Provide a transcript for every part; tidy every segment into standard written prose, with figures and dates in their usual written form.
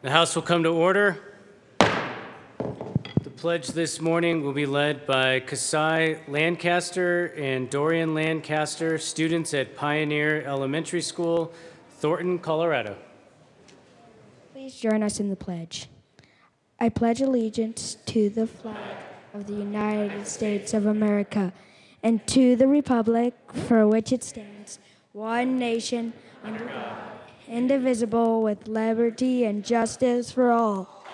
The House will come to order. The pledge this morning will be led by Kasai Lancaster and Dorian Lancaster, students at Pioneer Elementary School, Thornton, Colorado. Please join us in the pledge. I pledge allegiance to the flag of the United States of America and to the republic for which it stands, one nation, under God, indivisible, with liberty and justice for all.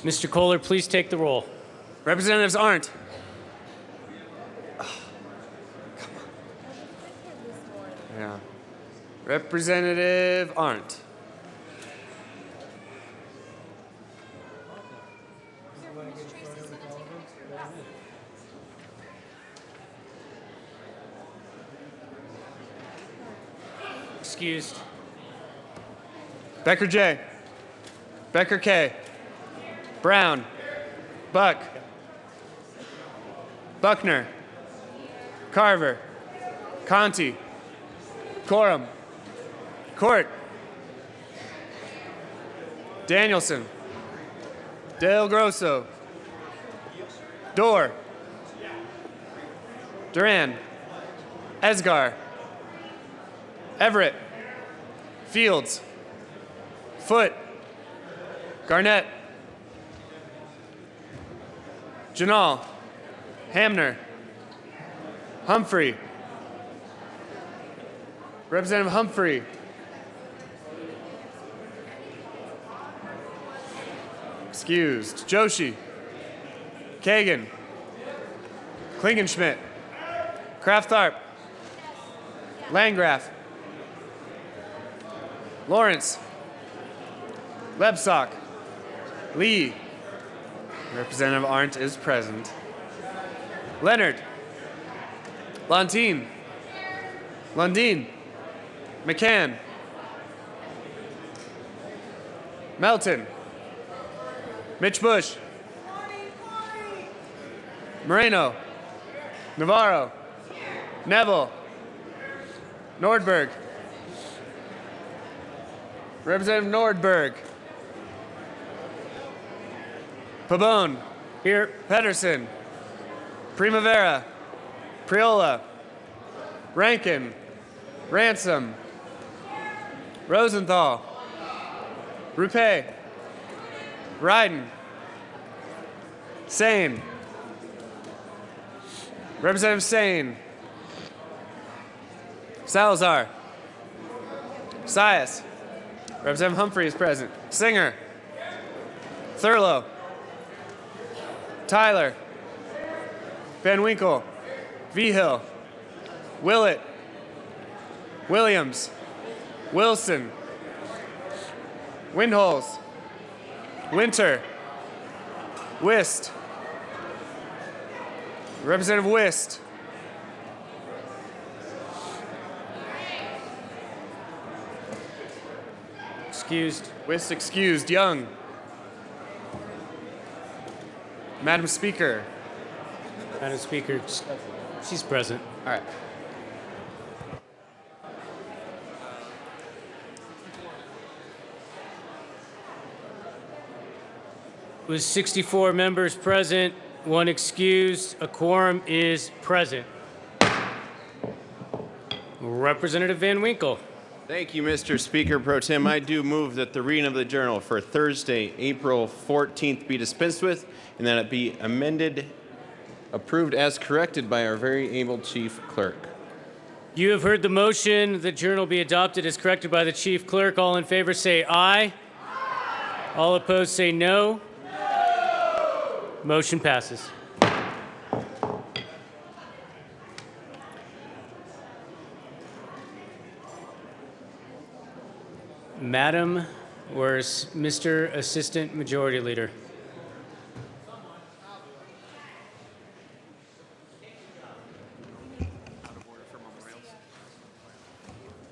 Mr. Kohler, please take the roll. Representatives Arndt. Yeah. Representative Arndt. Excused. Becker J. Becker K. Brown. Buck. Buckner. Carver. Conti. Corum. Court. Danielson. Del Grosso. Dorr. Duran. Esgar. Everett. Fields. Foote. Garnett. Janal. Hamner. Humphrey. Representative Humphrey. Excused. Joshi. Kagan. Klingenschmidt. Kraft-Tharp. Landgraf. Lawrence. Lebsock. Lee. Representative Arndt is present. Leonard. Lontine. Lundin. McCann. Melton. Mitch Bush. Moreno. Navarro. Neville. Nordberg. Representative Nordberg. Pabon. Here. Pedersen. Primavera. Priola. Rankin. Ransom. Rosenthal. Rupe. Ryden. Sane. Representative Sane. Salazar. Sias. Representative Humphrey is present. Singer. Thurlow. Tyler. Van Winkle. Vigil. Willett. Williams. Wilson. Windholes. Winter. Wist. Representative Wist. Excused. Wist excused. Young. Madam Speaker. Madam Speaker, she's present. All right. With 64 members present, 1 excused, a quorum is present. Representative Van Winkle. Thank you, Mr. Speaker Pro Tem. I do move that the reading of the journal for Thursday, April 14th be dispensed with and that it be amended, approved as corrected by our very able Chief Clerk. You have heard the motion. The journal be adopted as corrected by the Chief Clerk. All in favor say aye. Aye. All opposed say no. No. Motion passes. Madam, where's Mr. Assistant Majority Leader?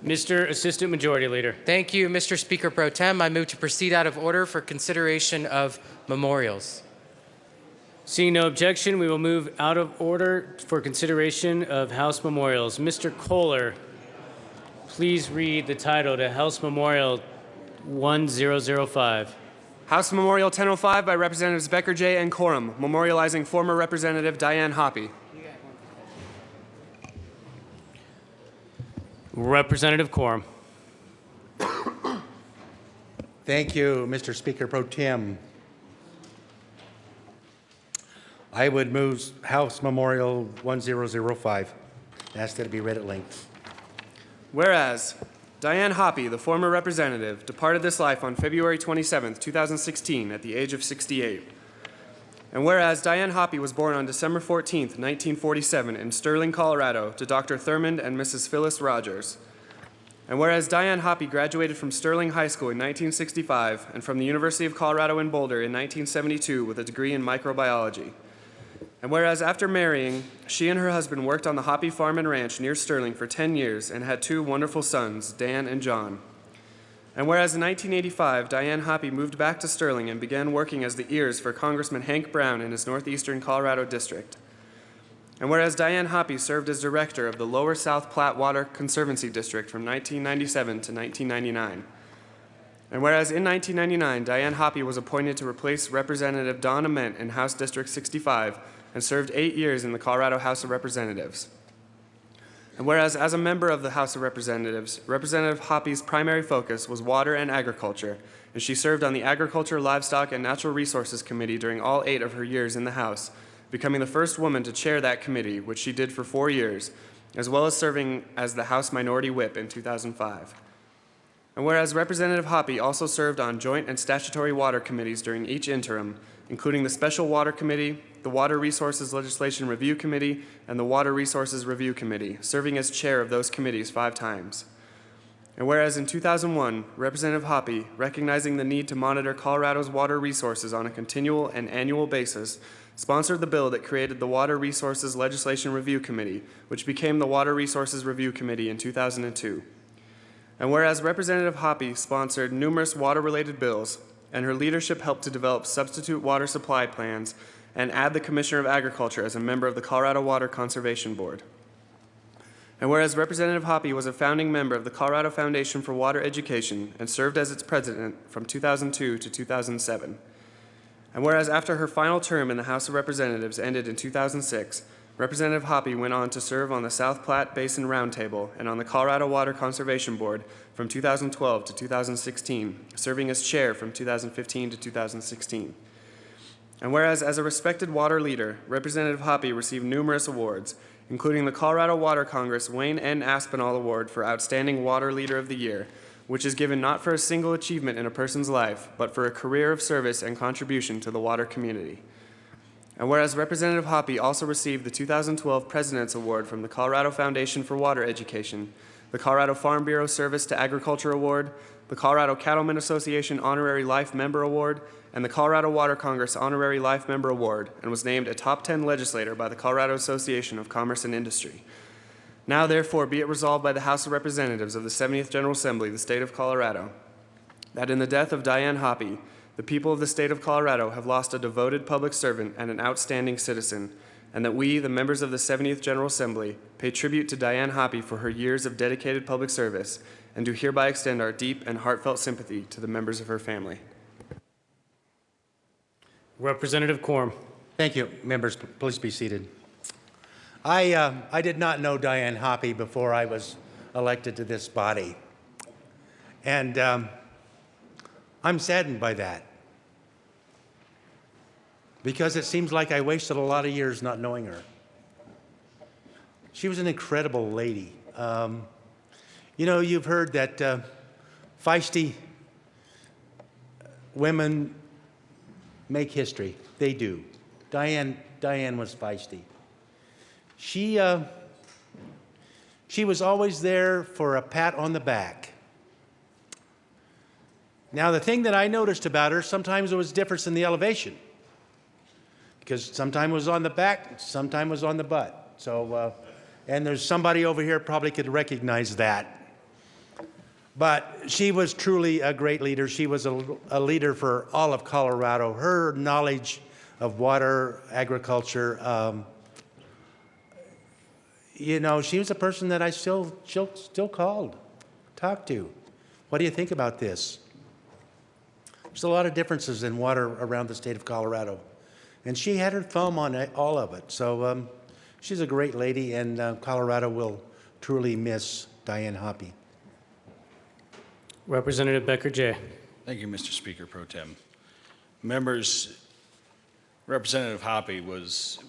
Mr. Assistant Majority Leader. Thank you, Mr. Speaker Pro Tem. I move to proceed out of order for consideration of memorials. Seeing no objection, we will move out of order for consideration of House memorials. Mr. Kohler, please read the title to House Memorial 1005. House Memorial 1005 by Representatives Becker J. and Coram, memorializing former Representative Diane Hoppy. Representative Coram. Thank you, Mr. Speaker Pro Tem. I would move House Memorial 1005. Ask that it be read at length. Whereas Diane Hoppy, the former representative, departed this life on February 27, 2016, at the age of 68. And whereas Diane Hoppy was born on December 14, 1947, in Sterling, Colorado, to Dr. Thurmond and Mrs. Phyllis Rogers. And whereas Diane Hoppy graduated from Sterling High School in 1965 and from the University of Colorado in Boulder in 1972 with a degree in microbiology. And whereas after marrying, she and her husband worked on the Hoppy Farm and Ranch near Sterling for 10 years and had 2 wonderful sons, Dan and John. And whereas in 1985, Diane Hoppy moved back to Sterling and began working as the ears for Congressman Hank Brown in his northeastern Colorado district. And whereas Diane Hoppy served as director of the Lower South Platte Water Conservancy District from 1997 to 1999. And whereas in 1999, Diane Hoppy was appointed to replace Representative Don Ament in House District 65 and served 8 years in the Colorado House of Representatives. And whereas as a member of the House of Representatives, Representative Hoppy's primary focus was water and agriculture, and she served on the Agriculture, Livestock, and Natural Resources Committee during all 8 of her years in the House, becoming the first woman to chair that committee, which she did for 4 years, as well as serving as the House Minority Whip in 2005. And whereas Representative Hoppy also served on joint and statutory water committees during each interim, including the Special Water Committee, the Water Resources Legislation Review Committee, and the Water Resources Review Committee, serving as chair of those committees 5 times. And whereas in 2001, Representative Hoppy, recognizing the need to monitor Colorado's water resources on a continual and annual basis, sponsored the bill that created the Water Resources Legislation Review Committee, which became the Water Resources Review Committee in 2002. And whereas Representative Hoppy sponsored numerous water-related bills, and her leadership helped to develop substitute water supply plans and add the Commissioner of Agriculture as a member of the Colorado Water Conservation Board. And whereas Representative Hoppy was a founding member of the Colorado Foundation for Water Education and served as its president from 2002 to 2007. And whereas after her final term in the House of Representatives ended in 2006, Representative Hoppy went on to serve on the South Platte Basin Roundtable and on the Colorado Water Conservation Board from 2012 to 2016, serving as chair from 2015 to 2016. And whereas as a respected water leader, Representative Hoppy received numerous awards, including the Colorado Water Congress Wayne N. Aspinall Award for Outstanding Water Leader of the Year, which is given not for a single achievement in a person's life, but for a career of service and contribution to the water community. And whereas Representative Hoppy also received the 2012 President's Award from the Colorado Foundation for Water Education, the Colorado Farm Bureau Service to Agriculture Award, the Colorado Cattlemen Association Honorary Life Member Award, and the Colorado Water Congress Honorary Life Member Award, and was named a top 10 legislator by the Colorado Association of Commerce and Industry. Now, therefore, be it resolved by the House of Representatives of the 70th General Assembly of the State of Colorado that in the death of Diane Hoppy, the people of the state of Colorado have lost a devoted public servant and an outstanding citizen, and that we, the members of the 70th General Assembly, pay tribute to Diane Hoppy for her years of dedicated public service, and do hereby extend our deep and heartfelt sympathy to the members of her family. Representative Coram. Thank you. Members, please be seated. I did not know Diane Hoppy before I was elected to this body. And I'm saddened by that, because it seems like I wasted a lot of years not knowing her. She was an incredible lady. You know, you've heard that feisty women make history. They do. Diane was feisty. She was always there for a pat on the back. Now, the thing that I noticed about her, sometimes it was difference in the elevation, because sometimes it was on the back, sometimes it was on the butt. So, and there's somebody over here probably could recognize that. But she was truly a great leader. She was a leader for all of Colorado. Her knowledge of water, agriculture, you know, she was a person that I still talk to. What do you think about this? There's a lot of differences in water around the state of Colorado. And she had her thumb on all of it. So she's a great lady, and Colorado will truly miss Diane Hoppy. Representative Becker-Jay. Thank you, Mr. Speaker Pro Tem. Members, Representative Hoppy was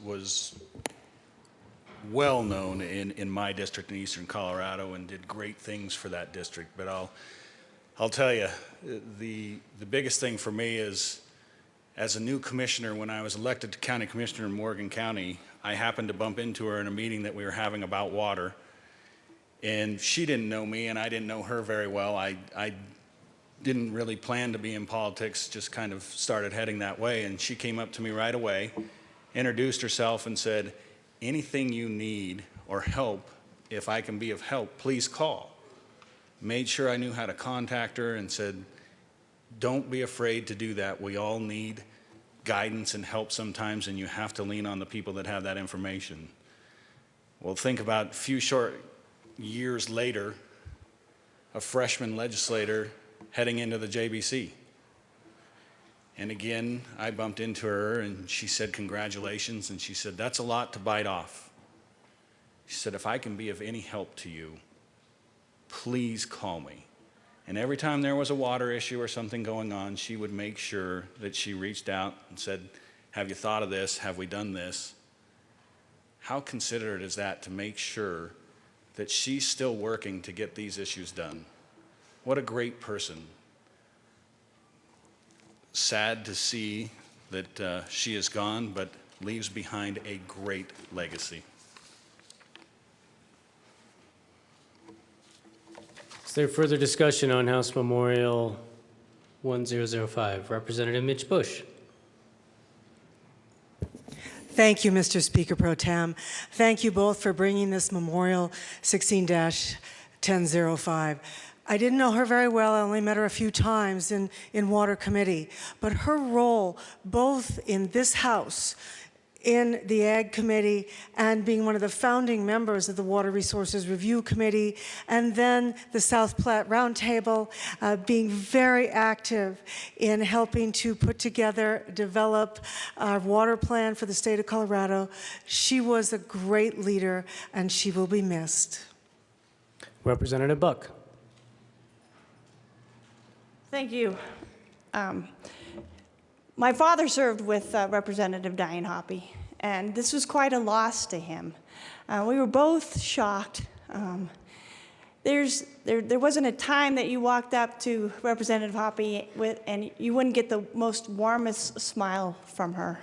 well known in my district in eastern Colorado and did great things for that district. But I'll tell you, the biggest thing for me is, as a new commissioner, when I was elected to county commissioner in Morgan County, I happened to bump into her in a meeting that we were having about water. And she didn't know me, and I didn't know her very well. I didn't really plan to be in politics, just kind of started heading that way. And she came up to me right away, introduced herself, and said, anything you need or help, if I can be of help, please call. Made sure I knew how to contact her and said, don't be afraid to do that. We all need guidance and help sometimes, and you have to lean on the people that have that information. Well, think about a few short years later, a freshman legislator heading into the JBC. And again, I bumped into her and she said, congratulations. And she said, that's a lot to bite off. She said, if I can be of any help to you, please call me. And every time there was a water issue or something going on, she would make sure that she reached out and said, have you thought of this? Have we done this? How considerate is that to make sure that she's still working to get these issues done? What a great person. Sad to see that she is gone, but leaves behind a great legacy. Is there further discussion on House Memorial 1005? Representative Mitch Bush. Thank you, Mr. Speaker Pro Tem. Thank you both for bringing this Memorial 16-1005. I didn't know her very well. I only met her a few times in Water Committee. But her role, both in this House, in the Ag Committee, and being one of the founding members of the Water Resources Review Committee, and then the South Platte Roundtable, being very active in helping to put together, develop our water plan for the state of Colorado. She was a great leader, and she will be missed. Representative Buck. Thank you. My father served with Representative Diane Hoppy, and this was quite a loss to him. We were both shocked. There wasn't a time that you walked up to Representative Hoppy and you wouldn't get the most warmest smile from her.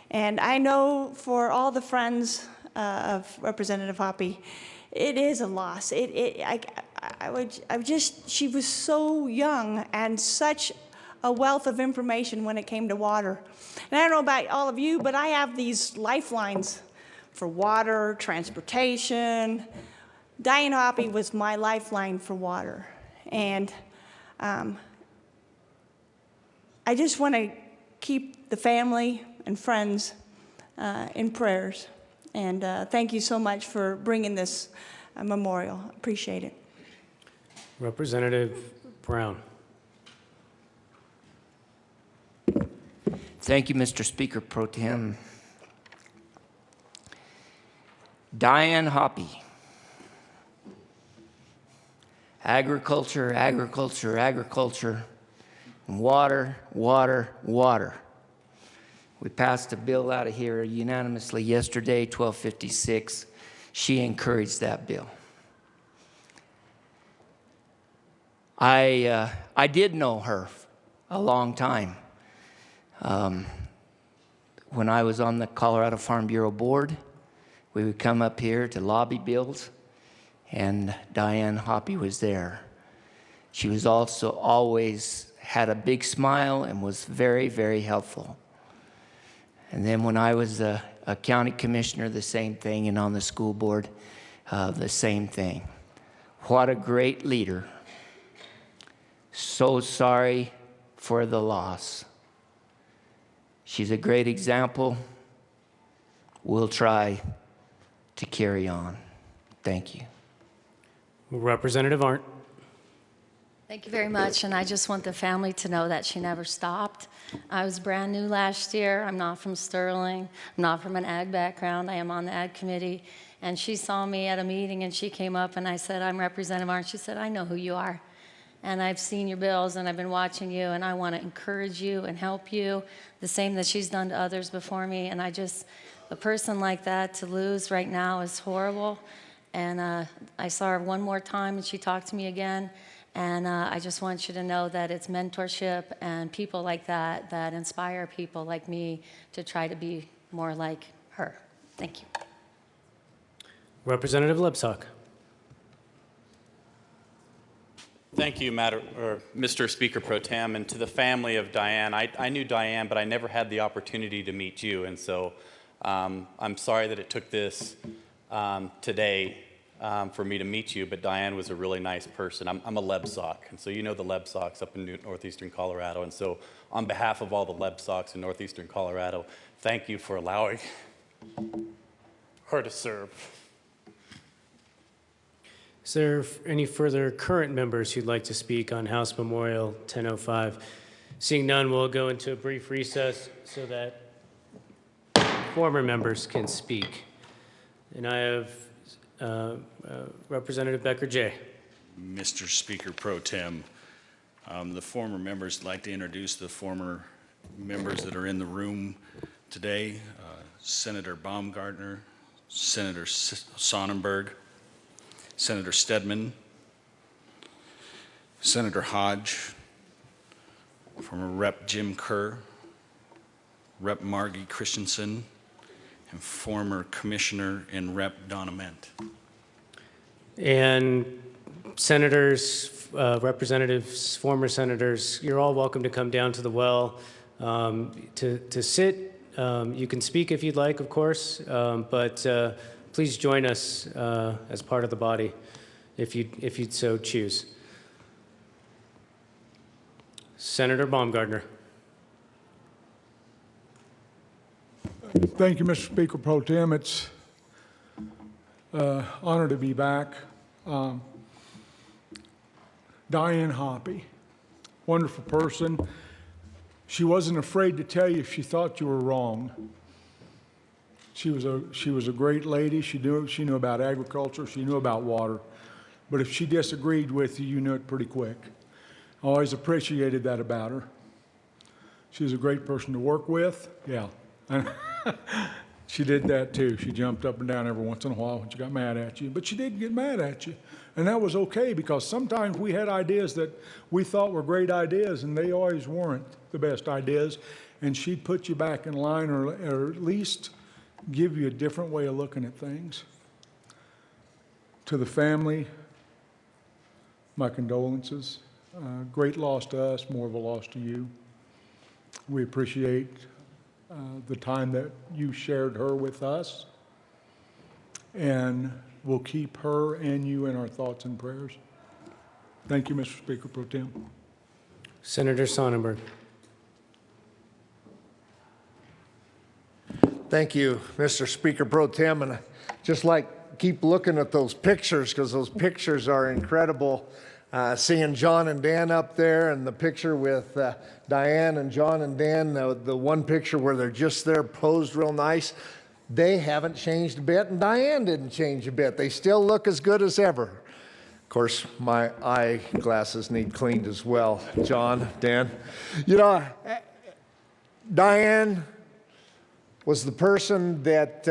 And I know for all the friends of Representative Hoppy, it is a loss. She was so young and such a wealth of information when it came to water. And I don't know about all of you, but I have these lifelines for water, transportation. Diane Hoppy was my lifeline for water. And I just want to keep the family and friends in prayers. And thank you so much for bringing this memorial. Appreciate it. Representative Brown. Thank you, Mr. Speaker Pro Tem. Diane Hoppy. Agriculture, agriculture, agriculture, and water, water, water. We passed a bill out of here unanimously yesterday, 1256. She encouraged that bill. I did know her a long time. When I was on the Colorado Farm Bureau Board, we would come up here to lobby bills, and Diane Hoppy was there. She was also always had a big smile and was very, very helpful. And then when I was a county commissioner, the same thing, and on the school board, the same thing. What a great leader. So sorry for the loss. She's a great example. We'll try to carry on. Thank you. Representative Arndt. Thank you very much, and I just want the family to know that she never stopped. I was brand new last year. I'm not from Sterling. I'm not from an ag background. I am on the ag committee, and she saw me at a meeting, and she came up, and I said, I'm Representative Arndt. She said, I know who you are, and I've seen your bills, and I've been watching you, and I want to encourage you and help you, the same that she's done to others before me, and a person like that to lose right now is horrible, and I saw her one more time, and she talked to me again. And I just want you to know that it's mentorship and people like that that inspire people like me to try to be more like her. Thank you. Representative Lebsack. Thank you, Mr. Speaker Pro Tem, and to the family of Diane. I knew Diane, but I never had the opportunity to meet you, and so I'm sorry that it took this today for me to meet you, but Diane was a really nice person. I'm a Lebsock, and so you know the Lebsocks up in northeastern Colorado, and so on behalf of all the Lebsocks in northeastern Colorado, thank you for allowing her to serve. Is there any further current members who'd like to speak on House Memorial 1005? Seeing none, we'll go into a brief recess so that former members can speak. And I have Representative Becker J. Mr. Speaker Pro Tem, the former members, I'd like to introduce the former members that are in the room today. Senator Baumgartner, Senator Sonnenberg, Senator Stedman, Senator Hodge, former Rep. Jim Kerr, Rep. Margie Christensen, and former Commissioner and Rep. Donna Ment. And senators, representatives, former senators, you're all welcome to come down to the well to sit. You can speak if you'd like, of course, but please join us as part of the body if you'd so choose. Senator Baumgartner. Thank you, Mr. Speaker Pro Tem. It's an honor to be back. Diane Hoppy, wonderful person. She wasn't afraid to tell you if she thought you were wrong. She was a great lady. She knew about agriculture. She knew about water. But if she disagreed with you, you knew it pretty quick. I always appreciated that about her. She was a great person to work with. Yeah. She did that too. She jumped up and down every once in a while when she got mad at you. But she did get mad at you. And that was okay, because sometimes we had ideas that we thought were great ideas, and they always weren't the best ideas. And she'd put you back in line, or at least give you a different way of looking at things. To the family, my condolences. Great loss to us, more of a loss to you. We appreciate the time that you shared her with us, and we'll keep her and you in our thoughts and prayers. Thank you, Mr. Speaker Pro Tem. Senator Sonnenberg. Thank you, Mr. Speaker Pro Tem, and just like keep looking at those pictures, because those pictures are incredible. Seeing John and Dan up there, and the picture with Diane and John and Dan, the one picture where they're just there posed real nice, they haven't changed a bit, and Diane didn't change a bit. They still look as good as ever. Of course, my eyeglasses need cleaned as well, John, Dan. You know, Diane was the person that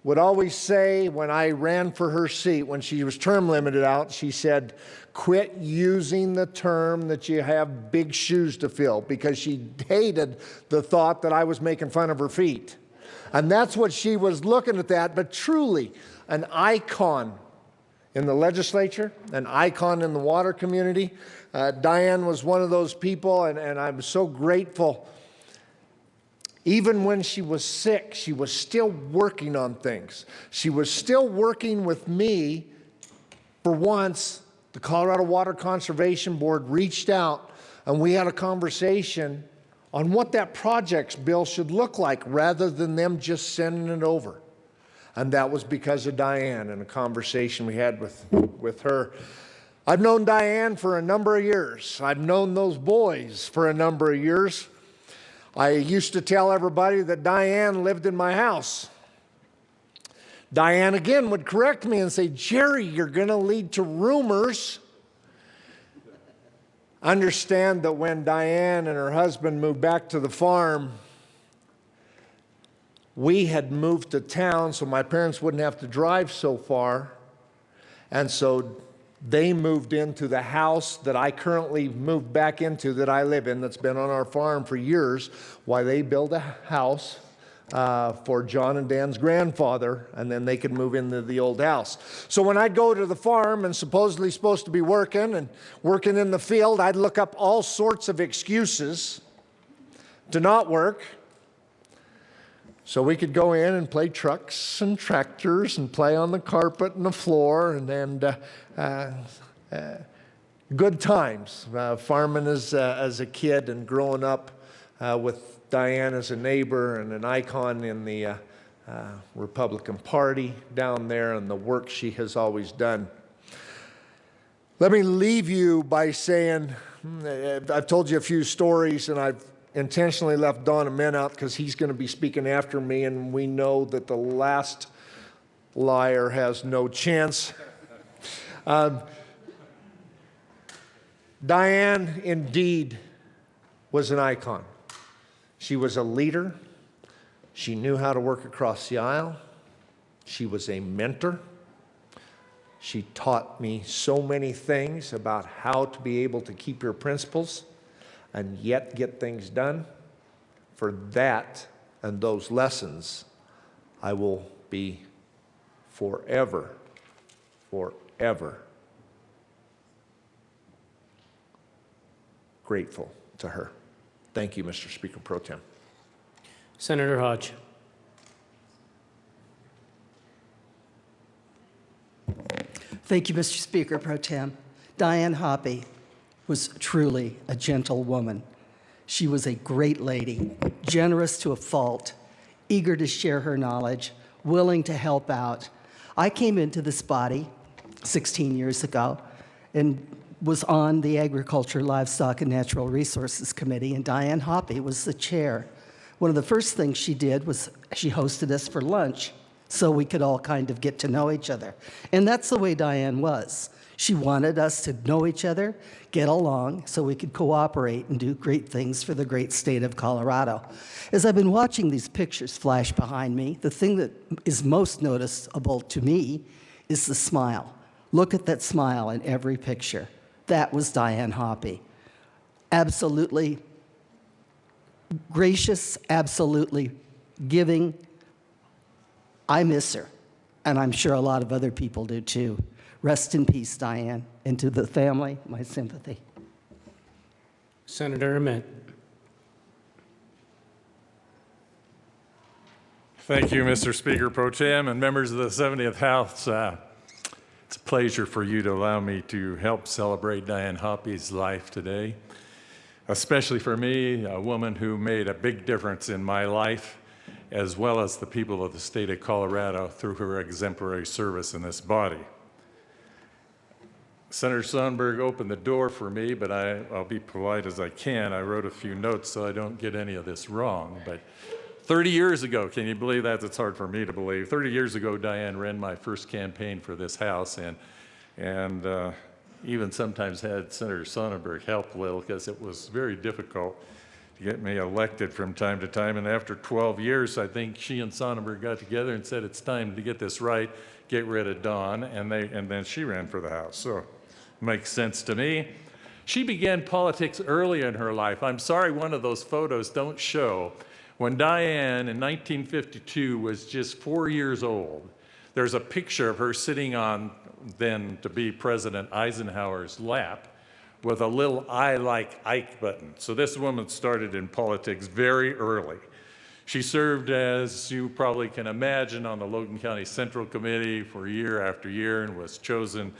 would always say, when I ran for her seat, when she was term limited out, she said, quit using the term that you have big shoes to fill, because she hated the thought that I was making fun of her feet. And that's what she was looking at that, but truly an icon in the legislature, an icon in the water community. Diane was one of those people, and I'm so grateful. Even when she was sick, she was still working on things. She was still working with me, for once, the Colorado Water Conservation Board reached out and we had a conversation on what that project's bill should look like rather than them just sending it over. And that was because of Diane and a conversation we had with her. I've known Diane for a number of years. I've known those boys for a number of years. I used to tell everybody that Diane lived in my house. Diane again would correct me and say, Jerry, you're going to lead to rumors. Understand that when Diane and her husband moved back to the farm, we had moved to town so my parents wouldn't have to drive so far. And so they moved into the house that I currently moved back into that I live in that's been on our farm for years while they built a house for John and Dan's grandfather, and then they could move into the old house. So when I'd go to the farm and supposedly supposed to be working in the field, I'd look up all sorts of excuses to not work so we could go in and play trucks and tractors and play on the carpet and the floor and good times farming as a kid and growing up with Diane as a neighbor and an icon in the Republican Party down there and the work she has always done. Let me leave you by saying, I've told you a few stories and I've intentionally left Don Amen out because he's going to be speaking after me, and we know that the last liar has no chance. Diane indeed was an icon. She was a leader. She knew how to work across the aisle. She was a mentor. She taught me so many things about how to be able to keep your principles and yet get things done. For that and those lessons, I will be forever grateful to her. Thank you, Mr. Speaker Pro Tem. Senator Hodge. Thank you, Mr. Speaker Pro Tem. Diane Hoppy was truly a gentle woman. She was a great lady, generous to a fault, eager to share her knowledge, willing to help out. I came into this body 16 years ago and was on the Agriculture, Livestock, and Natural Resources Committee, and Diane Hoppy was the chair. One of the first things she did was she hosted us for lunch so we could all kind of get to know each other. And that's the way Diane was. She wanted us to know each other, get along, so we could cooperate and do great things for the great state of Colorado. As I've been watching these pictures flash behind me, the thing that is most noticeable to me is the smile. Look at that smile in every picture. That was Diane Hoppy. Absolutely gracious, absolutely giving. I miss her, and I'm sure a lot of other people do too. Rest in peace, Diane, and to the family, my sympathy. Senator Ament. Thank you, Mr. Speaker Pro Tem and members of the 70th House. It's a pleasure for you to allow me to help celebrate Diane Hoppy's life today, especially for me, a woman who made a big difference in my life, as well as the people of the state of Colorado through her exemplary service in this body. Senator Sonnenberg opened the door for me, but I'll be polite as I can. I wrote a few notes so I don't get any of this wrong. But 30 years ago, can you believe that? It's hard for me to believe. 30 years ago, Diane ran my first campaign for this House, and even sometimes had Senator Sonnenberg help a little because it was very difficult to get me elected from time to time. And after 12 years, I think she and Sonnenberg got together and said, it's time to get this right, get rid of Dawn, and then she ran for the House. So makes sense to me. She began politics early in her life. I'm sorry one of those photos don't show. When Diane in 1952 was just 4 years old, there's a picture of her sitting on then to be President Eisenhower's lap with a little I like Ike button. So this woman started in politics very early. She served, as you probably can imagine, on the Logan County Central Committee for year after year and was chosen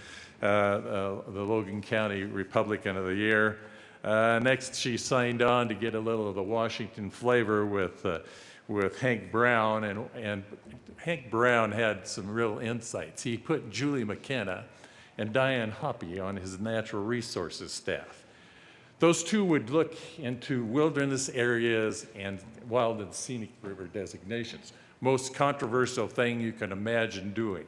the Logan County Republican of the Year. Next, she signed on to get a little of the Washington flavor with Hank Brown, and Hank Brown had some real insights. He put Julie McKenna and Diane Hoppy on his natural resources staff. Those two would look into wilderness areas and wild and scenic river designations. Most controversial thing you can imagine doing.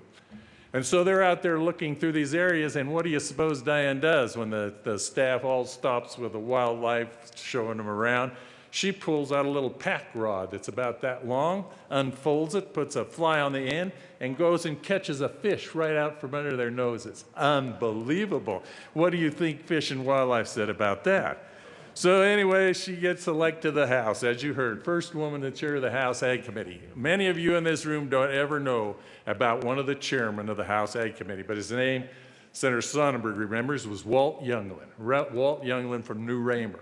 And so they're out there looking through these areas, and what do you suppose Diane does when the staff all stops with the wildlife showing them around? She pulls out a little pack rod that's about that long, unfolds it, puts a fly on the end, and goes and catches a fish right out from under their noses. Unbelievable. What do you think Fish and Wildlife said about that? So anyway, she gets elected to the House, as you heard, first woman to chair the House Ag Committee. Many of you in this room don't ever know about one of the chairmen of the House Ag Committee, but his name, Senator Sonnenberg remembers, was Walt Youngland. Walt Youngland from New Raymer.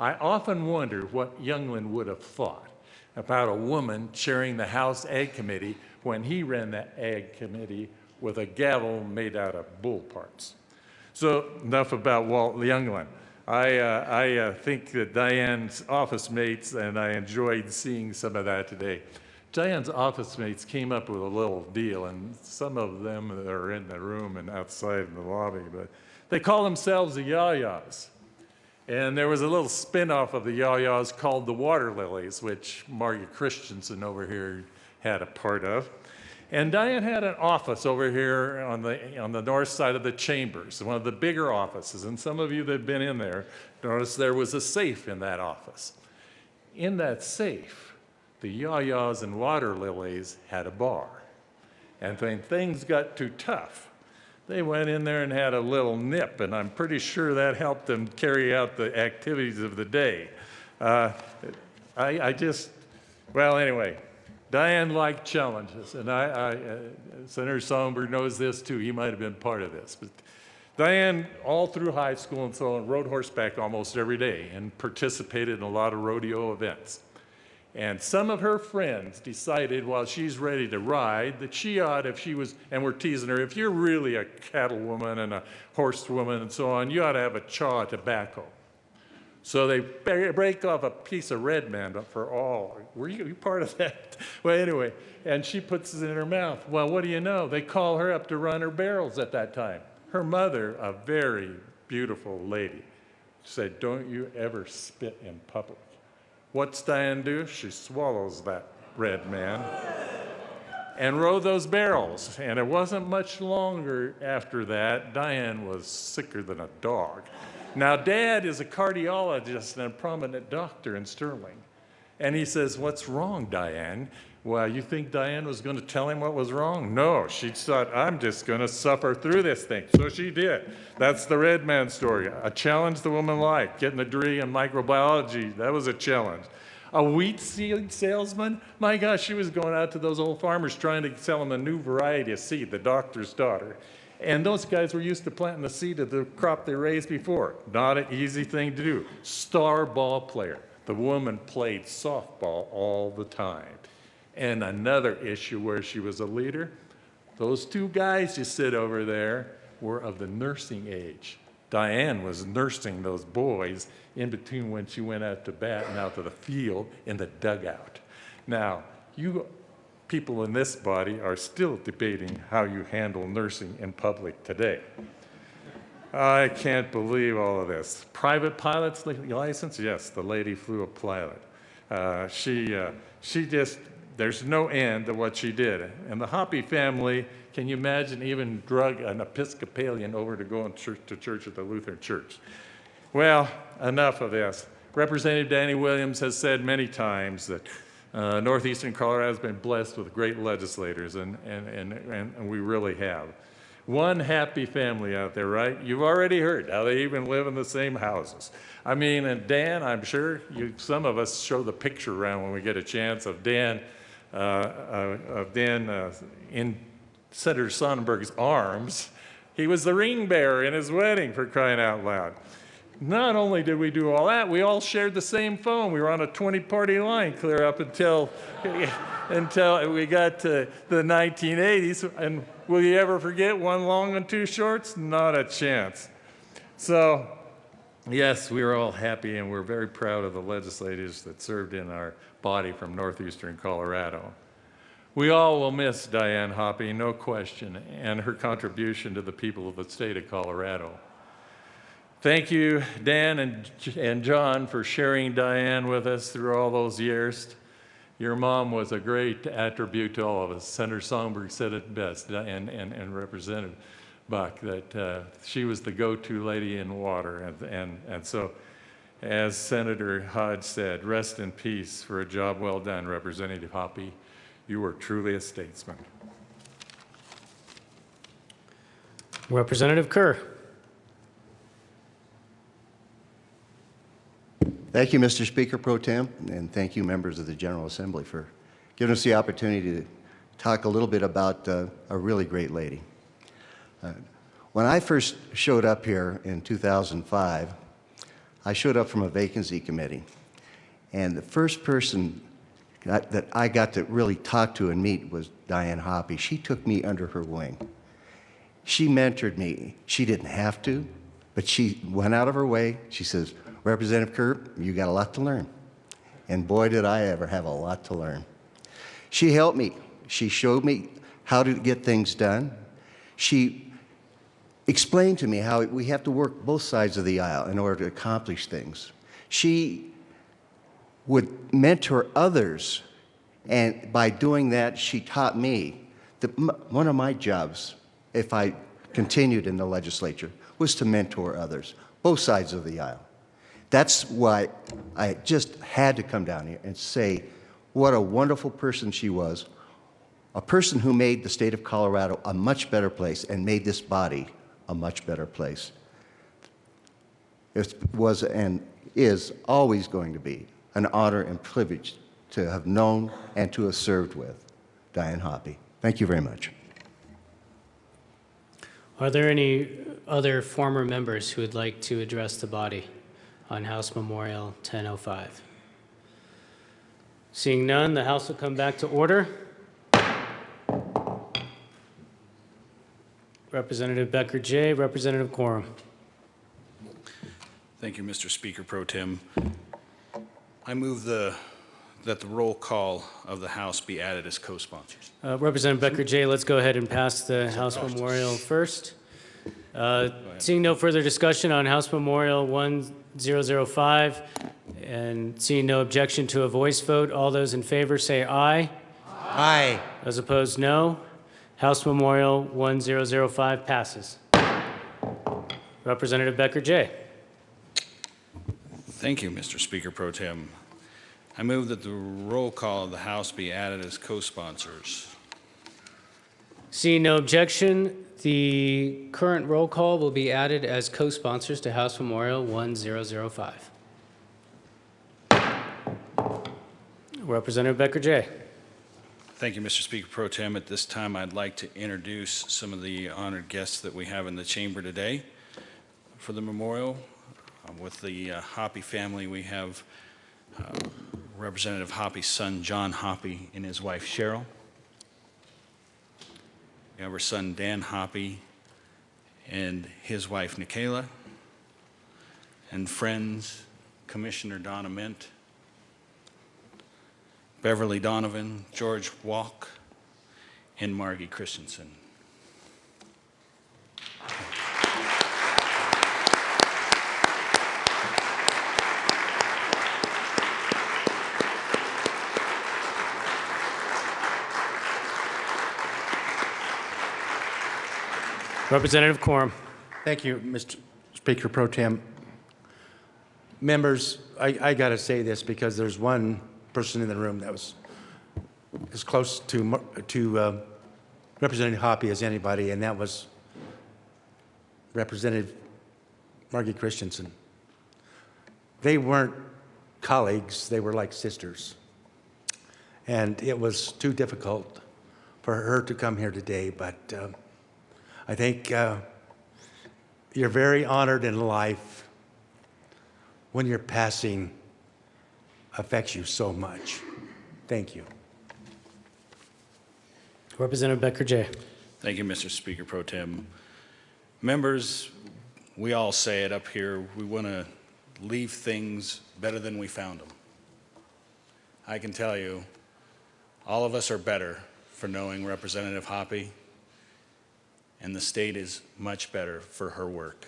I often wonder what Youngland would have thought about a woman chairing the House Ag Committee when he ran the Ag Committee with a gavel made out of bull parts. So enough about Walt Youngland. I think that Diane's office mates, and I enjoyed seeing some of that today. Diane's office mates came up with a little deal, and some of them are in the room and outside in the lobby, but they call themselves the Yayas. And there was a little spin-off of the Yayas called the Water Lilies, which Margaret Christensen over here had a part of. And Diane had an office over here on the north side of the chambers, one of the bigger offices. And some of you that have been in there noticed there was a safe in that office. In that safe, the Yayas and Water Lilies had a bar. And when things got too tough, they went in there and had a little nip, and I'm pretty sure that helped them carry out the activities of the day. Well, anyway, Diane liked challenges, and Senator Sonnenberg knows this too. He might have been part of this. But Diane, all through high school and so on, rode horseback almost every day and participated in a lot of rodeo events. And some of her friends decided while she's ready to ride that she ought, if she was, and we're teasing her, if you're really a cattle woman and a horse woman and so on, you ought to have a chaw of tobacco. So they break off a piece of Red Man, but for all. Were you part of that? Well, anyway, and she puts it in her mouth. Well, what do you know? They call her up to run her barrels at that time. Her mother, a very beautiful lady, said, "Don't you ever spit in public." What's Diane do? She swallows that Red Man and rode those barrels. And it wasn't much longer after that, Diane was sicker than a dog. Now, Dad is a cardiologist and a prominent doctor in Sterling. And he says, "What's wrong, Diane?" Well, you think Diane was going to tell him what was wrong? No, she thought, I'm just going to suffer through this thing. So she did. That's the Red Man story. A challenge the woman liked. Getting a degree in microbiology, that was a challenge. A wheat seed salesman? My gosh, she was going out to those old farmers trying to sell them a new variety of seed, the doctor's daughter. And those guys were used to planting the seed of the crop they raised before. Not an easy thing to do. Star ball player. The woman played softball all the time. And another issue where she was a leader, those two guys you sit over there were of the nursing age. Diane was nursing those boys in between when she went out to bat and out to the field in the dugout. Now, you people in this body are still debating how you handle nursing in public today. I can't believe all of this. Private pilot's license? Yes, the lady flew a pilot. There's no end to what she did. And the Hoppy family, can you imagine, even drug an Episcopalian over to go to church at the Lutheran Church? Well, enough of this. Representative Danny Williams has said many times that northeastern Colorado has been blessed with great legislators, and we really have. One happy family out there, right? You've already heard how they even live in the same houses. I mean, and Dan, I'm sure some of us show the picture around when we get a chance of Dan in Senator Sonnenberg's arms. He was the ring bearer in his wedding, for crying out loud. not only did we do all that, we all shared the same phone. We were on a 20-party line clear up until we got to the 1980s. And will you ever forget one long and two shorts? Not a chance. So, yes, we were all happy, and we're very proud of the legislators that served in our body from northeastern Colorado. We all will miss Diane Hoppy, no question, and her contribution to the people of the state of Colorado. Thank you, Dan and John, for sharing Diane with us through all those years. Your mom was a great attribute to all of us. Senator Songbird said it best, and Representative Buck, that she was the go-to lady in water. And so, as Senator Hodge said, rest in peace for a job well done, Representative Hoppy. You were truly a statesman. Representative Kerr. Thank you, Mr. Speaker Pro Tem, and thank you, members of the General Assembly, for giving us the opportunity to talk a little bit about a really great lady. When I first showed up here in 2005, I showed up from a vacancy committee, and the first person that I got to really talk to and meet was Diane Hoppy. She took me under her wing. She mentored me. She didn't have to, but she went out of her way. She says, Representative Kerr, you got a lot to learn. And boy, did I ever have a lot to learn. She helped me. She showed me how to get things done. She explained to me how we have to work both sides of the aisle in order to accomplish things. She would mentor others, and by doing that, she taught me that one of my jobs, if I continued in the legislature, was to mentor others, both sides of the aisle. That's why I just had to come down here and say what a wonderful person she was, a person who made the state of Colorado a much better place and made this body a much better place. It was and is always going to be an honor and privilege to have known and to have served with Diane Hoppy. Thank you very much. Are there any other former members who would like to address the body on House Memorial 1005? Seeing none, the House will come back to order. Representative Becker J., Representative Quorum. Thank you, Mr. Speaker Pro Tem. I move that the roll call of the House be added as co-sponsors. Representative Becker J., let's go ahead and pass the House Memorial first. Seeing no further discussion on House Memorial 1005 and seeing no objection to a voice vote, all those in favor say aye. Aye. Those opposed, no. House Memorial 1005 passes. Representative Becker J. Thank you, Mr. Speaker Pro Tem. I move that the roll call of the House be added as co-sponsors. Seeing no objection, the current roll call will be added as co-sponsors to House Memorial 1005. Representative Becker J. Thank you, Mr. Speaker Pro Tem. At this time, I'd like to introduce some of the honored guests that we have in the chamber today for the memorial. With the Hoppy family, we have Representative Hoppy's son, John Hoppy, and his wife, Cheryl. We have our son, Dan Hoppy, and his wife, Nikayla, and friends, Commissioner Donna Mint, Beverly Donovan, George Walk, and Margie Christensen. Representative Quorum. Thank you, Mr. Speaker Pro Tem. Members, I got to say this because there's one person in the room that was as close to Representative Hoppy as anybody, and that was Representative Margie Christensen. They weren't colleagues, they were like sisters. And it was too difficult for her to come here today, but I think you're very honored in life when your passing affects you so much. Thank you. Representative Becker-Jay. Thank you, Mr. Speaker Pro Tem. Members, we all say it up here, we want to leave things better than we found them. I can tell you, all of us are better for knowing Representative Hoppy, and the state is much better for her work.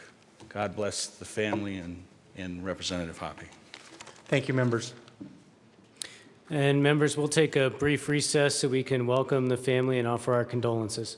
God bless the family and Representative Hoppy. Thank you, members. And members, we'll take a brief recess so we can welcome the family and offer our condolences.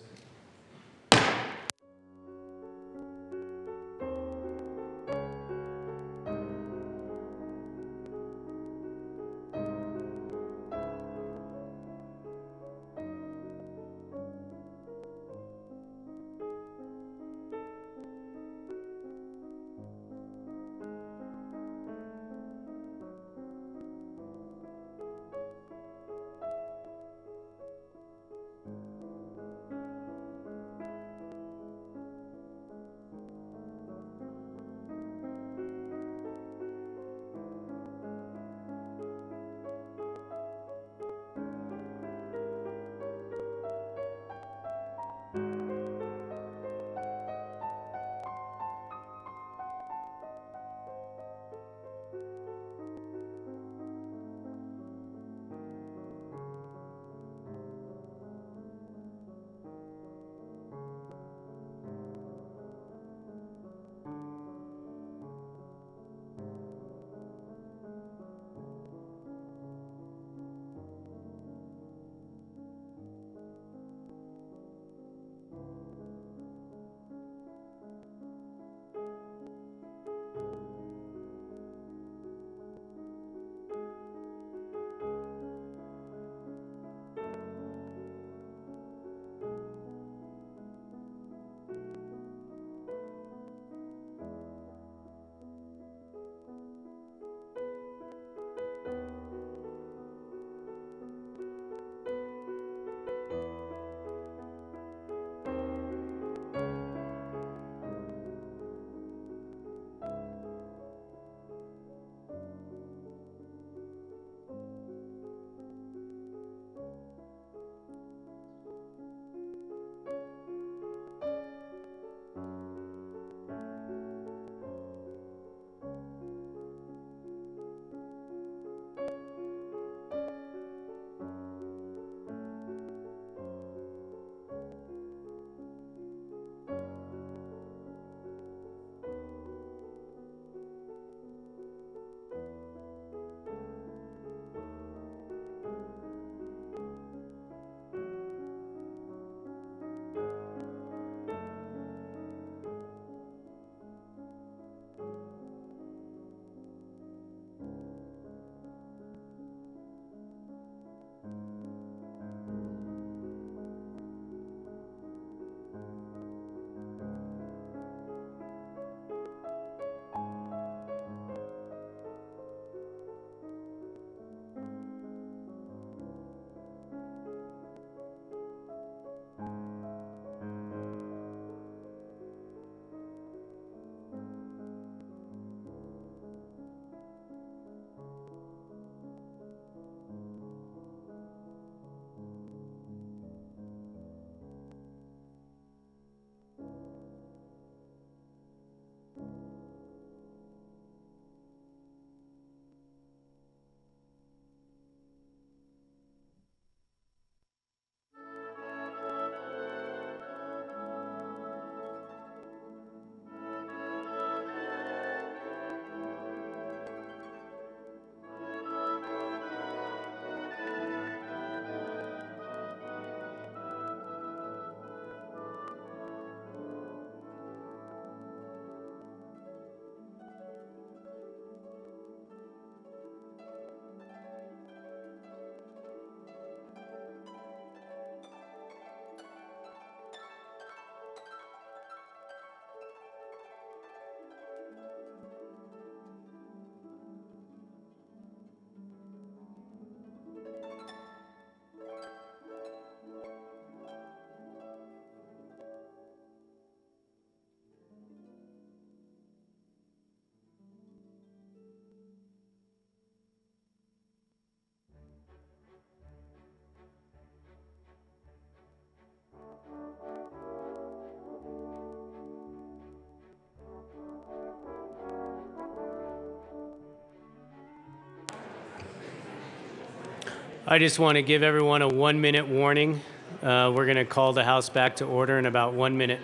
I just want to give everyone a 1-minute warning. We're going to call the House back to order in about 1 minute.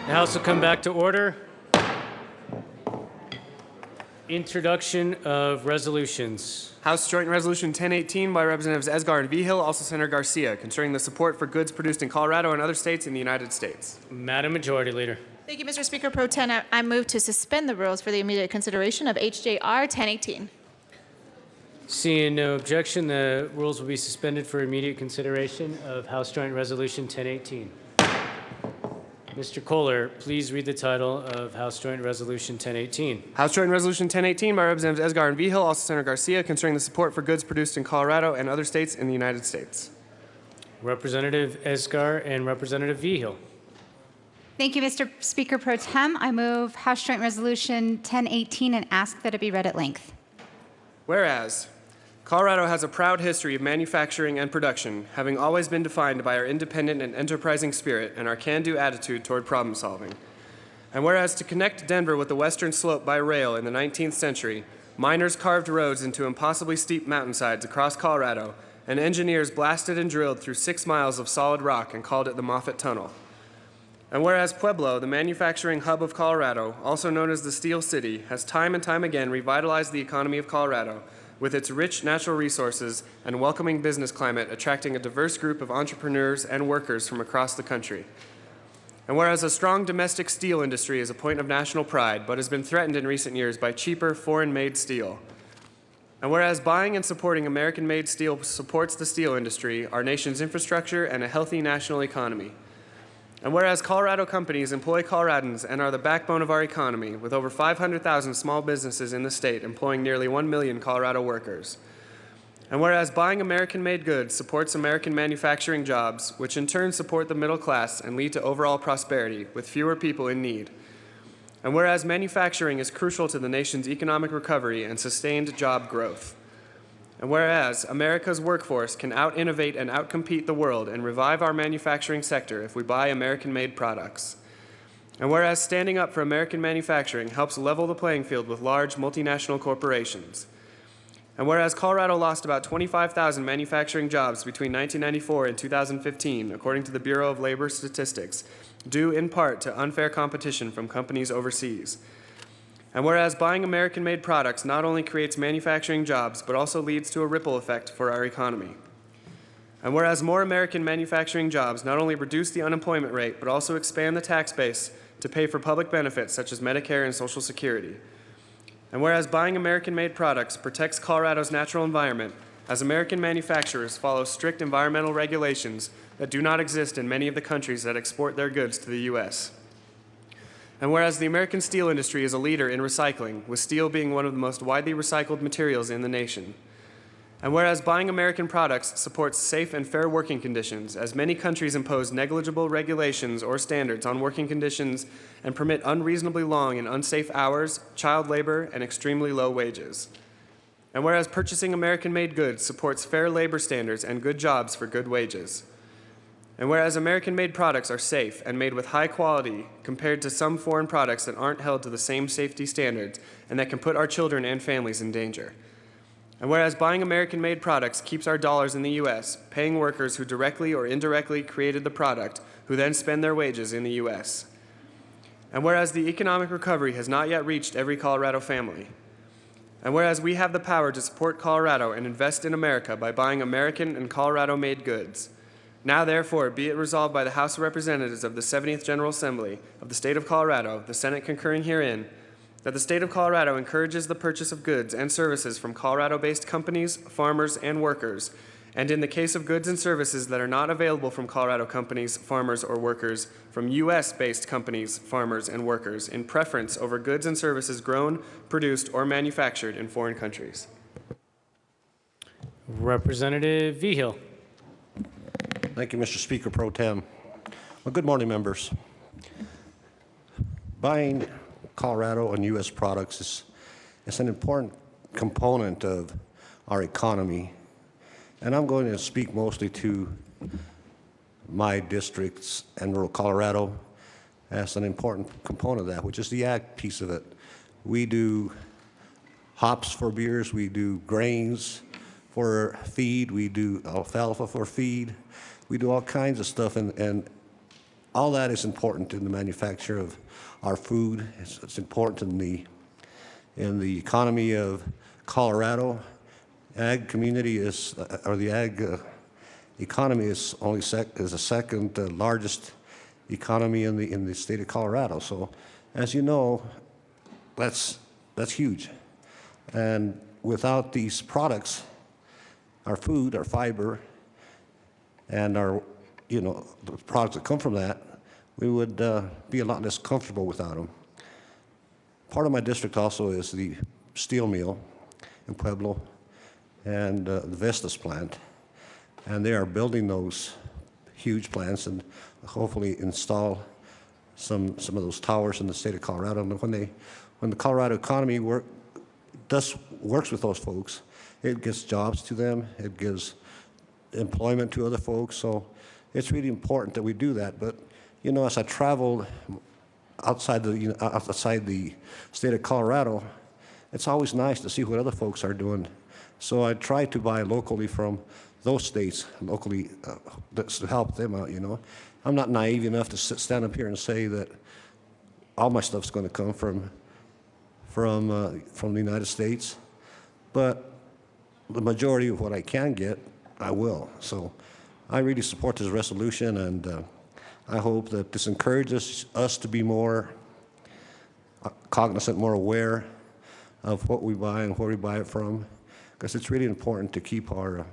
The House will come back to order. Introduction of resolutions. House Joint Resolution 1018 by Representatives Esgar and Vigil, also Senator Garcia, concerning the support for goods produced in Colorado and other states in the United States. Madam Majority Leader. Thank you, Mr. Speaker Pro Tem. I move to suspend the rules for the immediate consideration of HJR 1018. Seeing no objection, the rules will be suspended for immediate consideration of House Joint Resolution 1018. Mr. Kohler, please read the title of House Joint Resolution 1018. House Joint Resolution 1018 by Representatives Esgar and Vigil, also Senator Garcia, concerning the support for goods produced in Colorado and other states in the United States. Representative Esgar and Representative Vigil. Thank you, Mr. Speaker Pro Tem. I move House Joint Resolution 1018 and ask that it be read at length. Whereas, Colorado has a proud history of manufacturing and production, having always been defined by our independent and enterprising spirit and our can-do attitude toward problem solving. And whereas to connect Denver with the western slope by rail in the 19th century, miners carved roads into impossibly steep mountainsides across Colorado, and engineers blasted and drilled through 6 miles of solid rock and called it the Moffett Tunnel. And whereas Pueblo, the manufacturing hub of Colorado, also known as the Steel City, has time and time again revitalized the economy of Colorado, with its rich natural resources and welcoming business climate attracting a diverse group of entrepreneurs and workers from across the country. And whereas a strong domestic steel industry is a point of national pride, but has been threatened in recent years by cheaper, foreign-made steel. And whereas buying and supporting American-made steel supports the steel industry, our nation's infrastructure, and a healthy national economy. And whereas Colorado companies employ Coloradans and are the backbone of our economy, with over 500,000 small businesses in the state employing nearly 1 million Colorado workers. And whereas buying American-made goods supports American manufacturing jobs, which in turn support the middle class and lead to overall prosperity, with fewer people in need. And whereas manufacturing is crucial to the nation's economic recovery and sustained job growth. And whereas America's workforce can out-innovate and out-compete the world and revive our manufacturing sector if we buy American-made products. And whereas standing up for American manufacturing helps level the playing field with large multinational corporations. And whereas Colorado lost about 25,000 manufacturing jobs between 1994 and 2015, according to the Bureau of Labor Statistics, due in part to unfair competition from companies overseas. And whereas buying American-made products not only creates manufacturing jobs, but also leads to a ripple effect for our economy. And whereas more American manufacturing jobs not only reduce the unemployment rate, but also expand the tax base to pay for public benefits such as Medicare and Social Security. And whereas buying American-made products protects Colorado's natural environment, as American manufacturers follow strict environmental regulations that do not exist in many of the countries that export their goods to the U.S. And whereas the American steel industry is a leader in recycling, with steel being one of the most widely recycled materials in the nation. And whereas buying American products supports safe and fair working conditions, as many countries impose negligible regulations or standards on working conditions and permit unreasonably long and unsafe hours, child labor, and extremely low wages. And whereas purchasing American-made goods supports fair labor standards and good jobs for good wages. And whereas American-made products are safe and made with high quality compared to some foreign products that aren't held to the same safety standards and that can put our children and families in danger. And whereas buying American-made products keeps our dollars in the U.S., paying workers who directly or indirectly created the product, who then spend their wages in the U.S. And whereas the economic recovery has not yet reached every Colorado family. And whereas we have the power to support Colorado and invest in America by buying American and Colorado-made goods. Now, therefore, be it resolved by the House of Representatives of the 70th General Assembly of the State of Colorado, the Senate concurring herein, that the State of Colorado encourages the purchase of goods and services from Colorado-based companies, farmers, and workers, and in the case of goods and services that are not available from Colorado companies, farmers, or workers, from U.S.-based companies, farmers, and workers, in preference over goods and services grown, produced, or manufactured in foreign countries. Representative Vigil. Thank you, Mr. Speaker Pro Tem. Well, good morning, members. Buying Colorado and U.S. products is an important component of our economy. And I'm going to speak mostly to my districts and rural Colorado as an important component of that, which is the ag piece of it. We do hops for beers, we do grains for feed, we do alfalfa for feed, we do all kinds of stuff, and all that is important in the manufacture of our food. It's important in the economy of Colorado. Ag community is, or the ag economy is the second largest economy in the state of Colorado. So, as you know, that's huge. And without these products, our food, our fiber, and our, the products that come from that, we would be a lot less comfortable without them. Part of my district also is the steel mill in Pueblo and the Vestas plant. And they are building those huge plants and hopefully install some of those towers in the state of Colorado. And when the Colorado economy works with those folks, it gives jobs to them, it gives employment to other folks. So it's really important that we do that. But as I traveled outside the state of Colorado, it's always nice to see what other folks are doing. So I try to buy locally from those states, to help them out, I'm not naive enough to stand up here and say that all my stuff's going to come from the United States, but the majority of what I can get, I will. So I really support this resolution, and I hope that this encourages us to be more cognizant, more aware of what we buy and where we buy it from, because it's really important to keep our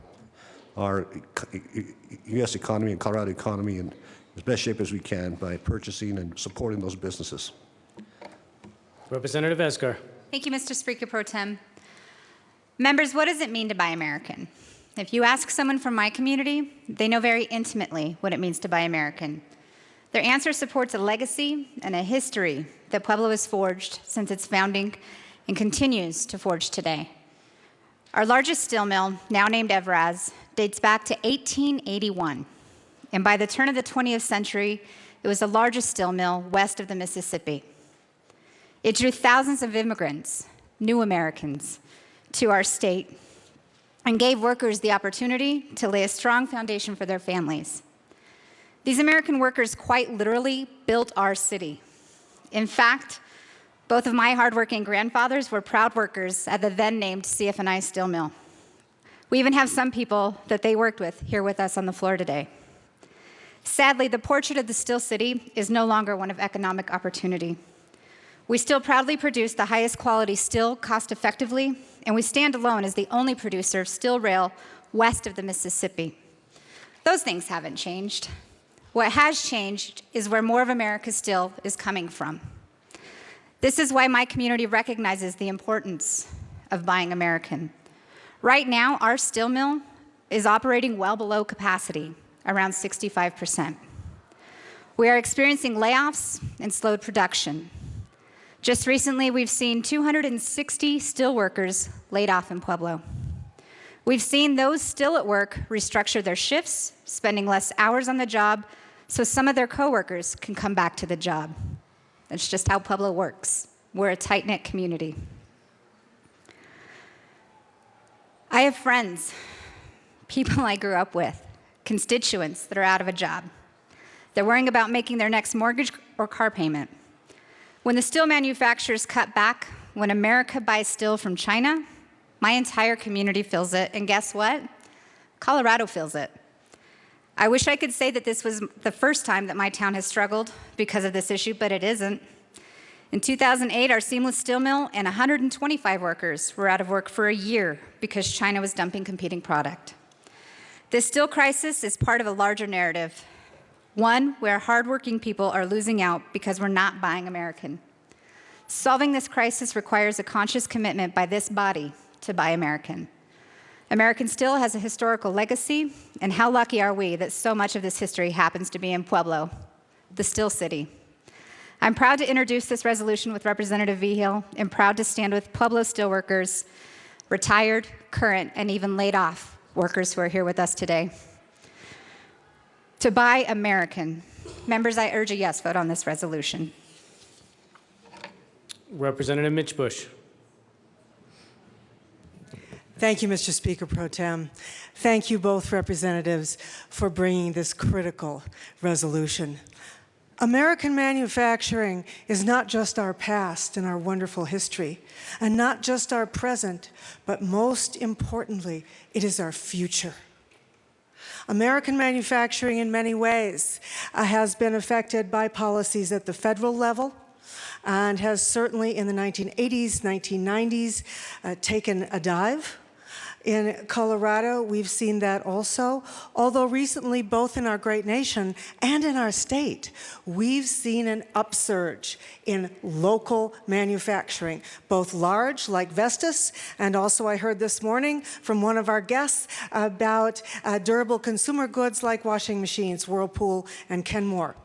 U.S. economy and Colorado economy in as best shape as we can by purchasing and supporting those businesses. Representative Esgar. Thank you, Mr. Speaker Pro Tem. Members, what does it mean to buy American? If you ask someone from my community, they know very intimately what it means to buy American. Their answer supports a legacy and a history that Pueblo has forged since its founding and continues to forge today. Our largest steel mill, now named Evraz, dates back to 1881. And by the turn of the 20th century, it was the largest steel mill west of the Mississippi. It drew thousands of immigrants, new Americans, to our state and gave workers the opportunity to lay a strong foundation for their families. These American workers quite literally built our city. In fact, both of my hardworking grandfathers were proud workers at the then-named CF&I steel mill. We even have some people that they worked with here with us on the floor today. Sadly, the portrait of the Steel City is no longer one of economic opportunity. We still proudly produce the highest quality steel cost-effectively, and we stand alone as the only producer of steel rail west of the Mississippi. Those things haven't changed. What has changed is where more of America's steel is coming from. This is why my community recognizes the importance of buying American. Right now, our steel mill is operating well below capacity, around 65%. We are experiencing layoffs and slowed production. Just recently, we've seen 260 steelworkers laid off in Pueblo. We've seen those still at work restructure their shifts, spending less hours on the job, so some of their coworkers can come back to the job. That's just how Pueblo works. We're a tight-knit community. I have friends, people I grew up with, constituents that are out of a job. They're worrying about making their next mortgage or car payment. When the steel manufacturers cut back, when America buys steel from China, my entire community feels it, and guess what? Colorado feels it. I wish I could say that this was the first time that my town has struggled because of this issue, but it isn't. In 2008, our seamless steel mill and 125 workers were out of work for a year because China was dumping competing product. This steel crisis is part of a larger narrative, one where hardworking people are losing out because we're not buying American. Solving this crisis requires a conscious commitment by this body to buy American. American Steel has a historical legacy, and how lucky are we that so much of this history happens to be in Pueblo, the Steel City. I'm proud to introduce this resolution with Representative Vigil and proud to stand with Pueblo steelworkers, retired, current, and even laid off workers who are here with us today. To buy American. Members, I urge a yes vote on this resolution. Representative Mitch Bush. Thank you, Mr. Speaker Pro Tem. Thank you both representatives for bringing this critical resolution. American manufacturing is not just our past and our wonderful history, and not just our present, but most importantly, it is our future. American manufacturing in many ways has been affected by policies at the federal level, and has certainly in the 1980s, 1990s taken a dive. In Colorado, we've seen that also, although recently, both in our great nation and in our state, we've seen an upsurge in local manufacturing, both large, like Vestas, and also I heard this morning from one of our guests about durable consumer goods like washing machines, Whirlpool and Kenmore.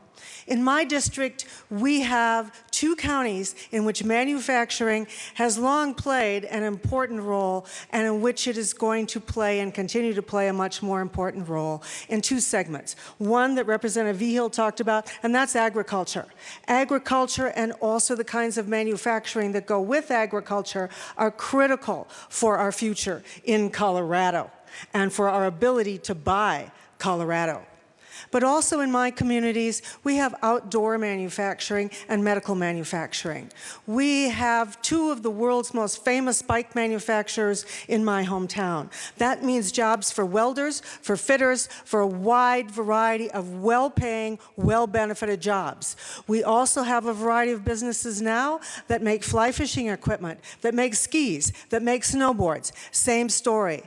In my district, we have 2 counties in which manufacturing has long played an important role and in which it is going to play and continue to play a much more important role in 2 segments. One that Representative Vigil talked about, and that's agriculture. Agriculture and also the kinds of manufacturing that go with agriculture are critical for our future in Colorado and for our ability to buy Colorado. But also in my communities, we have outdoor manufacturing and medical manufacturing. We have 2 of the world's most famous bike manufacturers in my hometown. That means jobs for welders, for fitters, for a wide variety of well-paying, well-benefited jobs. We also have a variety of businesses now that make fly fishing equipment, that make skis, that make snowboards. Same story.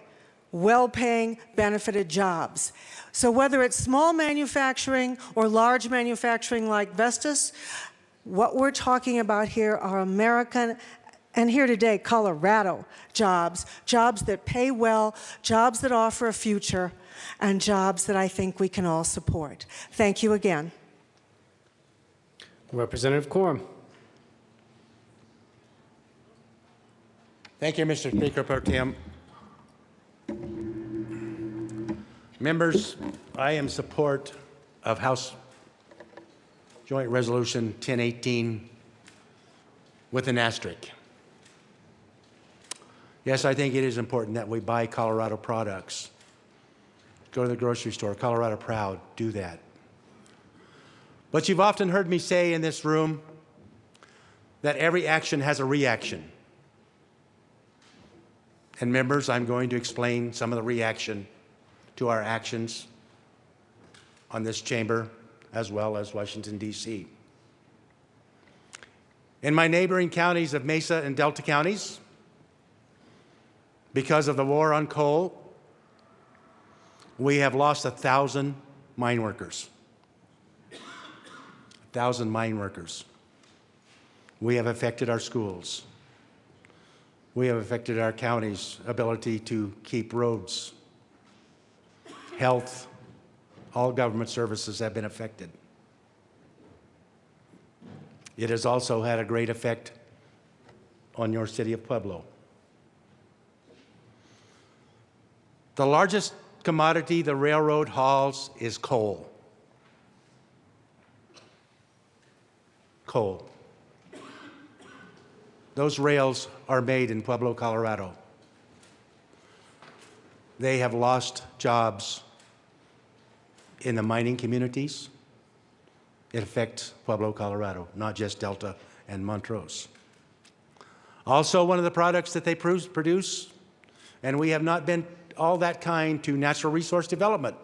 Well-paying, benefited jobs. So whether it's small manufacturing or large manufacturing like Vestas, what we're talking about here are American, and here today, Colorado jobs, jobs that pay well, jobs that offer a future, and jobs that I think we can all support. Thank you again. Representative Quorum. Thank you, Mr. Speaker Pro Tem. Members, I am in support of House Joint Resolution 1018 with an asterisk. Yes, I think it is important that we buy Colorado products. Go to the grocery store, Colorado proud, do that. But you've often heard me say in this room that every action has a reaction. And members, I'm going to explain some of the reaction to our actions on this chamber as well as Washington, D.C. In my neighboring counties of Mesa and Delta counties, because of the war on coal, we have lost 1,000 mine workers. 1,000 mine workers. We have affected our schools. We have affected our county's ability to keep roads. Health, all government services have been affected. It has also had a great effect on your city of Pueblo. The largest commodity the railroad hauls is coal. Coal. Those rails are made in Pueblo, Colorado. They have lost jobs in the mining communities. It affects Pueblo, Colorado, not just Delta and Montrose. Also, one of the products that they produce, and we have not been all that kind to natural resource development.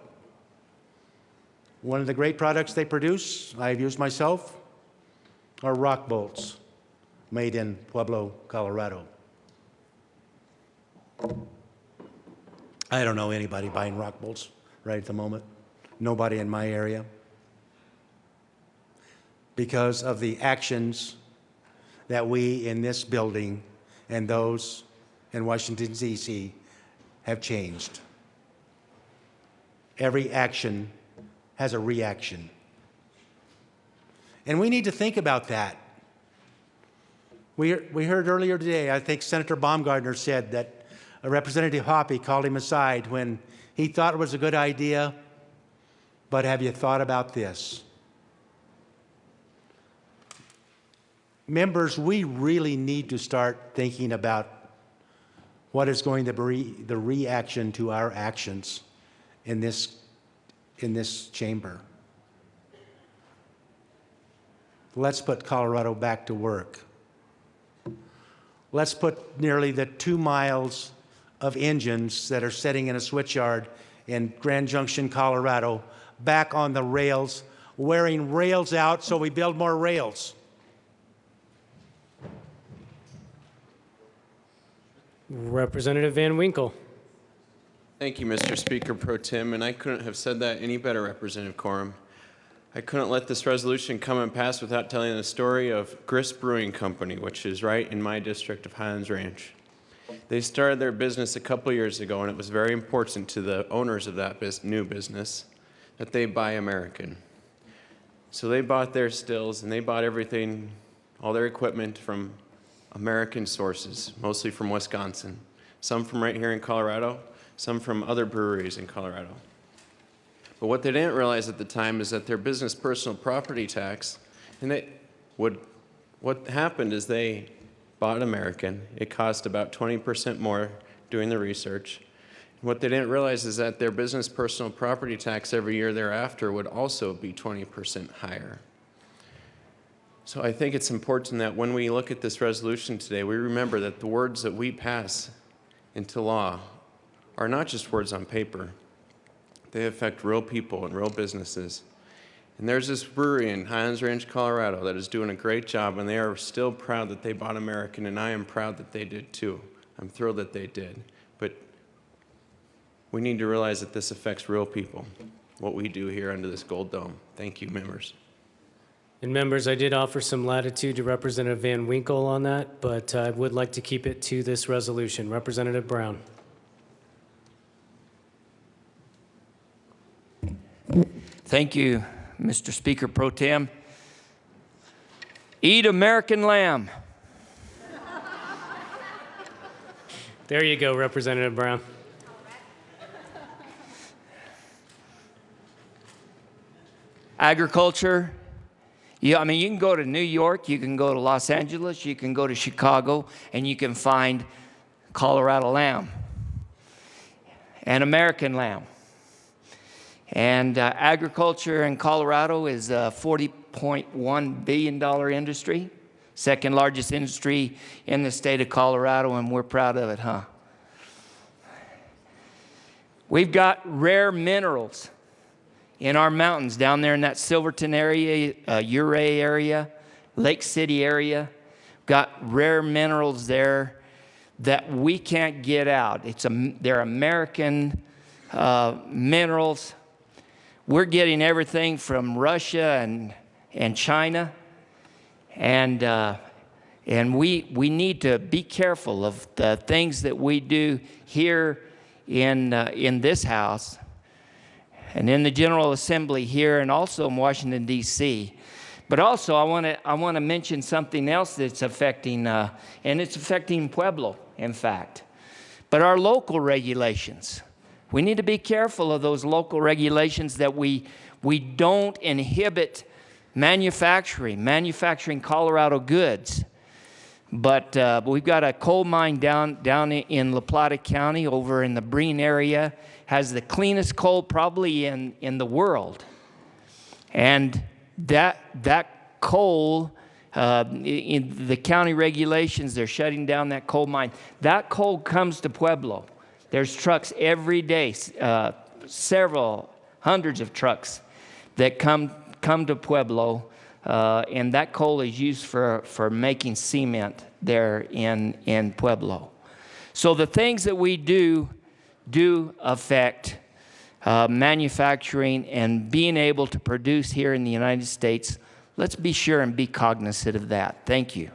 One of the great products they produce, I've used myself, are rock bolts made in Pueblo, Colorado. I don't know anybody buying rock bolts right at the moment. Nobody in my area. Because of the actions that we in this building and those in Washington, D.C. have changed. Every action has a reaction. And we need to think about that. We heard earlier today, I think Senator Baumgardner said that Representative Hoppy called him aside when he thought it was a good idea, but have you thought about this? Members, we really need to start thinking about what is going to be the reaction to our actions in this chamber. Let's put Colorado back to work. Let's put nearly the 2 miles of engines that are sitting in a switchyard in Grand Junction, Colorado, back on the rails, wearing rails out so we build more rails. Representative Van Winkle. Thank you, Mr. Speaker Pro Tem, and I couldn't have said that any better, Representative Corum. I couldn't let this resolution come and pass without telling the story of Grist Brewing Company, which is right in my district of Highlands Ranch. They started their business a couple years ago, and it was very important to the owners of that new business that they buy American. So they bought their stills, and they bought everything, all their equipment from American sources, mostly from Wisconsin, some from right here in Colorado, some from other breweries in Colorado. But what they didn't realize at the time is that their business personal property tax, and what happened is they bought American. It cost about 20% more doing the research. What they didn't realize is that their business personal property tax every year thereafter would also be 20% higher. So I think it's important that when we look at this resolution today, we remember that the words that we pass into law are not just words on paper. They affect real people and real businesses. And there's this brewery in Highlands Ranch, Colorado that is doing a great job, and they are still proud that they bought American, and I am proud that they did too. I'm thrilled that they did. But we need to realize that this affects real people, what we do here under this gold dome. Thank you, members. And members, I did offer some latitude to Representative Van Winkle on that, but I would like to keep it to this resolution. Representative Brown. Thank you, Mr. Speaker Pro Tem. Eat American lamb. There you go, Representative Brown. Agriculture. Yeah, I mean, you can go to New York, you can go to Los Angeles, you can go to Chicago, and you can find Colorado lamb and American lamb. And agriculture in Colorado is a $40.1 billion industry, second largest industry in the state of Colorado, and we're proud of it, huh? We've got rare minerals in our mountains down there in that Silverton area, Ouray area, Lake City area. Got rare minerals there that we can't get out. They're American minerals. We're getting everything from Russia and China. And And we need to be careful of the things that we do here in this House and in the General Assembly here and also in Washington, D.C. But also I want to mention something else that's affecting, and it's affecting Pueblo, in fact. But our local regulations. We need to be careful of those local regulations that we don't inhibit manufacturing Colorado goods. But we've got a coal mine down in La Plata County over in the Breen area, has the cleanest coal probably in the world. And that coal, in the county regulations, they're shutting down that coal mine. That coal comes to Pueblo. There's trucks every day, several hundreds of trucks that come to Pueblo, and that coal is used for making cement there in Pueblo. So the things that we do affect manufacturing and being able to produce here in the United States. Let's be sure and be cognizant of that. Thank you.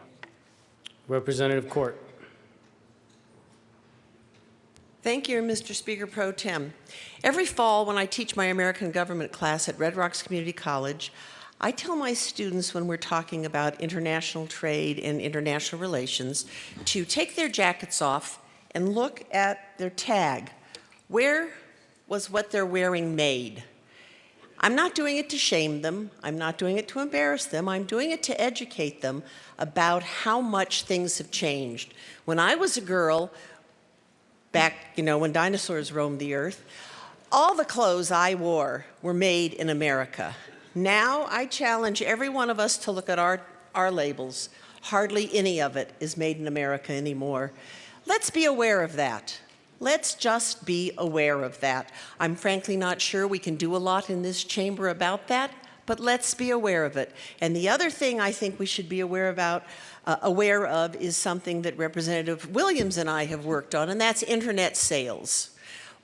Representative Court. Thank you, Mr. Speaker Pro Tem. Every fall when I teach my American government class at Red Rocks Community College, I tell my students when we're talking about international trade and international relations to take their jackets off and look at their tag. Where was what they're wearing made? I'm not doing it to shame them. I'm not doing it to embarrass them. I'm doing it to educate them about how much things have changed. When I was a girl, back, when dinosaurs roamed the earth, all the clothes I wore were made in America. Now I challenge every one of us to look at our labels. Hardly any of it is made in America anymore. Let's be aware of that. Let's just be aware of that. I'm frankly not sure we can do a lot in this chamber about that, but let's be aware of it. And the other thing I think we should be aware of is something that Representative Williams and I have worked on, and that's internet sales.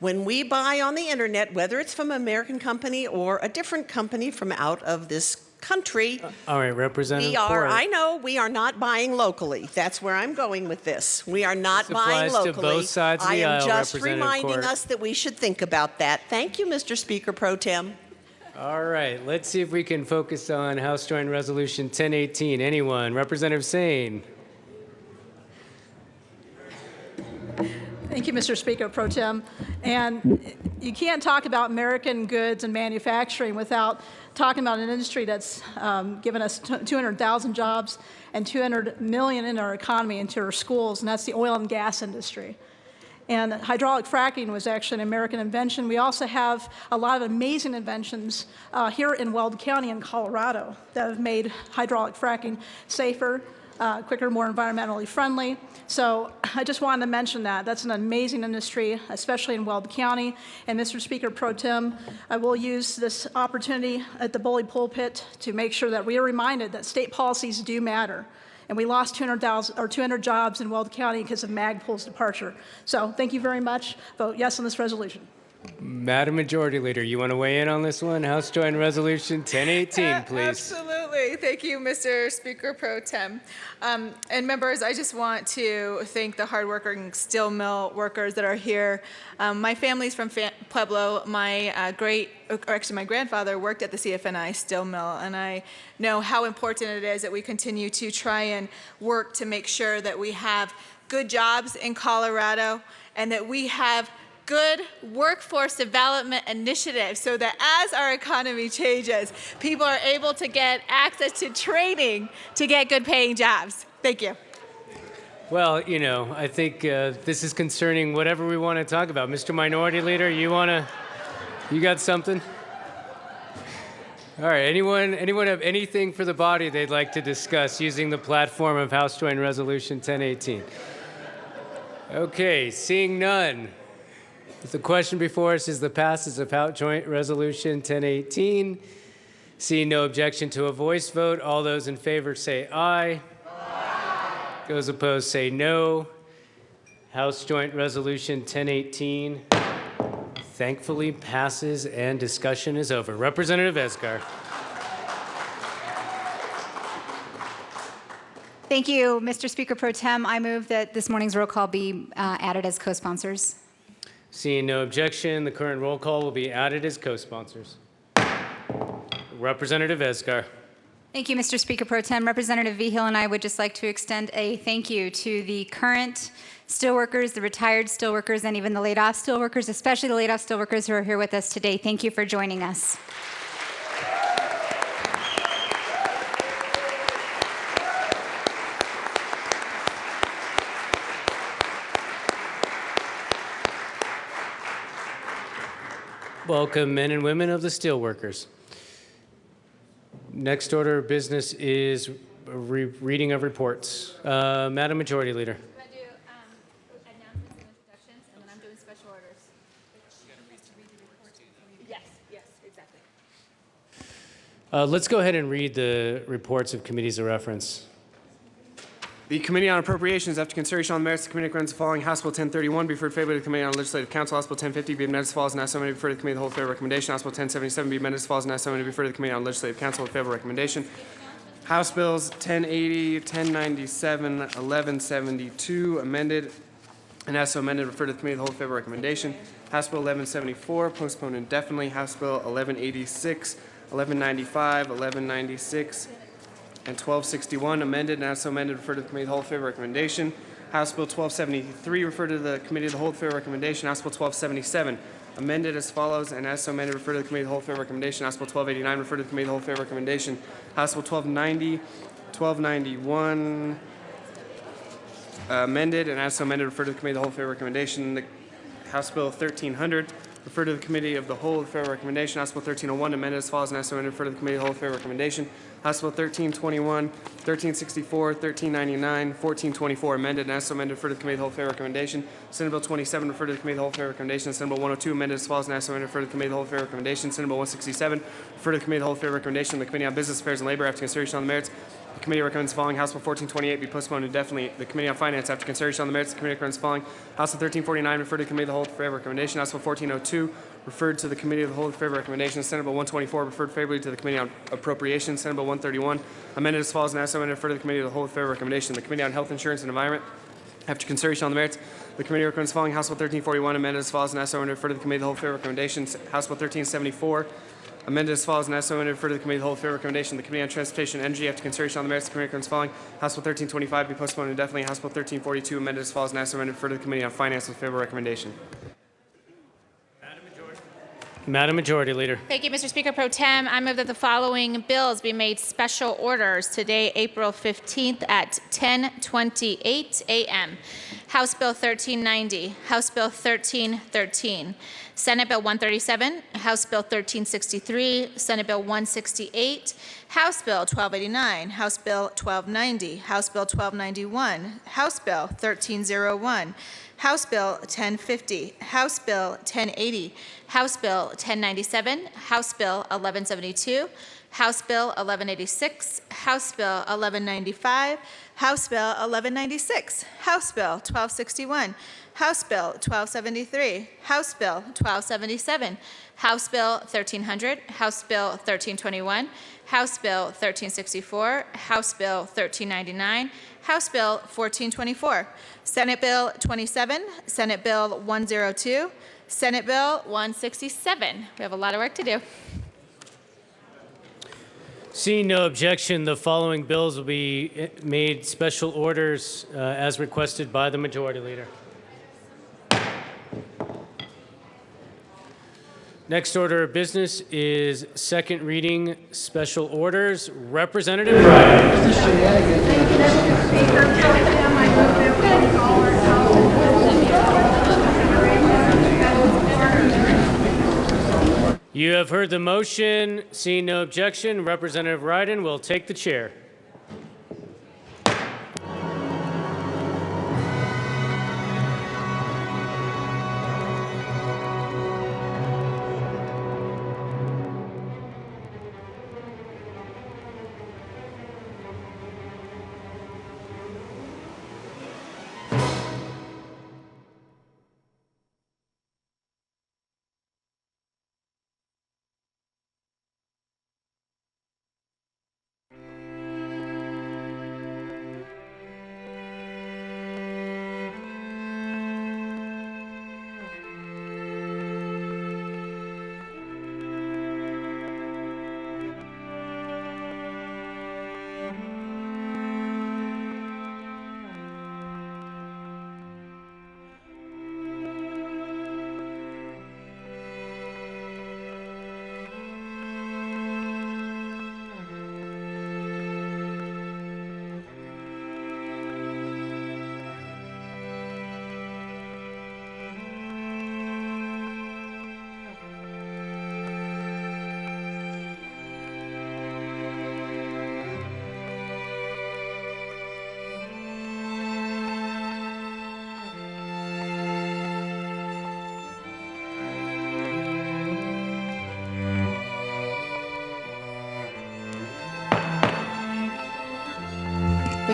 When we buy on the internet, whether it's from an American company or a different company from out of this country, all right, Representative Court. I know we are not buying locally. That's where I'm going with this. We are not buying locally. To both sides of the aisle, I am just Representative reminding Court. us that we should think about that. Thank you, Mr. Speaker Pro Tem. All right, let's see if we can focus on House Joint Resolution 1018. Anyone? Representative Sane. Thank you, Mr. Speaker Pro Tem. And you can't talk about American goods and manufacturing without talking about an industry that's given us 200,000 jobs and 200 million in our economy into our schools, and that's the oil and gas industry. And hydraulic fracking was actually an American invention. We also have a lot of amazing inventions here in Weld County in Colorado that have made hydraulic fracking safer, quicker, more environmentally friendly. So I just wanted to mention that. That's an amazing industry, especially in Weld County. And Mr. Speaker Pro Tem, I will use this opportunity at the bully pulpit to make sure that we are reminded that state policies do matter. And we lost 200 jobs in Weld County because of Magpul's departure. So thank you very much. Vote yes on this resolution. Madam Majority Leader, you want to weigh in on this one? House Joint Resolution 1018, please. Absolutely. Thank you, Mr. Speaker Pro Tem. And members, I just want to thank the hardworking steel mill workers that are here. My family's from Pueblo. My my grandfather worked at the CFNI steel mill, and I know how important it is that we continue to try and work to make sure that we have good jobs in Colorado and that we have good workforce development initiatives so that as our economy changes, people are able to get access to training to get good paying jobs. Thank you. Well, I think this is concerning whatever we want to talk about. Mr. Minority Leader, you got something? All right, anyone have anything for the body they'd like to discuss using the platform of House Joint Resolution 1018? Okay, seeing none. The question before us is the passage of House Joint Resolution 1018. Seeing no objection to a voice vote, all those in favor say aye. Aye. Those opposed say no. House Joint Resolution 1018 thankfully passes and discussion is over. Representative Esgar. Thank you, Mr. Speaker Pro Tem. I move that this morning's roll call be added as co-sponsors. Seeing no objection, the current roll call will be added as co-sponsors. Representative Esgar. Thank you, Mr. Speaker Pro Tem. Representative Vigil and I would just like to extend a thank you to the current steelworkers, the retired steelworkers, and even the laid-off steelworkers, especially the laid-off steelworkers who are here with us today. Thank you for joining us. Welcome, men and women of the steelworkers. Next order of business is reading of reports. Madam Majority Leader. Let's go ahead and read the reports of committees of reference. The Committee on Appropriations, after consideration on the merits, the committee recommends the following: House Bill 1031 be referred favorably to the Committee on Legislative Council. House Bill 1050 be amended as follows, and as so many be referred to the Committee of the Whole with favorable recommendation. House Bill 1077 be amended as follows, and as so many be referred to the Committee on Legislative Council with favorable recommendation. House Bills 1080, 1097, 1172 amended, and as so amended, referred to the Committee of the Whole with favorable recommendation. House Bill 1174 postponed indefinitely. House Bill 1186, 1195, 1196. And 1261 amended, and as so amended, referred to the Committee of the Whole with favorable recommendation. House Bill 1273 referred to the Committee of the Whole with favorable recommendation. House Bill 1277 amended as follows, and as so amended, referred to the Committee of the Whole with favorable recommendation. House Bill 1289 referred to the Committee of the Whole with favorable recommendation. House Bill 1290, 1291 amended, and as so amended, referred to the Committee of the Whole with favorable recommendation. House Bill 1300 referred to the Committee of the Whole with favorable recommendation. House Bill 1301 amended as follows, and as so amended, referred to the Committee of the Whole with favorable recommendation. House Bill 1321, 1364, 1399, 1424 amended, and as so amended, referred to the Committee of the Whole with favorable recommendation. Senate Bill 27 referred to the Committee of the Whole with favorable recommendation. Senate Bill 102 amended as follows, and as so amended, referred to the Committee of the Whole with favorable recommendation. Senate Bill 167 referred to the Committee of the Whole with favorable recommendation. The Committee on Business Affairs and Labor, after consideration on the merits, the committee recommends the following: House Bill 1428 be postponed indefinitely. The Committee on Finance, after consideration on the merits, the committee recommends the following: House Bill 1349 referred to the Committee of the Whole with favorable recommendation. House Bill 1402 referred to the Committee of the Whole with favorable recommendation. Senate Bill 124 referred favorably to the Committee on Appropriations. Senate Bill 131 amended as follows, and as so amended, referred to the Committee of the Whole with favorable recommendation. The Committee on Health Insurance and Environment, after consideration on the merits, the committee recommends the following: House Bill 1341 amended as follows, and as so amended, referred to the Committee of the Whole with favorable recommendation. House Bill 1374 amended as follows, and as so amended, referred to the Committee of the Whole with favorable recommendation. The Committee on Transportation and Energy, after consideration on the merits, the committee recommends the following: House Bill 1325 be postponed indefinitely. House Bill 1342 amended as follows, and as so amended, referred to the Committee on Finance with favorable recommendation. Madam Majority Leader. Thank you, Mr. Speaker Pro Tem. I move that the following bills be made special orders today, April 15th at 10:28 a.m. House Bill 1390, House Bill 1313, Senate Bill 137, House Bill 1363, Senate Bill 168, House Bill 1289, House Bill 1290, House Bill 1291, House Bill 1301, House Bill 1050, House Bill 1080, House Bill 1097, House Bill 1172, House Bill 1186, House Bill 1195, House Bill 1196, House Bill 1261, House Bill 1273, House Bill 1277, House Bill 1300, House Bill 1321, House Bill 1364, House Bill 1399, House Bill 1424, Senate Bill 27, Senate Bill 102, Senate Bill 167. We have a lot of work to do. Seeing no objection, the following bills will be made special orders as requested by the Majority Leader. Next order of business is second reading special orders. Representative You have heard the motion. Seeing no objection, Representative Ryden will take the chair.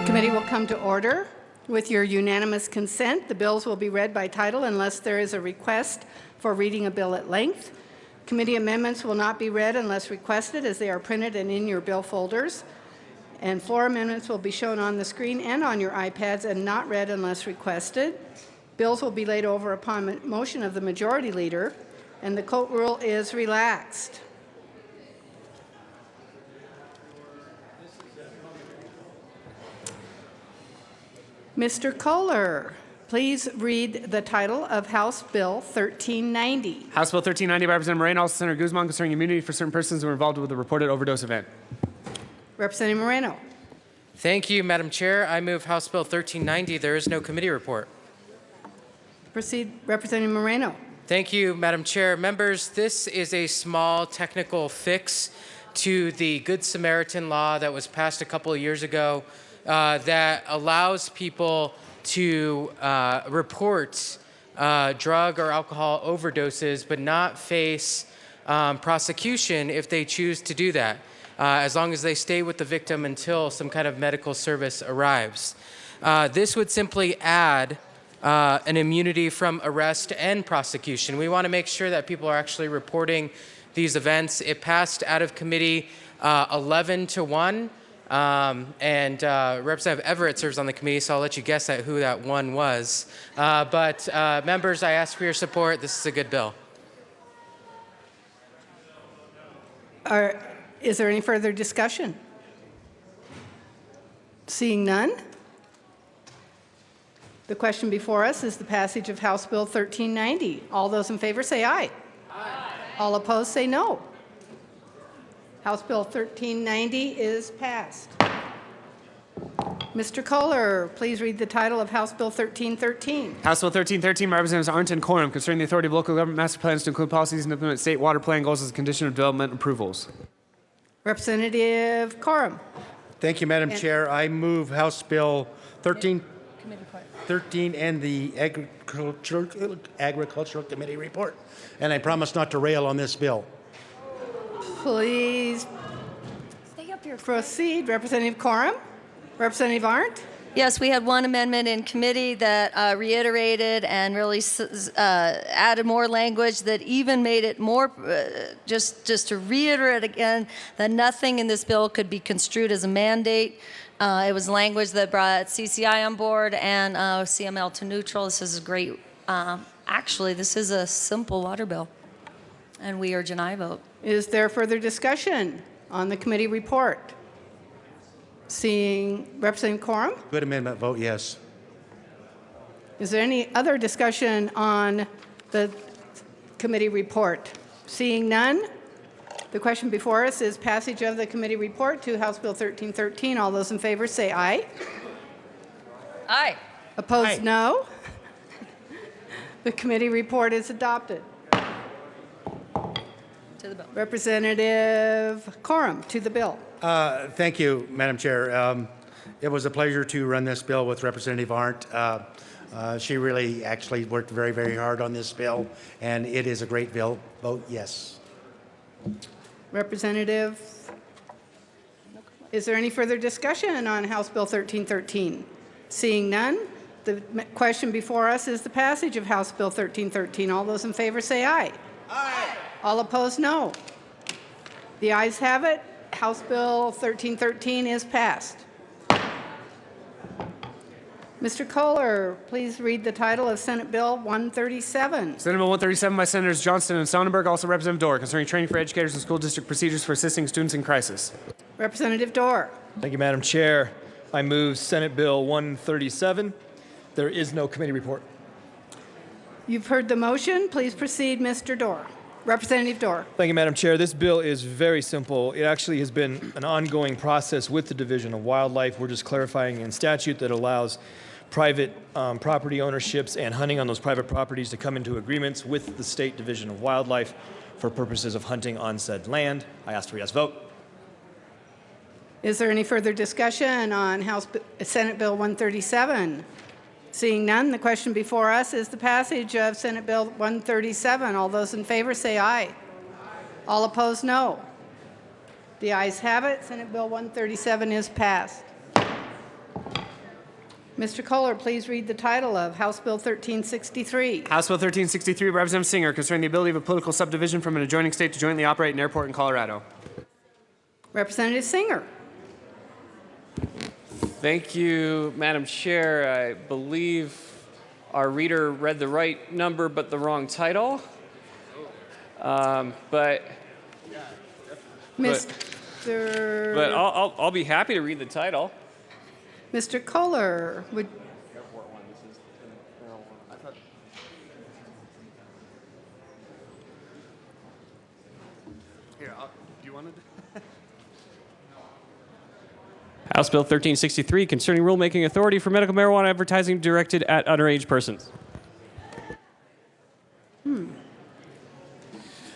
Committee will come to order. With your unanimous consent, the bills will be read by title unless there is a request for reading a bill at length. Committee amendments will not be read unless requested, as they are printed and in your bill folders. And floor amendments will be shown on the screen and on your iPads and not read unless requested. Bills will be laid over upon motion of the majority leader, and the court rule is relaxed. Mr. Kohler, please read the title of House Bill 1390. House Bill 1390 by Representative Moreno, also Senator Guzman, concerning immunity for certain persons who were involved with a reported overdose event. Representative Moreno. Thank you, Madam Chair. I move House Bill 1390. There is no committee report. Proceed, Representative Moreno. Thank you, Madam Chair. Members, this is a small technical fix to the Good Samaritan law that was passed a couple of years ago that allows people to report drug or alcohol overdoses but not face prosecution if they choose to do that, as long as they stay with the victim until some kind of medical service arrives. This would simply add an immunity from arrest and prosecution. We want to make sure that people are actually reporting these events. It passed out of committee 11-1. Representative Everett serves on the committee, so I'll let you guess at who that one was. Members, I ask for your support. This is a good bill. Is there any further discussion? Seeing none, the question before us is the passage of House Bill 1390. All those in favor say aye. Aye. All opposed say no. House Bill 1390 is passed. Mr. Kohler, please read the title of House Bill 1313. House Bill 1313 by Representatives Arndt and Coram, concerning the authority of local government master plans to include policies and implement state water plan goals as a condition of development approvals. Representative Coram. Thank you, Madam Chair. I move House Bill 1313 and the Agricultural Committee report. And I promise not to rail on this bill. Please proceed. Representative Coram. Representative Arndt. Yes, we had one amendment in committee that reiterated and really added more language that even made it more, just to reiterate again, that nothing in this bill could be construed as a mandate. It was language that brought CCI on board and CML to neutral. This is a great, actually, this is a simple water bill, and we urge an aye vote. Is there further discussion on the committee report? Seeing Representative Coram? Good amendment, vote yes. Is there any other discussion on the committee report? Seeing none, the question before us is passage of the committee report to House Bill 1313. All those in favor say aye. Aye. Opposed, no. The committee report is adopted. To the bill. Representative Coram, to the bill. Thank you, Madam Chair. It was a pleasure to run this bill with Representative Arndt. She really actually worked very, very hard on this bill, and it is a great bill. Vote yes. Representative, is there any further discussion on House Bill 1313? Seeing none, the question before us is the passage of House Bill 1313. All those in favor say aye. Aye. All opposed, no. The ayes have it. House Bill 1313 is passed. Mr. Kohler, please read the title of Senate Bill 137. Senate Bill 137 by Senators Johnston and Sonnenberg, also Representative Dorr, concerning training for educators and school district procedures for assisting students in crisis. Representative Dorr. Thank you, Madam Chair. I move Senate Bill 137. There is no committee report. You've heard the motion. Please proceed, Mr. Dorr. Representative Dorr. Thank you, Madam Chair. This bill is very simple. It actually has been an ongoing process with the Division of Wildlife. We're just clarifying in statute that allows private property ownerships and hunting on those private properties to come into agreements with the State Division of Wildlife for purposes of hunting on said land. I ask for a yes vote. Is there any further discussion on Senate Bill 137? Seeing none, the question before us is the passage of Senate Bill 137. All those in favor say aye. All opposed, no. The ayes have it. Senate Bill 137 is passed. Mr. Kohler, please read the title of House Bill 1363. House Bill 1363, Representative Singer, concerning the ability of a political subdivision from an adjoining state to jointly operate an airport in Colorado. Representative Singer. Thank you, Madam Chair. I believe our reader read the right number but the wrong title. But I'll be happy to read the title. Mr. Kohler, would Here, do you want to? House Bill 1363, concerning rulemaking authority for medical marijuana advertising directed at underage persons.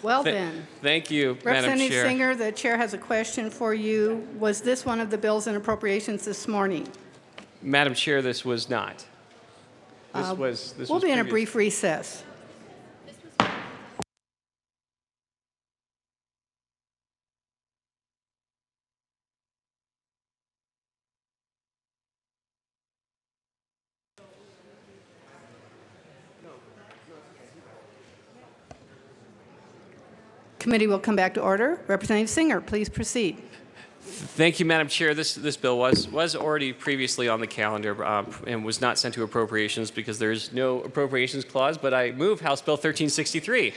Well then. Thank you, Madam Representative Chair. Singer, the chair has a question for you. Was this one of the bills and appropriations this morning? Madam Chair, this was not. This was We'll be in a previous. brief recess. Committee will come back to order. Representative Singer, please proceed. Thank you, Madam Chair. This bill was already previously on the calendar and was not sent to appropriations because there's no appropriations clause, but I move House Bill 1363.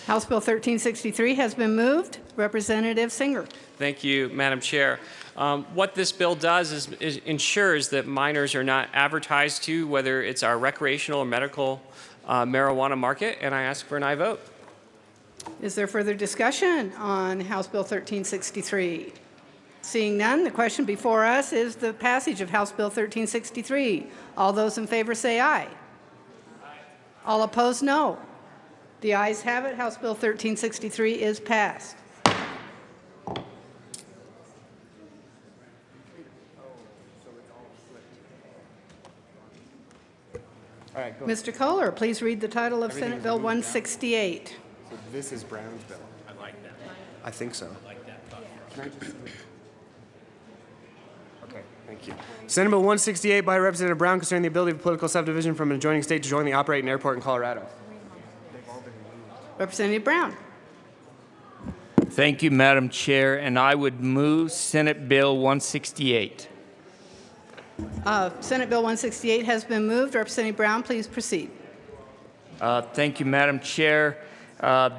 House Bill 1363 has been moved. Representative Singer. Thank you, Madam Chair. What this bill does is ensures that minors are not advertised to, whether it's our recreational or medical marijuana market, and I ask for an aye vote. Is there further discussion on House Bill 1363? Seeing none, the question before us is the passage of House Bill 1363. All those in favor say aye. All opposed, no. The ayes have it. House Bill 1363 is passed. All right, go. Mr. Kohler, please read the title of Senate Bill 168. So this is Brown's bill. I like that. I think so. I like that. Can I just... Okay, thank you. Senate Bill 168 by Representative Brown concerning the ability of a political subdivision from an adjoining state to jointly operate an airport in Colorado. Representative Brown. Thank you, Madam Chair, and I would move Senate Bill 168. Senate Bill 168 has been moved. Representative Brown, please proceed. Thank you, Madam Chair.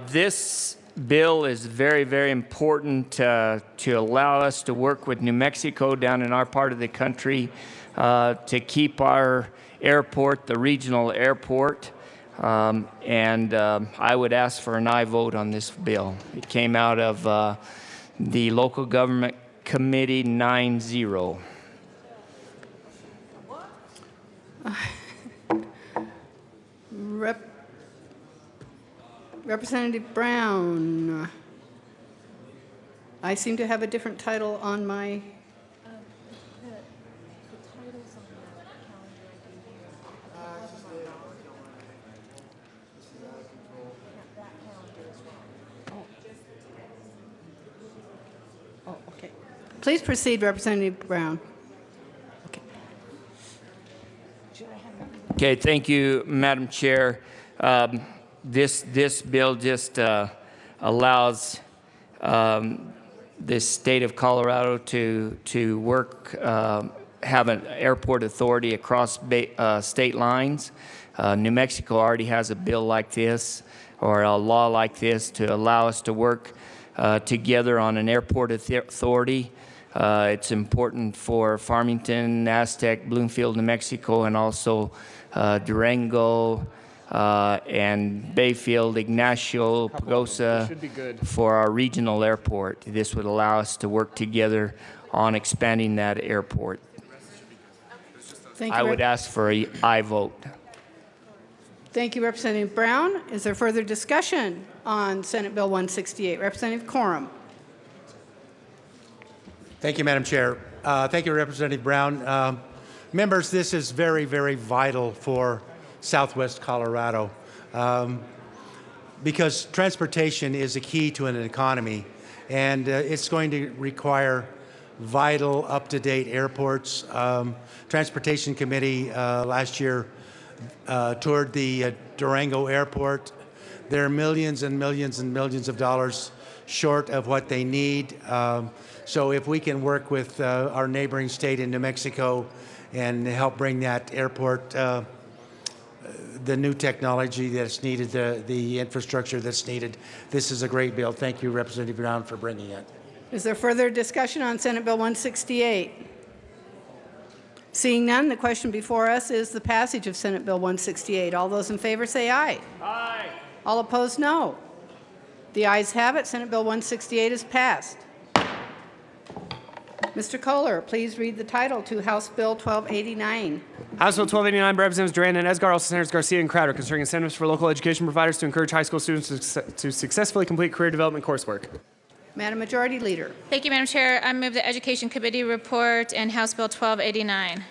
This bill is very, very important to allow us to work with New Mexico down in our part of the country to keep our airport, the regional airport, and I would ask for an aye vote on this bill. It came out of the Local Government Committee 9-0. Representative Brown. I seem to have a different title on my... Oh, okay. Please proceed, Representative Brown. Okay, thank you, Madam Chair. This bill just allows the state of Colorado to work, have an airport authority across state lines. New Mexico already has a bill like this or a law like this to allow us to work together on an airport authority. It's important for Farmington, Aztec, Bloomfield, New Mexico, and also Durango, and Bayfield, Ignacio, Pagosa for our regional airport. This would allow us to work together on expanding that airport. Thank you, I would ask for an aye vote. Thank you, Representative Brown. Is there further discussion on Senate Bill 168? Representative Coram. Thank you, Madam Chair. Thank you, Representative Brown. Members, this is very, very vital for Southwest Colorado because transportation is a key to an economy, and it's going to require vital, up-to-date airports. Transportation Committee last year toured the Durango Airport. They're millions and millions and millions of dollars short of what they need. So if we can work with our neighboring state in New Mexico and help bring that airport the new technology that's needed, the infrastructure that's needed, this is a great bill. Thank you, Representative Brown, for bringing it. Is there further discussion on Senate Bill 168? Seeing none, the question before us is the passage of Senate Bill 168. All those in favor say aye. Aye. All opposed, no. The ayes have it. Senate Bill 168 is passed. Mr. Kohler, please read the title to House Bill 1289. House Bill 1289 by Representatives Diane and Esgar, also Senators Garcia and Crowder, concerning incentives for local education providers to encourage high school students to successfully complete career development coursework. Madam Majority Leader. Thank you, Madam Chair. I move the Education Committee report and House Bill 1289.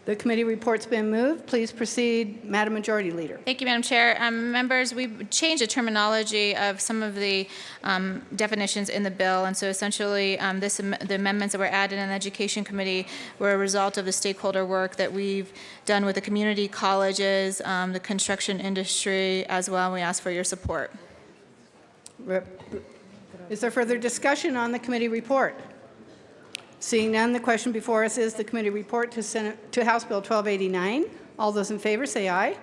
The committee report's been moved. Please proceed, Madam Majority Leader. Thank you, Madam Chair. Members, we've changed the terminology of some of the definitions in the bill, and so essentially the amendments that were added in the Education Committee were a result of the stakeholder work that we've done with the community colleges, the construction industry as well, and we ask for your support. Is there further discussion on the committee report? Seeing none, the question before us is the committee report to House Bill 1289. All those in favor say aye.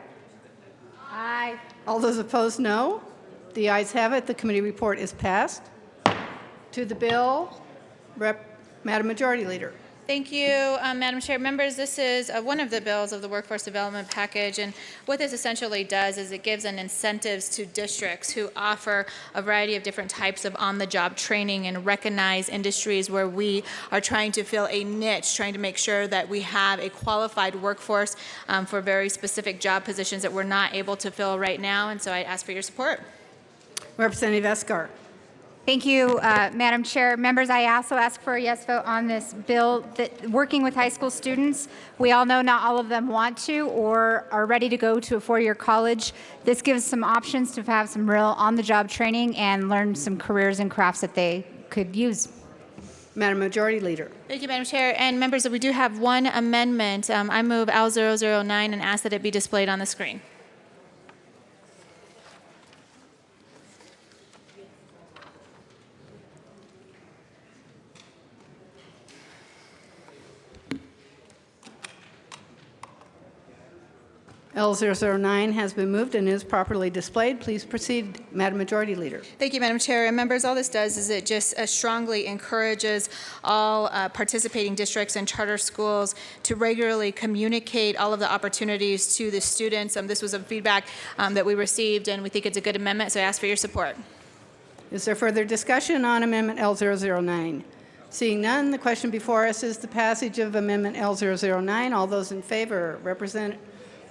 Aye. All those opposed, no. The ayes have it. The committee report is passed. To the bill, Madam Majority Leader. Thank you, Madam Chair. Members, this is one of the bills of the Workforce Development Package, and what this essentially does is it gives an incentives to districts who offer a variety of different types of on-the-job training and recognize industries where we are trying to fill a niche, trying to make sure that we have a qualified workforce for very specific job positions that we're not able to fill right now, and so I ask for your support. Representative Esgar. Thank you, Madam Chair. Members, I also ask for a yes vote on this bill. Working with high school students, we all know not all of them want to or are ready to go to a four-year college. This gives some options to have some real on-the-job training and learn some careers and crafts that they could use. Madam Majority Leader. Thank you, Madam Chair. And members, we do have one amendment. I move L009 and ask that it be displayed on the screen. L009 has been moved and is properly displayed. Please proceed, Madam Majority Leader. Thank you, Madam Chair. And members, all this does is it just strongly encourages all participating districts and charter schools to regularly communicate all of the opportunities to the students. This was some feedback that we received, and we think it's a good amendment, so I ask for your support. Is there further discussion on Amendment L009? Seeing none, the question before us is the passage of Amendment L009. All those in favor, represent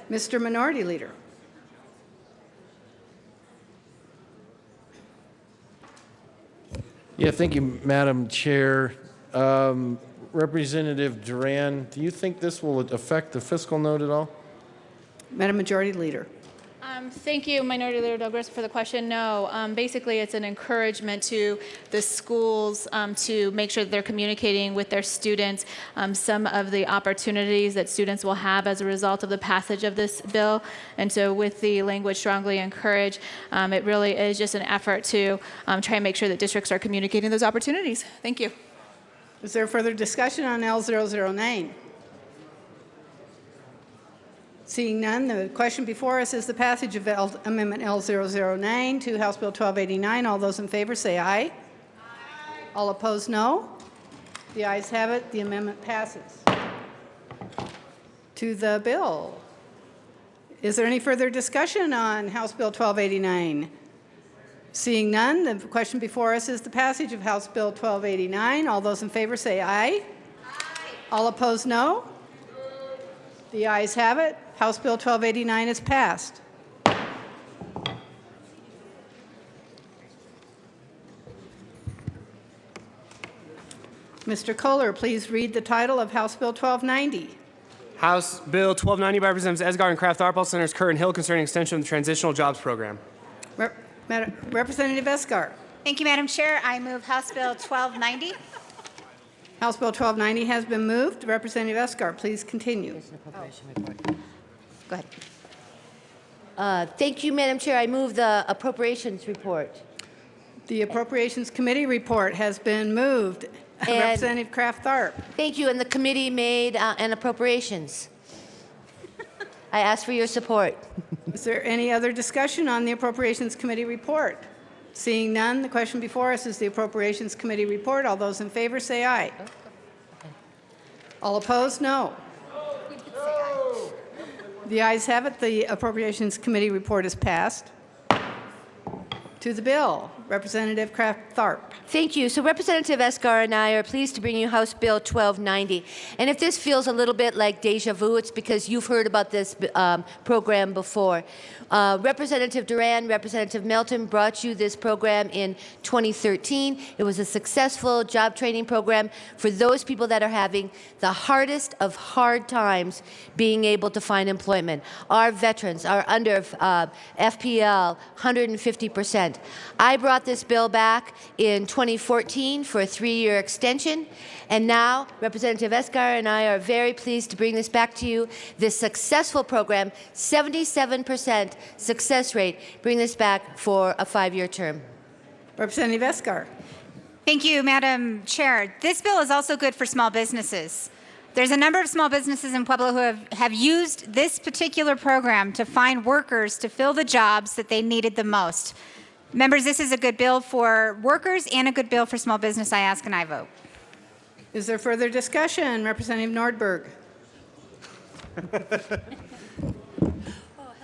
Mr. Minority Leader. Yeah, thank you, Madam Chair. Representative Diane, do you think this will affect the fiscal note at all? Madam Majority Leader. Thank you, Minority Leader Douglas, for the question. No, basically it's an encouragement to the schools to make sure that they're communicating with their students some of the opportunities that students will have as a result of the passage of this bill. And so with the language strongly encourage, it really is just an effort to try and make sure that districts are communicating those opportunities. Thank you. Is there further discussion on L009? Seeing none, the question before us is the passage of Amendment L009 to House Bill 1289. All those in favor say aye. Aye. All opposed, no. The ayes have it. The amendment passes. To the bill. Is there any further discussion on House Bill 1289? Seeing none, the question before us is the passage of House Bill 1289. All those in favor say aye. Aye. All opposed, no. The ayes have it. House Bill 1289 is passed. Mr. Kohler, please read the title of House Bill 1290. House Bill 1290 by Representatives Esgar and Kraft-Arpel, Senators Kerr and Hill, concerning extension of the Transitional Jobs Program. Representative Esgar. Thank you, Madam Chair. I move House Bill 1290. House Bill 1290 has been moved. Representative Escar, please continue. Go ahead. Thank you, Madam Chair. I move the appropriations report. The Appropriations Committee report has been moved. Representative Kraft Tharp. Thank you, and the committee made an appropriations. I ask for your support. Is there any other discussion on the Appropriations Committee report? Seeing none, the question before us is the Appropriations Committee report. All those in favor say aye. All opposed, no. The ayes have it. The Appropriations Committee report is passed. To the bill, Representative Kraft Tharp. Thank you. So Representative Escar and I are pleased to bring you House Bill 1290. And if this feels a little bit like deja vu, it's because you've heard about this program before. Representative Diane, Representative Melton brought you this program in 2013. It was a successful job training program for those people that are having the hardest of hard times being able to find employment. Our veterans are under FPL 150%. I brought this bill back in 2014 for a 3-year extension, and now Representative Escar and I are very pleased to bring this back to you. This successful program, 77% success rate, bring this back for a 5-year term. Representative Escar. Thank you, Madam Chair. This bill is also good for small businesses. There's a number of small businesses in Pueblo who have used this particular program to find workers to fill the jobs that they needed the most. Members, this is a good bill for workers and a good bill for small business. I ask and I vote. Is there further discussion? Representative Nordberg.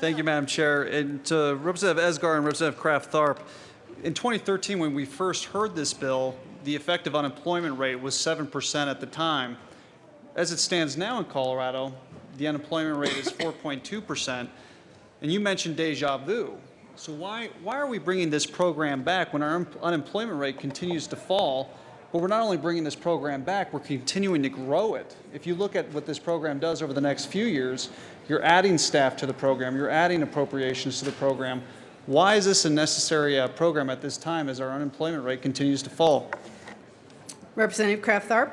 Thank you, Madam Chair. And to Representative Esgar and Representative Kraft Tharp, in 2013, when we first heard this bill, the effective unemployment rate was 7% at the time. As it stands now in Colorado, the unemployment rate is 4.2%. And you mentioned deja vu. So why are we bringing this program back when our unemployment rate continues to fall? But we're not only bringing this program back, we're continuing to grow it. If you look at what this program does over the next few years, you're adding staff to the program, you're adding appropriations to the program. Why is this a necessary program at this time as our unemployment rate continues to fall? Representative Kraft Tharp.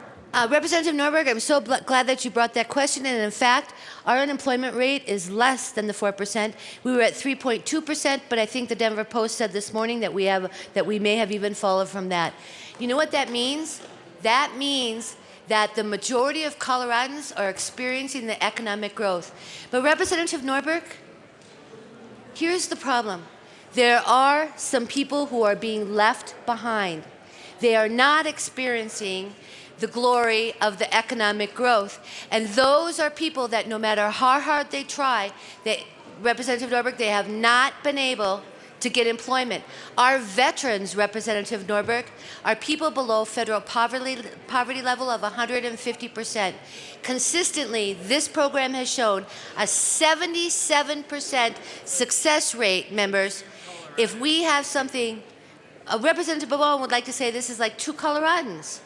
Representative Norberg, I'm so glad that you brought that question. And in fact, our unemployment rate is less than the 4%. We were at 3.2%, but I think the Denver Post said this morning that we may have even fallen from that. You know what that means? That means that the majority of Coloradans are experiencing the economic growth. But Representative Norberg, here's the problem. There are some people who are being left behind. They are not experiencing the glory of the economic growth. And those are people that no matter how hard they try, Representative Norberg, they have not been able to get employment. Our veterans, Representative Norberg, are people below federal poverty level of 150%. Consistently, this program has shown a 77% success rate, members. If we have something, Representative Bowen would like to say this is like two Coloradans,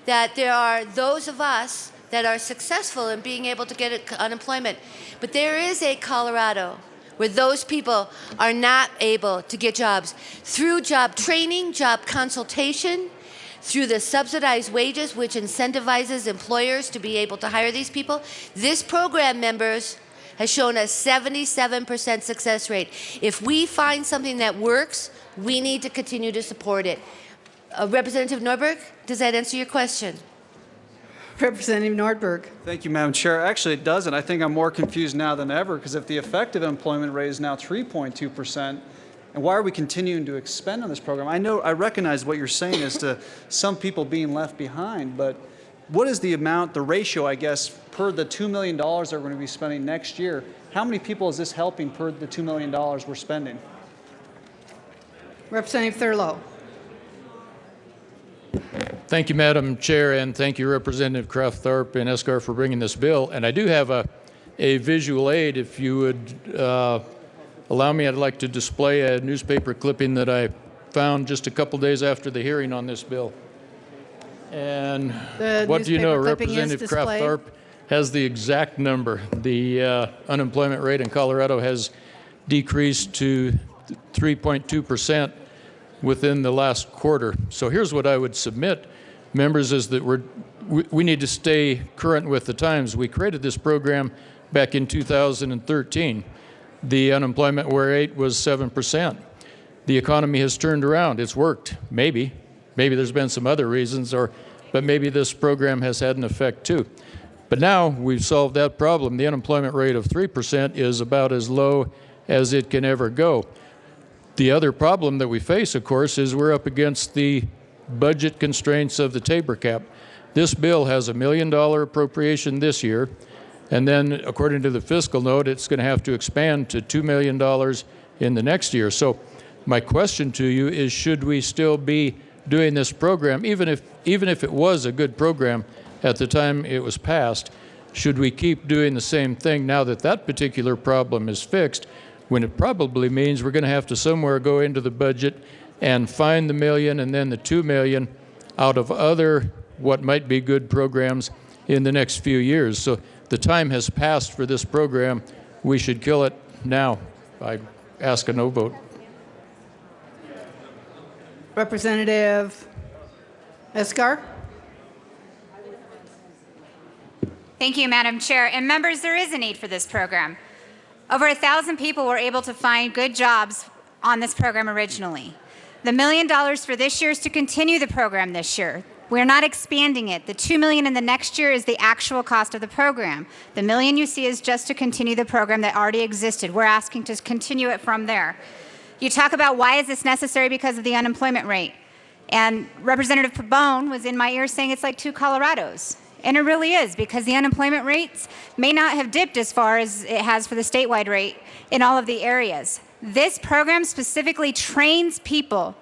that there are those of us that are successful in being able to get unemployment. But there is a Colorado where those people are not able to get jobs. Through job training, job consultation, through the subsidized wages, which incentivizes employers to be able to hire these people, this program, members, has shown a 77% success rate. If we find something that works, we need to continue to support it. Representative Norberg, does that answer your question? Representative Nordberg. Thank you, Madam Chair. Actually, it doesn't. I think I'm more confused now than ever, because if the effective employment rate is now 3.2%, and why are we continuing to expend on this program? I recognize what you're saying as to some people being left behind, but what is the amount, the ratio, I guess, per the $2 million that we're going to be spending next year? How many people is this helping per the $2 million we're spending? Representative Thurlow. Thank you, Madam Chair, and thank you, Representative Kraft Tharp and Escar, for bringing this bill. And I do have a visual aid. If you would allow me, I'd like to display a newspaper clipping that I found just a couple days after the hearing on this bill. And what do you know, Representative Kraft Tharp has the exact number. The unemployment rate in Colorado has decreased to 3.2% within the last quarter. So here's what I would submit, members, is that we need to stay current with the times. We created this program back in 2013. The unemployment rate was 7%. The economy has turned around. It's worked, maybe. Maybe there's been some other reasons, but maybe this program has had an effect too. But now we've solved that problem. The unemployment rate of 3% is about as low as it can ever go. The other problem that we face, of course, is we're up against the budget constraints of the Tabor cap. This bill has $1 million appropriation this year, and then according to the fiscal note, it's going to have to expand to $2 million in the next year. So my question to you is, should we still be doing this program, even if it was a good program at the time it was passed? Should we keep doing the same thing now that that particular problem is fixed, when it probably means we're going to have to somewhere go into the budget and find the $1 million and then the $2 million out of other what might be good programs in the next few years? So the time has passed for this program. We should kill it now. I ask a no vote. Representative Esgar. Thank you, Madam Chair. And members, there is a need for this program. Over 1,000 people were able to find good jobs on this program originally. The $1 million for this year is to continue the program this year. We're not expanding it. The $2 million in the next year is the actual cost of the program. The $1 million you see is just to continue the program that already existed. We're asking to continue it from there. You talk about why is this necessary because of the unemployment rate. And Representative Pabon was in my ear saying it's like 2 Colorados. And it really is, because the unemployment rates may not have dipped as far as it has for the statewide rate in all of the areas. This program specifically trains people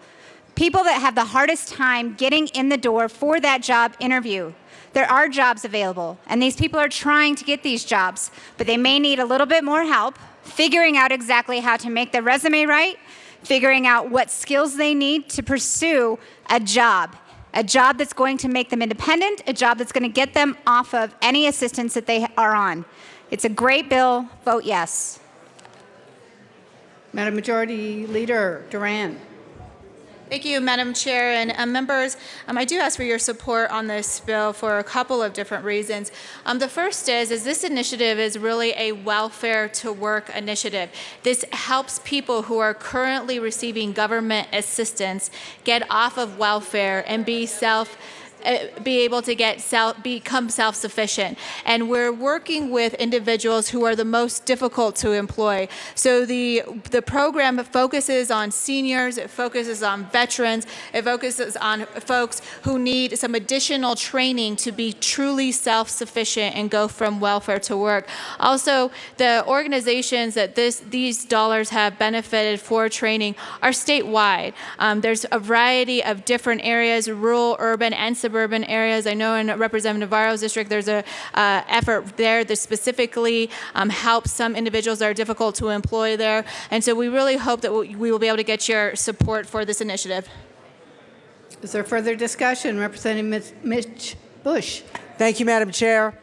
that have the hardest time getting in the door for that job interview. There are jobs available, and these people are trying to get these jobs, but they may need a little bit more help figuring out exactly how to make their resume right, figuring out what skills they need to pursue a job that's going to make them independent, a job that's going to get them off of any assistance that they are on. It's a great bill. Vote yes. Madam Majority Leader Diane. Thank you, Madam Chair and members. I do ask for your support on this bill for a couple of different reasons. The first is this initiative is really a welfare to work initiative. This helps people who are currently receiving government assistance get off of welfare and be able to become self-sufficient. And we're working with individuals who are the most difficult to employ. So the program focuses on seniors, it focuses on veterans, it focuses on folks who need some additional training to be truly self-sufficient and go from welfare to work. Also, the organizations that these dollars have benefited for training are statewide. There's a variety of different areas, rural, urban, and suburban areas. I know in Representative Navarro's district there's an effort there that specifically helps some individuals that are difficult to employ there. And so we really hope that we will be able to get your support for this initiative. Is there further discussion? Representative Mitch Bush. Thank you, Madam Chair.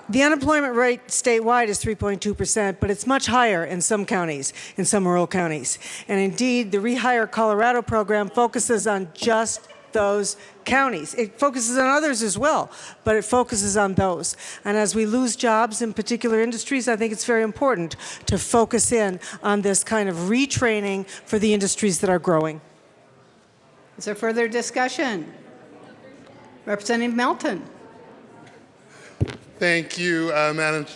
The unemployment rate statewide is 3.2%, but it's much higher in some counties, in some rural counties. And indeed, the Rehire Colorado program focuses on just those counties. It focuses on others as well, but it focuses on those. And as we lose jobs in particular industries, I think it's very important to focus in on this kind of retraining for the industries that are growing. Is there further discussion? Representative Melton. Thank you, Madam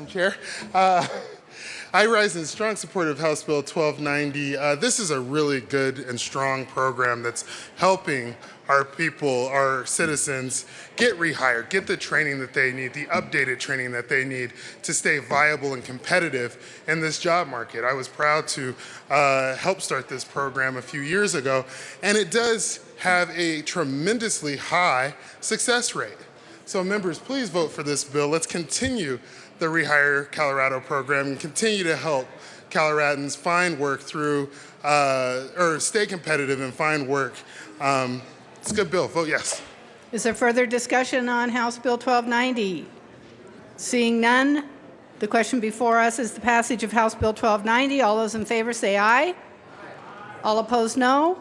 Chair. I rise in strong support of House Bill 1290. This is a really good and strong program that's helping our people, our citizens, get rehired, get the training that they need, the updated training that they need to stay viable and competitive in this job market. I was proud to help start this program a few years ago, and it does have a tremendously high success rate. So members, please vote for this bill. Let's continue the Rehire Colorado program and continue to help Coloradans find work through, or stay competitive and find work. It's a good bill. Vote yes. Is there further discussion on House Bill 1290? Seeing none, the question before us is the passage of House Bill 1290. All those in favor say aye. All opposed, no.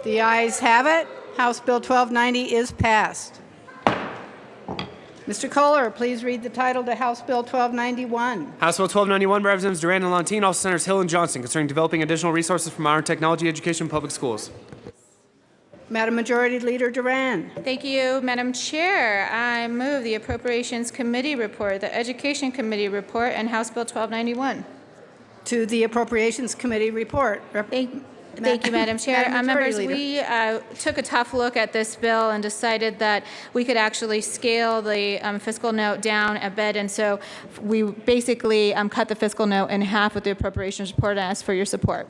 The ayes have it. House Bill 1290 is passed. Mr. Kohler, please read the title to House Bill 1291. House Bill 1291 by Representatives Diane and Lantine, also Senators Hill and Johnson, concerning developing additional resources for modern technology education in public schools. Madam Majority Leader Duran. Thank you, Madam Chair. I move the Appropriations Committee report, the Education Committee report, and House Bill 1291. To the Appropriations Committee report. Thank you, Madam Chair. Madam Members, Majority Leader. we took a tough look at this bill and decided that we could actually scale the fiscal note down a bit, and so we basically cut the fiscal note in half with the appropriations report and ask for your support.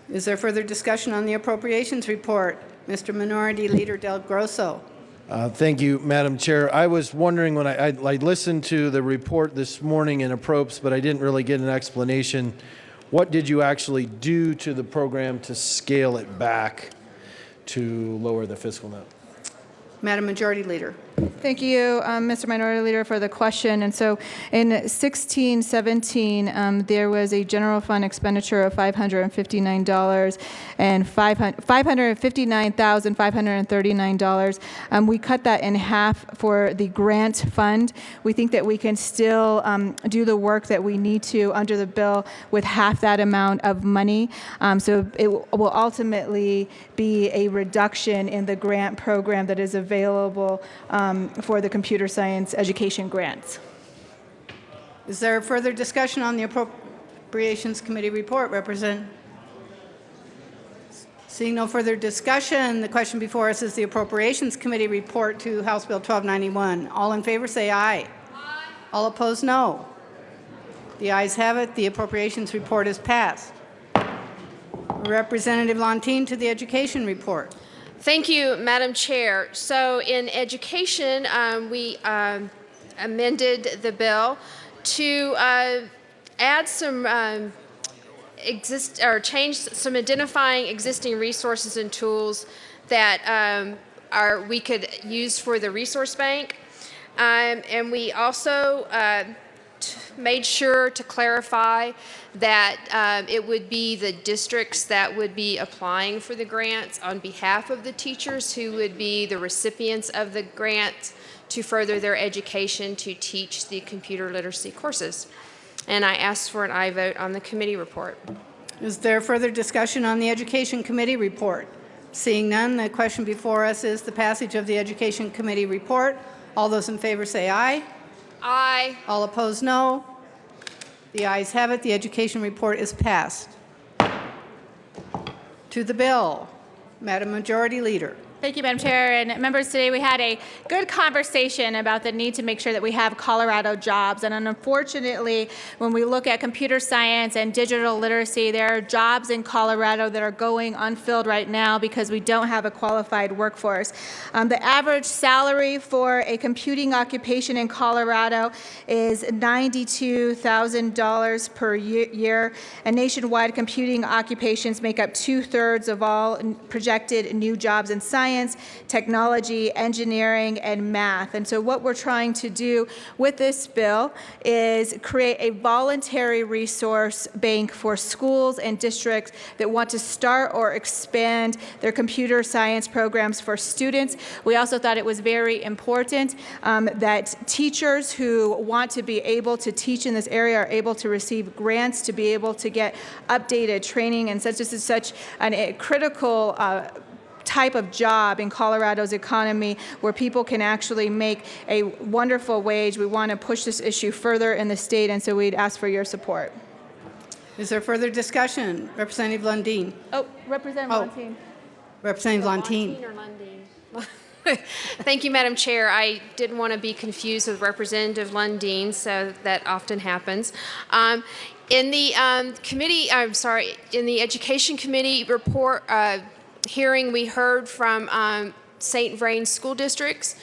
Is there further discussion on the Appropriations report? Mr. Minority Leader Del Grosso. Thank you, Madam Chair. I was wondering when I listened to the report this morning in Approps, but I didn't really get an explanation. What did you actually do to the program to scale it back to lower the fiscal note? Madam Majority Leader. Thank you, Mr. Minority Leader, for the question. And so in 16-17, there was a general fund expenditure of $559 and $559,539. We cut that in half for the grant fund. We think that we can still do the work that we need to under the bill with half that amount of money. So it will ultimately be a reduction in the grant program that is available for the computer science education grants. Is there further discussion on the Appropriations Committee report? Seeing no further discussion, the question before us is the Appropriations Committee report to House Bill 1291. All in favor say aye. Aye. All opposed, no. The ayes have it. The Appropriations report is passed. Representative Lantine to the Education report. Thank you, Madam Chair. So in education, we amended the bill to add some change some identifying existing resources and tools that we could use for the resource bank, and we also made sure to clarify that it would be the districts that would be applying for the grants on behalf of the teachers who would be the recipients of the grants to further their education to teach the computer literacy courses. And I asked for an aye vote on the committee report. Is there further discussion on the Education Committee report? Seeing none, the question before us is the passage of the Education Committee report. All those in favor say aye. Aye. All opposed, no. The ayes have it. The education report is passed. To the bill, Madam Majority Leader. Thank you, Madam Chair. And members, today we had a good conversation about the need to make sure that we have Colorado jobs. And unfortunately, when we look at computer science and digital literacy, there are jobs in Colorado that are going unfilled right now because we don't have a qualified workforce. The average salary for a computing occupation in Colorado is $92,000 per year. And nationwide, computing occupations make up 2/3 of all projected new jobs in science, technology, engineering, and math. And so what we're trying to do with this bill is create a voluntary resource bank for schools and districts that want to start or expand their computer science programs for students. We also thought it was very important that teachers who want to be able to teach in this area are able to receive grants to be able to get updated training, and since this is such a critical type of job in Colorado's economy where people can actually make a wonderful wage, we want to push this issue further in the state, and so we'd ask for your support. Is there further discussion? Representative Lundeen. Oh, Representative Lantine. Representative Lantine. Thank you, Madam Chair. I didn't want to be confused with Representative Lundeen, so that often happens. In the in the Education Committee report hearing, we heard from St. Vrain School Districts,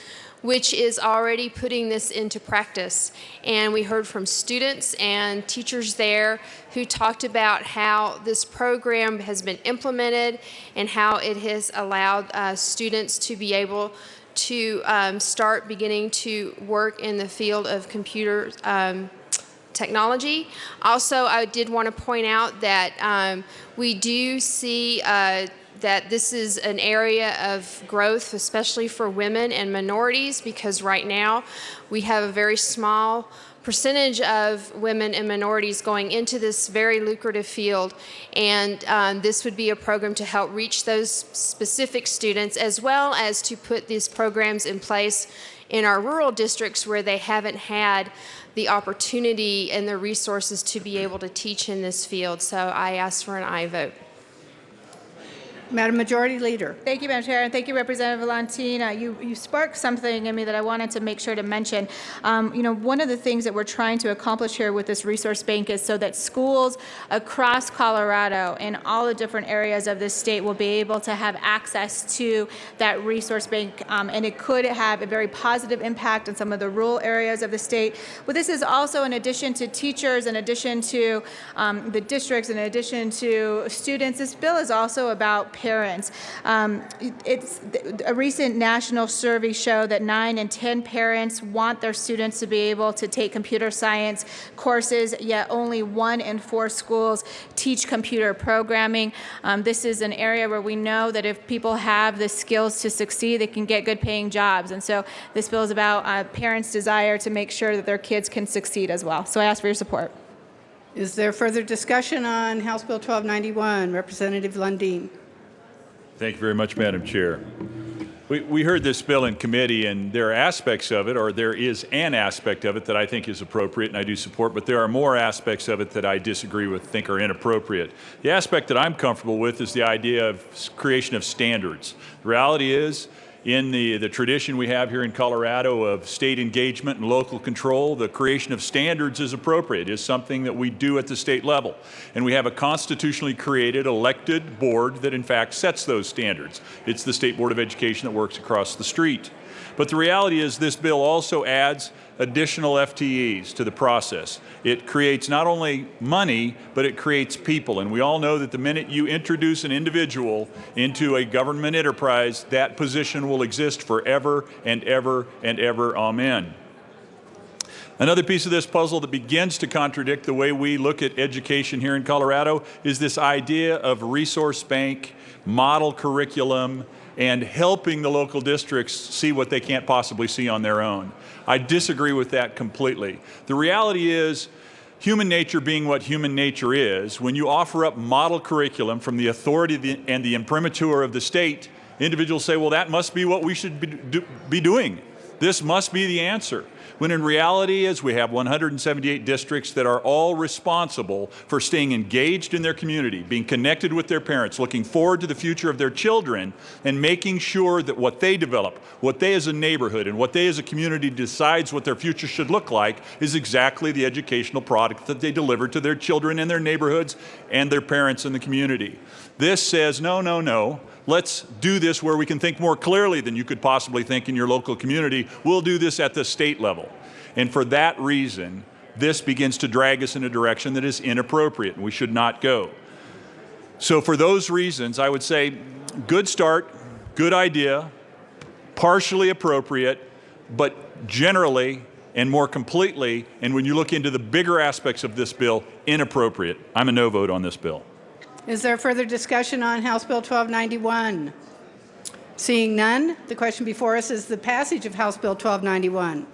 which is already putting this into practice. And we heard from students and teachers there who talked about how this program has been implemented and how it has allowed students to be able to start beginning to work in the field of computer technology. Also, I did want to point out that we do see that this is an area of growth, especially for women and minorities, because right now we have a very small percentage of women and minorities going into this very lucrative field, and this would be a program to help reach those specific students, as well as to put these programs in place in our rural districts where they haven't had the opportunity and the resources to be able to teach in this field. So I ask for an aye vote. Madam Majority Leader. Thank you, Madam Chair, and thank you, Representative Valentine. You sparked something in me that I wanted to make sure to mention. One of the things that we're trying to accomplish here with this resource bank is so that schools across Colorado in all the different areas of this state will be able to have access to that resource bank, and it could have a very positive impact on some of the rural areas of the state. But this is also in addition to teachers, in addition to the districts, in addition to students. This bill is also about parents. It's a recent national survey showed that 9 in 10 parents want their students to be able to take computer science courses, yet only 1 in 4 schools teach computer programming. This is an area where we know that if people have the skills to succeed, they can get good paying jobs. And so this bill is about parents' desire to make sure that their kids can succeed as well. So I ask for your support. Is there further discussion on House Bill 1291? Representative Lundeen. Thank you very much, Madam Chair. We heard this bill in committee, and there are aspects of it, or there is an aspect of it that I think is appropriate and I do support, but there are more aspects of it that I disagree with, think are inappropriate. The aspect that I'm comfortable with is the idea of creation of standards. The reality is, in the tradition we have here in Colorado of state engagement and local control, the creation of standards is appropriate, is something that we do at the state level. And we have a constitutionally created elected board that in fact sets those standards. It's the State Board of Education that works across the street. But the reality is this bill also adds additional FTEs to the process. It creates not only money, but it creates people. And we all know that the minute you introduce an individual into a government enterprise, that position will exist forever and ever and ever. Amen. Another piece of this puzzle that begins to contradict the way we look at education here in Colorado is this idea of resource bank, model curriculum, and helping the local districts see what they can't possibly see on their own. I disagree with that completely. The reality is, human nature being what human nature is, when you offer up model curriculum from the authority and the imprimatur of the state, individuals say, well, that must be what we should be doing. This must be the answer. When in reality is we have 178 districts that are all responsible for staying engaged in their community, being connected with their parents, looking forward to the future of their children, and making sure that what they develop, what they as a neighborhood and what they as a community decides what their future should look like is exactly the educational product that they deliver to their children in their neighborhoods and their parents in the community. This says, no, no, no. Let's do this where we can think more clearly than you could possibly think in your local community. We'll do this at the state level. And for that reason, this begins to drag us in a direction that is inappropriate and we should not go. So for those reasons, I would say good start, good idea, partially appropriate, but generally and more completely, and when you look into the bigger aspects of this bill, inappropriate. I'm a no vote on this bill. Is there further discussion on House Bill 1291? Seeing none, the question before us is the passage of House Bill 1291.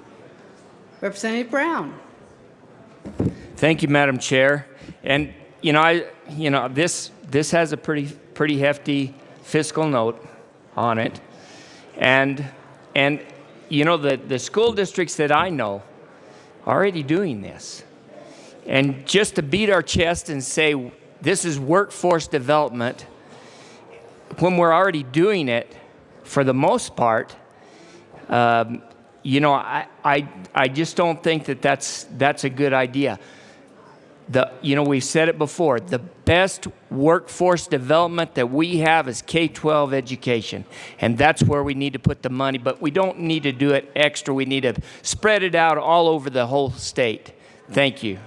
Representative Brown. Thank you, Madam Chair. And this has a pretty hefty fiscal note on it, and the school districts that I know are already doing this, and just to beat our chest and say this is workforce development when we're already doing it for the most part. I just don't think that that's a good idea. We've said it before, the best workforce development that we have is K-12 education, and that's where we need to put the money, but we don't need to do it extra. We need to spread it out all over the whole state. Thank you.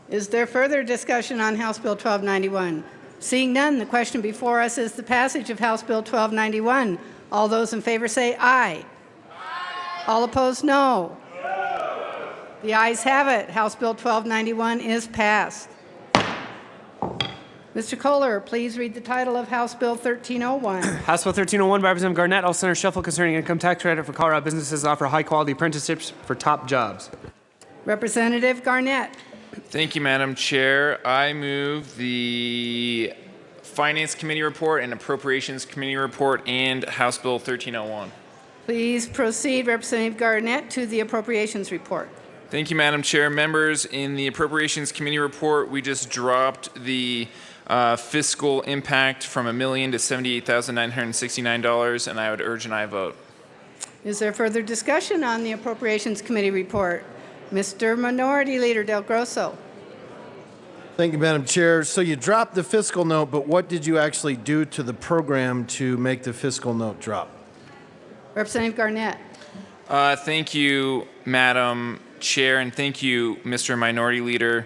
Is there further discussion on House Bill 1291? Seeing none, the question before us is the passage of House Bill 1291. All those in favor say aye. Aye. All opposed, no. No. The ayes have it. House Bill 1291 is passed. Mr. Kohler, please read the title of House Bill 1301. House Bill 1301 by Representative Garnett, all Senator Shuffle, concerning income tax credit for Colorado businesses that offer high-quality apprenticeships for top jobs. Representative Garnett. Thank you, Madam Chair. I move the Finance Committee report and Appropriations Committee report and House Bill 1301. Please proceed, Representative Garnett, to the Appropriations report. Thank you, Madam Chair. Members, in the Appropriations Committee report, we just dropped the fiscal impact from $1 million to $78,969, and I would urge an aye vote. Is there further discussion on the Appropriations Committee report? Mr. Minority Leader Del Grosso. Thank you, Madam Chair. So you dropped the fiscal note, but what did you actually do to the program to make the fiscal note drop? Representative Garnett. Thank you, Madam Chair, and thank you, Mr. Minority Leader.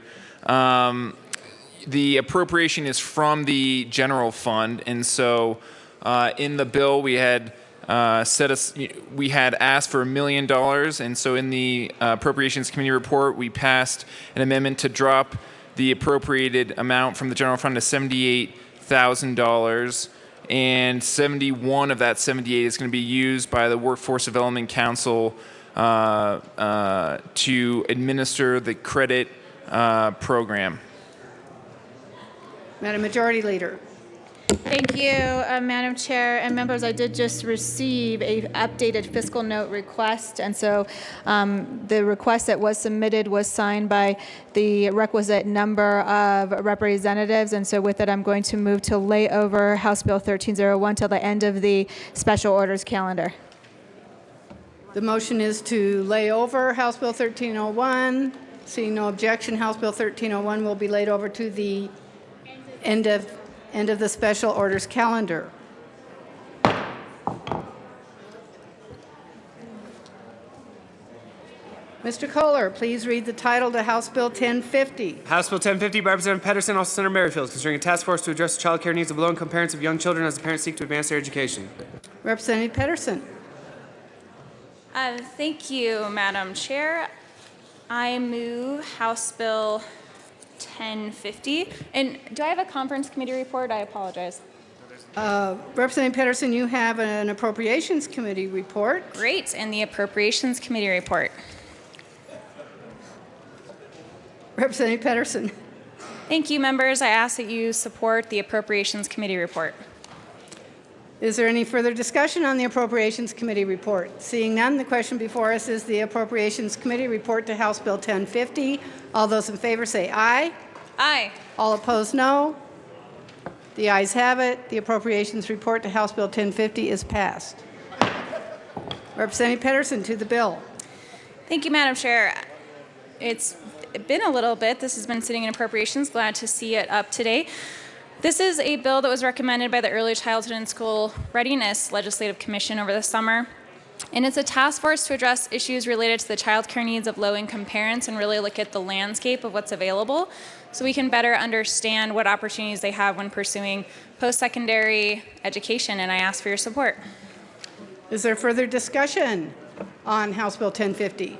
The appropriation is from the general fund, and so in the bill we had asked for $1 million, and so in the Appropriations Committee report we passed an amendment to drop the appropriated amount from the general fund to $78,000, and 71 of that 78 is going to be used by the Workforce Development Council to administer the credit program. Madam Majority Leader. Thank you, Madam Chair and members. I did just receive a updated fiscal note request, and so the request that was submitted was signed by the requisite number of representatives, and so with it I'm going to move to lay over House Bill 1301 till the end of the special orders calendar. The motion is to lay over House Bill 1301. Seeing no objection, House Bill 1301 will be laid over to the end of the special orders calendar. Mr. Kohler, please read the title to House Bill 1050. House Bill 1050 by Representative Pedersen, also Senator Merrifield, concerning a task force to address the child care needs of low-income parents of young children as the parents seek to advance their education. Representative Pedersen. Thank you, Madam Chair. I move House Bill 1050. And do I have a conference committee report? I apologize. Representative Pedersen, you have an Appropriations Committee report. Great, and the Appropriations Committee report. Representative Pedersen. Thank you, members. I ask that you support the Appropriations Committee report. Is there any further discussion on the Appropriations Committee report? Seeing none, the question before us is the Appropriations Committee report to House Bill 1050. All those in favor say aye. Aye. All opposed, no. The ayes have it. The Appropriations report to House Bill 1050 is passed. Representative Pedersen to the bill. Thank you, Madam Chair. It's been a little bit. This has been sitting in Appropriations. Glad to see it up today. This is a bill that was recommended by the Early Childhood and School Readiness Legislative Commission over the summer. And it's a task force to address issues related to the child care needs of low-income parents and really look at the landscape of what's available so we can better understand what opportunities they have when pursuing post-secondary education, and I ask for your support. Is there further discussion on House Bill 1050?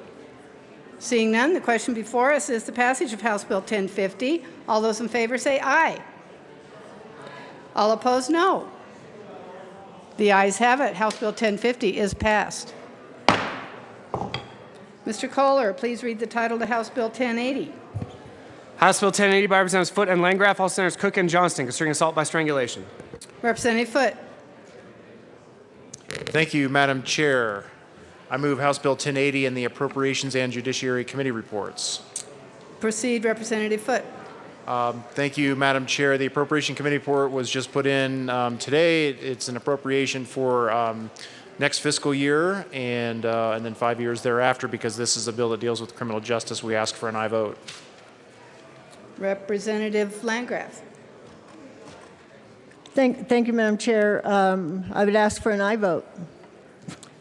Seeing none, the question before us is the passage of House Bill 1050. All those in favor say aye. All opposed, no. The ayes have it. House Bill 1050 is passed. Mr. Kohler, please read the title to House Bill 1080. House Bill 1080 by Representatives Foote and Landgraf, all Senators Cook and Johnston, concerning assault by strangulation. Representative Foote. Thank you, Madam Chair. I move House Bill 1080 and the Appropriations and Judiciary Committee reports. Proceed, Representative Foote. Thank you, Madam Chair. The Appropriation Committee report was just put in today. It's an appropriation for next fiscal year and then 5 years thereafter. Because this is a bill that deals with criminal justice, we ask for an aye vote. Representative Landgraf. Thank you, Madam Chair. I would ask for an aye vote.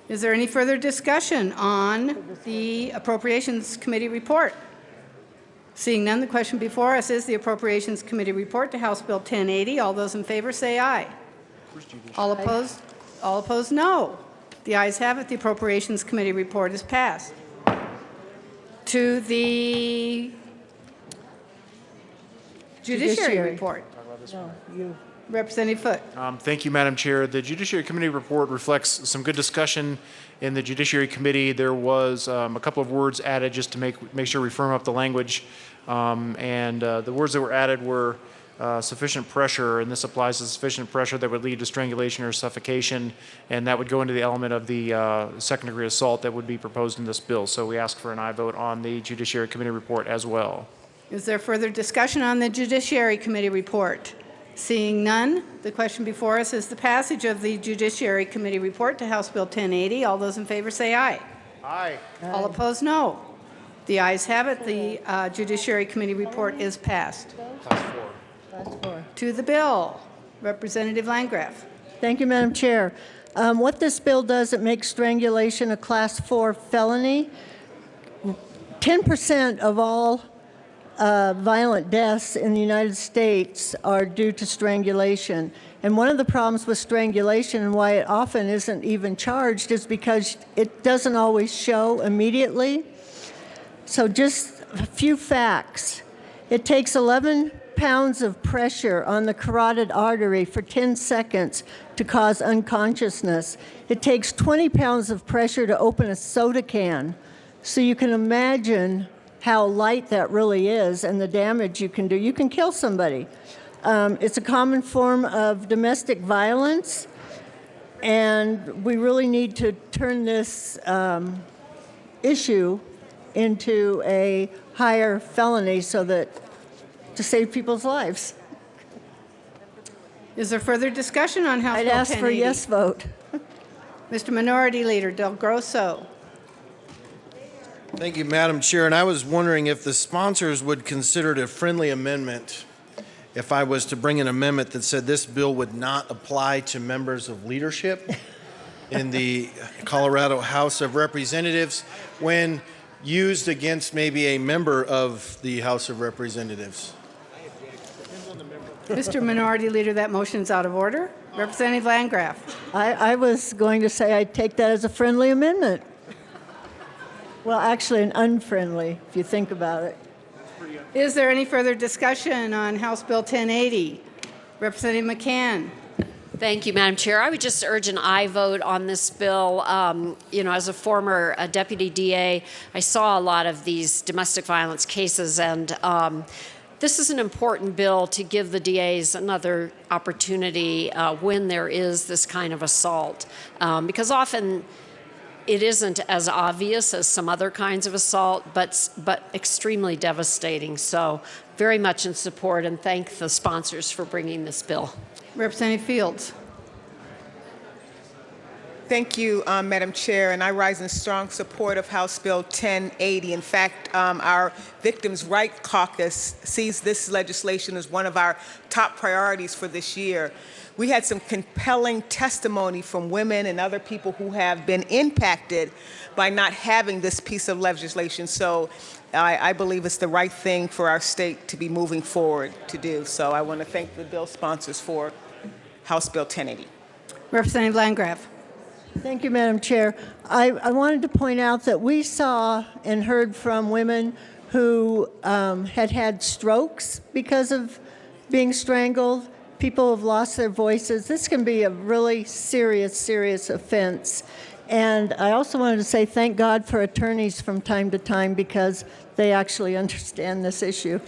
Is there any further discussion on the Appropriations Committee report? Seeing none, the question before us is the Appropriations Committee report to House Bill 1080. All those in favor say aye. All opposed, no. The ayes have it. The Appropriations Committee report is passed. To the Judiciary report. Representative Foote. Thank you, Madam Chair. The Judiciary Committee report reflects some good discussion in the Judiciary Committee. There was a couple of words added just to make sure we firm up the language. The words that were added were sufficient pressure, and this applies to sufficient pressure that would lead to strangulation or suffocation, and that would go into the element of the second-degree assault that would be proposed in this bill. So we ask for an aye vote on the Judiciary Committee report as well. Is there further discussion on the Judiciary Committee report? Seeing none, the question before us is the passage of the Judiciary Committee report to House Bill 1080. All those in favor say aye. Aye. All opposed, no. The ayes have it. The Judiciary Committee report is passed. Class 4. To the bill, Representative Landgraf. Thank you, Madam Chair. What this bill does, it makes strangulation a Class 4 felony. 10% of all violent deaths in the United States are due to strangulation. And one of the problems with strangulation and why it often isn't even charged is because it doesn't always show immediately. So just a few facts. It takes 11 pounds of pressure on the carotid artery for 10 seconds to cause unconsciousness. It takes 20 pounds of pressure to open a soda can. So you can imagine how light that really is and the damage you can do. You can kill somebody. It's a common form of domestic violence, and we really need to turn this issue into a higher felony so that to save people's lives. Is there further discussion on House I'd Bill 1080? ask for a yes vote. Mr. Minority Leader Del Grosso. Thank you, Madam Chair. And I was wondering if the sponsors would consider it a friendly amendment if I was to bring an amendment that said this bill would not apply to members of leadership in the Colorado House of Representatives when used against maybe a member of the House of Representatives. Mr. Minority Leader, that motion is out of order. Representative Landgraf. I was going to say I'd take that as a friendly amendment. Well, actually, an unfriendly, if you think about it. Is there any further discussion on House Bill 1080? Representative McCann. Thank you, Madam Chair. I would just urge an aye vote on this bill. As a former deputy DA, I saw a lot of these domestic violence cases, and this is an important bill to give the DAs another opportunity when there is this kind of assault, because often it isn't as obvious as some other kinds of assault, but extremely devastating. So very much in support, and thank the sponsors for bringing this bill. Representative Fields. Thank you, Madam Chair, and I rise in strong support of House Bill 1080. In fact, our Victims' Rights Caucus sees this legislation as one of our top priorities for this year. We had some compelling testimony from women and other people who have been impacted by not having this piece of legislation. So I believe it's the right thing for our state to be moving forward to do. So I want to thank the bill sponsors for House Bill 1080. Representative Landgraf. Thank you, Madam Chair. I wanted to point out that we saw and heard from women who had strokes because of being strangled. People have lost their voices. This can be a really serious, serious offense. And I also wanted to say thank God for attorneys from time to time because they actually understand this issue.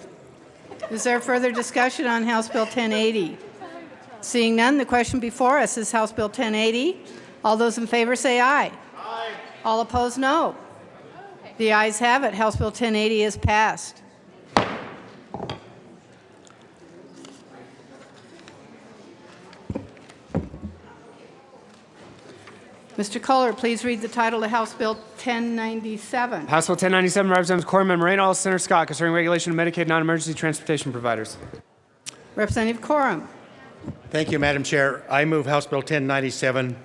Is there further discussion on House Bill 1080? Seeing none, the question before us is House Bill 1080. All those in favor say aye. Aye. All opposed, no. The ayes have it. House Bill 1080 is passed. Mr. Culler, please read the title of House Bill 1097. House Bill 1097, Representatives Corman, Moreno, Senator Scott, concerning regulation of Medicaid non-emergency transportation providers. Representative Corum. Thank you, Madam Chair. I move House Bill 1097.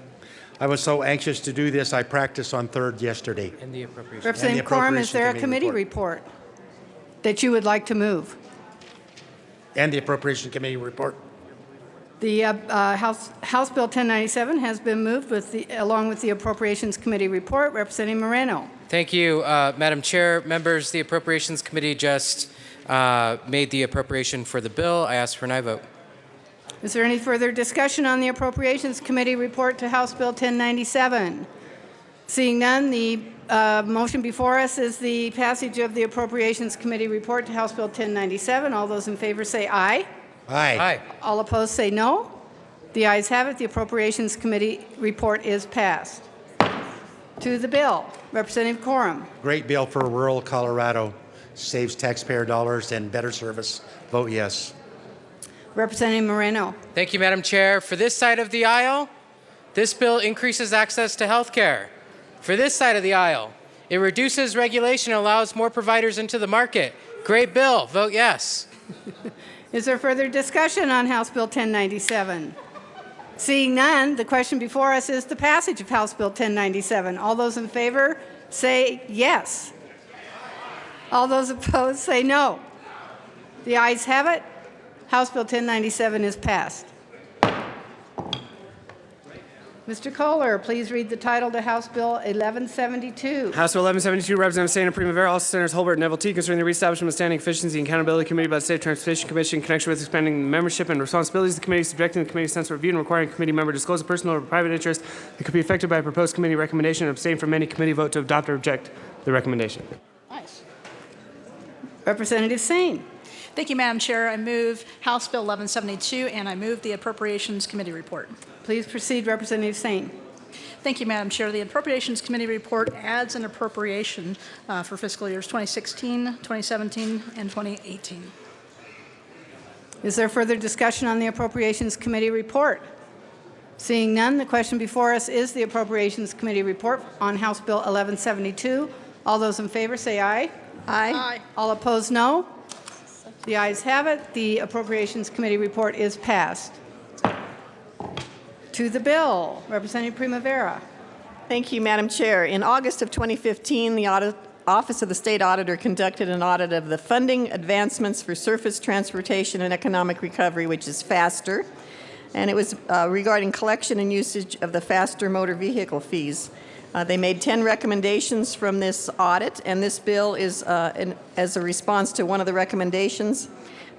I was so anxious to do this, I practiced on third yesterday. And the appropriation. Representative Corum, is there a committee report that you would like to move? And the Appropriation Committee report. The House Bill 1097 has been moved along with the Appropriations Committee report. Representative Moreno. Thank you, Madam Chair. Members, the Appropriations Committee just made the appropriation for the bill. I ask for an aye vote. Is there any further discussion on the Appropriations Committee report to House Bill 1097? Seeing none, the motion before us is the passage of the Appropriations Committee report to House Bill 1097. All those in favor say aye. Aye. Aye. All opposed say no. The ayes have it. The Appropriations Committee report is passed. To the bill, Representative Coram. Great bill for rural Colorado. Saves taxpayer dollars and better service. Vote yes. Representative Moreno. Thank you, Madam Chair. For this side of the aisle, this bill increases access to health care. For this side of the aisle, it reduces regulation and allows more providers into the market. Great bill. Vote yes. Is there further discussion on House Bill 1097? Seeing none, the question before us is the passage of House Bill 1097. All those in favor say yes. All those opposed say no. The ayes have it. House Bill 1097 is passed. Mr. Kohler, please read the title to House Bill 1172. House Bill 1172, Representative Santa Primavera, also Senators Holbert and Neville T. concerning the reestablishment of standing efficiency and accountability committee by the State Transportation Commission in connection with expanding the membership and responsibilities of the committee, subjecting the committee to sense review and requiring a committee member to disclose a personal or private interest that could be affected by a proposed committee recommendation and abstain from any committee vote to adopt or reject the recommendation. Nice. Representative Sane. Thank you, Madam Chair. I move House Bill 1172, and I move the Appropriations Committee report. Please proceed, Representative Sane. Thank you, Madam Chair. The Appropriations Committee report adds an appropriation for fiscal years 2016, 2017, and 2018. Is there further discussion on the Appropriations Committee report? Seeing none, the question before us is the Appropriations Committee report on House Bill 1172. All those in favor say aye. Aye. Aye. All opposed, no. The ayes have it. The Appropriations Committee report is passed. To the bill, Representative Primavera. Thank you, Madam Chair. In August of 2015, the Office of the State Auditor conducted an audit of the funding advancements for surface transportation and economic recovery, which is FASTER, and it was regarding collection and usage of the FASTER motor vehicle fees. They made 10 recommendations from this audit, and this bill is as a response to one of the recommendations.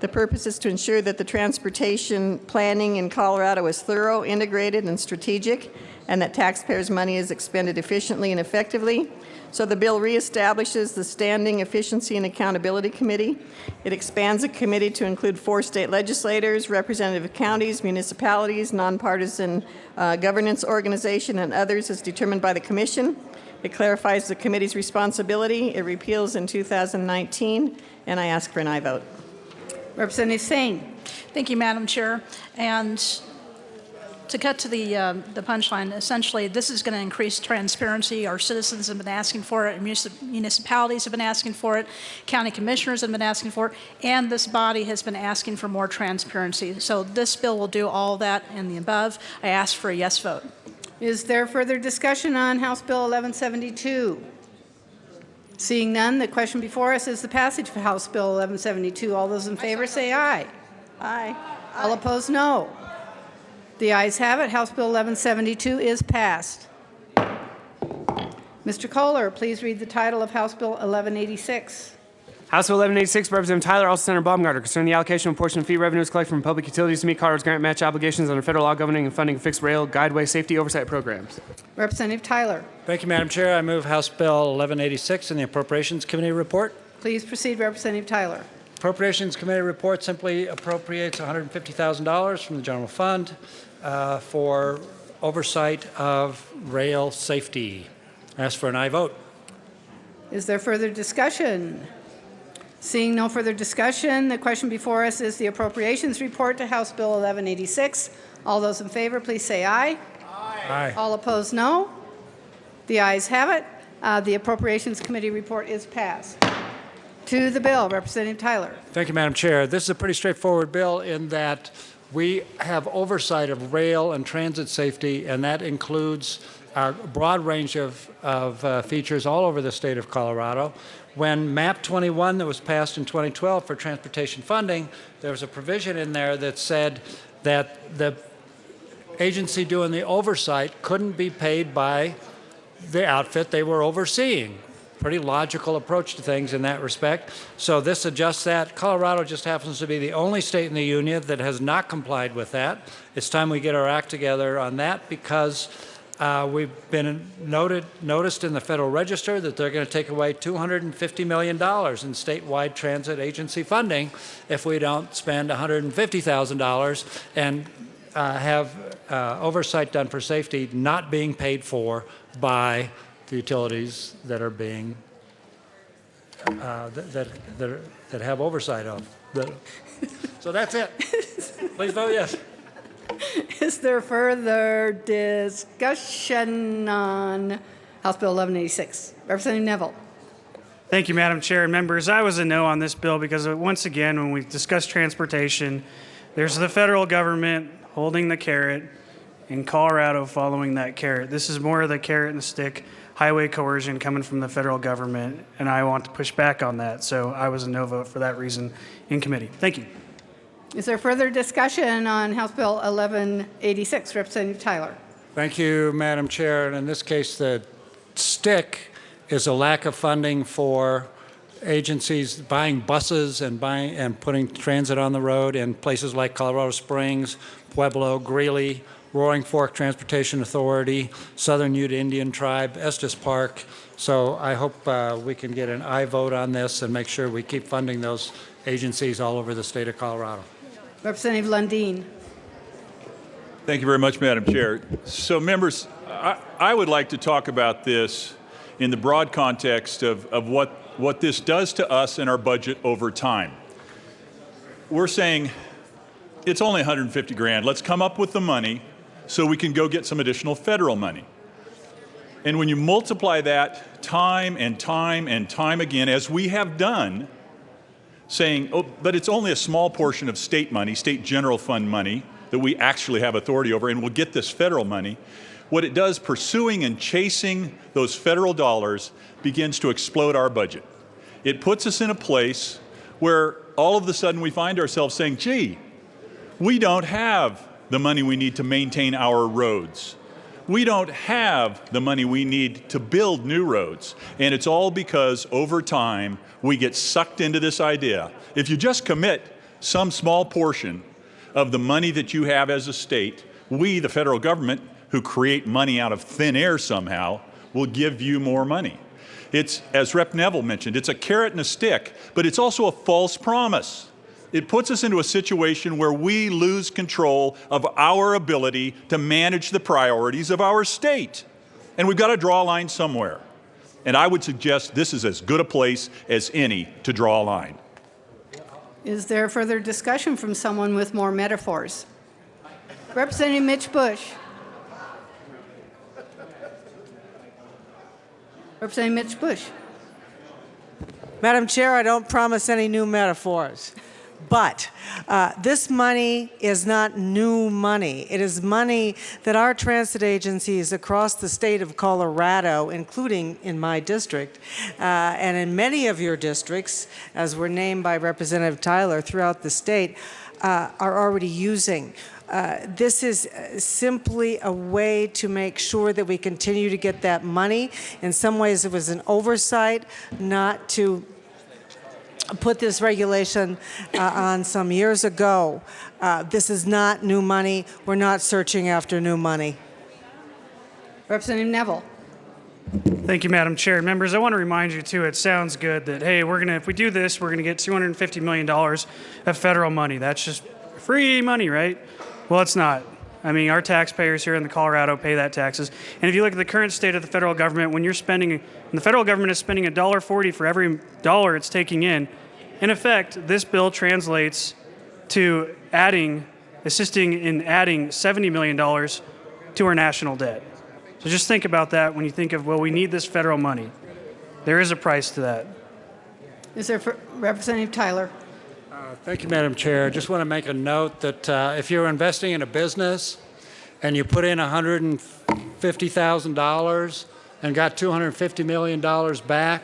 The purpose is to ensure that the transportation planning in Colorado is thorough, integrated, and strategic, and that taxpayers' money is expended efficiently and effectively. So the bill reestablishes the Standing Efficiency and Accountability Committee. It expands the committee to include 4 state legislators, representative counties, municipalities, nonpartisan governance organization, and others as determined by the commission. It clarifies the committee's responsibility. It repeals in 2019, and I ask for an aye vote. Representative Sane. Thank you, Madam Chair. And to cut to the punchline, essentially, this is going to increase transparency. Our citizens have been asking for it. Municipalities have been asking for it. County commissioners have been asking for it. And this body has been asking for more transparency. So this bill will do all that and the above. I ask for a yes vote. Is there further discussion on House Bill 1172? Seeing none, the question before us is the passage of House Bill 1172. All those in favor say aye. Aye. All opposed, no. The ayes have it. House Bill 1172 is passed. Mr. Kohler, please read the title of House Bill 1186. House Bill 1186, Representative Tyler, also Senator Baumgartner, concerning the allocation of a portion of fee revenues collected from public utilities to meet Colorado's grant match obligations under federal law governing and funding fixed rail guideway safety oversight programs. Representative Tyler. Thank you, Madam Chair. I move House Bill 1186 in the Appropriations Committee report. Please proceed, Representative Tyler. Appropriations Committee report simply appropriates $150,000 from the general fund for oversight of rail safety. I ask for an aye vote. Is there further discussion? Seeing no further discussion, the question before us is the appropriations report to House Bill 1186. All those in favor, please say aye. Aye. All opposed, no. The ayes have it. The Appropriations Committee report is passed. To the bill, Representative Tyler. Thank you, Madam Chair. This is a pretty straightforward bill in that we have oversight of rail and transit safety, and that includes a broad range of features all over the state of Colorado. When MAP 21 that was passed in 2012 for transportation funding, there was a provision in there that said that the agency doing the oversight couldn't be paid by the outfit they were overseeing. pretty logical approach to things in that respect. So this adjusts that. Colorado just happens to be the only state in the union that has not complied with that. It's time we get our act together on that, because we've been noticed in the Federal Register that they're going to take away $250 million in statewide transit agency funding if we don't spend $150,000 and have oversight done for safety not being paid for by the utilities that are being that have oversight of. So that's it. Please vote yes. Is there further discussion on House Bill 1186? Representative Neville. Thank you, Madam Chair and members. I was a no on this bill because, once again, when we discuss transportation, there's the federal government holding the carrot and Colorado following that carrot. This is more of the carrot and the stick highway coercion coming from the federal government, and I want to push back on that. So I was a no vote for that reason in committee. Thank you. Is there further discussion on House Bill 1186? Representative Tyler. Thank you, Madam Chair. And in this case, the stick is a lack of funding for agencies buying buses and putting transit on the road in places like Colorado Springs, Pueblo, Greeley, Roaring Fork Transportation Authority, Southern Ute Indian Tribe, Estes Park. So I hope we can get an aye vote on this and make sure we keep funding those agencies all over the state of Colorado. Representative Lundin. Thank you very much, Madam Chair. So, members, I would like to talk about this in the broad context of what this does to us and our budget over time. We're saying it's only 150 grand. Let's come up with the money so we can go get some additional federal money. And when you multiply that time and time and time again, as we have done, saying, oh, but it's only a small portion of state money, state general fund money, that we actually have authority over, and we'll get this federal money. What it does, pursuing and chasing those federal dollars, begins to explode our budget. It puts us in a place where all of a sudden we find ourselves saying, gee, we don't have the money we need to maintain our roads. We don't have the money we need to build new roads. And it's all because over time, we get sucked into this idea. If you just commit some small portion of the money that you have as a state, we, the federal government, who create money out of thin air somehow, will give you more money. It's, as Rep. Neville mentioned, it's a carrot and a stick, but it's also a false promise. It puts us into a situation where we lose control of our ability to manage the priorities of our state. And we've got to draw a line somewhere. And I would suggest this is as good a place as any to draw a line. Is there further discussion from someone with more metaphors? Representative Mitch Bush. Representative Mitch Bush. Madam Chair, I don't promise any new metaphors. But this money is not new money. It is money that our transit agencies across the state of Colorado, including in my district, and in many of your districts, as were named by Representative Tyler throughout the state, are already using. This is simply a way to make sure that we continue to get that money. In some ways, it was an oversight not to put this regulation on some years ago. This is not new money. We're not searching after new money. Representative Neville. Thank you, Madam Chair. Members, I want to remind you, too, it sounds good that, hey, if we do this, we're going to get $250 million of federal money. That's just free money, right? Well, it's not. I mean, our taxpayers here in the Colorado pay that taxes. And if you look at the current state of the federal government, when the federal government is spending $1.40 for every dollar it's taking in effect, this bill translates to assisting in adding $70 million to our national debt. So just think about that when you think of, well, we need this federal money. There is a price to that. Is there Representative Tyler? Thank you, Madam Chair. I just want to make a note that if you're investing in a business and you put in $150,000 and got $250 million back,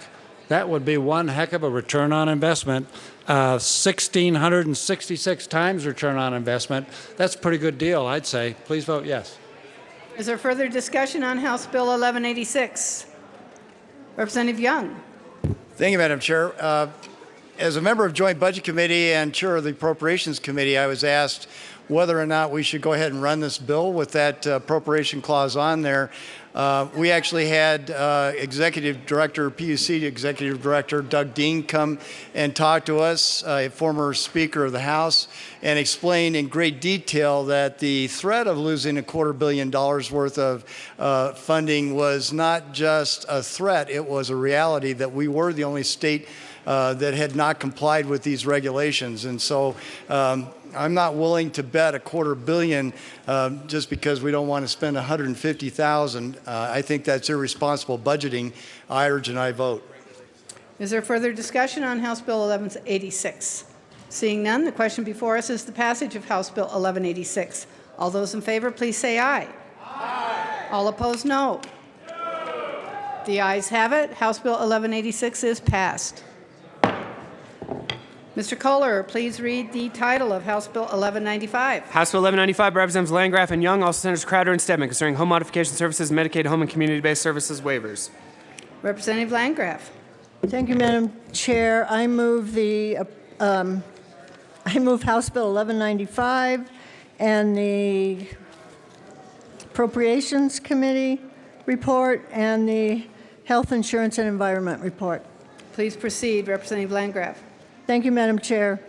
that would be one heck of a return on investment. 1,666 times return on investment. That's a pretty good deal, I'd say. Please vote yes. Is there further discussion on House Bill 1186? Representative Young. Thank you, Madam Chair. As a member of Joint Budget Committee and chair of the Appropriations Committee, I was asked whether or not we should go ahead and run this bill with that appropriation clause on there. We actually had Executive Director, PUC Executive Director Doug Dean come and talk to us, a former Speaker of the House, and explain in great detail that the threat of losing $250 million worth of funding was not just a threat, it was a reality that we were the only state that had not complied with these regulations. And so I'm not willing to bet $250 million just because we don't want to spend $150,000. I think that's irresponsible budgeting. I urge and I vote. Is there further discussion on House Bill 1186? Seeing none, the question before us is the passage of House Bill 1186. All those in favor, please say aye. Aye. All opposed, no. The ayes have it. House Bill 1186 is passed. Mr. Kohler, please read the title of House Bill 1195. House Bill 1195 by Representatives Landgraf and Young, also Senators Crowder and Stedman, concerning home modification services, Medicaid, home and community-based services waivers. Representative Landgraf. Thank you, Madam Chair. I move House Bill 1195 and the Appropriations Committee report and the Health Insurance and Environment report. Please proceed, Representative Landgraf. Thank you, Madam Chair.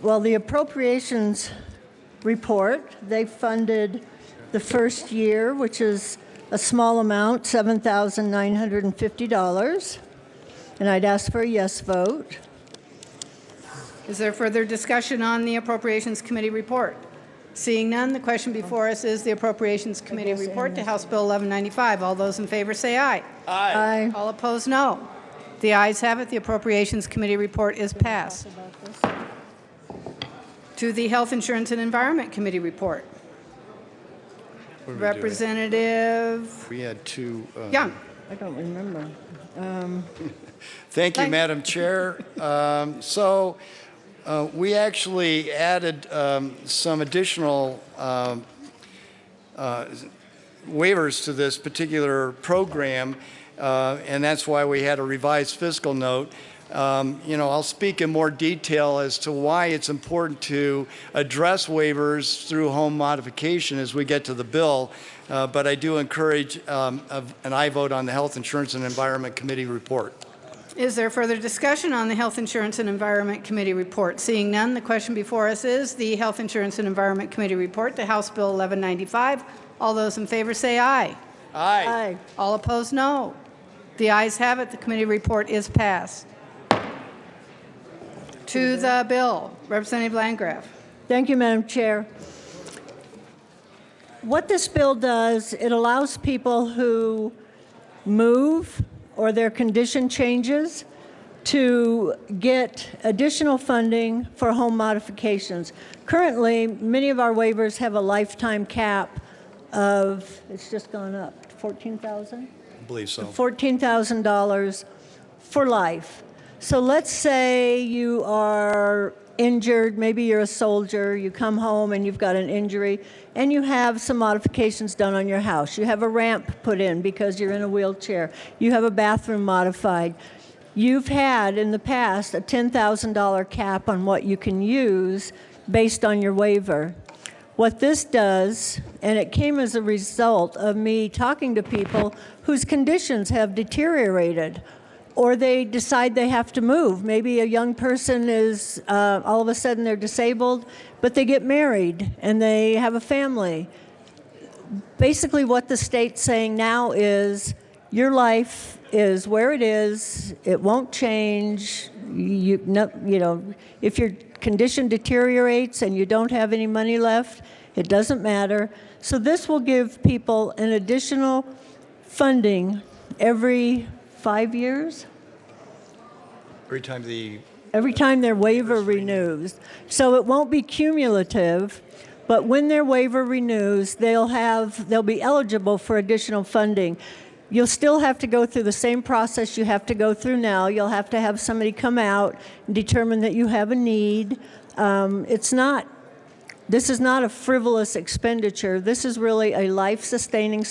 Well, the Appropriations report, they funded the first year, which is a small amount, $7,950. And I'd ask for a yes vote. Is there further discussion on the Appropriations Committee report? Seeing none, the question before us is the Appropriations Committee report to House Bill 1195. All those in favor say aye. Aye. Aye. All opposed, no. The ayes have it. The Appropriations Committee report is passed. To the Health Insurance and Environment Committee report. Representative We had two. Young. I don't remember. Thank you, Madam Chair. We actually added some additional waivers to this particular program, and that's why we had a revised fiscal note. I'll speak in more detail as to why it's important to address waivers through home modification as we get to the bill, but I do encourage an aye vote on the Health Insurance and Environment Committee report. Is there further discussion on the Health Insurance and Environment Committee report? Seeing none, the question before us is the Health Insurance and Environment Committee report to House Bill 1195. All those in favor say aye. Aye. Aye. All opposed, no. The ayes have it. The committee report is passed. To the bill, Representative Landgraf. Thank you, Madam Chair. What this bill does, it allows people who move or their condition changes to get additional funding for home modifications. Currently, many of our waivers have a lifetime cap of, it's just gone up, 14,000? I believe so. $14,000 for life. So let's say you are injured, maybe you're a soldier, you come home and you've got an injury, and you have some modifications done on your house. You have a ramp put in because you're in a wheelchair. You have a bathroom modified. You've had in the past a $10,000 cap on what you can use based on your waiver. What this does, and it came as a result of me talking to people whose conditions have deteriorated, or they decide they have to move. Maybe a young person is, all of a sudden they're disabled, but they get married and they have a family. Basically what the state's saying now is, your life is where it is, it won't change. If your condition deteriorates and you don't have any money left, it doesn't matter. So this will give people an additional funding every 5 years? Every time their waiver renews. So it won't be cumulative, but when their waiver renews, they'll be eligible for additional funding. You'll still have to go through the same process you have to go through now. You'll have to have somebody come out and determine that you have a need. This is not a frivolous expenditure. This is really a life-sustaining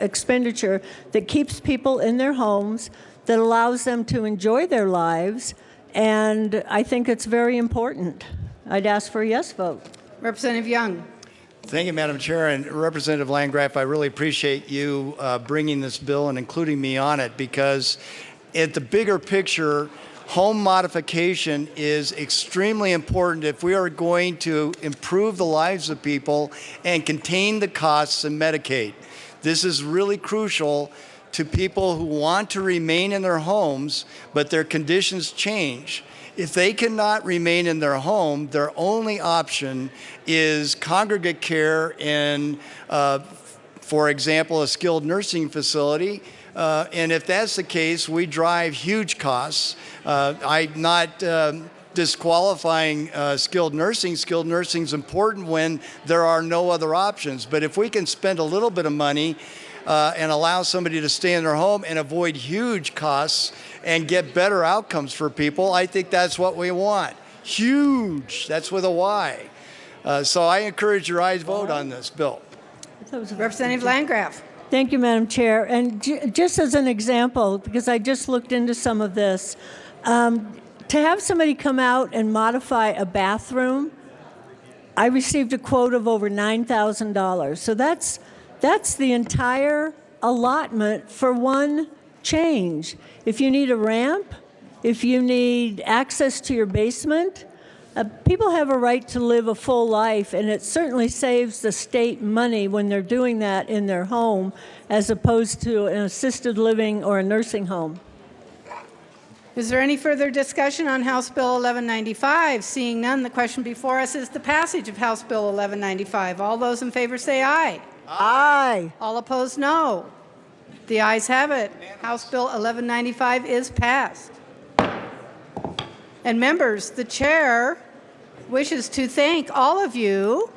expenditure that keeps people in their homes, that allows them to enjoy their lives, and I think it's very important. I'd ask for a yes vote. Representative Young. Thank you, Madam Chair. And Representative Landgraf, I really appreciate you bringing this bill and including me on it, because at the bigger picture, home modification is extremely important if we are going to improve the lives of people and contain the costs in Medicaid. This is really crucial to people who want to remain in their homes, but their conditions change. If they cannot remain in their home, their only option is congregate care in, for example, a skilled nursing facility. And if that's the case, we drive huge costs. I'm not disqualifying skilled nursing. Skilled nursing is important when there are no other options. But if we can spend a little bit of money and allow somebody to stay in their home and avoid huge costs and get better outcomes for people, I think that's what we want. Huge. That's with a Y. So I encourage your ayes vote on this bill. Representative Landgraf. Thank you, Madam Chair. And just as an example, because I just looked into some of this, to have somebody come out and modify a bathroom, I received a quote of over $9,000. So that's the entire allotment for one change. If you need a ramp, if you need access to your basement, people have a right to live a full life, and it certainly saves the state money when they're doing that in their home as opposed to an assisted living or a nursing home. Is there any further discussion on House Bill 1195? Seeing none, the question before us is the passage of House Bill 1195. All those in favor say aye. Aye. All opposed, no. The ayes have it. House Bill 1195 is passed. And members, the chair wishes to thank all of you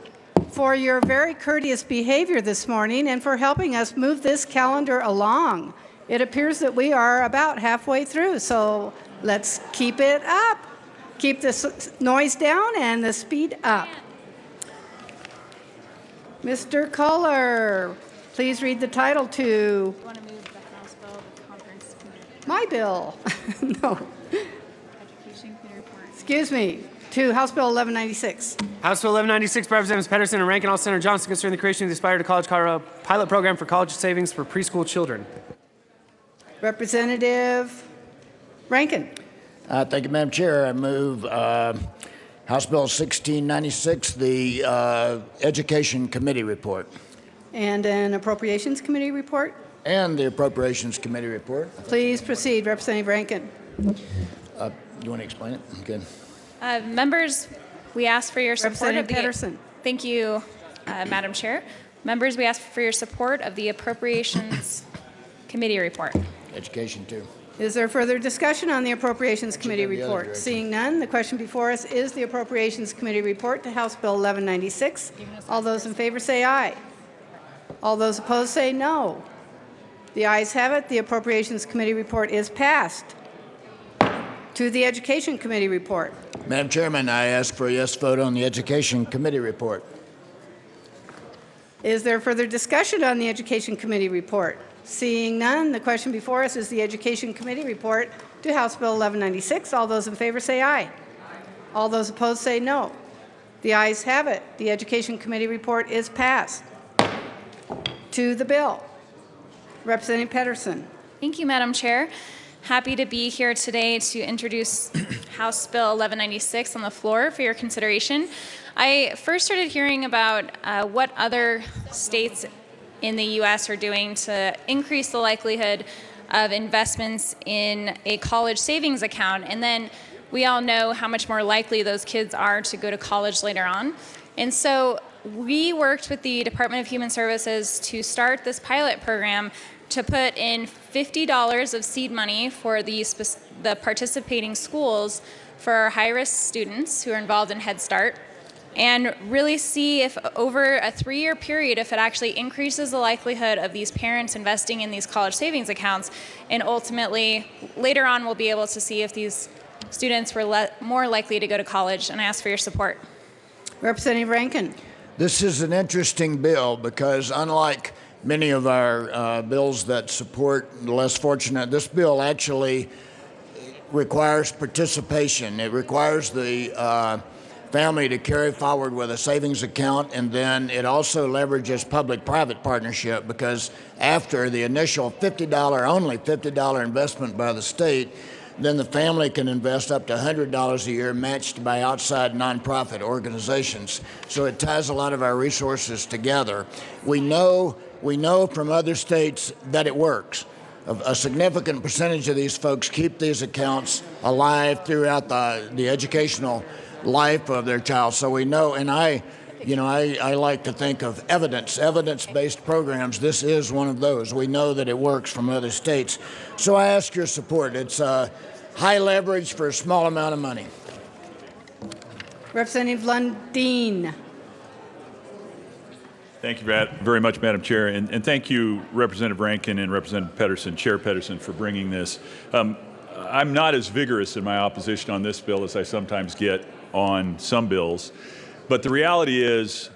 for your very courteous behavior this morning and for helping us move this calendar along. It appears that we are about halfway through, so let's keep it up. Keep the noise down and the speed up. Mr. Kohler, please read the title to... You want to move the House bill to conference committee? My bill. No. Education committee report. Excuse me. To House Bill 1196. House Bill 1196 by Representatives Pedersen and Rankin, all Senator Johnson, concerning the creation of the Aspire to College Colorado pilot program for college savings for preschool children. Representative Rankin. Thank you, Madam Chair. I move House Bill 1696, the Education Committee report. And an Appropriations Committee report. And the Appropriations Committee report. Please proceed, Representative Rankin. You want to explain it? Okay. Members, we ask for your support of Representative Pedersen. Thank you, Madam Chair. Members, we ask for your support of the Appropriations Committee report. Education, too. Is there further discussion on the Appropriations Committee report? Seeing none, the question before us is the Appropriations Committee report to House Bill 1196. All those in favor say aye. All those opposed say no. The ayes have it. The Appropriations Committee report is passed. To the Education Committee report. Madam Chairman, I ask for a yes vote on the Education Committee report. Is there further discussion on the Education Committee report? Seeing none, the question before us is the Education Committee report to House Bill 1196. All those in favor say aye. All those opposed say no. The ayes have it. The Education Committee report is passed. To the bill. Representative Pedersen. Thank you, Madam Chair. Happy to be here today to introduce House Bill 1196 on the floor for your consideration. I first started hearing about what other states in the U.S. are doing to increase the likelihood of investments in a college savings account. And then we all know how much more likely those kids are to go to college later on. And so we worked with the Department of Human Services to start this pilot program to put in $50 of seed money for the participating schools for high-risk students who are involved in Head Start, and really see if over a 3-year period, if it actually increases the likelihood of these parents investing in these college savings accounts, and ultimately later on we'll be able to see if these students were more likely to go to college, and I ask for your support. Representative Rankin. This is an interesting bill because unlike many of our bills that support the less fortunate. This bill actually requires participation. It requires the family to carry forward with a savings account, and then it also leverages public-private partnership, because after the initial only $50 investment by the state, then the family can invest up to $100 a year matched by outside nonprofit organizations. So it ties a lot of our resources together. We know from other states that it works. A significant percentage of these folks keep these accounts alive throughout the educational life of their child. So we know, and I like to think of evidence-based programs. This is one of those. We know that it works from other states. So I ask your support. It's high leverage for a small amount of money. Representative Lundin. Thank you very much, Madam Chair, and thank you, Representative Rankin and Representative Pedersen, Chair Pedersen, for bringing this. I'm not as vigorous in my opposition on this bill as I sometimes get on some bills, but the reality is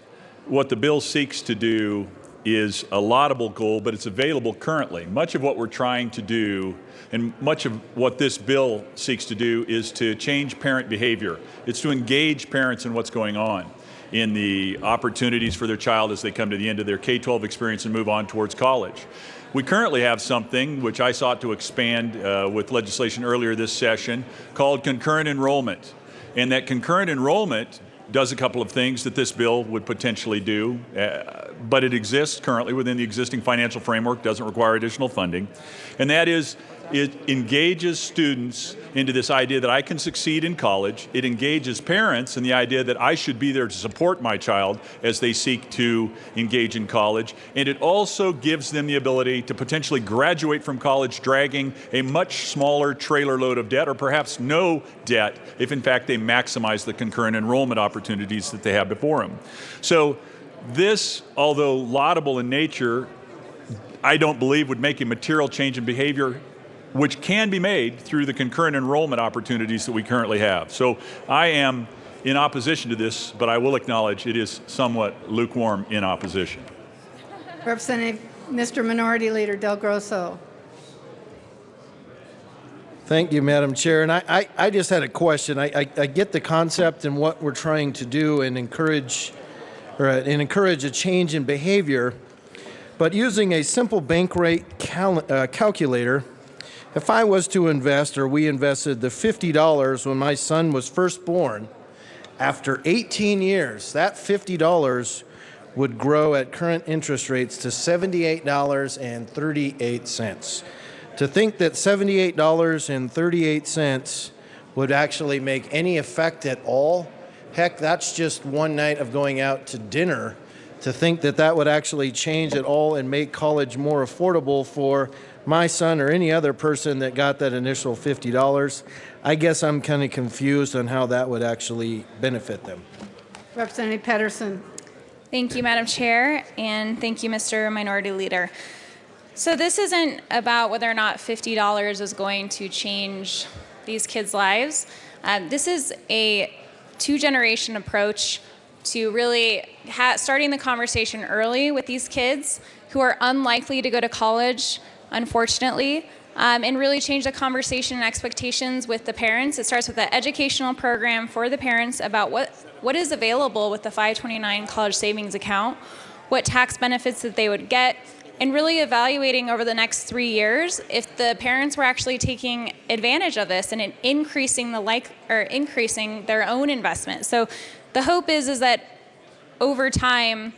what the bill seeks to do is a laudable goal, but it's available currently. Much of what we're trying to do and much of what this bill seeks to do is to change parent behavior. It's to engage parents in what's going on in the opportunities for their child as they come to the end of their K-12 experience and move on towards college. We currently have something which I sought to expand with legislation earlier this session called concurrent enrollment. And that concurrent enrollment does a couple of things that this bill would potentially do, but it exists currently within the existing financial framework, doesn't require additional funding. And that is, it engages students into this idea that I can succeed in college. It engages parents in the idea that I should be there to support my child as they seek to engage in college. And it also gives them the ability to potentially graduate from college dragging a much smaller trailer load of debt, or perhaps no debt, if in fact they maximize the concurrent enrollment opportunities that they have before them. So this, although laudable in nature, I don't believe would make a material change in behavior, which can be made through the concurrent enrollment opportunities that we currently have. So I am in opposition to this, but I will acknowledge it is somewhat lukewarm in opposition. Representative, Mr. Minority Leader Del Grosso. Thank you, Madam Chair. And I just had a question. I get the concept and what we're trying to do and encourage a change in behavior, but using a simple bank rate calculator, if I was to invest, or we invested the $50 when my son was first born, after 18 years, that $50 would grow at current interest rates to $78.38. To think that $78.38 would actually make any effect at all, heck, that's just one night of going out to dinner. To think that that would actually change at all and make college more affordable for my son or any other person that got that initial $50, I guess I'm kind of confused on how that would actually benefit them. Representative Pedersen. Thank you, Madam Chair, and thank you, Mr. Minority Leader. So this isn't about whether or not $50 is going to change these kids' lives. This is a two-generation approach to really starting the conversation early with these kids who are unlikely to go to college, unfortunately, and really change the conversation and expectations with the parents. It starts with an educational program for the parents about what is available with the 529 college savings account, what tax benefits that they would get, and really evaluating over the next 3 years if the parents were actually taking advantage of this and increasing increasing their own investment. So the hope is that over time,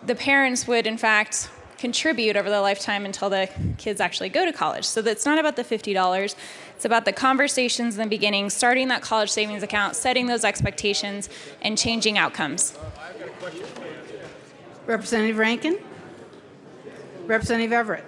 the parents would in fact contribute over the lifetime until the kids actually go to college. So that's not about the $50. It's about the conversations in the beginning, starting that college savings account, setting those expectations, and changing outcomes. Representative Rankin. Representative Everett.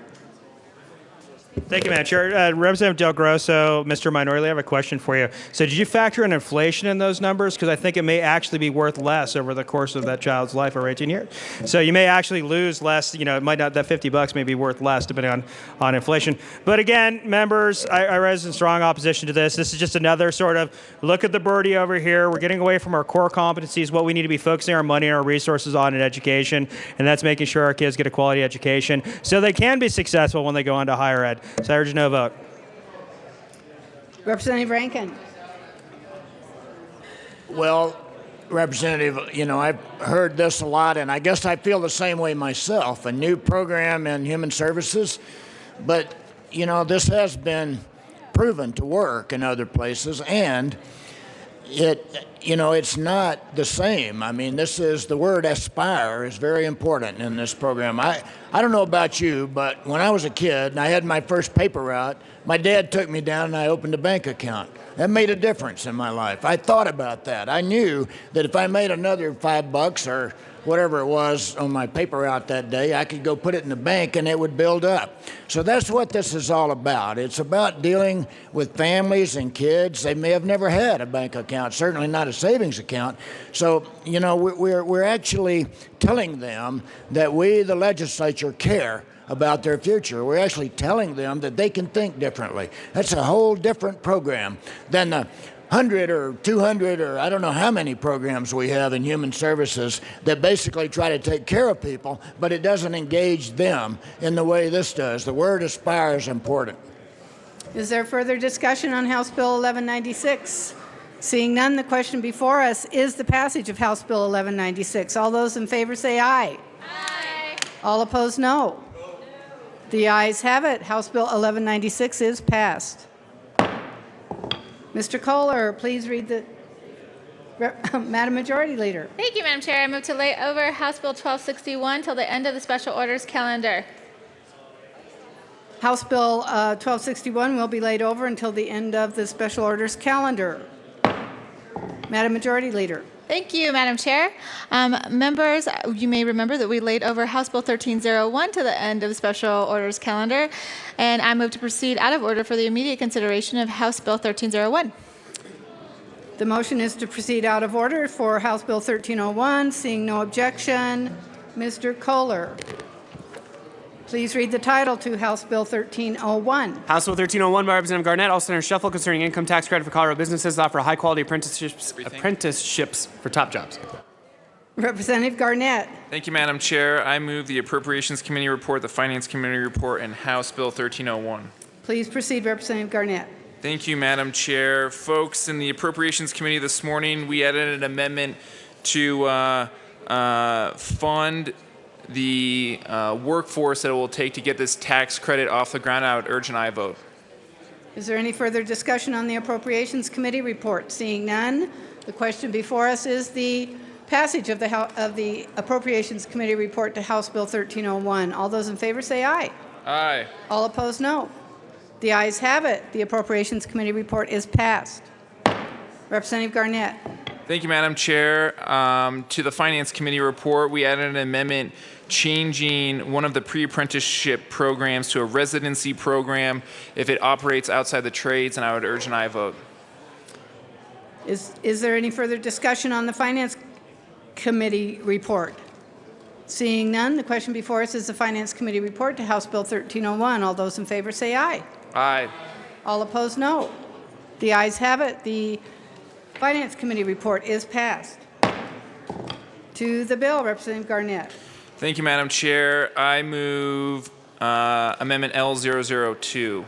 Thank you, Madam Chair. Representative Del Grosso, Mr. Minority Leader, I have a question for you. So did you factor in inflation in those numbers? Because I think it may actually be worth less over the course of that child's life over 18 years. So you may actually lose less, it might not, that $50 may be worth less depending on inflation. But again, members, I rise in strong opposition to this. This is just another sort of look at the birdie over here. We're getting away from our core competencies, what we need to be focusing our money and our resources on in education, and that's making sure our kids get a quality education so they can be successful when they go on to higher ed. So I urge no vote. Representative Rankin. Well, Representative, I've heard this a lot, and I guess I feel the same way myself. A new program in human services, but, this has been proven to work in other places, and it's not the same. I mean, the word aspire is very important in this program. I don't know about you, but when I was a kid and I had my first paper route, my dad took me down and I opened a bank account. That made a difference in my life. I thought about that. I knew that if I made another $5 or whatever it was on my paper route that day, I could go put it in the bank and it would build up. So that's what this is all about. It's about dealing with families and kids. They may have never had a bank account, certainly not a savings account. So, we're actually telling them that we, the legislature, care about their future. We're actually telling them that they can think differently. That's a whole different program than the 100 or 200 or I don't know how many programs we have in human services that basically try to take care of people, but it doesn't engage them in the way this does. The word aspire is important. Is there further discussion on House Bill 1196? Seeing none, the question before us is the passage of House Bill 1196. All those in favor say aye. Aye. All opposed, no. The ayes have it. House Bill 1196 is passed. Mr. Kohler, please read the Madam Majority Leader. Thank you, Madam Chair. I move to lay over House Bill 1261 till the end of the special orders calendar. House Bill 1261 will be laid over until the end of the special orders calendar. Madam Majority Leader. Thank you, Madam Chair. Members, you may remember that we laid over House Bill 1301 to the end of the special orders calendar, and I move to proceed out of order for the immediate consideration of House Bill 1301. The motion is to proceed out of order for House Bill 1301. Seeing no objection, Mr. Kohler. Please read the title to House Bill 1301. House Bill 1301 by Representative Garnett, all Senator Shuffle, concerning income tax credit for Colorado businesses that offer high-quality apprenticeships for top jobs. Representative Garnett. Thank you, Madam Chair. I move the Appropriations Committee report, the Finance Committee report, and House Bill 1301. Please proceed, Representative Garnett. Thank you, Madam Chair. Folks, in the Appropriations Committee this morning, we added an amendment to fund the workforce that it will take to get this tax credit off the ground. I would urge an aye vote. Is there any further discussion on the Appropriations Committee report? Seeing none, the question before us is the passage of the Appropriations Committee report to House Bill 1301. All those in favor say aye. Aye. All opposed, no. The ayes have it. The Appropriations Committee report is passed. Representative Garnett. Thank you, Madam Chair. To the Finance Committee report, we added an amendment changing one of the pre-apprenticeship programs to a residency program if it operates outside the trades, and I would urge an aye vote. Is there any further discussion on the Finance Committee report? Seeing none, the question before us is the Finance Committee report to House Bill 1301. All those in favor say aye. Aye. All opposed, no. The ayes have it. The Finance Committee report is passed. To the bill, Representative Garnett. Thank you, Madam Chair. I move Amendment L002.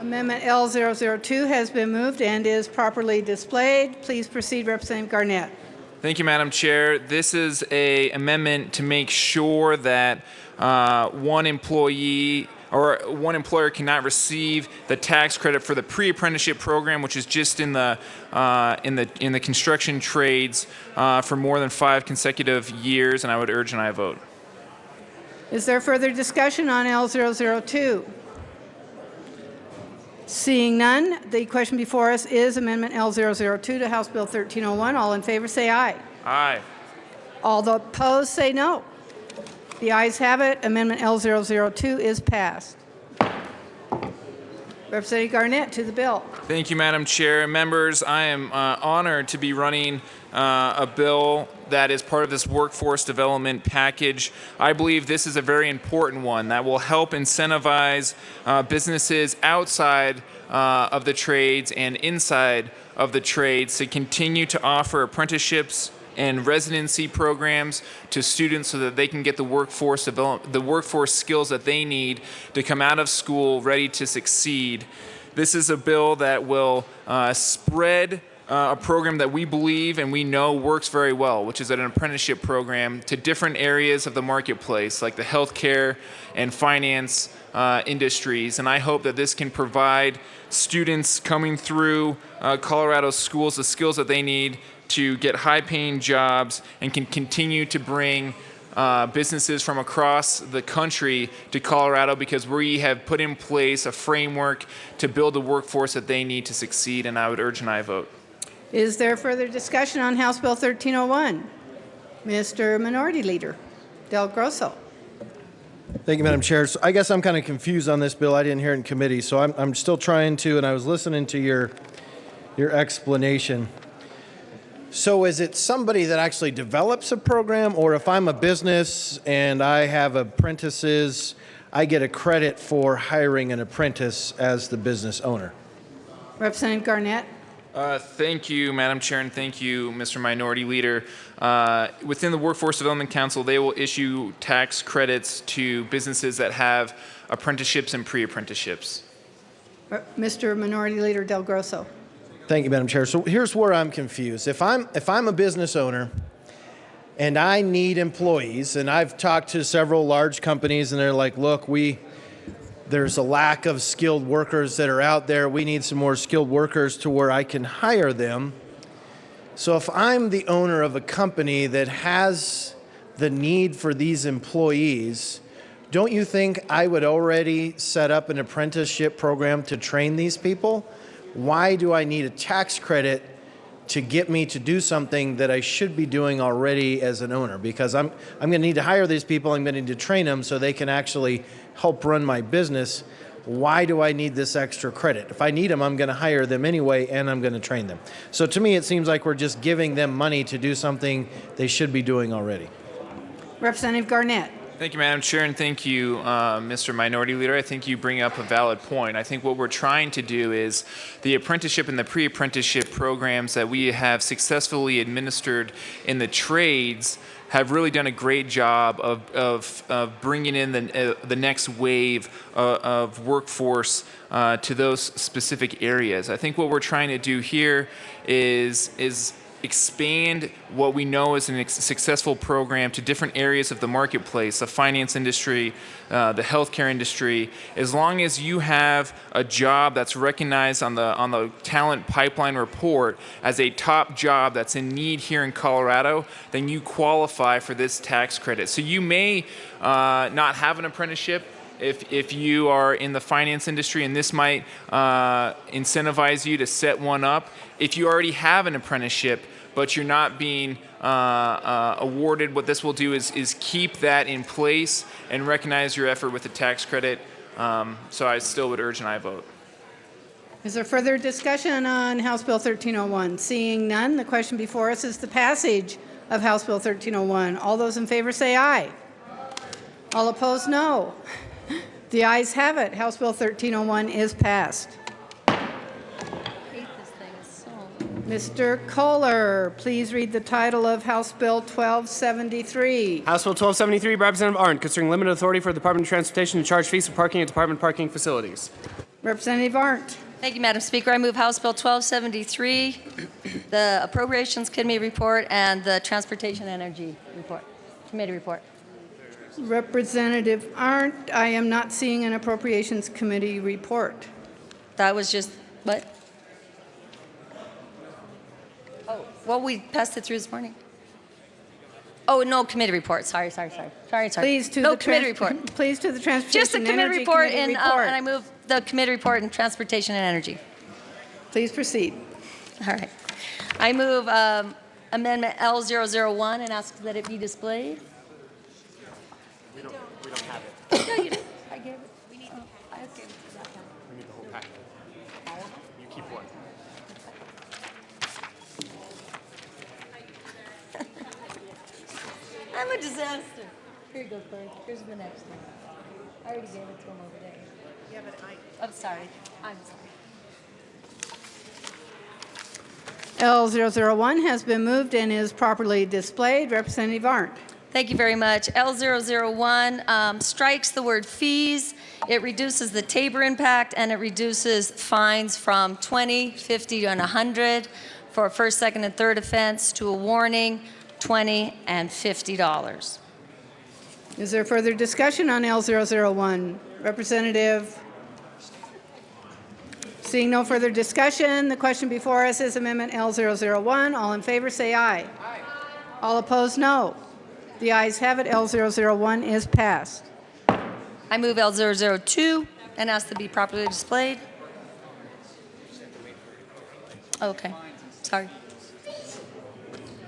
Amendment L002 has been moved and is properly displayed. Please proceed, Representative Garnett. Thank you, Madam Chair. This is an amendment to make sure that one employee or one employer cannot receive the tax credit for the pre-apprenticeship program, which is just in the construction trades for more than 5 consecutive years, and I would urge an aye vote. Is there further discussion on L002? Seeing none, the question before us is Amendment L002 to House Bill 1301. All in favor say aye. Aye. All the opposed say no. The ayes have it. Amendment L002 is passed. Representative Garnett to the bill. Thank you, Madam Chair. Members, I am honored to be running a bill that is part of this workforce development package. I believe this is a very important one that will help incentivize businesses outside of the trades and inside of the trades to continue to offer apprenticeships and residency programs to students so that they can get the workforce skills that they need to come out of school ready to succeed. This is a bill that will spread a program that we believe and we know works very well, which is an apprenticeship program, to different areas of the marketplace, like the healthcare and finance industries. And I hope that this can provide students coming through Colorado schools the skills that they need to get high-paying jobs and can continue to bring businesses from across the country to Colorado, because we have put in place a framework to build the workforce that they need to succeed, and I would urge an aye vote. Is there further discussion on House Bill 1301? Mr. Minority Leader Del Grosso. Thank you, Madam Chair. So I guess I'm kind of confused on this bill. I didn't hear it in committee, so I'm still trying to, and I was listening to your explanation. So is it somebody that actually develops a program, or if I'm a business and I have apprentices, I get a credit for hiring an apprentice as the business owner? Representative Garnett. Thank you, Madam Chair, and thank you, Mr. Minority Leader. Within the Workforce Development Council, they will issue tax credits to businesses that have apprenticeships and pre-apprenticeships. Mr. Minority Leader Del Grosso. Thank you, Madam Chair. So here's where I'm confused. If I'm a business owner and I need employees, and I've talked to several large companies, and they're like, look, there's a lack of skilled workers that are out there. We need some more skilled workers to where I can hire them. So if I'm the owner of a company that has the need for these employees, don't you think I would already set up an apprenticeship program to train these people? Why do I need a tax credit to get me to do something that I should be doing already as an owner? Because I'm going to need to hire these people. I'm going to need to train them so they can actually help run my business. Why do I need this extra credit? If I need them, I'm going to hire them anyway, and I'm going to train them. So to me, it seems like we're just giving them money to do something they should be doing already. Representative Garnett. Thank you, Madam Chair, and thank you, Mr. Minority Leader. I think you bring up a valid point. I think what we're trying to do is the apprenticeship and the pre-apprenticeship programs that we have successfully administered in the trades have really done a great job of bringing in the next wave of workforce to those specific areas. I think what we're trying to do here is expand what we know is a successful program to different areas of the marketplace, the finance industry, the healthcare industry. As long as you have a job that's recognized on the talent pipeline report as a top job that's in need here in Colorado, then you qualify for this tax credit. So you may not have an apprenticeship if you are in the finance industry, and this might incentivize you to set one up. If you already have an apprenticeship, but you're not being awarded, what this will do is keep that in place and recognize your effort with the tax credit. So I still would urge an aye vote. Is there further discussion on House Bill 1301? Seeing none, the question before us is the passage of House Bill 1301. All those in favor say aye. All opposed, no. The ayes have it. House Bill 1301 is passed. Mr. Kohler, please read the title of House Bill 1273. House Bill 1273 by Representative Arndt, concerning limited authority for the Department of Transportation to charge fees for parking at department parking facilities. Representative Arndt. Thank you, Madam Speaker. I move House Bill 1273, the Appropriations Committee report, and the Transportation Energy report, Committee report. Representative Arndt, I am not seeing an Appropriations Committee report. That was just, what? Oh, well, we passed it through this morning. Oh, no, committee report. Sorry. Please to no the committee report. Please to the Transportation Just the committee Energy report, Committee and I move the committee report in Transportation and Energy. Please proceed. All right. I move Amendment L001 and ask that it be displayed. We don't have it. No, you didn't. I gave it. I gave it to that one. We need the whole packet. You keep one. I'm a disaster. Here you go, Claire. Here's the next one. I already gave it to him over there. Yeah, but I'm sorry. I'm sorry. L001 has been moved and is properly displayed. Representative Arndt. Thank you very much. L001 strikes the word fees. It reduces the Tabor impact, and it reduces fines from 20, 50, and 100 for a first, second, and third offense to a warning, $20 and $50. Is there further discussion on L001? Representative? Seeing no further discussion, the question before us is Amendment L001. All in favor say aye. Aye. All opposed, no. The ayes have it. L001 is passed. I move L002 and ask to be properly displayed. Okay. Sorry.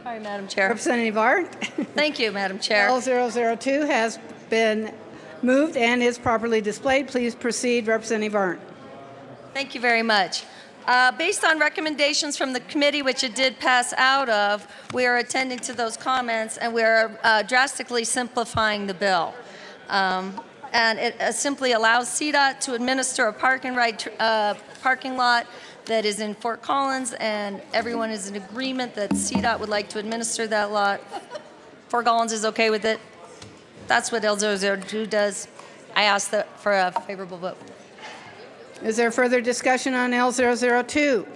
Sorry, Madam Chair. Representative Arndt. Thank you, Madam Chair. L002 has been moved and is properly displayed. Please proceed, Representative Arndt. Thank you very much. Based on recommendations from the committee, which it did pass out of, we are attending to those comments, and we are drastically simplifying the bill. And it simply allows CDOT to administer a parking lot that is in Fort Collins, and everyone is in agreement that CDOT would like to administer that lot. Fort Collins is okay with it. That's what L002 does. I ask for a favorable vote. Is there further discussion on L002?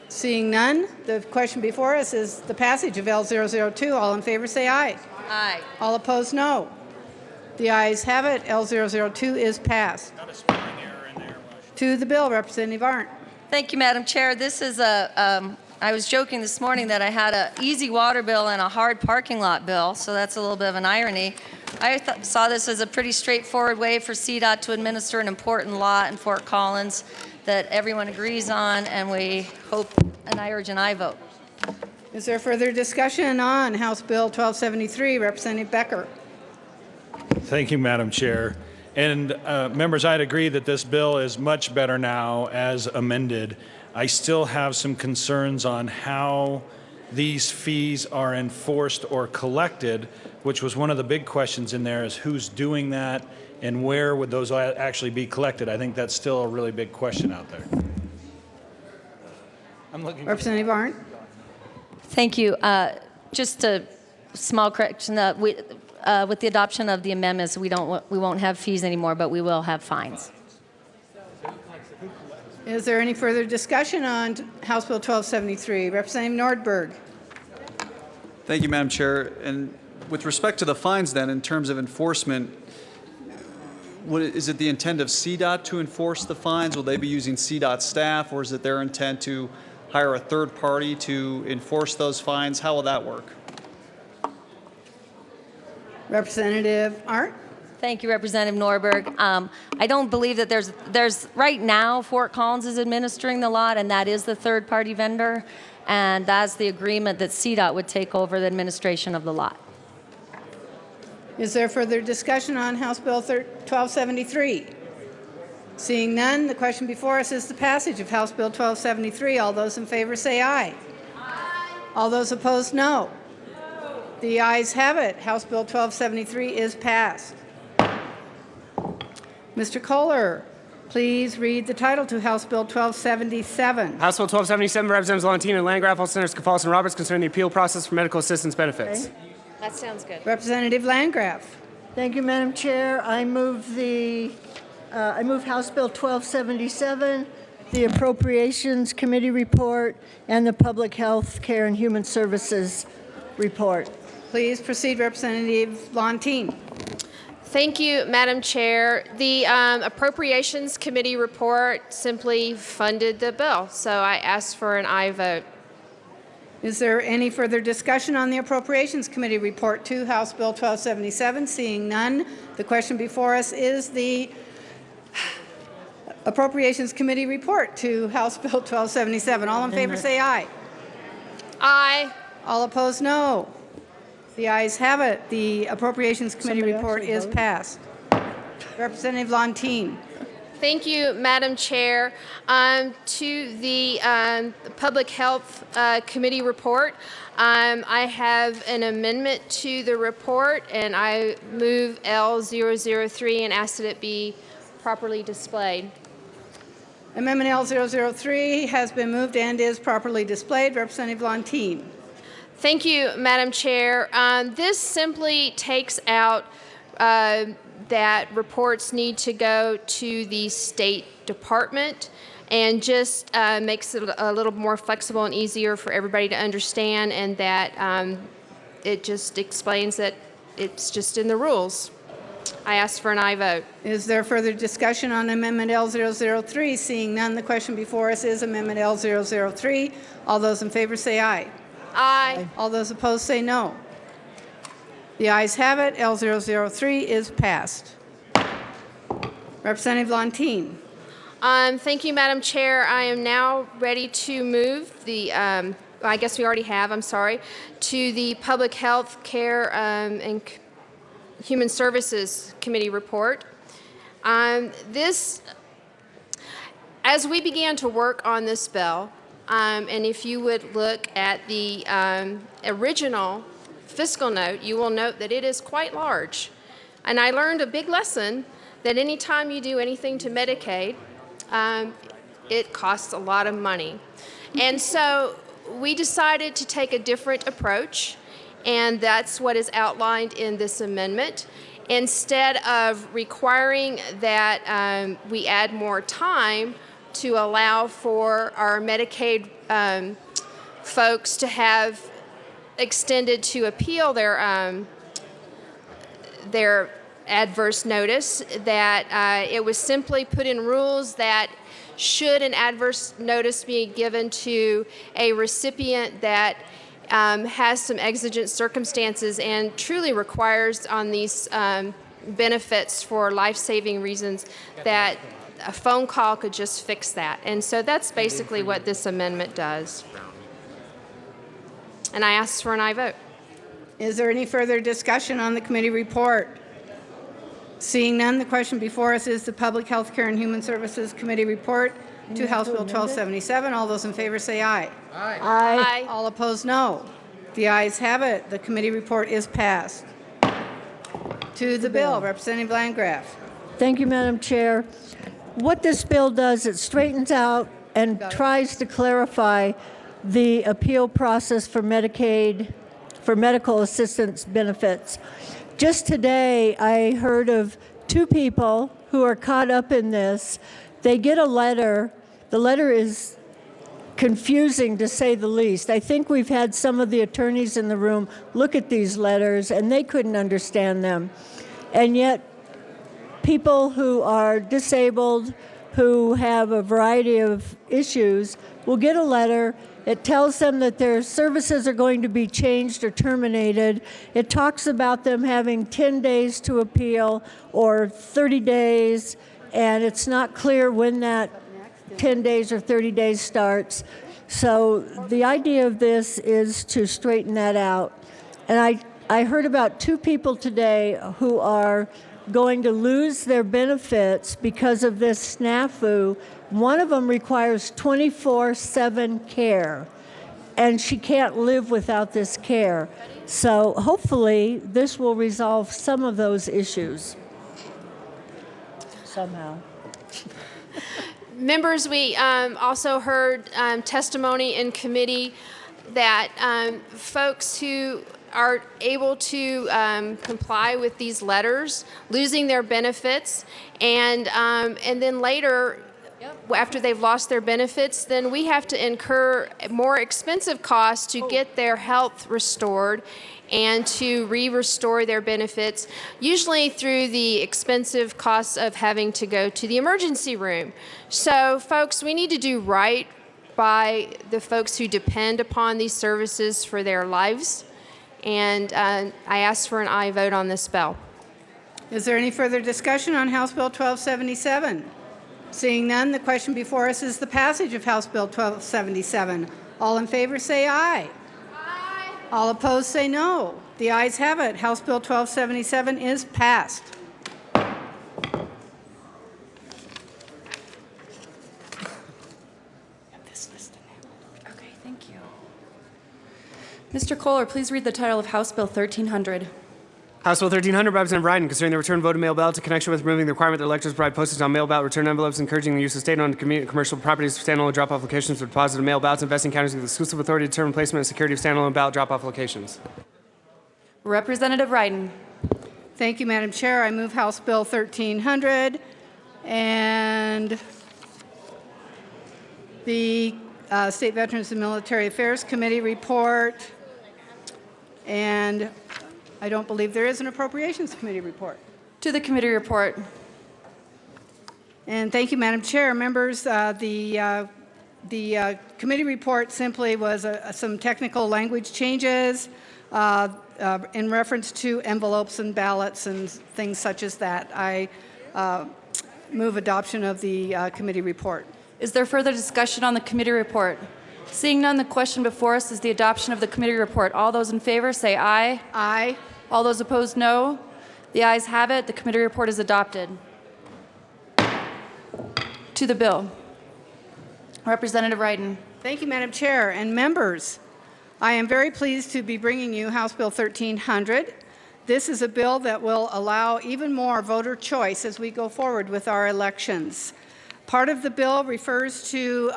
Seeing none, the question before us is the passage of L002. All in favor say aye. Aye. All opposed, no. The ayes have it. L002 is passed. To the bill, Representative Arndt. Thank you, Madam Chair. This is I was joking this morning that I had an easy water bill and a hard parking lot bill, so that's a little bit of an irony. I saw this as a pretty straightforward way for CDOT to administer an important lot in Fort Collins that everyone agrees on, and we hope, and I urge an aye vote. Is there further discussion on House Bill 1273? Representative Becker. Thank you, Madam Chair. And members, I'd agree that this bill is much better now as amended. I still have some concerns on how these fees are enforced or collected, which was one of the big questions in there, is who's doing that and where would those actually be collected. I think that's still a really big question out there. I'm looking. Representative Arndt. Thank you. Just a small correction. With the adoption of the amendments, we won't have fees anymore, but we will have fines. Is there any further discussion on House Bill 1273? Representative Nordberg. Thank you, Madam Chair. And with respect to the fines, then, in terms of enforcement, is it the intent of CDOT to enforce the fines? Will they be using CDOT staff, or is it their intent to hire a third party to enforce those fines? How will that work? Representative Arndt. Thank you, Representative Norberg. I don't believe that there's right now Fort Collins is administering the lot, and that is the third-party vendor, and that's the agreement that CDOT would take over the administration of the lot. Is there further discussion on House Bill 1273? Seeing none, the question before us is the passage of House Bill 1273. All those in favor say aye. Aye. All those opposed, no. The ayes have it. House Bill 1273 is passed. Mr. Kohler, please read the title to House Bill 1277. House Bill 1277, Representatives Valentino and Landgraf, all Senators Cafalas and Roberts, concerning the appeal process for medical assistance benefits. Okay. That sounds good. Representative Landgraf. Thank you, Madam Chair. I move House Bill 1277, the Appropriations Committee report, and the Public Health Care and Human Services report. Please proceed, Representative Lontine. Thank you, Madam Chair. The Appropriations Committee report simply funded the bill, so I ask for an aye vote. Is there any further discussion on the Appropriations Committee report to House Bill 1277? Seeing none, the question before us is the Appropriations Committee report to House Bill 1277. All in favor say aye. Aye. All opposed, no. The ayes have it. The Appropriations Committee Somebody report actually is voted? passed. Representative Lontine. Thank you, Madam Chair. To the Public Health Committee report, I have an amendment to the report, and I move L003 and ask that it be properly displayed. Amendment L003 has been moved and is properly displayed. Representative Lontine. Thank you, Madam Chair. This simply takes out that reports need to go to the State Department and just makes it a little more flexible and easier for everybody to understand, and that it just explains that it's just in the rules. I ask for an aye vote. Is there further discussion on Amendment L003? Seeing none, the question before us is Amendment L003. All those in favor say aye. Aye. All those opposed say no. The ayes have it. L003 is passed. Representative Lontine. Thank you, Madam Chair. I am now ready to move the, I guess we already have, I'm sorry, to the Public Health Care and Human Services Committee report. As we began to work on this bill, and if you would look at the original fiscal note, you will note that it is quite large. And I learned a big lesson that anytime you do anything to Medicaid, it costs a lot of money. And so we decided to take a different approach, and that's what is outlined in this amendment. Instead of requiring that we add more time to allow for our Medicaid folks to have extended to appeal their adverse notice, that it was simply put in rules that should an adverse notice be given to a recipient that has some exigent circumstances and truly requires on these benefits for life-saving reasons, that a phone call could just fix that. And so that's basically what this amendment does. And I ask for an aye vote. Is there any further discussion on the committee report? Seeing none, the question before us is the Public Health Care and Human Services Committee report to House Bill 1277. All those in favor say aye. Aye. Aye. All opposed, no. The ayes have it. The committee report is passed. To the bill, Representative Landgraf. Thank you, Madam Chair. What this bill does, it straightens out and tries to clarify the appeal process for Medicaid, for medical assistance benefits. Just today, I heard of two people who are caught up in this. They get a letter. The letter is confusing, to say the least. I think we've had some of the attorneys in the room look at these letters, and they couldn't understand them. And yet, people who are disabled, who have a variety of issues, will get a letter. It tells them that their services are going to be changed or terminated. It talks about them having 10 days to appeal or 30 days, and it's not clear when that 10 days or 30 days starts. So the idea of this is to straighten that out. And I heard about two people today who are going to lose their benefits because of this snafu. One of them requires 24/7 care, and she can't live without this care. So hopefully this will resolve some of those issues somehow. Members, we also heard testimony in committee that folks who are able to comply with these letters, losing their benefits, and then later, after they've lost their benefits, then we have to incur more expensive costs to get their health restored and to restore their benefits, usually through the expensive costs of having to go to the emergency room. So, folks, we need to do right by the folks who depend upon these services for their lives. And I ask for an aye vote on this bill. Is there any further discussion on House Bill 1277? Seeing none, the question before us is the passage of House Bill 1277. All in favor say aye. Aye. All opposed say no. The ayes have it. House Bill 1277 is passed. Okay, thank you. Mr. Kohler, please read the title of House Bill 1300. House Bill 1300, Representative Ryan, concerning the return vote of mail ballots in connection with removing the requirement that electors provide postage on mail ballot return envelopes, encouraging the use of state-owned commercial properties for standalone drop-off locations for deposit of mail ballots, investing counties with exclusive authority to determine placement and security of standalone ballot drop-off locations. Representative Riden. Thank you, Madam Chair. I move House Bill 1300 and the State Veterans and Military Affairs Committee report, and I don't believe there is an Appropriations Committee report. To the committee report. And thank you, Madam Chair. Members, the committee report simply was some technical language changes in reference to envelopes and ballots and things such as that. I move adoption of the committee report. Is there further discussion on the committee report? Seeing none, the question before us is the adoption of the committee report. All those in favor say aye. Aye. All those opposed, no. The ayes have it. The committee report is adopted. To the bill. Representative Riden. Thank you, Madam Chair. And members, I am very pleased to be bringing you House Bill 1300. This is a bill that will allow even more voter choice as we go forward with our elections. Part of the bill refers to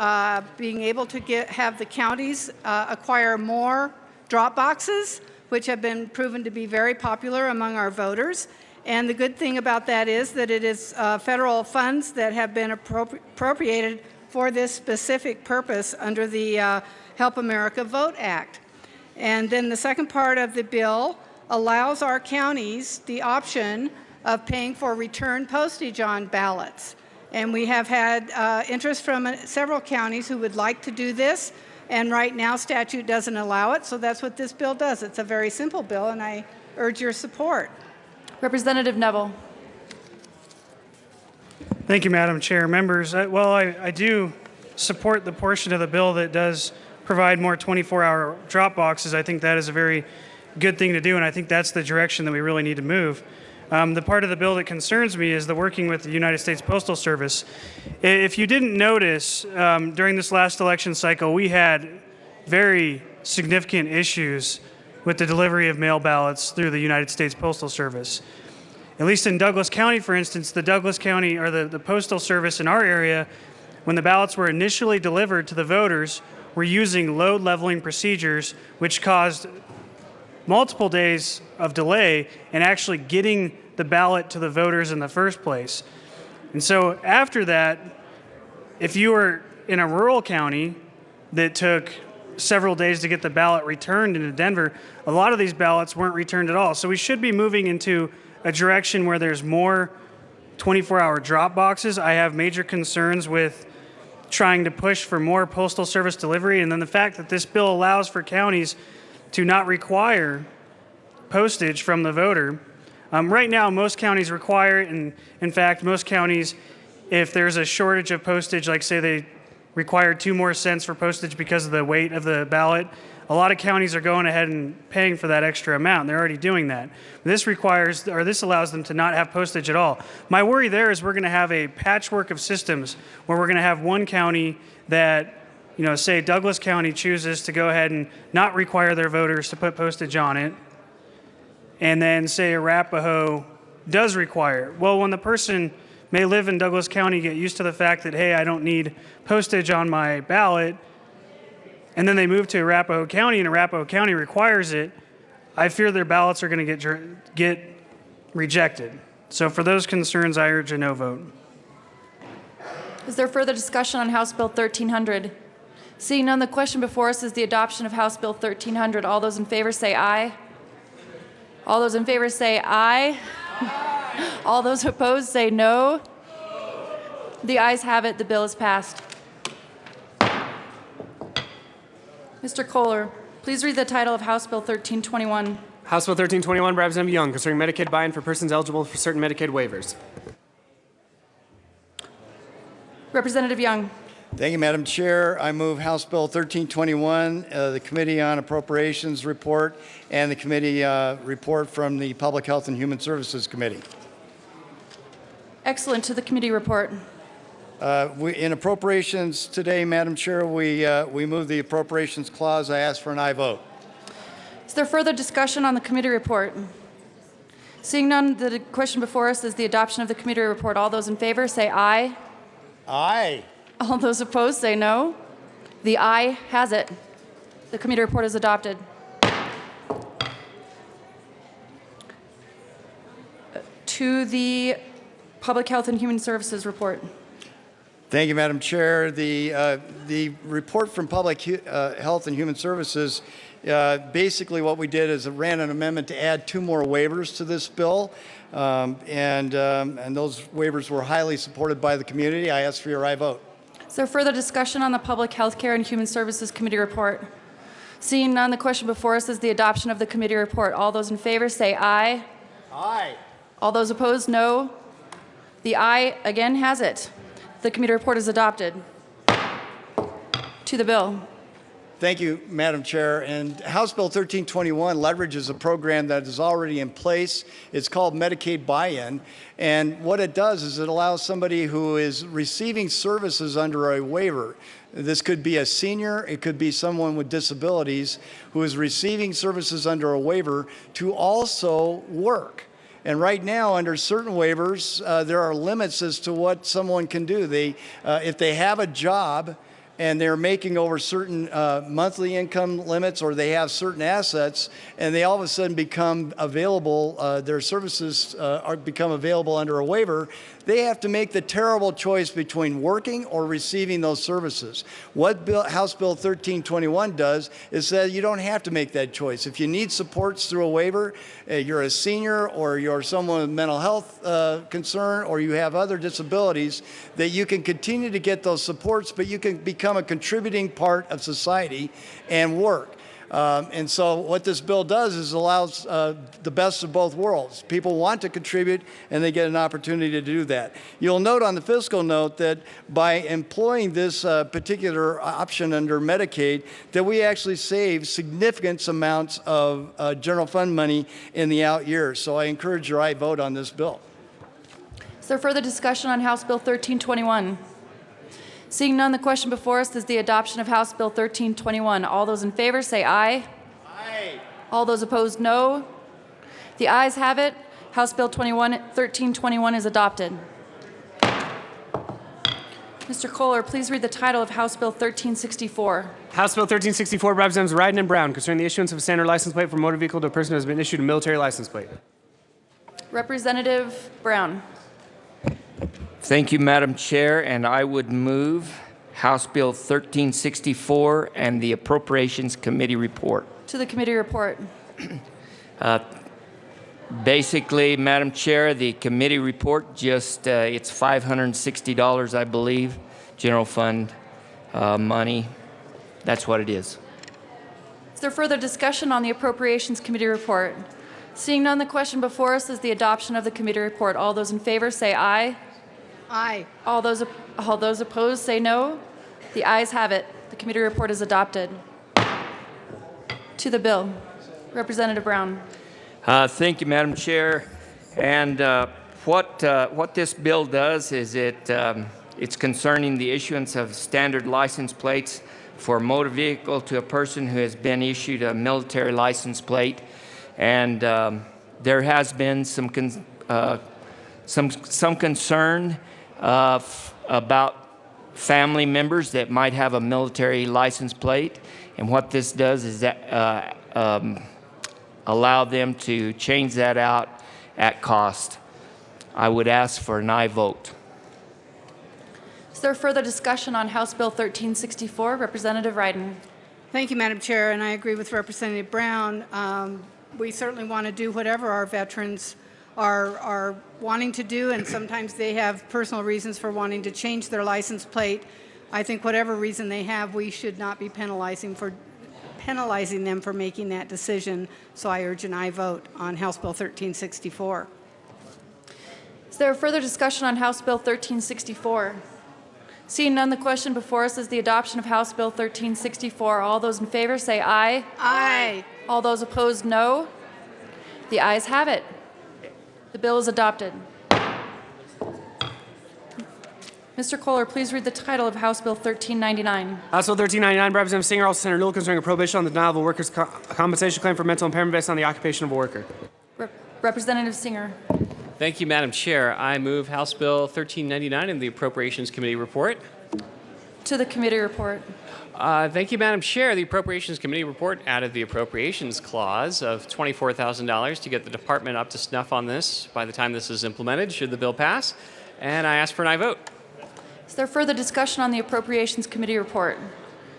being able to have the counties acquire more drop boxes, which have been proven to be very popular among our voters. And the good thing about that is that it is federal funds that have been appropriated for this specific purpose under the Help America Vote Act. And then the second part of the bill allows our counties the option of paying for return postage on ballots. And we have had interest from several counties who would like to do this. And right now, statute doesn't allow it. So that's what this bill does. It's a very simple bill, and I urge your support. Representative Neville. Thank you, Madam Chair. Members, I do support the portion of the bill that does provide more 24-hour drop boxes. I think that is a very good thing to do, and I think that's the direction that we really need to move. The part of the bill that concerns me is the working with the United States Postal Service. If you didn't notice, during this last election cycle, we had very significant issues with the delivery of mail ballots through the United States Postal Service. At least in Douglas County, for instance, the Douglas County or the Postal Service in our area, when the ballots were initially delivered to the voters, were using load leveling procedures, which caused multiple days of delay in actually getting the ballot to the voters in the first place. And so after that, if you were in a rural county that took several days to get the ballot returned into Denver, a lot of these ballots weren't returned at all. So we should be moving into a direction where there's more 24-hour drop boxes. I have major concerns with trying to push for more Postal Service delivery, and then the fact that this bill allows for counties to not require postage from the voter. Right now, most counties require it, and in fact, most counties, if there's a shortage of postage, like say they require 2 more cents for postage because of the weight of the ballot, a lot of counties are going ahead and paying for that extra amount. They're already doing that. This allows them to not have postage at all. My worry there is we're going to have a patchwork of systems where we're going to have one county that, say Douglas County chooses to go ahead and not require their voters to put postage on it, and then say Arapahoe does require it. Well, when the person may live in Douglas County, get used to the fact that, hey, I don't need postage on my ballot, and then they move to Arapahoe County and Arapahoe County requires it, I fear their ballots are going to get rejected. So for those concerns, I urge a no vote. Is there further discussion on House Bill 1300? Seeing none, the question before us is the adoption of House Bill 1300. All those in favor say aye. All those in favor say aye. All those opposed say no. The ayes have it. The bill is passed. Mr. Kohler, please read the title of House Bill 1321. House Bill 1321, Representative Young, concerning Medicaid buy-in for persons eligible for certain Medicaid waivers. Representative Young. Thank you, Madam Chair. I move House Bill 1321, the Committee on Appropriations report, and the committee report from the Public Health and Human Services Committee. Excellent. To the committee report. In appropriations today, Madam Chair, we move the appropriations clause. I ask for an aye vote. Is there further discussion on the committee report? Seeing none, the question before us is the adoption of the committee report. All those in favor say aye. Aye. All those opposed say no. The aye has it. The committee report is adopted. To the Public Health and Human Services report. Thank you, Madam Chair. The report from Public Health and Human Services, basically what we did is ran an amendment to add 2 more waivers to this bill, and those waivers were highly supported by the community. I ask for your aye vote. Is there further discussion on the Public Health Care and Human Services Committee report? Seeing none, the question before us is the adoption of the committee report. All those in favor say aye. Aye. All those opposed, no. The aye again has it. The committee report is adopted. To the bill. Thank you, Madam Chair. And House Bill 1321 leverages a program that is already in place. It's called Medicaid Buy-In. And what it does is it allows somebody who is receiving services under a waiver. This could be a senior, it could be someone with disabilities who is receiving services under a waiver to also work. And right now, under certain waivers, there are limits as to what someone can do. If they have a job and they're making over certain monthly income limits, or they have certain assets, and they all of a sudden become available, their services become available under a waiver, they have to make the terrible choice between working or receiving those services. What House Bill 1321 does is that you don't have to make that choice. If you need supports through a waiver, you're a senior or you're someone with mental health concern, or you have other disabilities, that you can continue to get those supports, but you can become a contributing part of society and work. And so what this bill does is allows the best of both worlds. People want to contribute, and they get an opportunity to do that. You'll note on the fiscal note that by employing this particular option under Medicaid, that we actually save significant amounts of general fund money in the out years. So I encourage your aye vote on this bill. Is there further discussion on House Bill 1321? Seeing none, the question before us is the adoption of House Bill 1321. All those in favor say aye. Aye. All those opposed, no. The ayes have it. House Bill 1321 is adopted. Mr. Kohler, please read the title of House Bill 1364. House Bill 1364, Representatives Ryden and Brown, concerning the issuance of a standard license plate for a motor vehicle to a person who has been issued a military license plate. Representative Brown. Thank you, Madam Chair, and I would move House Bill 1364 and the Appropriations Committee report. To the committee report. Basically, Madam Chair, the committee report just, it's $560, I believe, general fund money. That's what it is. Is there further discussion on the Appropriations Committee report? Seeing none, the question before us is the adoption of the committee report. All those in favor say aye. Aye. All those opposed say no. The ayes have it. The committee report is adopted. To the bill. Representative Brown. Thank you, Madam Chair. And what this bill does is it's concerning the issuance of standard license plates for a motor vehicle to a person who has been issued a military license plate. And there has been some concern about family members that might have a military license plate, and what this does is that allow them to change that out at cost. I would ask for an aye vote. Is there further discussion on House Bill 1364? Representative Ryden. Thank you, Madam Chair, and I agree with Representative Brown. We certainly want to do whatever our veterans are wanting to do, and sometimes they have personal reasons for wanting to change their license plate. I think whatever reason they have, we should not be penalizing them for making that decision. So I urge an aye vote on House Bill 1364. Is there further discussion on House Bill 1364? Seeing none, the question before us is the adoption of House Bill 1364. All those in favor say aye. Aye. All those opposed, no. The ayes have it. The bill is adopted. Mr. Kohler, please read the title of House Bill 1399. House Bill 1399, Representative Singer, also Senator Newell, concerning a prohibition on the denial of a worker's compensation claim for mental impairment based on the occupation of a worker. Representative Singer. Thank you, Madam Chair. I move House Bill 1399 in the Appropriations Committee report. To the committee report. Thank you, Madam Chair. The Appropriations Committee report added the appropriations clause of $24,000 to get the department up to snuff on this by the time this is implemented, should the bill pass. And I ask for an aye vote. Is there further discussion on the Appropriations Committee report?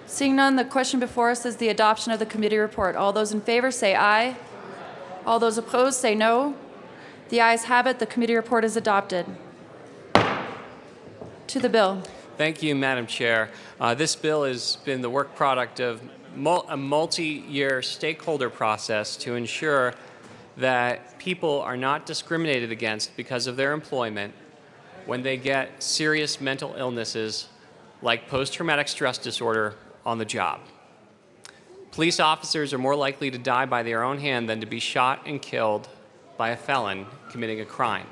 Seeing none, the question before us is the adoption of the committee report. All those in favor say aye. All those opposed say no. The ayes have it. The committee report is adopted. To the bill. Thank you, Madam Chair. This bill has been the work product of a multi-year stakeholder process to ensure that people are not discriminated against because of their employment when they get serious mental illnesses like post-traumatic stress disorder on the job. Police officers are more likely to die by their own hand than to be shot and killed by a felon committing a crime.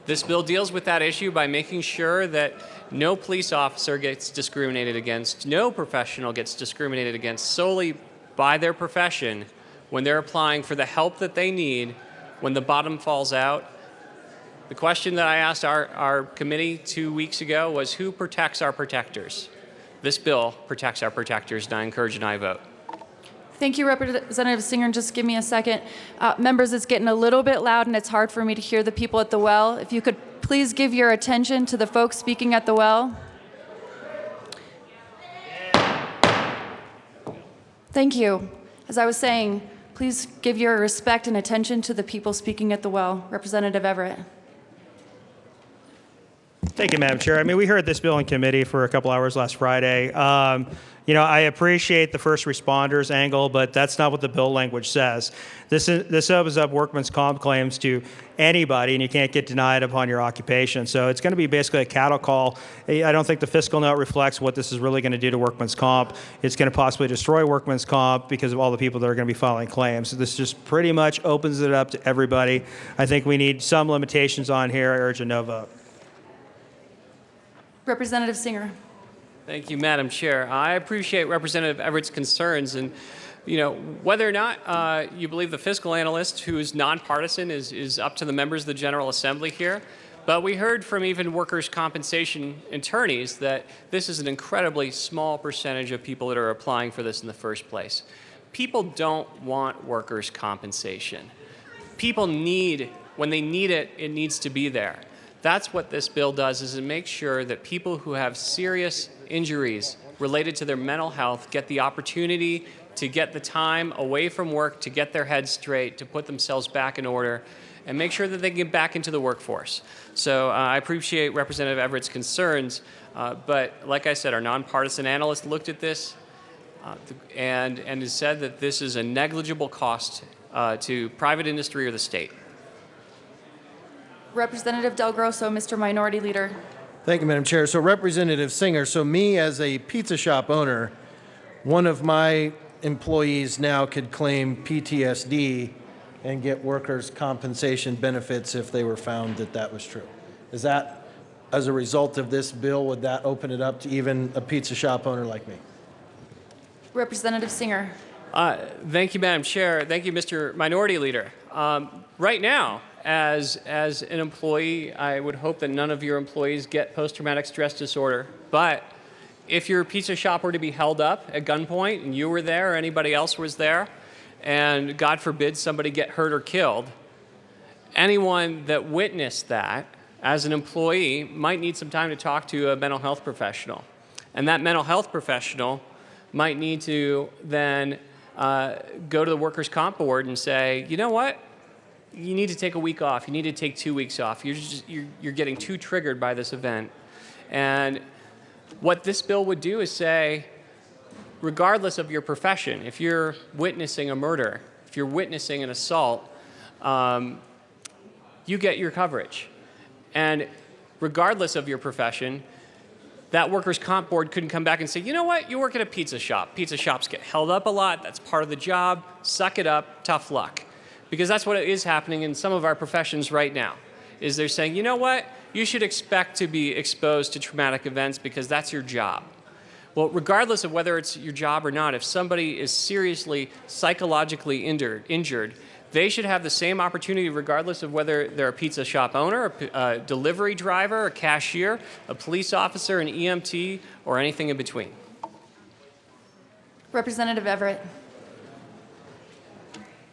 This bill deals with that issue by making sure that no police officer gets discriminated against, no professional gets discriminated against solely by their profession when they're applying for the help that they need when the bottom falls out. The question that I asked our committee 2 weeks ago was, who protects our protectors? This bill protects our protectors, and I encourage an aye vote. Thank you, Representative Singer. Just give me a second. Members, it's getting a little bit loud and it's hard for me to hear the people at the well. If you could please give your attention to the folks speaking at the well. Thank you. As I was saying, please give your respect and attention to the people speaking at the well. Representative Everett. Thank you, Madam Chair. I mean, we heard this bill in committee for a couple hours last Friday. You know, I appreciate the first responders angle, but that's not what the bill language says. This opens up workman's comp claims to anybody, and you can't get denied upon your occupation. So it's going to be basically a cattle call. I don't think the fiscal note reflects what this is really going to do to workman's comp. It's going to possibly destroy workman's comp because of all the people that are going to be filing claims. So this just pretty much opens it up to everybody. I think we need some limitations on here. I urge a no vote. Representative Singer. Thank you, Madam Chair. I appreciate Representative Everett's concerns, and whether or not you believe the fiscal analyst, who is nonpartisan, is up to the members of the General Assembly here. But we heard from even workers' compensation attorneys that this is an incredibly small percentage of people that are applying for this in the first place. People don't want workers' compensation. People need, when they need it, it needs to be there. That's what this bill does, is it makes sure that people who have serious injuries related to their mental health get the opportunity to get the time away from work to get their heads straight, to put themselves back in order, and make sure that they get back into the workforce. So I appreciate Representative Everett's concerns, but like I said, our nonpartisan analyst looked at this and has said that this is a negligible cost to private industry or the state. Representative Del Grosso, Mr. Minority Leader. Thank you, Madam Chair. So Representative Singer, so me as a pizza shop owner, one of my employees now could claim PTSD and get workers' compensation benefits if they were found that that was true. Is that, as a result of this bill, would that open it up to even a pizza shop owner like me? Representative Singer. Thank you, Madam Chair. Thank you, Mr. Minority Leader. Right now, as an employee, I would hope that none of your employees get post-traumatic stress disorder. But if your pizza shop were to be held up at gunpoint and you were there or anybody else was there, and God forbid somebody get hurt or killed, anyone that witnessed that as an employee might need some time to talk to a mental health professional. And that mental health professional might need to then go to the workers' comp board and say, you know what? You need to take a week off. You need to take 2 weeks off. You're getting too triggered by this event. And what this bill would do is say, regardless of your profession, if you're witnessing a murder, if you're witnessing an assault, you get your coverage. And regardless of your profession, that workers' comp board couldn't come back and say, you know what, you work at a pizza shop. Pizza shops get held up a lot. That's part of the job. Suck it up. Tough luck. Because that's what is happening in some of our professions right now, is they're saying, you know what, you should expect to be exposed to traumatic events because that's your job. Well, regardless of whether it's your job or not, if somebody is seriously psychologically injured, they should have the same opportunity regardless of whether they're a pizza shop owner, a delivery driver, a cashier, a police officer, an EMT, or anything in between. Representative Everett.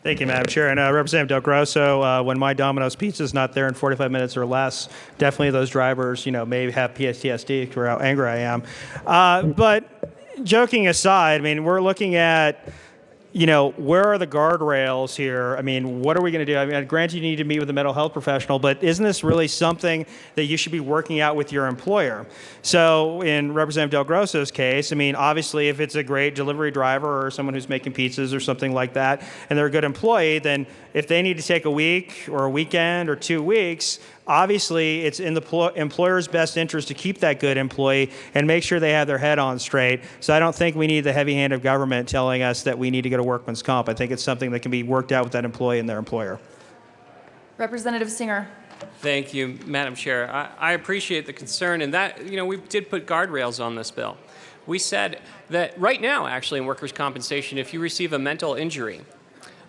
Thank you, Madam Chair. And Representative Del Grosso, when my Domino's pizza is not there in 45 minutes or less, definitely those drivers, may have PTSD for how angry I am. But joking aside, I mean, we're looking at, where are the guardrails here? I mean, what are we going to do? I mean, granted, you need to meet with a mental health professional, but isn't this really something that you should be working out with your employer? So in Representative Del Grosso's case, I mean, obviously, if it's a great delivery driver or someone who's making pizzas or something like that, and they're a good employee, then if they need to take a week or a weekend or 2 weeks, obviously, it's in the employer's best interest to keep that good employee and make sure they have their head on straight. So I don't think we need the heavy hand of government telling us that we need to go to workman's comp. I think it's something that can be worked out with that employee and their employer. Representative Singer. Thank you, Madam Chair. I appreciate the concern, and that, we did put guardrails on this bill. We said that right now, actually, in workers' compensation, if you receive a mental injury,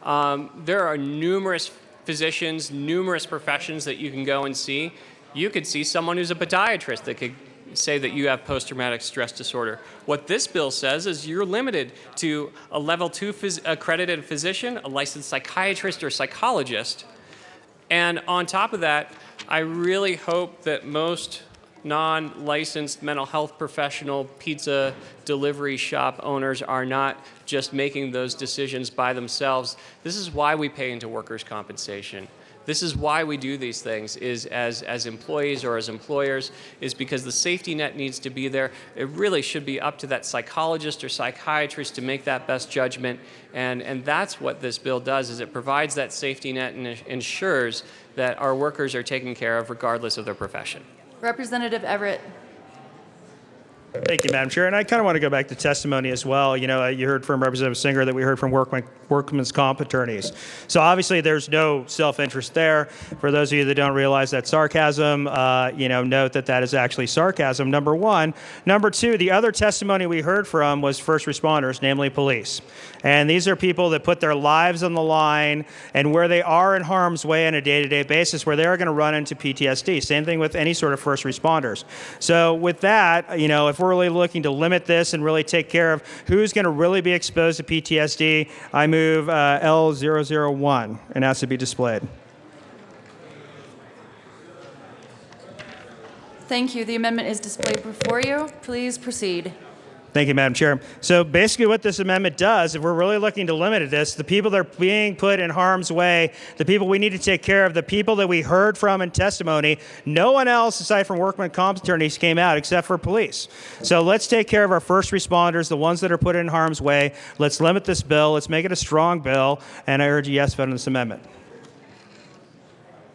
there are numerous physicians, numerous professions that you can go and see. You could see someone who's a podiatrist that could say that you have post-traumatic stress disorder. What this bill says is you're limited to a level 2 accredited physician, a licensed psychiatrist or psychologist. And on top of that, I really hope that most non-licensed mental health professional pizza delivery shop owners are not just making those decisions by themselves. This is why we pay into workers' compensation. This is why we do these things, is as employees or as employers, is because the safety net needs to be there. It really should be up to that psychologist or psychiatrist to make that best judgment. And that's what this bill does, is it provides that safety net and ensures that our workers are taken care of regardless of their profession. Representative Everett. Thank you, Madam Chair. And I kind of want to go back to testimony as well. You heard from Representative Singer that we heard from workman's comp attorneys. So obviously there's no self-interest there. For those of you that don't realize that sarcasm, note that that is actually sarcasm, number one. Number two, the other testimony we heard from was first responders, namely police. And these are people that put their lives on the line and where they are in harm's way on a day-to-day basis, where they are going to run into PTSD. Same thing with any sort of first responders. So with that, if we're really looking to limit this and really take care of who's going to really be exposed to PTSD, I move L001 and ask to be displayed. Thank you. The amendment is displayed before you. Please proceed. Thank you, Madam Chair. So basically what this amendment does, if we're really looking to limit this, the people that are being put in harm's way, the people we need to take care of, the people that we heard from in testimony, no one else aside from workman's comp attorneys came out except for police. So let's take care of our first responders, the ones that are put in harm's way. Let's limit this bill. Let's make it a strong bill. And I urge a yes vote on this amendment.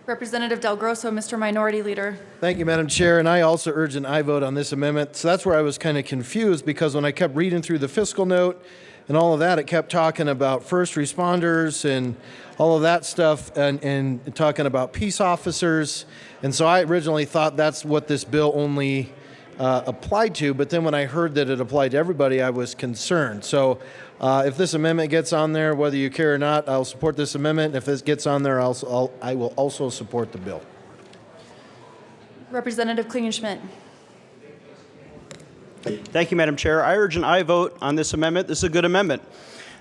Representative Del Grosso, Mr. Minority Leader. Thank you, Madam Chair, and I also urge an aye vote on this amendment. So that's where I was kind of confused, because when I kept reading through the fiscal note and all of that, it kept talking about first responders and all of that stuff and talking about peace officers. And so I originally thought that's what this bill only applied to, but then when I heard that it applied to everybody, I was concerned. So if this amendment gets on there, whether you care or not, I'll support this amendment. If this gets on there, I will also support the bill. Representative Klingenschmidt. Thank you, Madam Chair. I urge an aye vote on this amendment. This is a good amendment.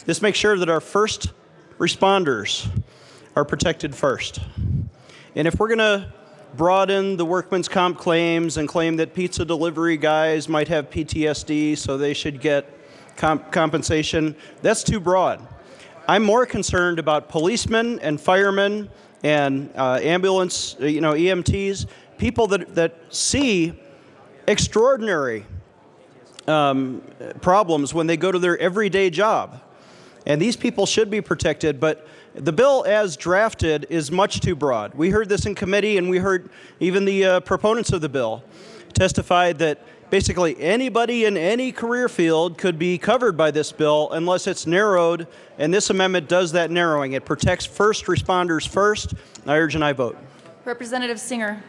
This makes sure that our first responders are protected first. And if we're going to broaden the workman's comp claims and claim that pizza delivery guys might have PTSD, so they should get compensation, that's too broad. I'm more concerned about policemen and firemen and ambulance, EMTs, people that see extraordinary problems when they go to their everyday job. And these people should be protected, but the bill as drafted is much too broad. We heard this in committee, and we heard even the proponents of the bill testified that basically anybody in any career field could be covered by this bill unless it's narrowed, and this amendment does that narrowing. It protects first responders first. I urge an aye vote. Representative Singer.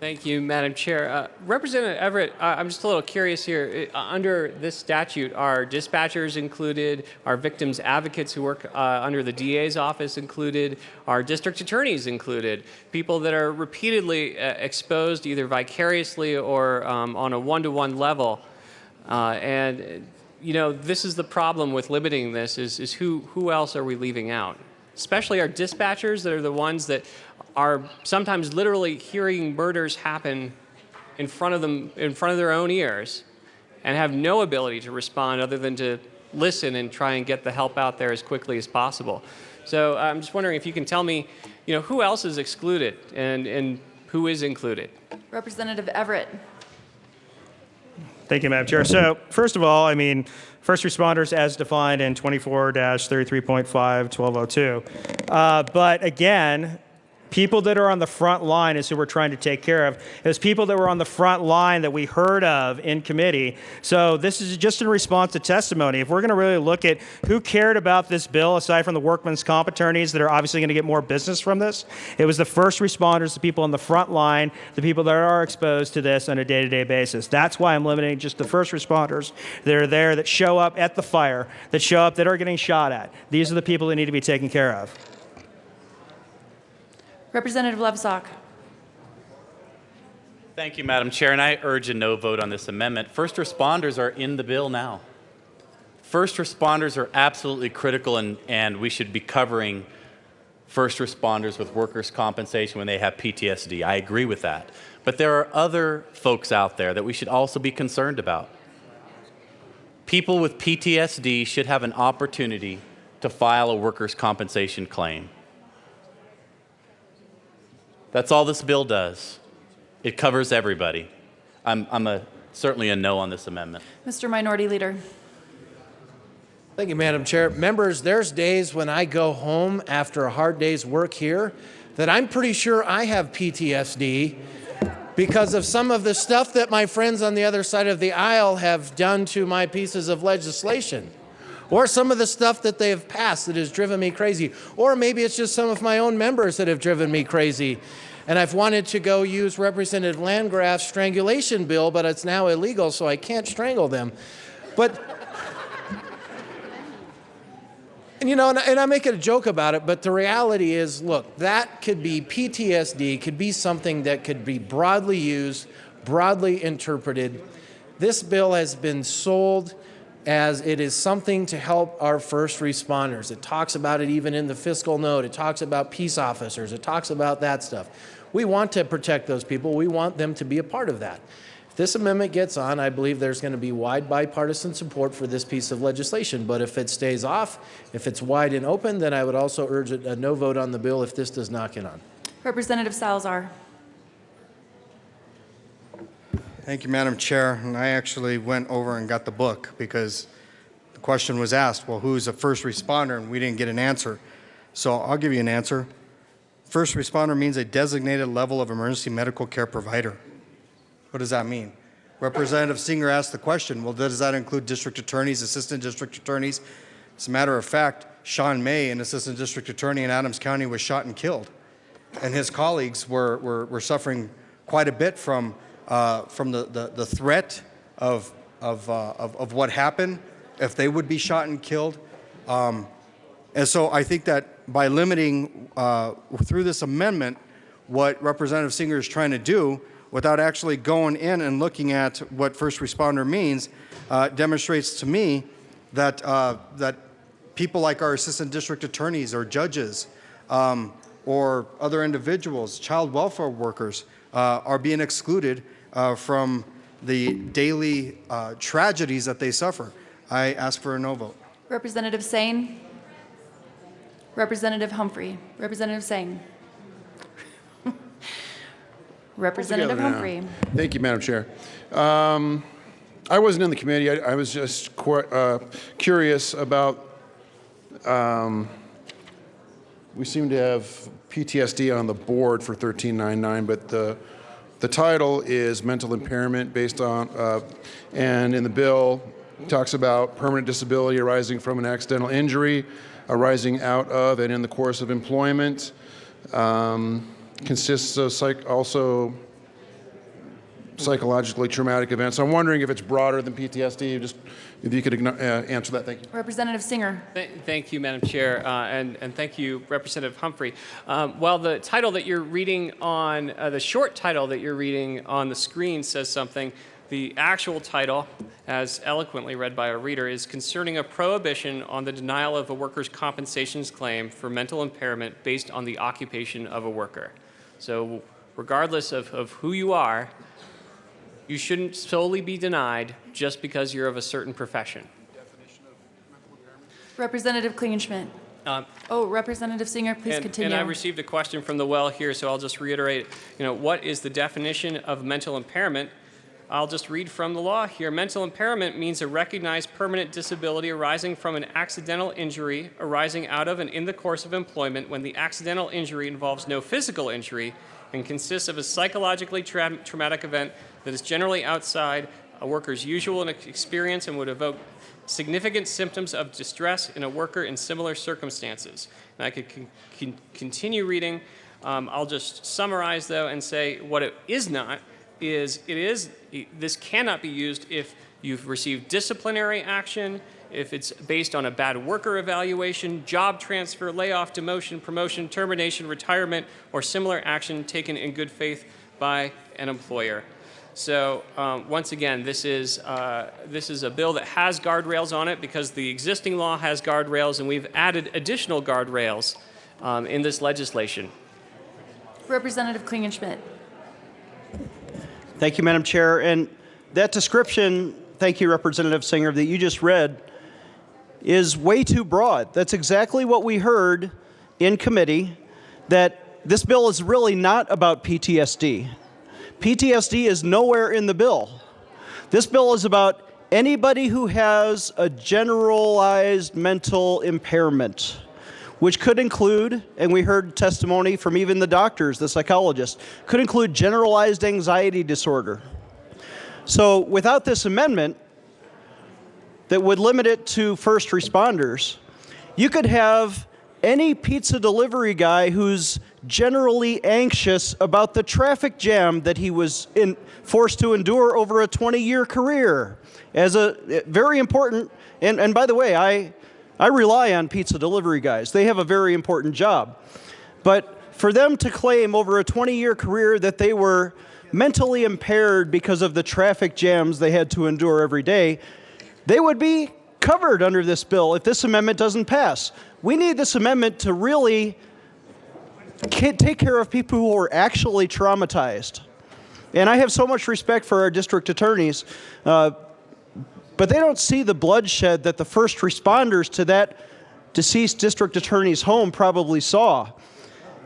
Thank you, Madam Chair. Representative Everett, I'm just a little curious here. Under this statute, are dispatchers included? Are victims advocates who work under the DA's office included? Are district attorneys included? People that are repeatedly exposed either vicariously or on a one-to-one level. And, you know, this is the problem with limiting this is who else are we leaving out? Especially our dispatchers that are the ones that are sometimes literally hearing murders happen in front of them, in front of their own ears, and have no ability to respond other than to listen and try and get the help out there as quickly as possible. So I'm just wondering if you can tell me, you know, who else is excluded and who is included? Representative Everett. Thank you, Madam Chair. So first of all, I mean, first responders as defined in 24-33.5-1202. But again, people that are on the front line is who we're trying to take care of. It was people that were on the front line that we heard of in committee. So this is just in response to testimony. If we're going to really look at who cared about this bill, aside from the workman's comp attorneys that are obviously going to get more business from this, it was the first responders, the people on the front line, the people that are exposed to this on a day-to-day basis. That's why I'm limiting just the first responders that are there, that show up at the fire, that show up, that are getting shot at. These are the people that need to be taken care of. Representative Levesque. Thank you, Madam Chair, and I urge a no vote on this amendment. First responders are in the bill now. First responders are absolutely critical, and we should be covering first responders with workers' compensation when they have PTSD. I agree with that. But there are other folks out there that we should also be concerned about. People with PTSD should have an opportunity to file a workers' compensation claim. That's all this bill does. It covers everybody. I'm certainly a no on this amendment. Mr. Minority Leader. Thank you, Madam Chair. Members, there's days when I go home after a hard day's work here that I'm pretty sure I have PTSD because of some of the stuff that my friends on the other side of the aisle have done to my pieces of legislation. Or some of the stuff that they have passed that has driven me crazy. Or maybe it's just some of my own members that have driven me crazy. And I've wanted to go use Representative Landgraf's strangulation bill, but it's now illegal, so I can't strangle them. But, and, you know, and I make a joke about it, but the reality is, look, that could be PTSD, could be something that could be broadly used, broadly interpreted. This bill has been sold as it is something to help our first responders. It talks about it even in the fiscal note. It talks about peace officers. It talks about that stuff. We want to protect those people. We want them to be a part of that. If this amendment gets on, I believe there's going to be wide bipartisan support for this piece of legislation. But if it stays off, if it's wide and open, then I would also urge a no vote on the bill if this does not get on. Representative Salazar. Thank you, Madam Chair. And I actually went over and got the book because the question was asked, well, who's a first responder? And we didn't get an answer. So I'll give you an answer. First responder means a designated level of emergency medical care provider. What does that mean? Representative Singer asked the question, well, does that include district attorneys, assistant district attorneys? As a matter of fact, Sean May, an assistant district attorney in Adams County, was shot and killed. And his colleagues were suffering quite a bit from the threat of what happened if they would be shot and killed. And so I think that by limiting through this amendment what Representative Singer is trying to do without actually going in and looking at what first responder means demonstrates to me that that people like our assistant district attorneys or judges or other individuals, child welfare workers, are being excluded from the daily tragedies that they suffer. I ask for a no vote. Representative Sane. Representative Humphrey. Representative Sane. Representative Humphrey. Thank you, Madam Chair. I wasn't in the committee. I was just curious about, we seem to have PTSD on the board for 1399, but the The title is mental impairment based on, and in the bill, it talks about permanent disability arising from an accidental injury, arising out of and in the course of employment. Consists of also psychologically traumatic events. I'm wondering if it's broader than PTSD. Just if you could answer that, thank you. Representative Singer. Thank you, Madam Chair, and thank you, Representative Humphrey. While the title that you're reading on, the short title that you're reading on the screen says something, the actual title, as eloquently read by a reader, is concerning a prohibition on the denial of a worker's compensations claim for mental impairment based on the occupation of a worker. So regardless of who you are, you shouldn't solely be denied just because you're of a certain profession. Representative Klingenschmidt. Representative Singer, please continue. And I received a question from the well here, so I'll just reiterate, what is the definition of mental impairment? I'll just read from the law here. Mental impairment means a recognized permanent disability arising from an accidental injury arising out of and in the course of employment when the accidental injury involves no physical injury and consists of a psychologically traumatic event that is generally outside a worker's usual experience and would evoke significant symptoms of distress in a worker in similar circumstances. And I could continue reading. I'll just summarize, though, and say what it is not is this cannot be used if you've received disciplinary action, if it's based on a bad worker evaluation, job transfer, layoff, demotion, promotion, termination, retirement, or similar action taken in good faith by an employer. So once again, this is a bill that has guardrails on it because the existing law has guardrails, and we've added additional guardrails in this legislation. Representative Klingenschmidt. Thank you, Madam Chair. And that description, thank you, Representative Singer, that you just read is way too broad. That's exactly what we heard in committee, that this bill is really not about PTSD. PTSD is nowhere in the bill. This bill is about anybody who has a generalized mental impairment, which could include, and we heard testimony from even the doctors, the psychologists, could include generalized anxiety disorder. So without this amendment that would limit it to first responders, you could have any pizza delivery guy who's generally anxious about the traffic jam that he was forced to endure over a 20-year career as a very important, and by the way, I rely on pizza delivery guys. They have a very important job. But for them to claim over a 20-year career that they were mentally impaired because of the traffic jams they had to endure every day, they would be covered under this bill if this amendment doesn't pass. We need this amendment to really take care of people who are actually traumatized. And I have so much respect for our district attorneys, but they don't see the bloodshed that the first responders to that deceased district attorney's home probably saw.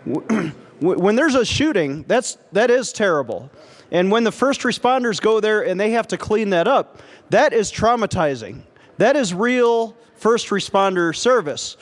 When there's a shooting, that is terrible. And when the first responders go there and they have to clean that up, that is traumatizing. That is real first responder service.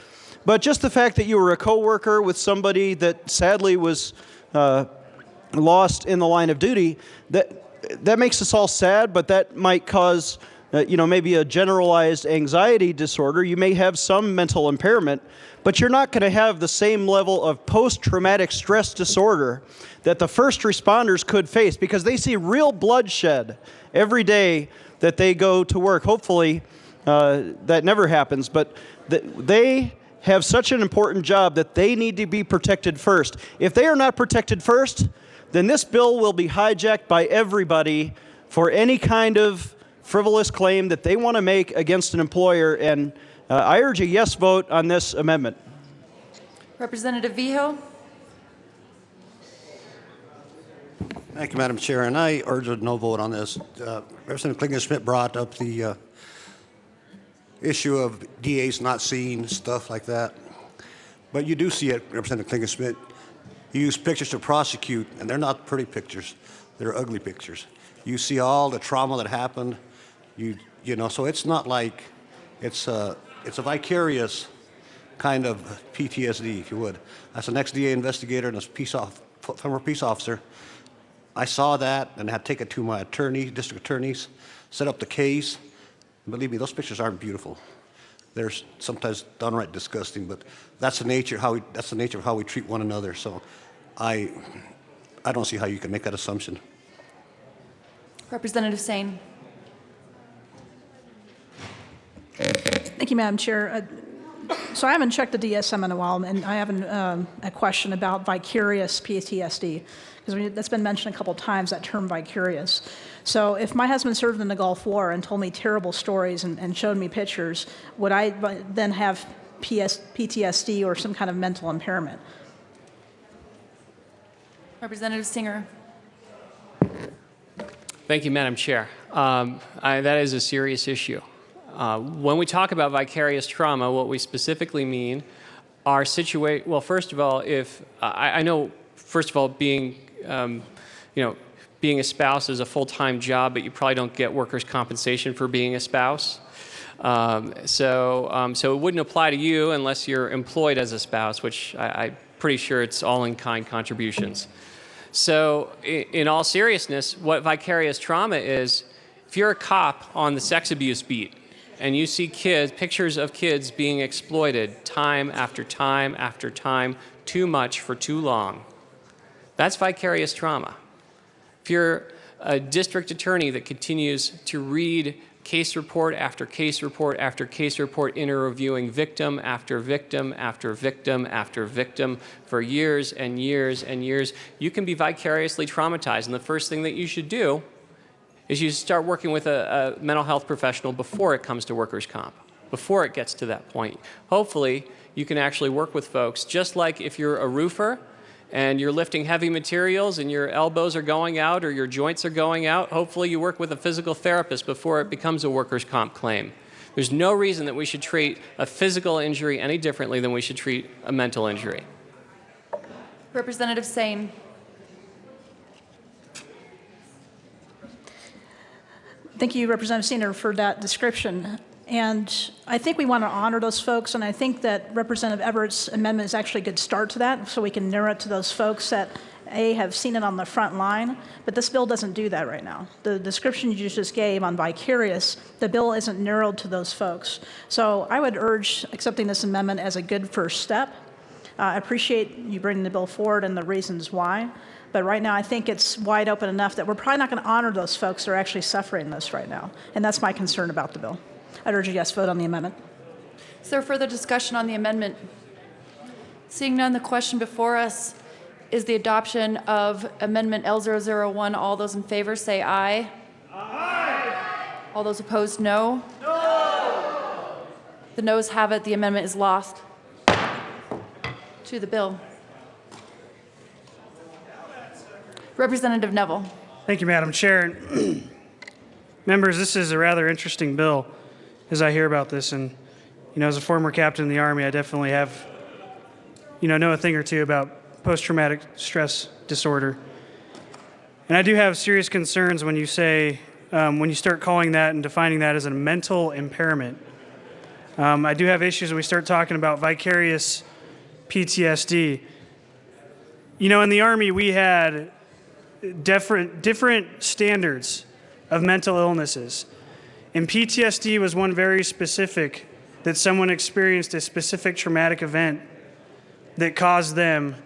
But just the fact that you were a coworker with somebody that sadly was lost in the line of duty, that makes us all sad, but that might cause maybe a generalized anxiety disorder. You may have some mental impairment, but you're not going to have the same level of post-traumatic stress disorder that the first responders could face because they see real bloodshed every day that they go to work. Hopefully, that never happens, but they have such an important job that they need to be protected first. If they are not protected first, then this bill will be hijacked by everybody for any kind of frivolous claim that they want to make against an employer, and I urge a yes vote on this amendment. Representative Vijo. Thank you, Madam Chair, and I urge a no vote on this. Representative Klingenschmidt brought up the issue of DAs not seeing stuff like that, but you do see it, Representative Klingenschmidt. You use pictures to prosecute, and they're not pretty pictures. They're ugly pictures. You see all the trauma that happened. So it's not like it's a vicarious kind of PTSD, if you would. As an ex-DA investigator and a former peace officer, I saw that and had to take it to my district attorneys, set up the case. And believe me, those pictures aren't beautiful. They're sometimes downright disgusting, but that's the nature of how we treat one another. So I don't see how you can make that assumption. Representative Sane. Thank you, Madam Chair. So I haven't checked the DSM in a while, and I have a question about vicarious PTSD, because that's been mentioned a couple times, that term vicarious. So if my husband served in the Gulf War and told me terrible stories and showed me pictures, would I then have PTSD or some kind of mental impairment? Representative Singer. Thank you, Madam Chair. That is a serious issue. When we talk about vicarious trauma, what we specifically mean are well, first of all, if I know, first of all, being a spouse is a full-time job, but you probably don't get workers' compensation for being a spouse. So it wouldn't apply to you unless you're employed as a spouse, which I'm pretty sure it's all in-kind contributions. So in all seriousness, what vicarious trauma is, if you're a cop on the sex abuse beat and you see pictures of kids being exploited time after time after time, too much for too long, that's vicarious trauma. If you're a district attorney that continues to read case report after case report after case report, interviewing victim after victim after victim after victim for years and years and years, you can be vicariously traumatized. And the first thing that you should do is you start working with a mental health professional before it comes to workers' comp, before it gets to that point. Hopefully, you can actually work with folks, just like if you're a roofer and you're lifting heavy materials and your elbows are going out or your joints are going out, hopefully you work with a physical therapist before it becomes a workers' comp claim. There's no reason that we should treat a physical injury any differently than we should treat a mental injury. Representative Sane. Thank you, Representative Senior, for that description. And I think we want to honor those folks, and I think that Representative Everett's amendment is actually a good start to that, so we can narrow it to those folks that, A, have seen it on the front line, but this bill doesn't do that right now. The description you just gave on vicarious, the bill isn't narrowed to those folks. So I would urge accepting this amendment as a good first step. I appreciate you bringing the bill forward and the reasons why, but right now I think it's wide open enough that we're probably not going to honor those folks that are actually suffering this right now, and that's my concern about the bill. I'd urge a yes vote on the amendment. Is there further discussion on the amendment? Seeing none, the question before us is the adoption of Amendment L001. All those in favor say aye. Aye. All those opposed, no. No. The noes have it. The amendment is lost. To the bill. Representative Neville. Thank you, Madam Chair. Members, this is a rather interesting bill as I hear about this. And, as a former captain in the Army, I definitely have, know a thing or two about post-traumatic stress disorder. And I do have serious concerns when you say, when you start calling that and defining that as a mental impairment. I do have issues when we start talking about vicarious PTSD. In the Army, we had different standards of mental illnesses. And PTSD was one very specific, that someone experienced a specific traumatic event that caused them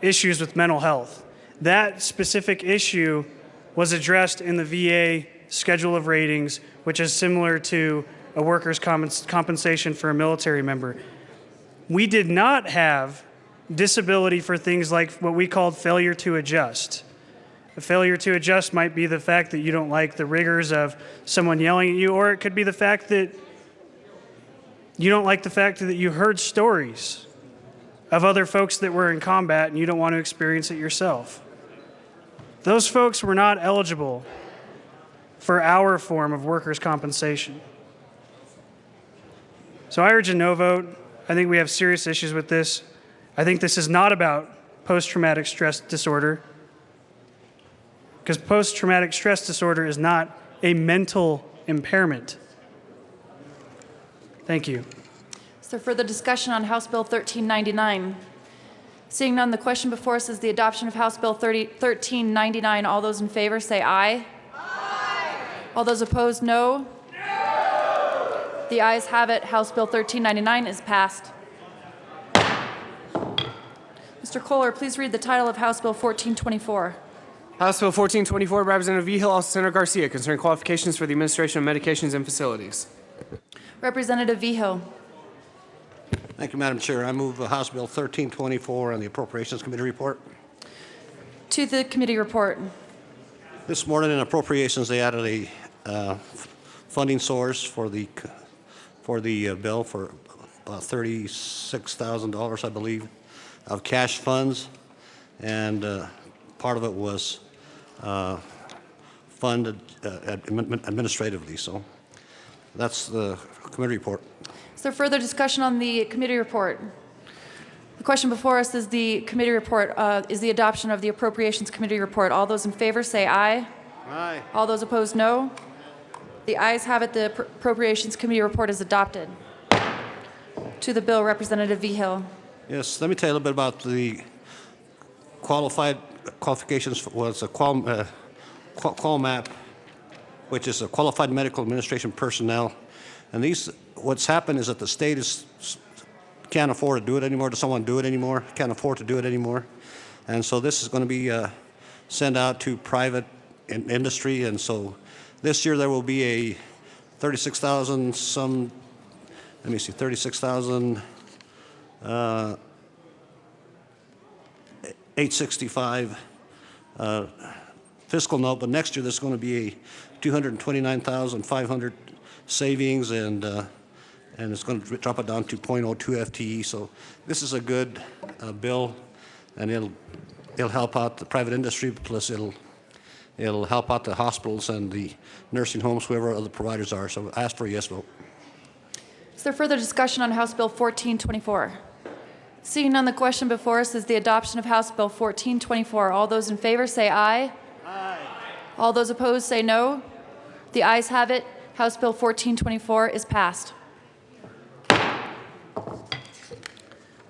issues with mental health. That specific issue was addressed in the VA schedule of ratings, which is similar to a workers' compensation for a military member. We did not have disability for things like what we called failure to adjust. A failure to adjust might be the fact that you don't like the rigors of someone yelling at you, or it could be the fact that you don't like the fact that you heard stories of other folks that were in combat and you don't want to experience it yourself. Those folks were not eligible for our form of workers' compensation. So I urge a no vote. I think we have serious issues with this. I think this is not about post-traumatic stress disorder, because post-traumatic stress disorder is not a mental impairment. Thank you. Is there further discussion on House Bill 1399? Seeing none, the question before us is the adoption of House Bill 1399. All those in favor say aye. Aye. All those opposed, no. No. The ayes have it. House Bill 1399 is passed. Mr. Kohler, please read the title of House Bill 1424. House Bill 1424, Representative Vigil, also Senator Garcia, concerning qualifications for the administration of medications and facilities. Representative Vigil. Thank you, Madam Chair. I move House Bill 1324 on the Appropriations Committee report. To the committee report. This morning in Appropriations, they added a funding source for the bill for about $36,000, I believe, of cash funds, and part of it was funded administratively. So that's the committee report. Is there further discussion on the committee report? The question before us is the committee report, is the adoption of the Appropriations Committee report. All those in favor say aye. Aye. All those opposed, no. The ayes have it. The Appropriations Committee report is adopted. To the bill, Representative Vigil. Yes, let me tell you a little bit about the qualifications. Was a QualMAP, which is a Qualified Medical Administration Personnel. And what's happened is that the state can't afford to do it anymore. Doesn't want to do it anymore. Can't afford to do it anymore. And so this is going to be sent out to private industry. And so this year there will be a 36,000 some. Let me see, 36,000. 865 fiscal note, but next year there's going to be a 229,500 savings, and it's going to drop it down to 0.02 FTE. So this is a good bill, and it'll help out the private industry. Plus it'll help out the hospitals and the nursing homes, whoever other providers are. So I ask for a yes vote. Is there further discussion on House Bill 1424? Seeing none, the question before us is the adoption of House Bill 1424. All those in favor say aye. Aye. All those opposed say no. The ayes have it. House Bill 1424 is passed.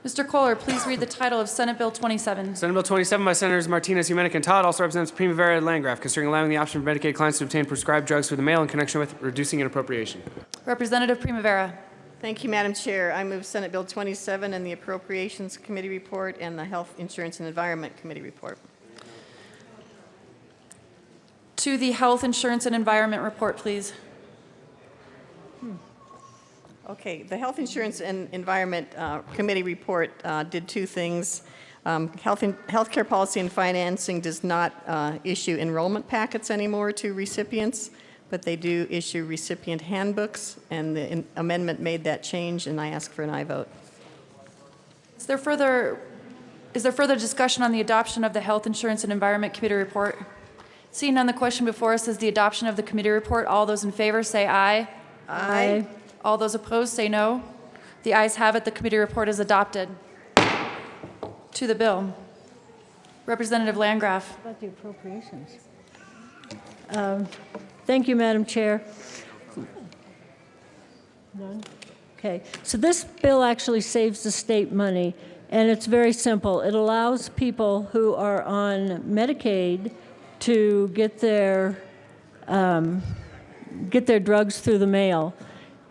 Mr. Kohler, please read the title of Senate Bill 27. Senate Bill 27 by Senators Martinez, Humenick, and Todd also represents Primavera and Landgraf, concerning allowing the option for Medicaid clients to obtain prescribed drugs through the mail in connection with reducing an appropriation. Representative Primavera. Thank you, Madam Chair. I move Senate Bill 27 and the Appropriations Committee report and the Health Insurance and Environment Committee report. To the Health Insurance and Environment report, please. Okay, the Health Insurance and Environment Committee report did two things. Healthcare policy and financing does not issue enrollment packets anymore to recipients, but they do issue recipient handbooks, and the amendment made that change, and I ask for an aye vote. Is there further discussion on the adoption of the Health Insurance and Environment Committee report? Seeing none, the question before us is the adoption of the committee report. All those in favor say aye. Aye. All those opposed say no. The ayes have it. The committee report is adopted. To the bill. Representative Landgraf. About the appropriations. Thank you, Madam Chair. None? Okay. So this bill actually saves the state money, and it's very simple. It allows people who are on Medicaid to get their drugs through the mail.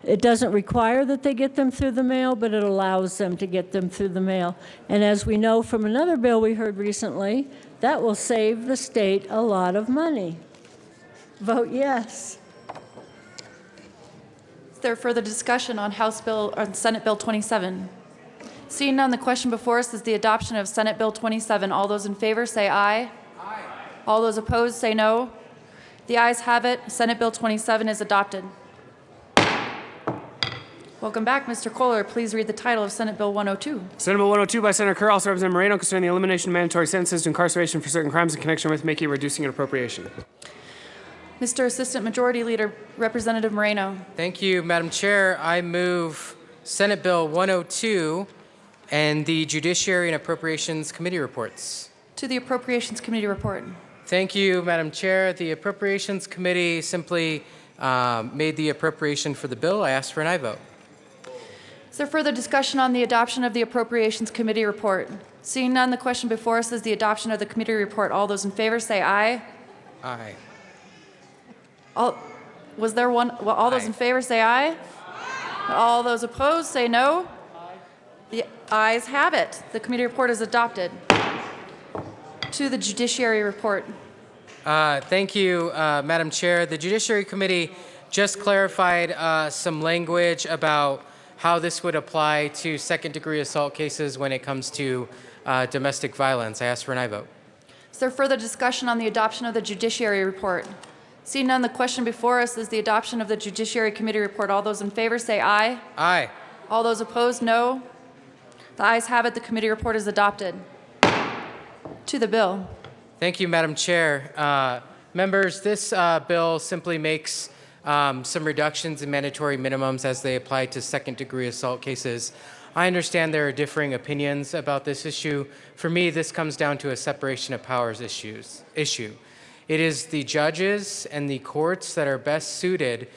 It doesn't require that they get them through the mail, but it allows them to get them through the mail. And as we know from another bill we heard recently, that will save the state a lot of money. Vote yes. Is there further discussion on Senate Bill 27? Seeing none, the question before us is the adoption of Senate Bill 27. All those in favor say aye. Aye. All those opposed say no. The ayes have it. Senate Bill 27 is adopted. Welcome back, Mr. Kohler. Please read the title of Senate Bill 102. Senate Bill 102 by Senator Kerr, also representing Moreno, concerning the elimination of mandatory sentences to incarceration for certain crimes in connection with making, reducing, and appropriation. Mr. Assistant Majority Leader, Representative Moreno. Thank you, Madam Chair. I move Senate Bill 102 and the Judiciary and Appropriations Committee reports. To the Appropriations Committee report. Thank you, Madam Chair. The Appropriations Committee simply made the appropriation for the bill. I ask for an aye vote. Is there further discussion on the adoption of the Appropriations Committee report? Seeing none, the question before us is the adoption of the committee report. All those in favor say aye. Aye. Was there one? Well, all those in favor say aye. All those opposed say no. The ayes have it. The committee report is adopted. To the Judiciary report. Thank you, Madam Chair. The Judiciary Committee just clarified some language about how this would apply to second-degree assault cases when it comes to domestic violence. I ask for an aye vote. Is there further discussion on the adoption of the Judiciary report? Seeing none, the question before us is the adoption of the Judiciary Committee report. All those in favor say aye. Aye. All those opposed, no. The ayes have it. The committee report is adopted. To the bill. Thank you, Madam Chair. Members, this bill simply makes some reductions in mandatory minimums as they apply to second-degree assault cases. I understand there are differing opinions about this issue. For me, this comes down to a separation of powers issue. It is the judges and the courts that are best suited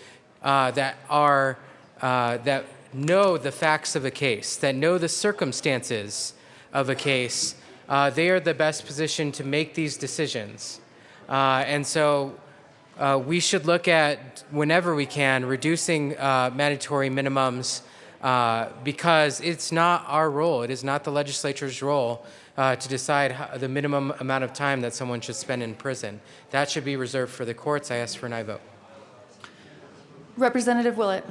that know the facts of a case, that know the circumstances of a case. They are the best positioned to make these decisions. And so we should look at, whenever we can, reducing mandatory minimums because it's not our role. It is not the legislature's role to decide the minimum amount of time that someone should spend in prison. That should be reserved for the courts. I ask for an aye vote. Representative Willett.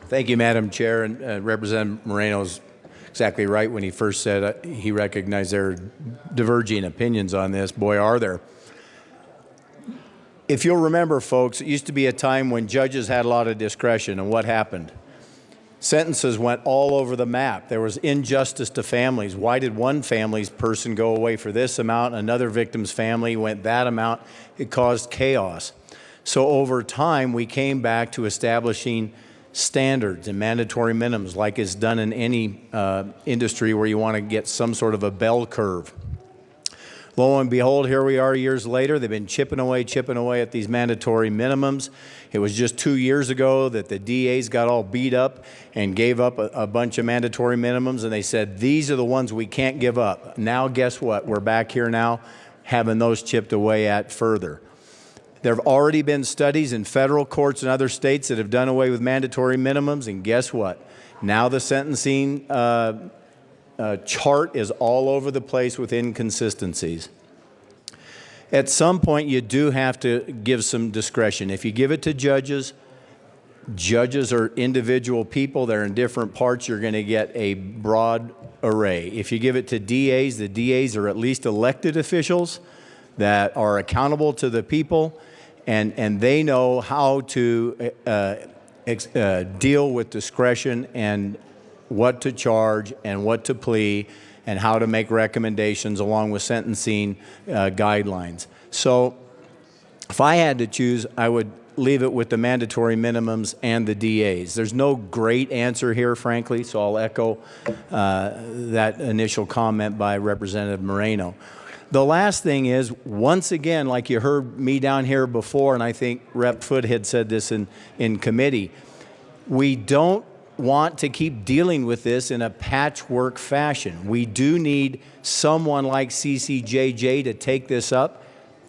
Thank you, Madam Chair. And Representative Moreno's exactly right when he first said he recognized there are diverging opinions on this. Boy, are there. If you'll remember, folks, it used to be a time when judges had a lot of discretion, and what happened? Sentences went all over the map. There was injustice to families. Why did one family's person go away for this amount, another victim's family went that amount? It caused chaos. So over time, we came back to establishing standards and mandatory minimums like is done in any industry where you want to get some sort of a bell curve. Lo and behold, here we are years later. They've been chipping away at these mandatory minimums. It was just 2 years ago that the DAs got all beat up and gave up a bunch of mandatory minimums, and they said, these are the ones we can't give up. Now, guess what? We're back here now having those chipped away at further. There have already been studies in federal courts and other states that have done away with mandatory minimums, and guess what? Now the sentencing chart is all over the place with inconsistencies. At some point, you do have to give some discretion. If you give it to judges, judges are individual people. They're in different parts. You're going to get a broad array. If you give it to DAs, the DAs are at least elected officials that are accountable to the people, and they know how to deal with discretion and what to charge and what to plea and how to make recommendations along with sentencing guidelines. So if I had to choose, I would leave it with the mandatory minimums and the DAs. There's no great answer here, frankly, so I'll echo that initial comment by Representative Moreno. The last thing is, once again, like you heard me down here before, and I think Rep. Foote had said this in committee, we don't want to keep dealing with this in a patchwork fashion. We do need someone like CCJJ to take this up.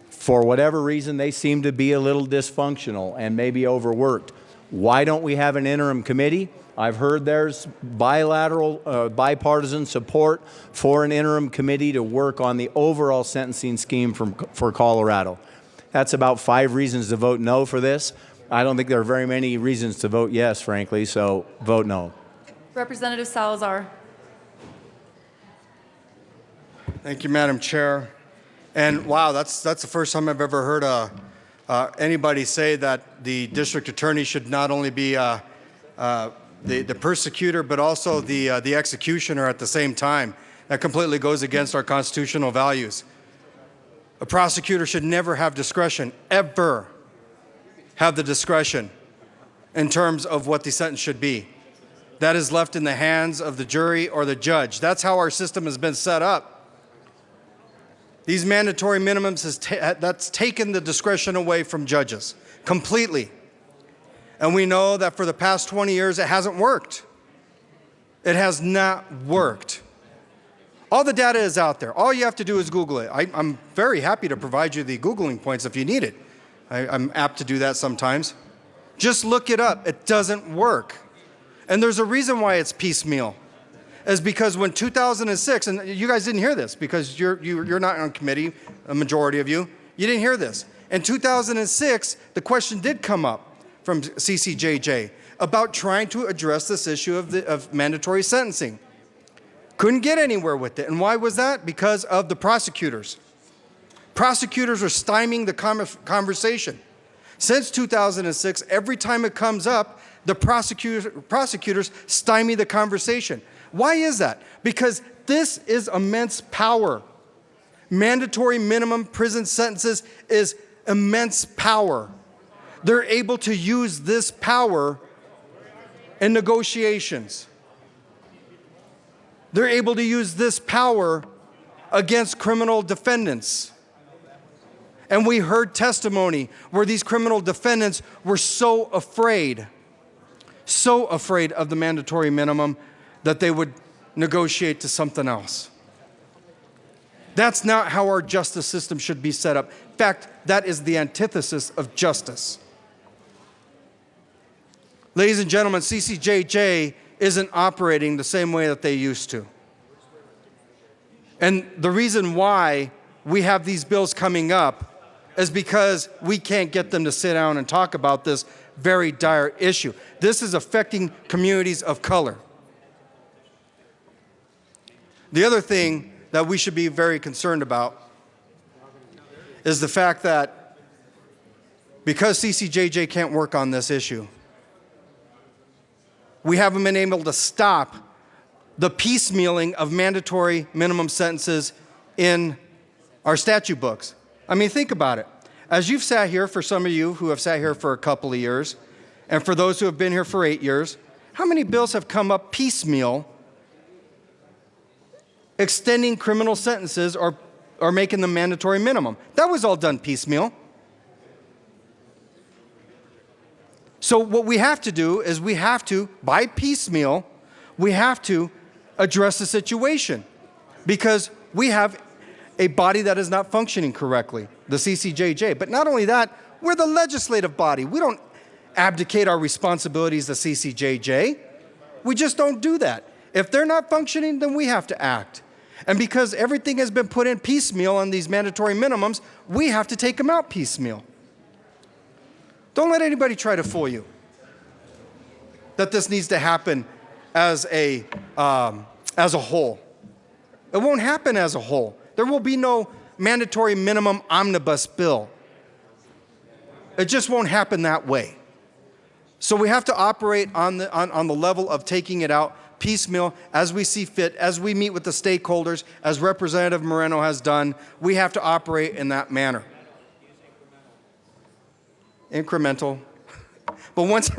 For whatever reason, they seem to be a little dysfunctional and maybe overworked. Why don't we have an interim committee? I've heard there's bipartisan support for an interim committee to work on the overall sentencing scheme for Colorado. That's about 5 reasons to vote no for this. I don't think there are very many reasons to vote yes, frankly, so vote no. Representative Salazar. Thank you, Madam Chair. And wow, that's the first time I've ever heard anybody say that the district attorney should not only be the persecutor, but also the executioner at the same time. That completely goes against our constitutional values. A prosecutor should never have discretion, ever have the discretion in terms of what the sentence should be. That is left in the hands of the jury or the judge. That's how our system has been set up. These mandatory minimums, that's taken the discretion away from judges completely. And we know that for the past 20 years, it hasn't worked. It has not worked. All the data is out there. All you have to do is Google it. I'm very happy to provide you the Googling points if you need it. I'm apt to do that sometimes. Just look it up. It doesn't work. And there's a reason why it's piecemeal. Is because when 2006, and you guys didn't hear this because you're not on committee, a majority of you, you didn't hear this. In 2006, the question did come up from CCJJ about trying to address this issue of mandatory sentencing. Couldn't get anywhere with it. And why was that? Because of the prosecutors. Prosecutors are stymieing the conversation. Since 2006, every time it comes up, the prosecutors stymie the conversation. Why is that? Because this is immense power. Mandatory minimum prison sentences is immense power. They're able to use this power in negotiations. They're able to use this power against criminal defendants. And we heard testimony where these criminal defendants were so afraid of the mandatory minimum that they would negotiate to something else. That's not how our justice system should be set up. In fact, that is the antithesis of justice. Ladies and gentlemen, CCJJ isn't operating the same way that they used to. And the reason why we have these bills coming up is because we can't get them to sit down and talk about this very dire issue. This is affecting communities of color. The other thing that we should be very concerned about is the fact that because CCJJ can't work on this issue, we haven't been able to stop the piecemealing of mandatory minimum sentences in our statute books. I mean, think about it. As you've sat here, for some of you who have sat here for a couple of years, and for those who have been here for 8 years, how many bills have come up piecemeal extending criminal sentences or making them mandatory minimum? That was all done piecemeal. So what we have to do is we have to, by piecemeal, we have to address the situation because we have a body that is not functioning correctly, the CCJJ. But not only that, we're the legislative body. We don't abdicate our responsibilities to CCJJ. We just don't do that. If they're not functioning, then we have to act. And because everything has been put in piecemeal on these mandatory minimums, we have to take them out piecemeal. Don't let anybody try to fool you that this needs to happen as a whole. It won't happen as a whole. There will be no mandatory minimum omnibus bill. It just won't happen that way. So we have to operate on the level of taking it out piecemeal as we see fit, as we meet with the stakeholders, as Representative Moreno has done. We have to operate in that manner. Incremental. But once,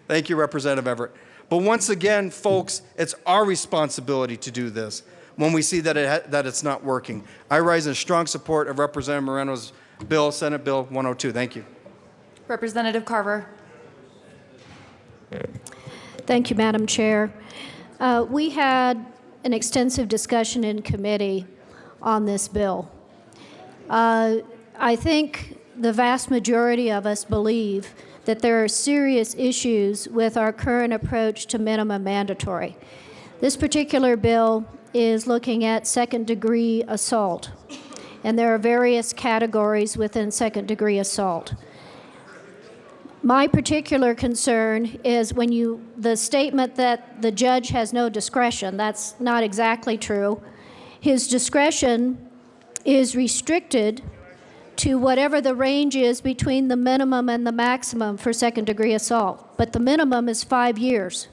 thank you, Representative Everett. But once again, folks, it's our responsibility to do this when we see that it's not working. I rise in strong support of Representative Moreno's bill, Senate Bill 102. Thank you. Representative Carver. Thank you, Madam Chair. We had an extensive discussion in committee on this bill. I think the vast majority of us believe that there are serious issues with our current approach to minimum mandatory. This particular bill is looking at second-degree assault, and there are various categories within second-degree assault. My particular concern is the statement that the judge has no discretion. That's not exactly true. His discretion is restricted to whatever the range is between the minimum and the maximum for second-degree assault, but the minimum is 5 years.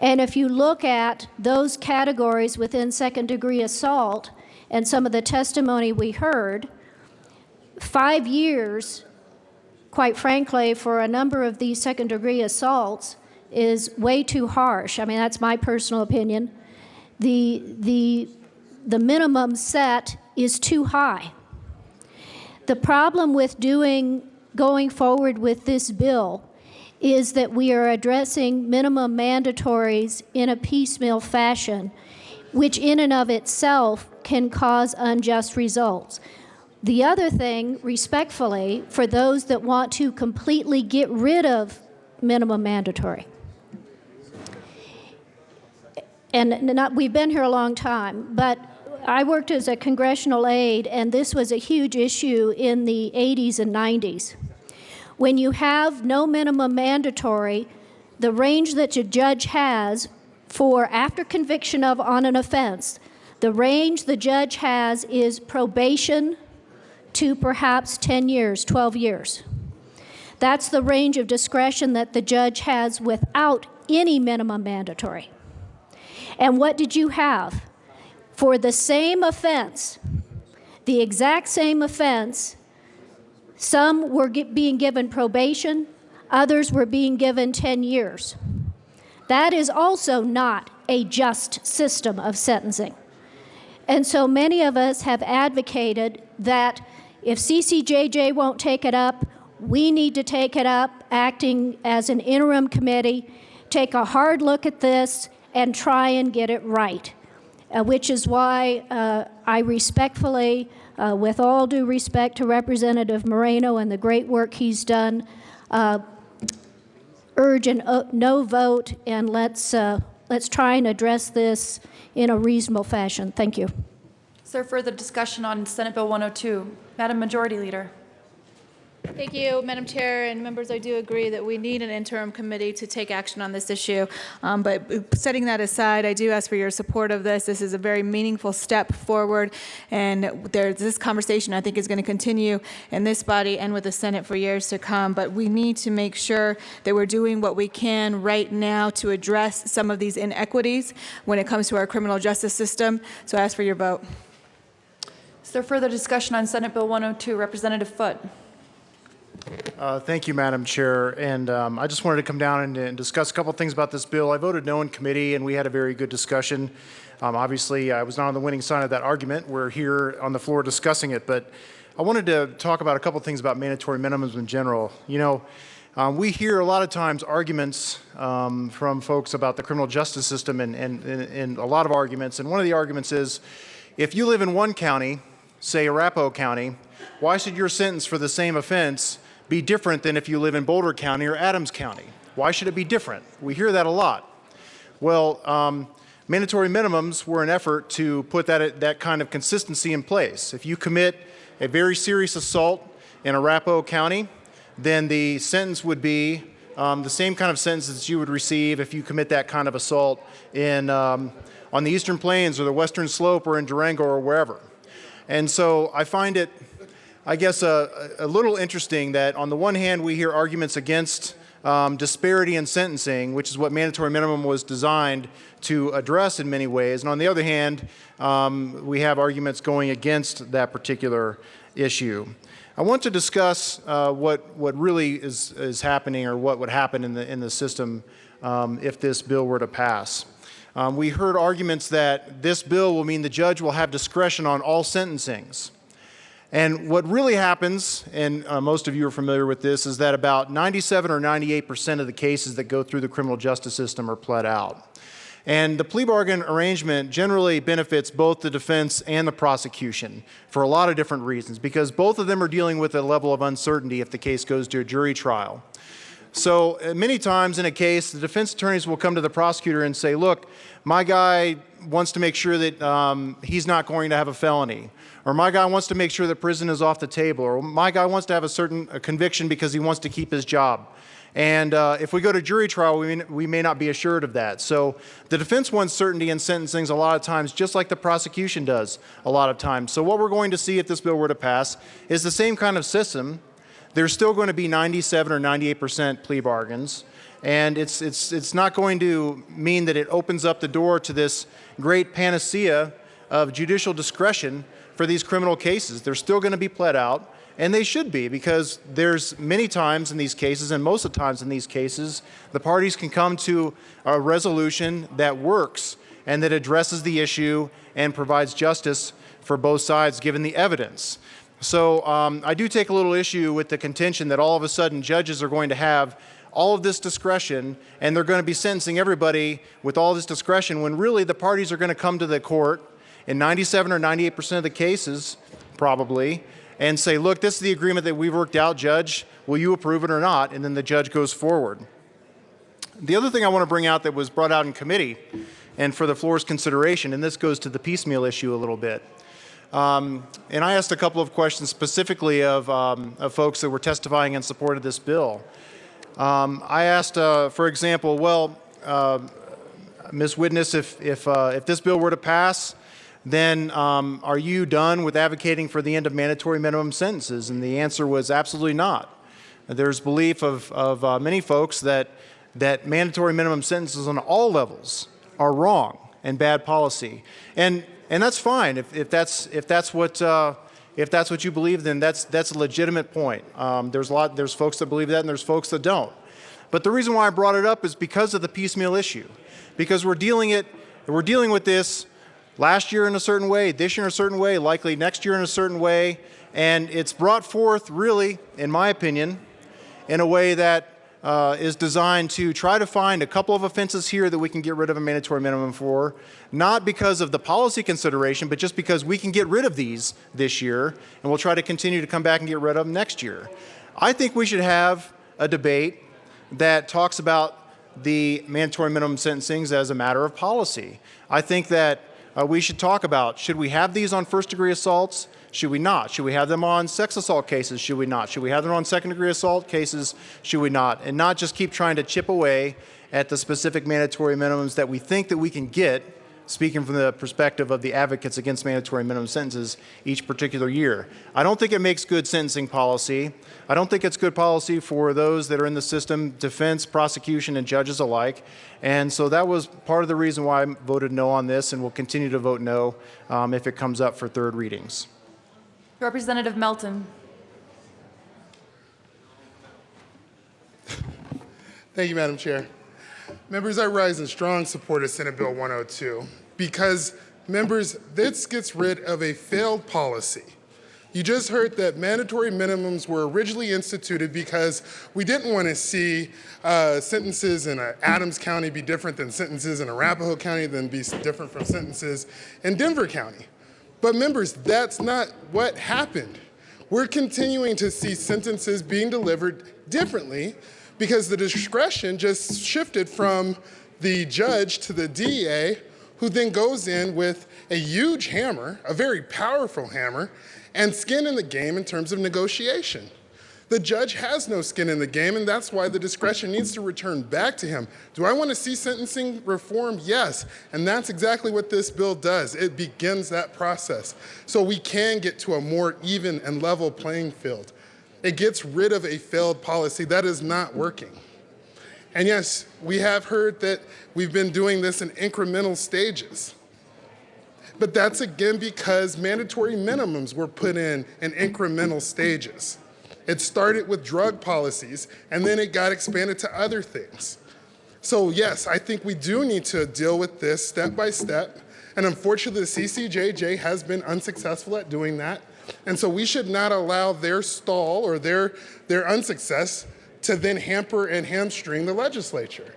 And if you look at those categories within second-degree assault and some of the testimony we heard, 5 years, quite frankly, for a number of these second-degree assaults is way too harsh. I mean, that's my personal opinion. The minimum set is too high. The problem with going forward with this bill is that we are addressing minimum mandatories in a piecemeal fashion, which in and of itself can cause unjust results. The other thing, respectfully, for those that want to completely get rid of minimum mandatory, and we've been here a long time, but I worked as a congressional aide, and this was a huge issue in the 80s and 90s. When you have no minimum mandatory, the range that a judge has for after conviction on an offense, the range the judge has is probation to perhaps 10 years, 12 years. That's the range of discretion that the judge has without any minimum mandatory. And what did you have? For the same offense, the exact same offense, some were being given probation, others were being given 10 years. That is also not a just system of sentencing. And so many of us have advocated that if CCJJ won't take it up, we need to take it up, acting as an interim committee, take a hard look at this and try and get it right, which is why I respectfully, with all due respect to Representative Moreno and the great work he's done, urge a no vote, and let's try and address this in a reasonable fashion. Thank you. Is there further discussion on Senate Bill 102? Madam Majority Leader. Thank you, Madam Chair and members. I do agree that we need an interim committee to take action on this issue. But setting that aside, I do ask for your support of this. This is a very meaningful step forward, and this conversation, I think, is going to continue in this body and with the Senate for years to come. But we need to make sure that we're doing what we can right now to address some of these inequities when it comes to our criminal justice system. So I ask for your vote. Is there further discussion on Senate Bill 102? Representative Foote. Thank you, Madam Chair. And I just wanted to come down and discuss a couple things about this bill. I voted no in committee, and we had a very good discussion. Obviously, I was not on the winning side of that argument. We're here on the floor discussing it. But I wanted to talk about a couple things about mandatory minimums in general. You know, we hear a lot of times arguments from folks about the criminal justice system and a lot of arguments. And one of the arguments is, if you live in one county, say Arapahoe County, why should your sentence for the same offense be different than if you live in Boulder County or Adams County? Why should it be different? We hear that a lot. Well, mandatory minimums were an effort to put that kind of consistency in place. If you commit a very serious assault in Arapahoe County, then the sentence would be the same kind of sentence that you would receive if you commit that kind of assault on the Eastern Plains or the Western Slope or in Durango or wherever. And so I find it, I guess, a little interesting that on the one hand we hear arguments against disparity in sentencing, which is what mandatory minimum was designed to address in many ways, and on the other hand we have arguments going against that particular issue. I want to discuss what really is happening, or what would happen in the system if this bill were to pass. We heard arguments that this bill will mean the judge will have discretion on all sentencings. And what really happens, and most of you are familiar with this, is that about 97 or 98% of the cases that go through the criminal justice system are pled out. And the plea bargain arrangement generally benefits both the defense and the prosecution for a lot of different reasons, because both of them are dealing with a level of uncertainty if the case goes to a jury trial. So many times in a case, the defense attorneys will come to the prosecutor and say, look, my guy wants to make sure that he's not going to have a felony, or my guy wants to make sure that prison is off the table, or my guy wants to have a conviction because he wants to keep his job. And if we go to jury trial, we may not be assured of that. So the defense wants certainty in sentencings a lot of times, just like the prosecution does a lot of times. So what we're going to see if this bill were to pass is the same kind of system. There's still going to be 97 or 98% plea bargains, and it's not going to mean that it opens up the door to this great panacea of judicial discretion for these criminal cases. They're still going to be pled out, and they should be, because there's many times in these cases, and most of the times in these cases, the parties can come to a resolution that works and that addresses the issue and provides justice for both sides given the evidence. So I do take a little issue with the contention that all of a sudden judges are going to have all of this discretion, and they're going to be sentencing everybody with all this discretion, when really the parties are going to come to the court in 97 or 98% of the cases, probably, and say, look, this is the agreement that we've worked out, Judge. Will you approve it or not? And then the judge goes forward. The other thing I want to bring out that was brought out in committee and for the floor's consideration, and this goes to the piecemeal issue a little bit. And I asked a couple of questions specifically of folks that were testifying in support of this bill. I asked, for example, well, Ms. Witness, if this bill were to pass, then are you done with advocating for the end of mandatory minimum sentences? And the answer was absolutely not. There's belief of many folks that mandatory minimum sentences on all levels are wrong and bad policy, and that's fine if that's what you believe. Then that's a legitimate point. There's folks that believe that, and there's folks that don't. But the reason why I brought it up is because of the piecemeal issue, because we're dealing with this last year in a certain way, this year in a certain way, likely next year in a certain way, and it's brought forth really, in my opinion, in a way that is designed to try to find a couple of offenses here that we can get rid of a mandatory minimum for, not because of the policy consideration, but just because we can get rid of these this year, and we'll try to continue to come back and get rid of them next year. I think we should have a debate that talks about the mandatory minimum sentencings as a matter of policy. I think that we should talk about, should we have these on first-degree assaults? Should we not? Should we have them on sex assault cases? Should we not? Should we have them on second-degree assault cases? Should we not? And not just keep trying to chip away at the specific mandatory minimums that we think that we can get, speaking from the perspective of the advocates against mandatory minimum sentences each particular year. I don't think it makes good sentencing policy. I don't think it's good policy for those that are in the system, defense, prosecution, and judges alike. And so that was part of the reason why I voted no on this, and will continue to vote no if it comes up for third readings. Representative Melton. Thank you, Madam Chair. Members, I rise in strong support of Senate Bill 102 because, members, this gets rid of a failed policy. You just heard that mandatory minimums were originally instituted because we didn't want to see sentences in Adams County be different than sentences in Arapahoe County, then be different from sentences in Denver County. But members, that's not what happened. We're continuing to see sentences being delivered differently because the discretion just shifted from the judge to the DA, who then goes in with a huge hammer, a very powerful hammer, and skin in the game in terms of negotiation. The judge has no skin in the game, and that's why the discretion needs to return back to him. Do I want to see sentencing reform? Yes, and that's exactly what this bill does. It begins that process so we can get to a more even and level playing field. It gets rid of a failed policy that is not working. And yes, we have heard that we've been doing this in incremental stages. But that's again because mandatory minimums were put in incremental stages. It started with drug policies, and then it got expanded to other things. So yes, I think we do need to deal with this step by step, and unfortunately the CCJJ has been unsuccessful at doing that, and so we should not allow their stall or their unsuccess to then hamper and hamstring the legislature.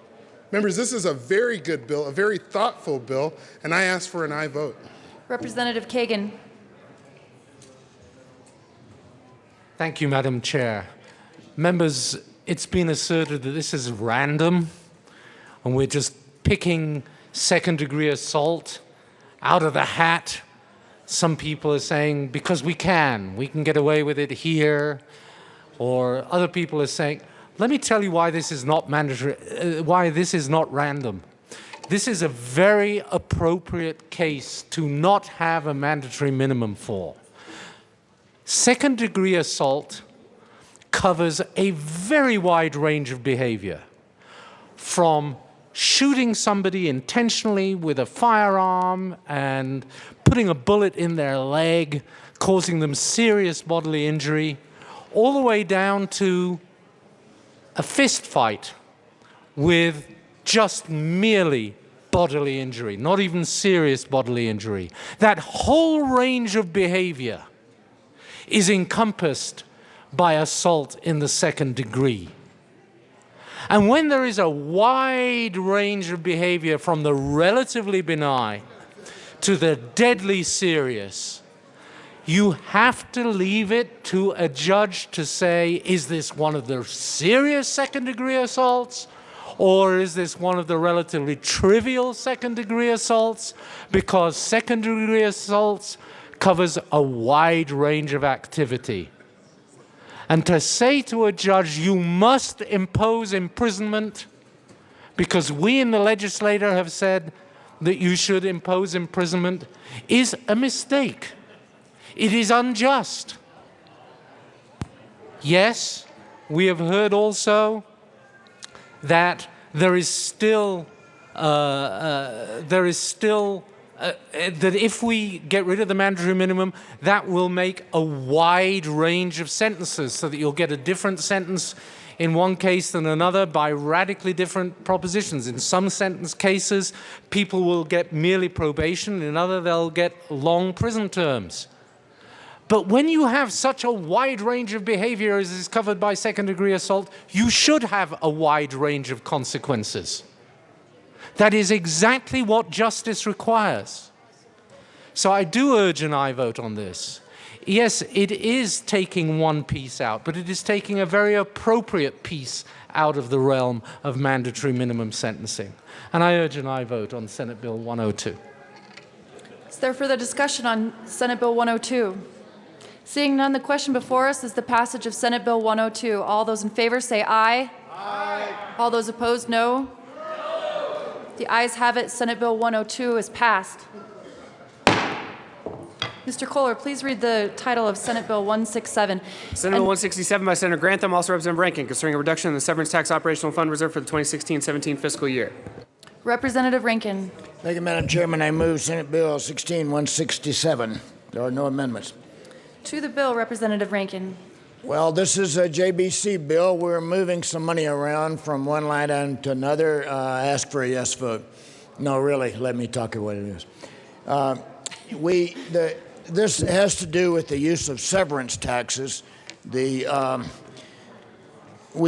Members, this is a very good bill, a very thoughtful bill, and I ask for an aye vote. Representative Kagan. Thank you, Madam Chair. Members, it's been asserted that this is random and we're just picking second-degree assault out of the hat. Some people are saying because we can get away with it here, or other people are saying, let me tell you why this is not mandatory, why this is not random. This is a very appropriate case to not have a mandatory minimum for. Second-degree assault covers a very wide range of behavior, from shooting somebody intentionally with a firearm and putting a bullet in their leg, causing them serious bodily injury, all the way down to a fist fight with just merely bodily injury, not even serious bodily injury. That whole range of behavior is encompassed by assault in the second degree. And when there is a wide range of behavior from the relatively benign to the deadly serious, you have to leave it to a judge to say, is this one of the serious second-degree assaults, or is this one of the relatively trivial second-degree assaults? Because second-degree assaults covers a wide range of activity. And to say to a judge, you must impose imprisonment because we in the legislature have said that you should impose imprisonment is a mistake. It is unjust. Yes, we have heard also that there is still that if we get rid of the mandatory minimum, that will make a wide range of sentences so that you'll get a different sentence in one case than another by radically different propositions. In some sentence cases, people will get merely probation. In other, they'll get long prison terms. But when you have such a wide range of behavior as is covered by second-degree assault, you should have a wide range of consequences. That is exactly what justice requires. So I do urge an aye vote on this. Yes, it is taking one piece out, but it is taking a very appropriate piece out of the realm of mandatory minimum sentencing. And I urge an aye vote on Senate Bill 102. Is there further discussion on Senate Bill 102? Seeing none, the question before us is the passage of Senate Bill 102. All those in favor say aye. Aye. All those opposed, no. The ayes have it. Senate Bill 102 is passed. Mr. Kohler, please read the title of Senate Bill 167. Senate Bill 167 by Senator Grantham, also Representative Rankin, concerning a reduction in the severance tax operational fund reserved for the 2016-17 fiscal year. Representative Rankin. Thank you, Madam Chairman. I move Senate Bill 167. There are no amendments. To the bill, Representative Rankin. Well, this is a JBC bill. We're moving some money around from one line item to another. I ask for a yes vote. No, really, let me talk about what it is. This has to do with the use of severance taxes. We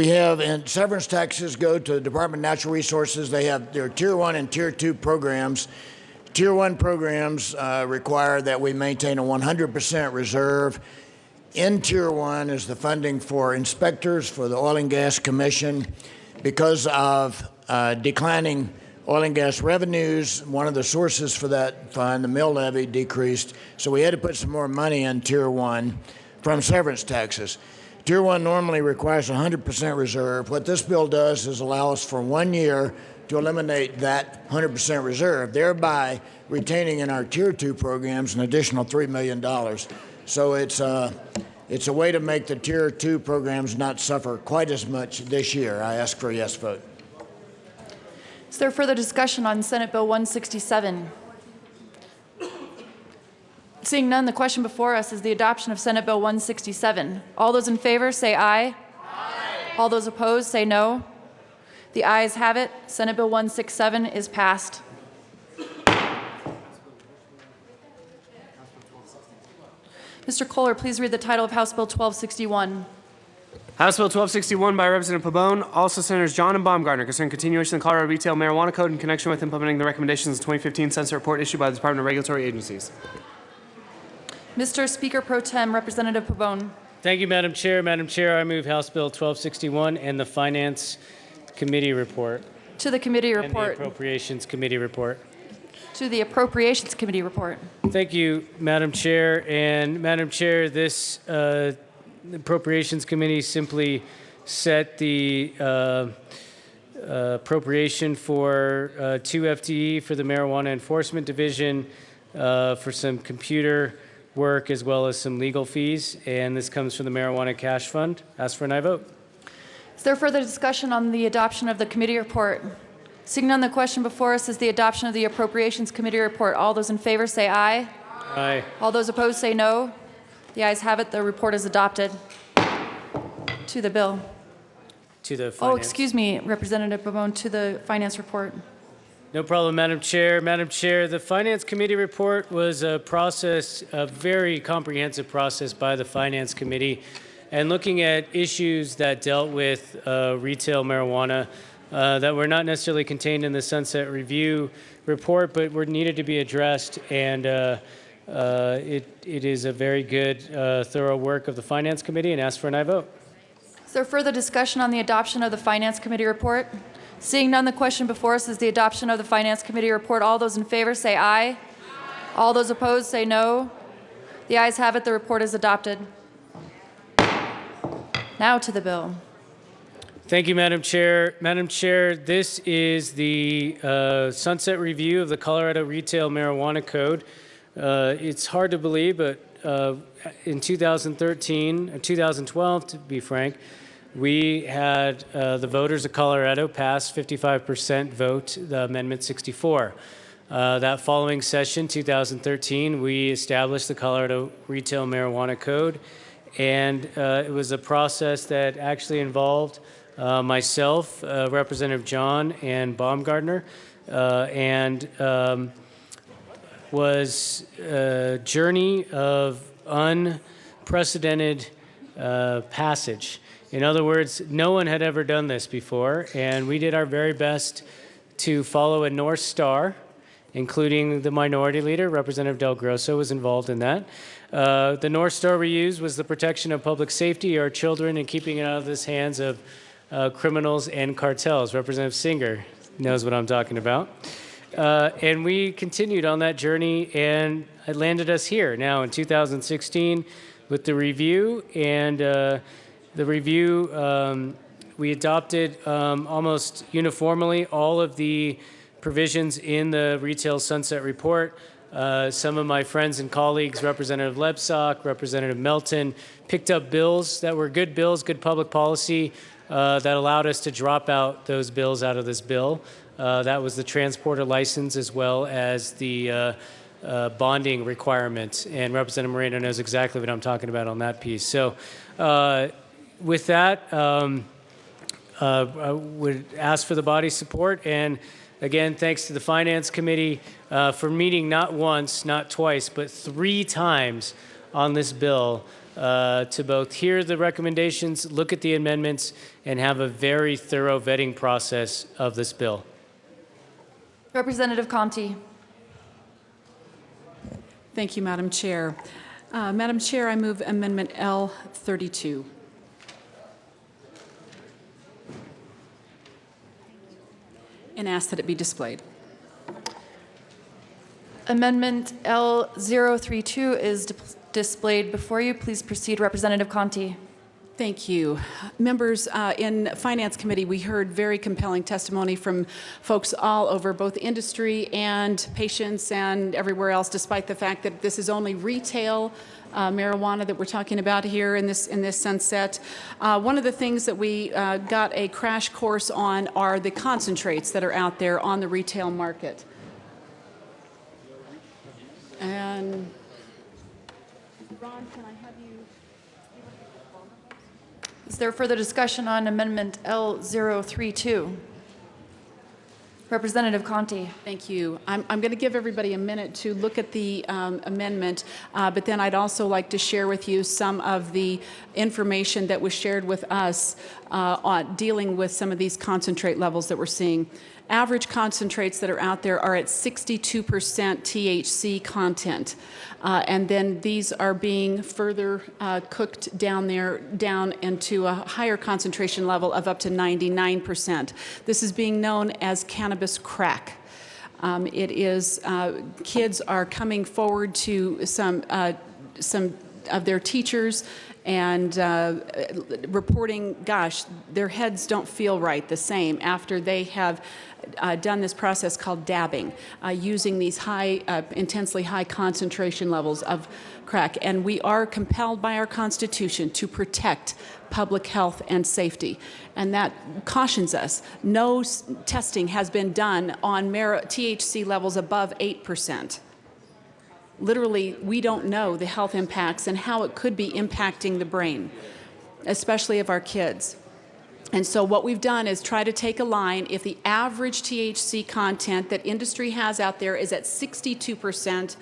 have, and severance taxes go to the Department of Natural Resources. They have their Tier 1 and Tier 2 programs. Tier 1 programs require that we maintain a 100% reserve. In Tier 1 is the funding for inspectors for the Oil and Gas Commission. Because of declining oil and gas revenues, one of the sources for that fund, the mill levy, decreased. So we had to put some more money in Tier 1 from severance taxes. Tier 1 normally requires 100% reserve. What this bill does is allow us for 1 year to eliminate that 100% reserve, thereby retaining in our Tier 2 programs an additional $3 million. So it's a way to make the Tier 2 programs not suffer quite as much this year. I ask for a yes vote. Is there further discussion on Senate Bill 167? Seeing none, the question before us is the adoption of Senate Bill 167. All those in favor say aye. Aye. All those opposed say no. The ayes have it. Senate Bill 167 is passed. Mr. Kohler, please read the title of House Bill 1261. House Bill 1261 by Representative Pabon, also Senators John and Baumgartner, concerning continuation of the Colorado Retail Marijuana Code in connection with implementing the recommendations of the 2015 Census Report issued by the Department of Regulatory Agencies. Mr. Speaker Pro Tem, Representative Pabon. Thank you, Madam Chair. Madam Chair, I move House Bill 1261 and the Finance Committee report. To the committee report. And the Appropriations Committee report. To the Appropriations Committee report. Thank you, Madam Chair. And Madam Chair, this Appropriations Committee simply set the appropriation for 2 FTE for the Marijuana Enforcement Division for some computer work as well as some legal fees. And this comes from the Marijuana Cash Fund. Ask for an aye vote. Is there further discussion on the adoption of the committee report? Seeing none, the question before us is the adoption of the Appropriations Committee report. All those in favor say aye. Aye. All those opposed say no. The ayes have it. The report is adopted. To the bill. To the finance. Oh, excuse me, Representative Pabon, to the finance report. No problem, Madam Chair. Madam Chair, the Finance Committee report was a process, a very comprehensive process by the Finance Committee. and looking at issues that dealt with retail marijuana that were not necessarily contained in the Sunset Review report, but were needed to be addressed. And it is a very good, thorough work of the Finance Committee, and ask for an aye vote. Is there further discussion on the adoption of the Finance Committee report? Seeing none, the question before us is the adoption of the Finance Committee report. All those in favor say aye. Aye. All those opposed say no. The ayes have it. The report is adopted. Now to the bill. Thank you, Madam Chair. Madam Chair, this is the sunset review of the Colorado Retail Marijuana Code. It's hard to believe, but in 2013, 2012 to be frank, we had the voters of Colorado pass 55% vote the Amendment 64. That following session, 2013, we established the Colorado Retail Marijuana Code, and it was a process that actually involved myself, Representative John, and Baumgartner, and was a journey of unprecedented passage. In other words, no one had ever done this before, and we did our very best to follow a North Star, including the minority leader, Representative Del Grosso, was involved in that. The North Star we used was the protection of public safety, our children, and keeping it out of the hands of criminals and cartels. Representative Singer knows what I'm talking about. And we continued on that journey, and it landed us here now in 2016 with the review. And the review, we adopted almost uniformly all of the provisions in the Retail Sunset Report. Some of my friends and colleagues, Representative Lebsock, Representative Melton, picked up bills that were good bills, good public policy, that allowed us to drop out those bills out of this bill. That was the transporter license as well as the bonding requirement. And Representative Moreno knows exactly what I'm talking about on that piece. So with that, I would ask for the body's support. And again, thanks to the Finance Committee for meeting not once, not twice, but 3 times on this bill to both hear the recommendations, look at the amendments, and have a very thorough vetting process of this bill. Representative Conti. Thank you, Madam Chair. Madam Chair, I move Amendment L32. And ask that it be displayed. Amendment L032 is displayed before you. Please proceed, Representative Conti. Thank you. Members, in Finance Committee, we heard very compelling testimony from folks all over, both industry and patients and everywhere else, despite the fact that this is only retail marijuana that we're talking about here in this sunset. One of the things that we got a crash course on are the concentrates that are out there on the retail market. And Ron, can I have you? Is there further discussion on Amendment L032? Representative Conti. Thank you. I'm going to give everybody a minute to look at the amendment, but then I'd also like to share with you some of the information that was shared with us on dealing with some of these concentrate levels that we're seeing. Average concentrates that are out there are at 62% THC content. And then these are being further cooked down into a higher concentration level of up to 99%. This is being known as cannabis crack. It is, kids are coming forward to some of their teachers and reporting, gosh, their heads don't feel right the same after they have done this process called dabbing, using these intensely high concentration levels of crack. And we are compelled by our Constitution to protect public health and safety. And that cautions us. No testing has been done on THC levels above 8%. Literally, we don't know the health impacts and how it could be impacting the brain, especially of our kids. And so what we've done is try to take a line. If the average THC content that industry has out there is at 62%,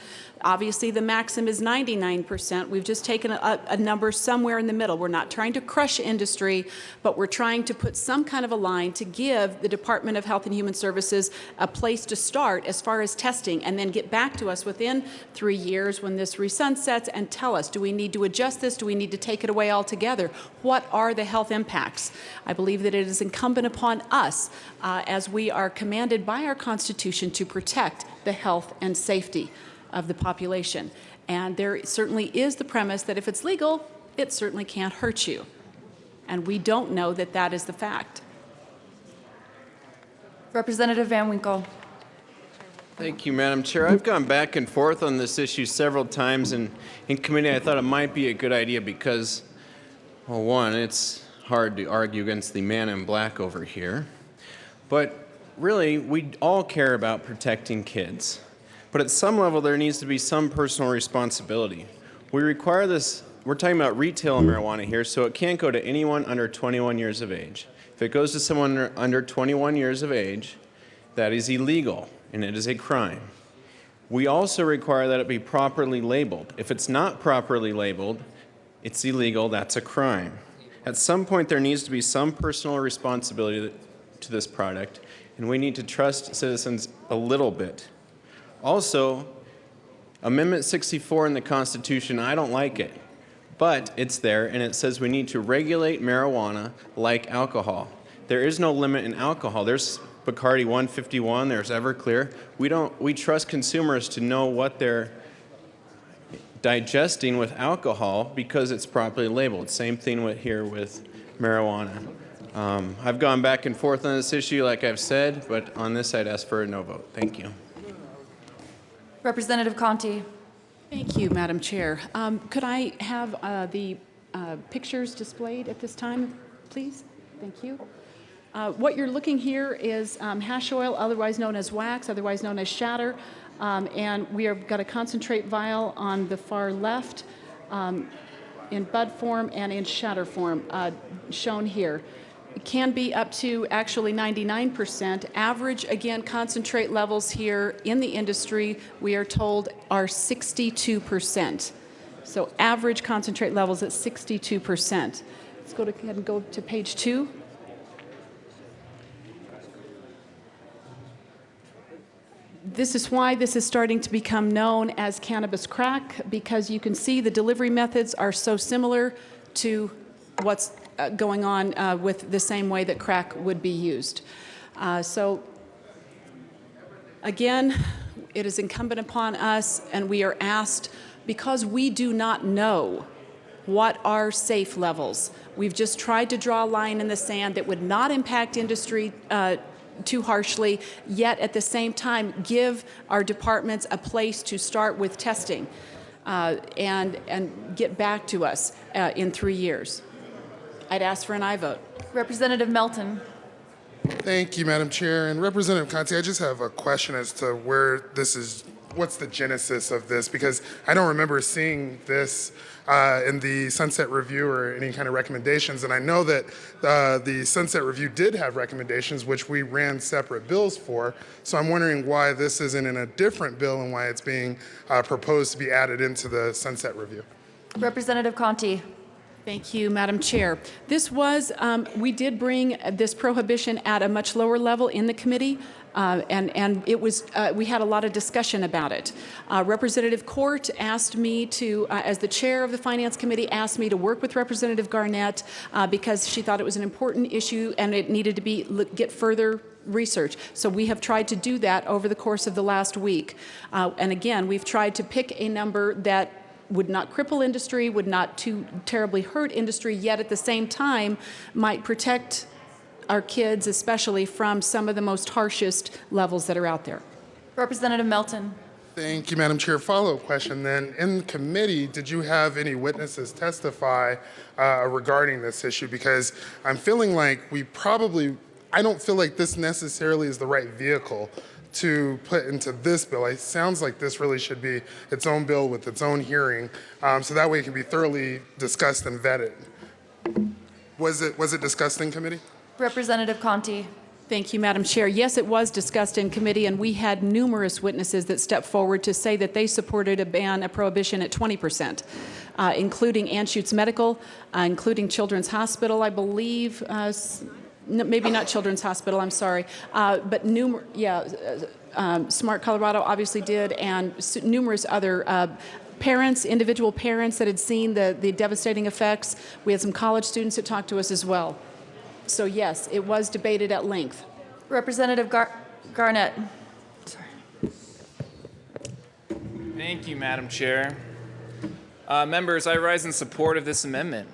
Obviously, the maximum is 99%. We've just taken a number somewhere in the middle. We're not trying to crush industry, but we're trying to put some kind of a line to give the Department of Health and Human Services a place to start as far as testing, and then get back to us within 3 years when this resunsets and tell us, do we need to adjust this? Do we need to take it away altogether? What are the health impacts? I believe that it is incumbent upon us, as we are commanded by our Constitution, to protect the health and safety of the population. And there certainly is the premise that if it's legal, it certainly can't hurt you. And we don't know that that is the fact. Representative Van Winkle. Thank you, Madam Chair. I've gone back and forth on this issue several times, and in committee I thought it might be a good idea because, well, one, it's hard to argue against the man in black over here, but really we all care about protecting kids. But at some level, there needs to be some personal responsibility. We require this, we're talking about retail marijuana here, so it can't go to anyone under 21 years of age. If it goes to someone under 21 years of age, that is illegal, and it is a crime. We also require that it be properly labeled. If it's not properly labeled, it's illegal, that's a crime. At some point, there needs to be some personal responsibility to this product, and we need to trust citizens a little bit. Also, Amendment 64 in the Constitution, I don't like it, but it's there, and it says we need to regulate marijuana like alcohol. There is no limit in alcohol. There's Bacardi 151, there's Everclear. We trust consumers to know what they're digesting with alcohol because it's properly labeled. Same thing here with marijuana. I've gone back and forth on this issue, like I've said, but on this I'd ask for a no vote. Thank you. Representative Conti. Thank you, Madam Chair. Could I have the pictures displayed at this time, please? Thank you. What you're looking here is hash oil, otherwise known as wax, otherwise known as shatter, and we have got a concentrate vial on the far left in bud form and in shatter form, shown here. It can be up to actually 99%. Average, again, concentrate levels here in the industry, we are told, are 62%. So average concentrate levels at 62%. Let's go ahead and go to page 2. This is why this is starting to become known as cannabis crack, because you can see the delivery methods are so similar to what's going on with the same way that crack would be used. So again, it is incumbent upon us, and we are asked, because we do not know what are safe levels. We've just tried to draw a line in the sand that would not impact industry too harshly, yet at the same time give our departments a place to start with testing and get back to us in 3 years. I'd ask for an aye vote. Representative Melton. Thank you, Madam Chair. And Representative Conti, I just have a question as to where this is, what's the genesis of this? Because I don't remember seeing this in the Sunset Review or any kind of recommendations. And I know that the Sunset Review did have recommendations, which we ran separate bills for. So I'm wondering why this isn't in a different bill and why it's being proposed to be added into the Sunset Review. Representative Conti. Thank you, Madam Chair. This was, we did bring this prohibition at a much lower level in the committee, and it was, we had a lot of discussion about it. Representative Court asked me to, as the chair of the Finance Committee, asked me to work with Representative Garnett because she thought it was an important issue and it needed to be get further research. So we have tried to do that over the course of the last week. And again, we've tried to pick a number that would not cripple industry, would not too terribly hurt industry, yet at the same time might protect our kids, especially from some of the most harshest levels that are out there. Representative Melton. Thank you, Madam Chair. Follow-up question then. In committee, did you have any witnesses testify regarding this issue? Because I'm feeling like I don't feel like this necessarily is the right vehicle to put into this bill. It sounds like this really should be its own bill with its own hearing, so that way it can be thoroughly discussed and vetted. Was it discussed in committee? Representative Conti. Thank you, Madam Chair. Yes, it was discussed in committee, and we had numerous witnesses that stepped forward to say that they supported a prohibition at 20%, including Anschutz Medical, including Children's Hospital, I believe. Maybe not Children's Hospital, I'm sorry. But Smart Colorado obviously did, and numerous other parents, individual parents that had seen the devastating effects. We had some college students that talked to us as well. So yes, it was debated at length. Representative Garnett. Thank you, Madam Chair. Members, I rise in support of this amendment.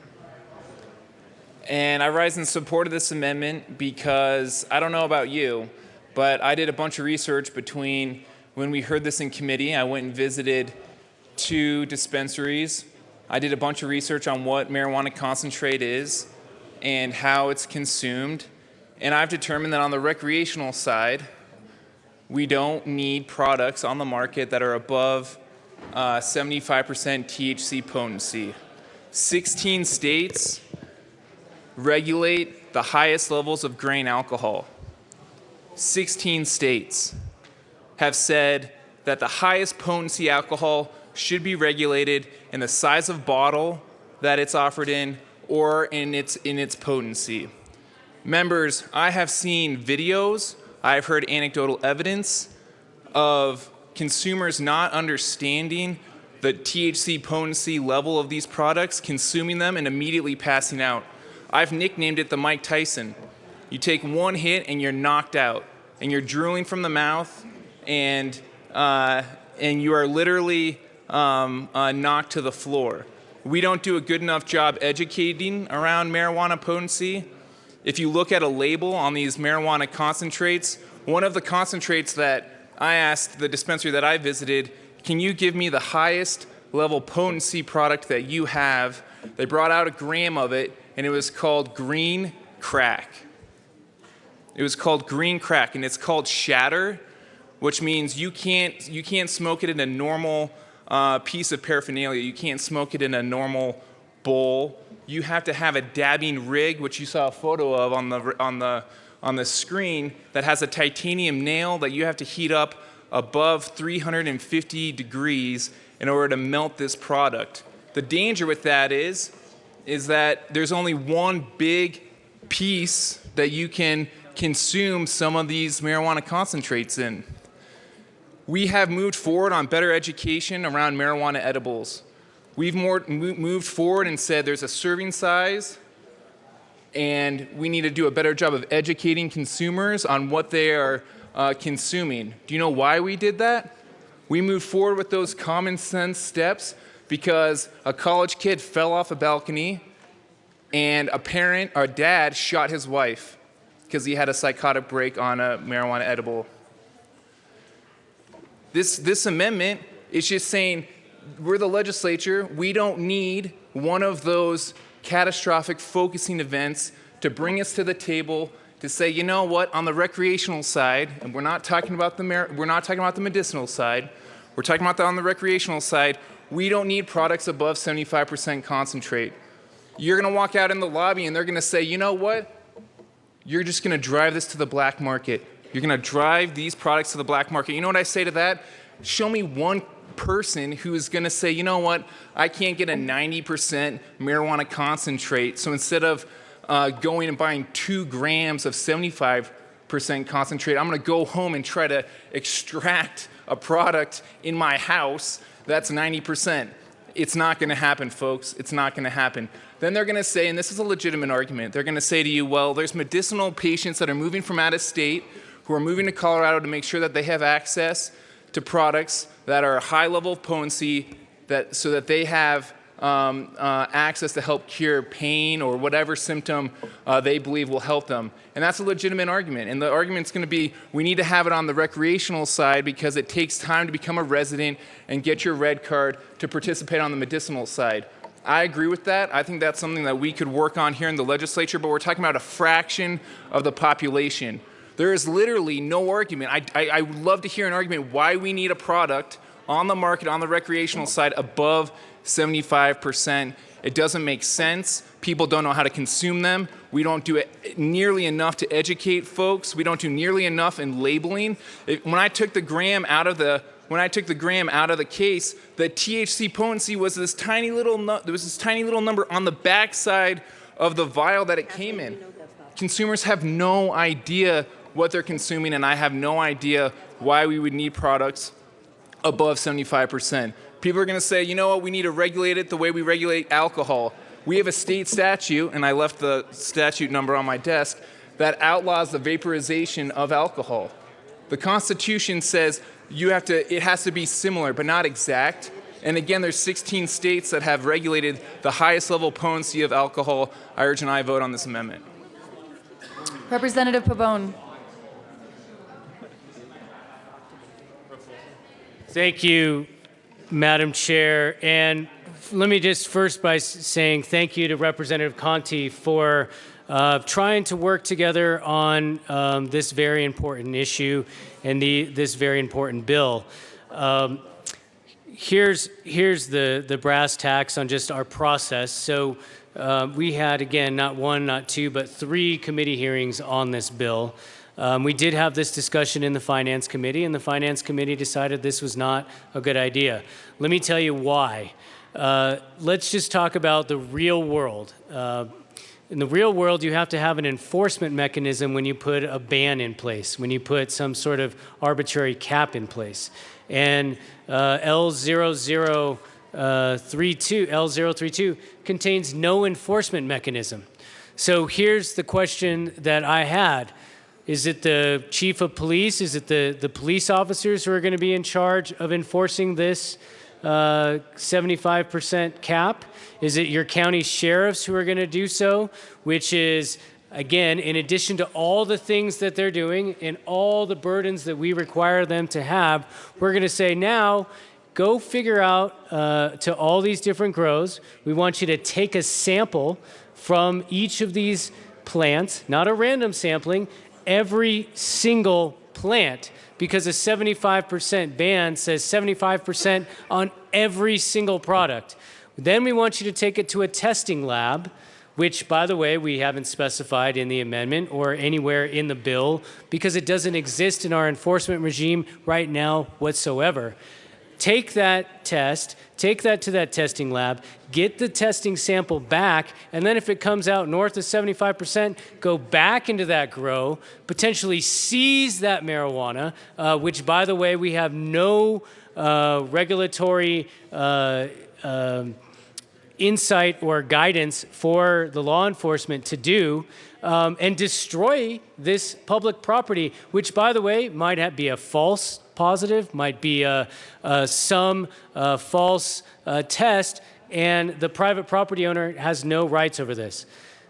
And I rise in support of this amendment because I don't know about you, but I did a bunch of research between when we heard this in committee. I went and visited 2 dispensaries. I did a bunch of research on what marijuana concentrate is and how it's consumed. And I've determined that on the recreational side, we don't need products on the market that are above 75% THC potency. 16 states regulate the highest levels of grain alcohol. 16 states have said that the highest potency alcohol should be regulated in the size of bottle that it's offered in or in its potency. Members, I have seen videos, I've heard anecdotal evidence of consumers not understanding the THC potency level of these products, consuming them, and immediately passing out. I've nicknamed it the Mike Tyson. You take one hit and you're knocked out, and you're drooling from the mouth, and you are literally knocked to the floor. We don't do a good enough job educating around marijuana potency. If you look at a label on these marijuana concentrates, one of the concentrates that I asked the dispensary that I visited, can you give me the highest level potency product that you have? They brought out a gram of it, and it was called green crack. It was called green crack, and it's called shatter, which means you can't smoke it in a normal piece of paraphernalia. You can't smoke it in a normal bowl. You have to have a dabbing rig, which you saw a photo of on the screen, that has a titanium nail that you have to heat up above 350 degrees in order to melt this product. The danger with that is that there's only one big piece that you can consume some of these marijuana concentrates in. We have moved forward on better education around marijuana edibles. We've moved forward and said there's a serving size, and we need to do a better job of educating consumers on what they are consuming. Do you know why we did that? We moved forward with those common sense steps because a college kid fell off a balcony and a dad shot his wife because he had a psychotic break on a marijuana edible. This amendment is just saying we're the legislature. We don't need one of those catastrophic focusing events to bring us to the table to say, you know what, on the recreational side, and we're not talking about the medicinal side, we're talking about on the recreational side, we don't need products above 75% concentrate. You're going to walk out in the lobby and they're going to say, you know what, you're just going to drive this to the black market. You're going to drive these products to the black market. You know what I say to that? Show me one person who is going to say, you know what, I can't get a 90% marijuana concentrate, so instead of going and buying 2 grams of 75% concentrate, I'm going to go home and try to extract a product in my house that's 90%. It's not going to happen, folks. It's not going to happen. Then they're going to say, and this is a legitimate argument, they're going to say to you, well, there's medicinal patients that are moving from out of state who are moving to Colorado to make sure that they have access to products that are a high level of potency so that they have access to help cure pain or whatever symptom they believe will help them. And that's a legitimate argument. And the argument's going to be, we need to have it on the recreational side because it takes time to become a resident and get your red card to participate on the medicinal side. I agree with that. I think that's something that we could work on here in the legislature, but we're talking about a fraction of the population. There is literally no argument. I would love to hear an argument why we need a product on the market on the recreational side above 75%. It doesn't make sense. People don't know how to consume them. We don't do it nearly enough to educate folks. We don't do nearly enough in labeling. When I took the gram out of the case, the THC potency was this tiny little number on the backside of the vial that it came in. Consumers have no idea what they're consuming, and I have no idea why we would need products above 75%. People are going to say, you know what, we need to regulate it the way we regulate alcohol. We have a state statute, and I left the statute number on my desk, that outlaws the vaporization of alcohol. The Constitution says it has to be similar, but not exact. And again, there's 16 states that have regulated the highest level potency of alcohol. I urge an aye vote on this amendment. Representative Pabon. Thank you, Madam Chair. And let me just first by saying thank you to Representative Conti for trying to work together on this very important issue and this very important bill. Here's the brass tacks on just our process. So we had, again, not one, not two, but 3 committee hearings on this bill. We did have this discussion in the Finance Committee, and the Finance Committee decided this was not a good idea. Let me tell you why. Let's just talk about the real world. In the real world, you have to have an enforcement mechanism when you put a ban in place, when you put some sort of arbitrary cap in place. And L032 contains no enforcement mechanism. So here's the question that I had. Is it the chief of police? Is it the police officers who are going to be in charge of enforcing this 75% cap? Is it your county sheriffs who are going to do so? Which is, again, in addition to all the things that they're doing and all the burdens that we require them to have, we're going to say now, go figure out to all these different grows. We want you to take a sample from each of these plants, not a random sampling, every single plant, because a 75% ban says 75% on every single product. Then we want you to take it to a testing lab, which, by the way, we haven't specified in the amendment or anywhere in the bill because it doesn't exist in our enforcement regime right now whatsoever. Take that test, take that to that testing lab, get the testing sample back, and then if it comes out north of 75%, go back into that grow, potentially seize that marijuana, which, by the way, we have no regulatory insight or guidance for the law enforcement to do, and destroy this public property, which, by the way, might be a false positive, might be some false test, and the private property owner has no rights over this.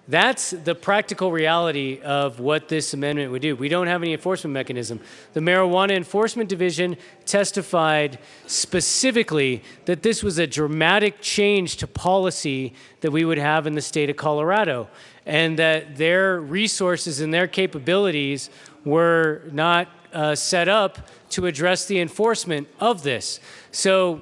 That's the practical reality of what this amendment would do. We don't have any enforcement mechanism. The Marijuana Enforcement Division testified specifically that this was a dramatic change to policy that we would have in the state of Colorado, and that their resources and their capabilities were not set up to address the enforcement of this. So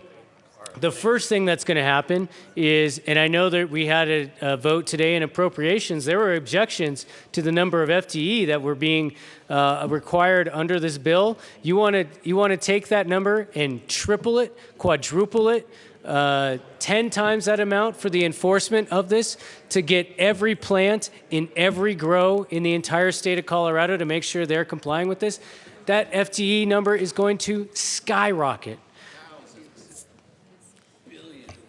the first thing that's going to happen is, and I know that we had a vote today in appropriations, there were objections to the number of FTE that were being required under this bill. You want to take that number and triple it, quadruple it, 10 times that amount for the enforcement of this to get every plant in every grow in the entire state of Colorado to make sure they're complying with this. That FTE number is going to skyrocket.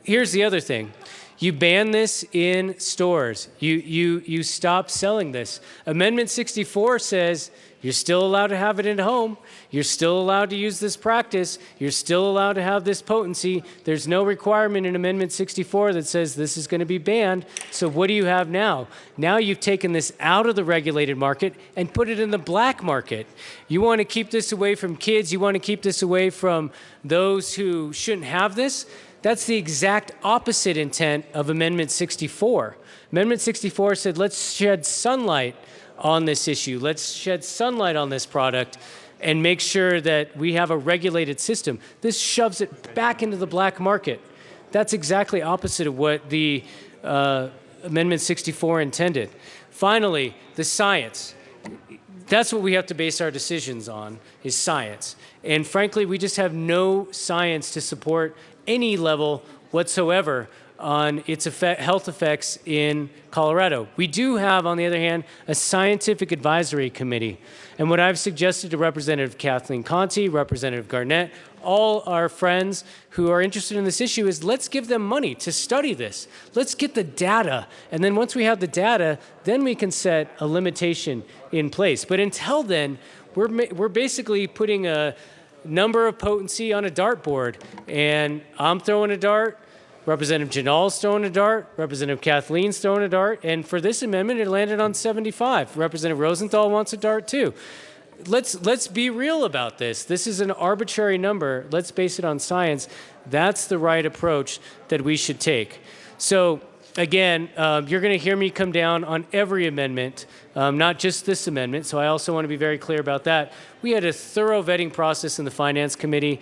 Here's the other thing. You ban this in stores. You stop selling this. Amendment 64 says you're still allowed to have it at home. You're still allowed to use this practice. You're still allowed to have this potency. There's no requirement in Amendment 64 that says this is going to be banned. So what do you have now? Now you've taken this out of the regulated market and put it in the black market. You want to keep this away from kids. You want to keep this away from those who shouldn't have this. That's the exact opposite intent of Amendment 64. Amendment 64 said, let's shed sunlight on this issue. Let's shed sunlight on this product and make sure that we have a regulated system. This shoves it back into the black market. That's exactly opposite of what the Amendment 64 intended. Finally, the science. That's what we have to base our decisions on, is science. And frankly, we just have no science to support any level whatsoever on its health effects in Colorado. We do have, on the other hand, a scientific advisory committee. And what I've suggested to Representative Kathleen Conti, Representative Garnett, all our friends who are interested in this issue is let's give them money to study this. Let's get the data. And then once we have the data, then we can set a limitation in place. But until then, we're basically putting a number of potency on a dartboard. And I'm throwing a dart. Representative Janal's throwing a dart. Representative Kathleen's throwing a dart. And for this amendment, it landed on 75. Representative Rosenthal wants a dart too. Let's be real about this. This is an arbitrary number. Let's base it on science. That's the right approach that we should take. So again, you're going to hear me come down on every amendment, not just this amendment. So I also want to be very clear about that. We had a thorough vetting process in the Finance Committee.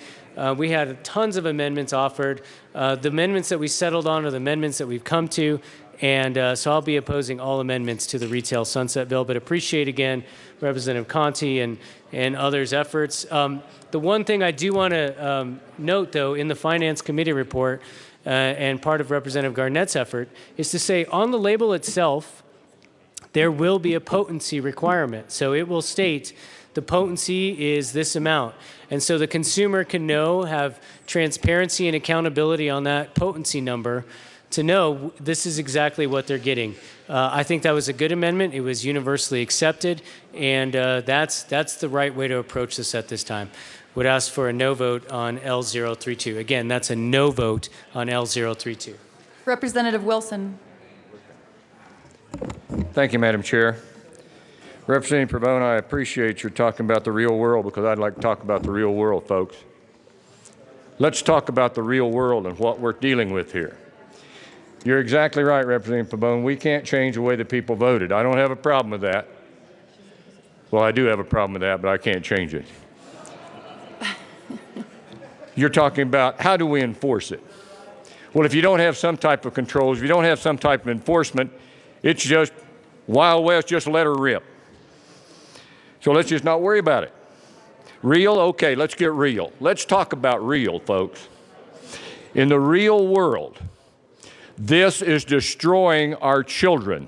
We had tons of amendments offered. The amendments that we settled on are the amendments that we've come to. And so I'll be opposing all amendments to the Retail Sunset Bill, but appreciate again Representative Conti and others' efforts. The one thing I do want to note, though, in the Finance Committee report, and part of Representative Garnett's effort, is to say on the label itself, there will be a potency requirement. So it will state the potency is this amount. And so the consumer can know, have transparency and accountability on that potency number to know this is exactly what they're getting. I think that was a good amendment. It was universally accepted, and that's the right way to approach this at this time. Would ask for a no vote on L032. Again, that's a no vote on L032. Representative Wilson. Thank you, Madam Chair. Representative Pavone, I appreciate your talking about the real world because I'd like to talk about the real world, folks. Let's talk about the real world and what we're dealing with here. You're exactly right, Representative Pavone. We can't change the way the people voted. I don't have a problem with that. Well, I do have a problem with that, but I can't change it. You're talking about how do we enforce it? Well, if you don't have some type of controls, if you don't have some type of enforcement, it's just Wild West, just let her rip. So let's just not worry about it. Real? Okay, let's get real. Let's talk about real, folks. In the real world, this is destroying our children.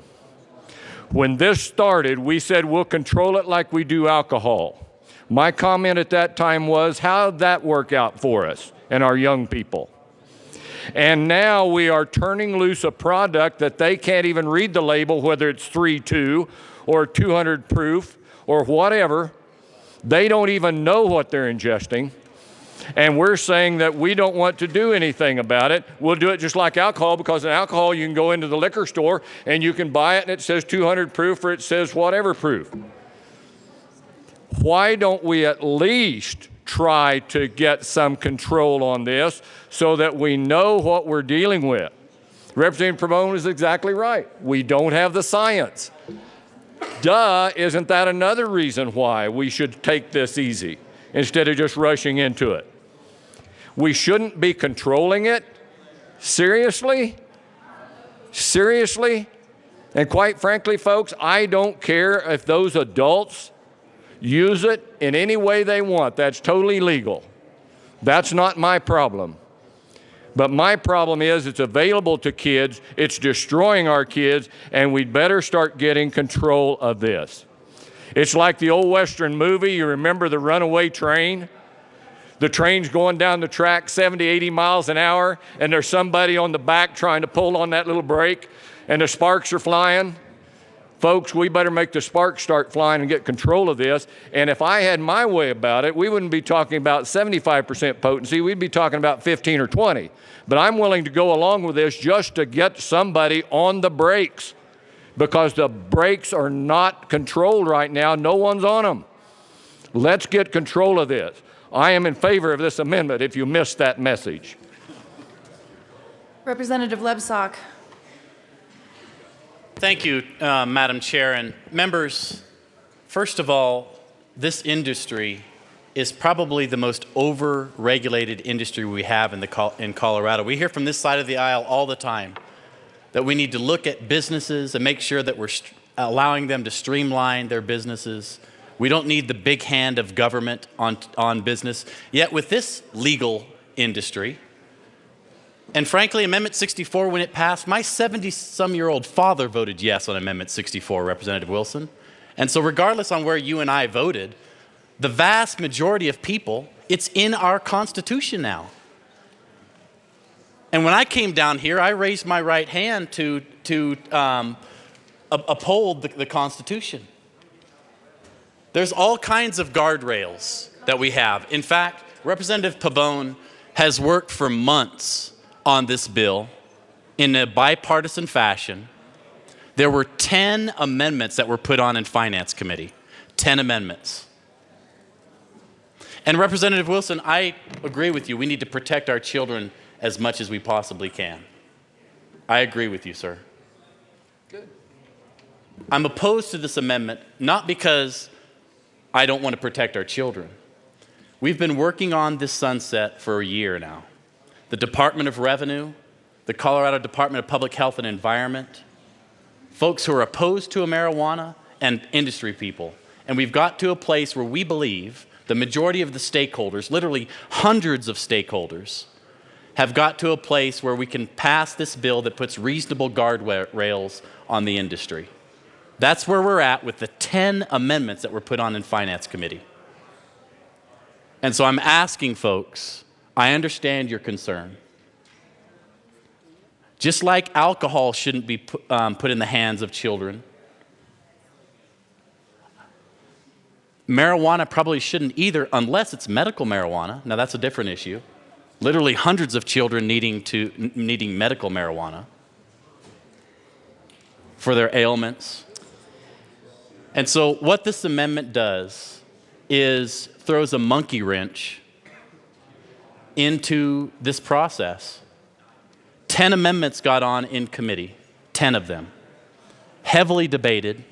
When this started, we said we'll control it like we do alcohol. My comment at that time was, how did that work out for us and our young people? And now we are turning loose a product that they can't even read the label, whether it's 3.2 or 200 proof or whatever. They don't even know what they're ingesting. And we're saying that we don't want to do anything about it. We'll do it just like alcohol, because in alcohol you can go into the liquor store and you can buy it and it says 200 proof or it says whatever proof. Why don't we at least try to get some control on this so that we know what we're dealing with? Representative Pavone is exactly right. We don't have the science. Duh, isn't that another reason why we should take this easy instead of just rushing into it? We shouldn't be controlling it? Seriously? Seriously? And quite frankly, folks, I don't care if those adults use it in any way they want. That's totally legal. That's not my problem. But my problem is it's available to kids, it's destroying our kids, and we'd better start getting control of this. It's like the old Western movie. You remember the runaway train? The train's going down the track 70, 80 miles an hour, and there's somebody on the back trying to pull on that little brake, and the sparks are flying. Folks, we better make the sparks start flying and get control of this. And if I had my way about it, we wouldn't be talking about 75% potency. We'd be talking about 15 or 20. But I'm willing to go along with this just to get somebody on the brakes, because the brakes are not controlled right now. No one's on them. Let's get control of this. I am in favor of this amendment if you missed that message. Representative Lebsack. Thank you, Madam Chair and members. First of all, this industry is probably the most over-regulated industry we have in Colorado. We hear from this side of the aisle all the time that we need to look at businesses and make sure that we're allowing them to streamline their businesses. We don't need the big hand of government on business. Yet with this legal industry, and frankly, Amendment 64, when it passed, my 70-some-year-old father voted yes on Amendment 64, Representative Wilson. And so regardless on where you and I voted, the vast majority of people, it's in our Constitution now. And when I came down here, I raised my right hand to uphold the Constitution. There's all kinds of guardrails that we have. In fact, Representative Pabon has worked for months on this bill in a bipartisan fashion. There were 10 amendments that were put on in Finance Committee, 10 amendments. And Representative Wilson, I agree with you. We need to protect our children as much as we possibly can. I agree with you, sir. Good. I'm opposed to this amendment, not because I don't want to protect our children. We've been working on this sunset for a year now. The Department of Revenue, the Colorado Department of Public Health and Environment, folks who are opposed to marijuana, and industry people. And we've got to a place where we believe the majority of the stakeholders, literally hundreds of stakeholders, have got to a place where we can pass this bill that puts reasonable guardrails on the industry. That's where we're at with the 10 amendments that were put on in Finance Committee. And so I'm asking folks, I understand your concern. Just like alcohol shouldn't be put in the hands of children, marijuana probably shouldn't either, unless it's medical marijuana. Now that's a different issue. Literally hundreds of children needing medical marijuana for their ailments. And so what this amendment does is throws a monkey wrench into this process. 10 amendments got on in committee, 10 of them, heavily debated.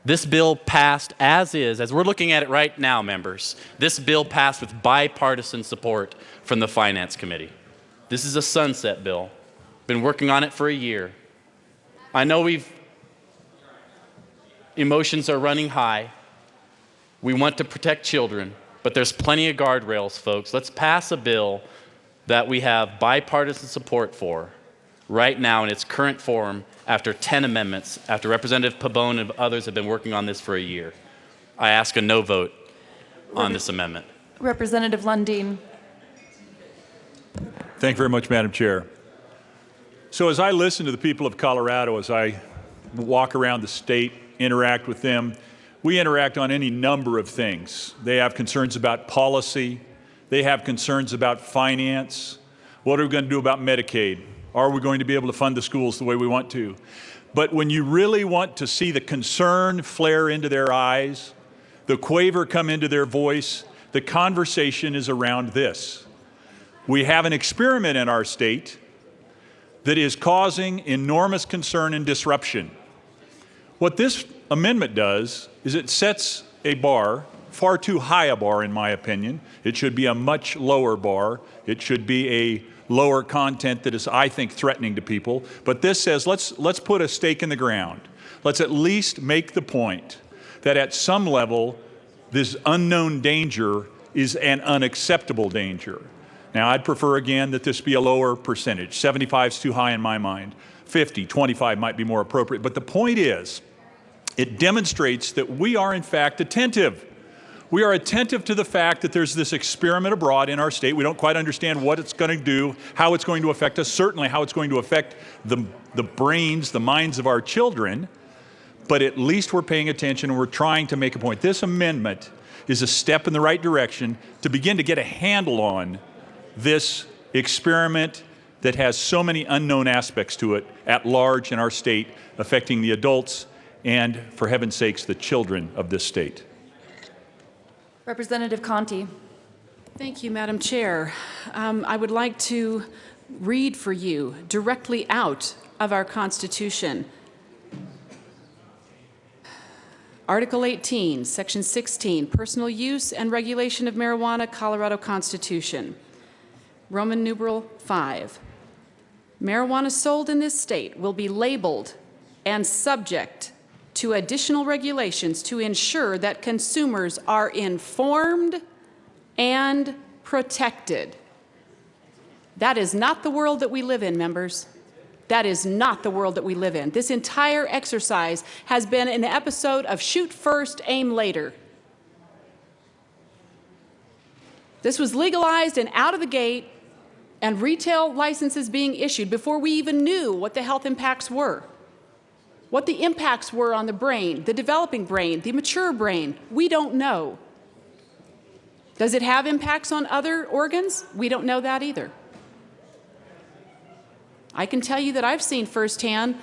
This bill passed as is, as we're looking at it right now, members. This bill passed with bipartisan support from the Finance Committee. This is a sunset bill. Been working on it for a year. I know emotions are running high. We want to protect children, but there's plenty of guardrails, folks. Let's pass a bill that we have bipartisan support for right now in its current form after 10 amendments, after Representative Pabon and others have been working on this for a year. I ask a no vote on this amendment. Representative Lundeen. Thank you very much, Madam Chair. So as I listen to the people of Colorado, as I walk around the state, interact with them, we interact on any number of things. They have concerns about policy. They have concerns about finance. What are we going to do about Medicaid? Are we going to be able to fund the schools the way we want to? But when you really want to see the concern flare into their eyes, the quaver come into their voice, the conversation is around this. We have an experiment in our state that is causing enormous concern and disruption. What this amendment does is it sets a bar, far too high a bar in my opinion. It should be a much lower bar. It should be a lower content that is, I think, threatening to people. But this says, let's put a stake in the ground. Let's at least make the point that at some level, this unknown danger is an unacceptable danger. Now, I'd prefer, again, that this be a lower percentage. 75 is too high in my mind. 50, 25 might be more appropriate. But the point is, it demonstrates that we are, in fact, attentive. We are attentive to the fact that there's this experiment abroad in our state. We don't quite understand what it's going to do, how it's going to affect us, certainly how it's going to affect the brains, the minds of our children. But at least we're paying attention and we're trying to make a point. This amendment is a step in the right direction to begin to get a handle on this experiment that has so many unknown aspects to it at large in our state, affecting the adults and, for heaven's sakes, the children of this state. Representative Conti. Thank you, Madam Chair. I would like to read for you directly out of our Constitution. Article 18, Section 16, Personal Use and Regulation of Marijuana, Colorado Constitution. Roman numeral 5. Marijuana sold in this state will be labeled and subject to additional regulations to ensure that consumers are informed and protected. That is not the world that we live in, members. That is not the world that we live in. This entire exercise has been an episode of shoot first, aim later. This was legalized and out of the gate, and retail licenses being issued before we even knew what the health impacts were. What the impacts were on the brain, the developing brain, the mature brain, we don't know. Does it have impacts on other organs? We don't know that either. I can tell you that I've seen firsthand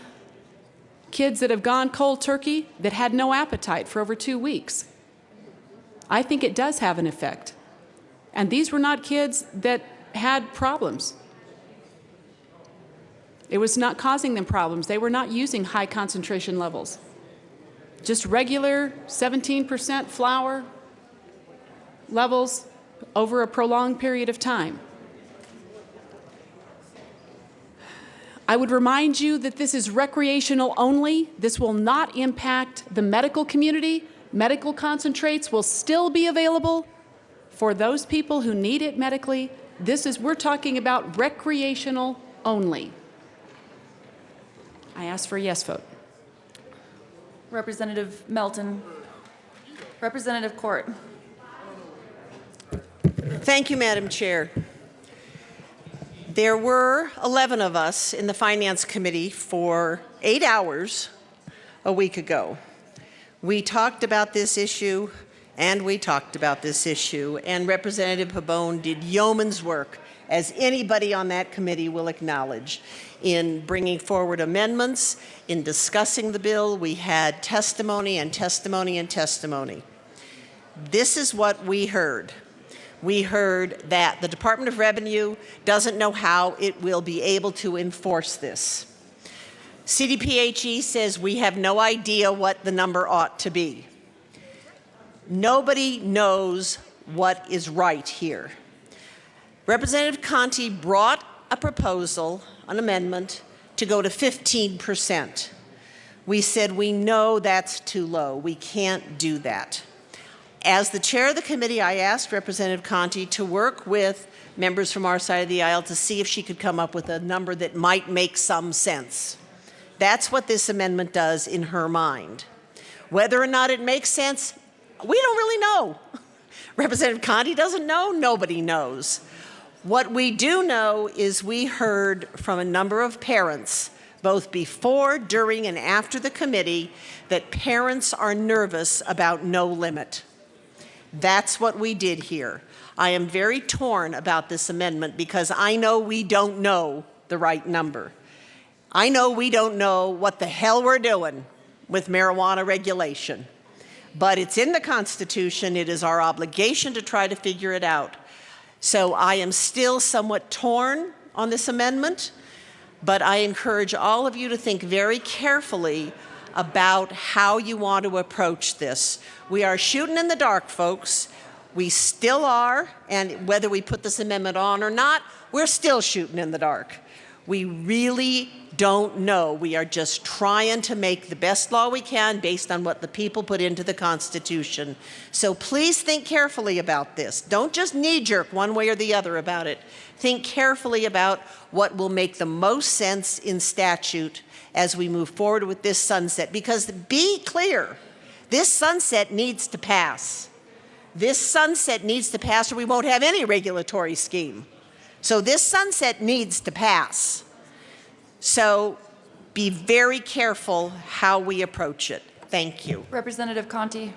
kids that have gone cold turkey that had no appetite for over 2 weeks. I think it does have an effect. And these were not kids that had problems. It was not causing them problems. They were not using high concentration levels. Just regular 17% flour levels over a prolonged period of time. I would remind you that this is recreational only. This will not impact the medical community. Medical concentrates will still be available for those people who need it medically. We're talking about recreational only. I ask for a yes vote. Representative Melton. Representative Court. Thank you, Madam Chair. There were 11 of us in the Finance Committee for 8 hours a week ago. We talked about this issue, and we talked about this issue, and Representative Pabon did yeoman's work, as anybody on that committee will acknowledge, in bringing forward amendments, in discussing the bill. We had testimony and testimony and testimony. This is what we heard. We heard that the Department of Revenue doesn't know how it will be able to enforce this. CDPHE says we have no idea what the number ought to be. Nobody knows what is right here. Representative Conti brought a proposal, an amendment, to go to 15%. We said we know that's too low. We can't do that. As the chair of the committee, I asked Representative Conti to work with members from our side of the aisle to see if she could come up with a number that might make some sense. That's what this amendment does in her mind. Whether or not it makes sense, we don't really know. Representative Conti doesn't know. Nobody knows. What we do know is we heard from a number of parents, both before, during, and after the committee, that parents are nervous about no limit. That's what we did here. I am very torn about this amendment because I know we don't know the right number. I know we don't know what the hell we're doing with marijuana regulation. But it's in the Constitution. It is our obligation to try to figure it out. So I am still somewhat torn on this amendment, but I encourage all of you to think very carefully about how you want to approach this. We are shooting in the dark, folks. We still are, and whether we put this amendment on or not, we're still shooting in the dark. We really don't know. We are just trying to make the best law we can based on what the people put into the Constitution. So please think carefully about this. Don't just knee-jerk one way or the other about it. Think carefully about what will make the most sense in statute as we move forward with this sunset. Because be clear, this sunset needs to pass. This sunset needs to pass or we won't have any regulatory scheme. So this sunset needs to pass. So be very careful how we approach it. Thank you. Representative Conti.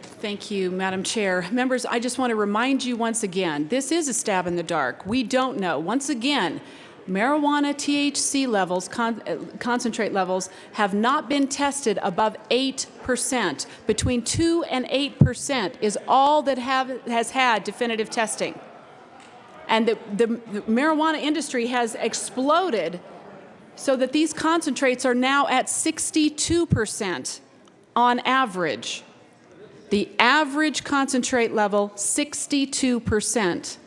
Thank you, Madam Chair. Members, I just want to remind you once again, this is a stab in the dark. We don't know. Once again, marijuana THC levels, concentrate levels, have not been tested above 8%. Between 2 and 8% is all that has had definitive testing. And the marijuana industry has exploded so that these concentrates are now at 62% on average. The average concentrate level, 62%.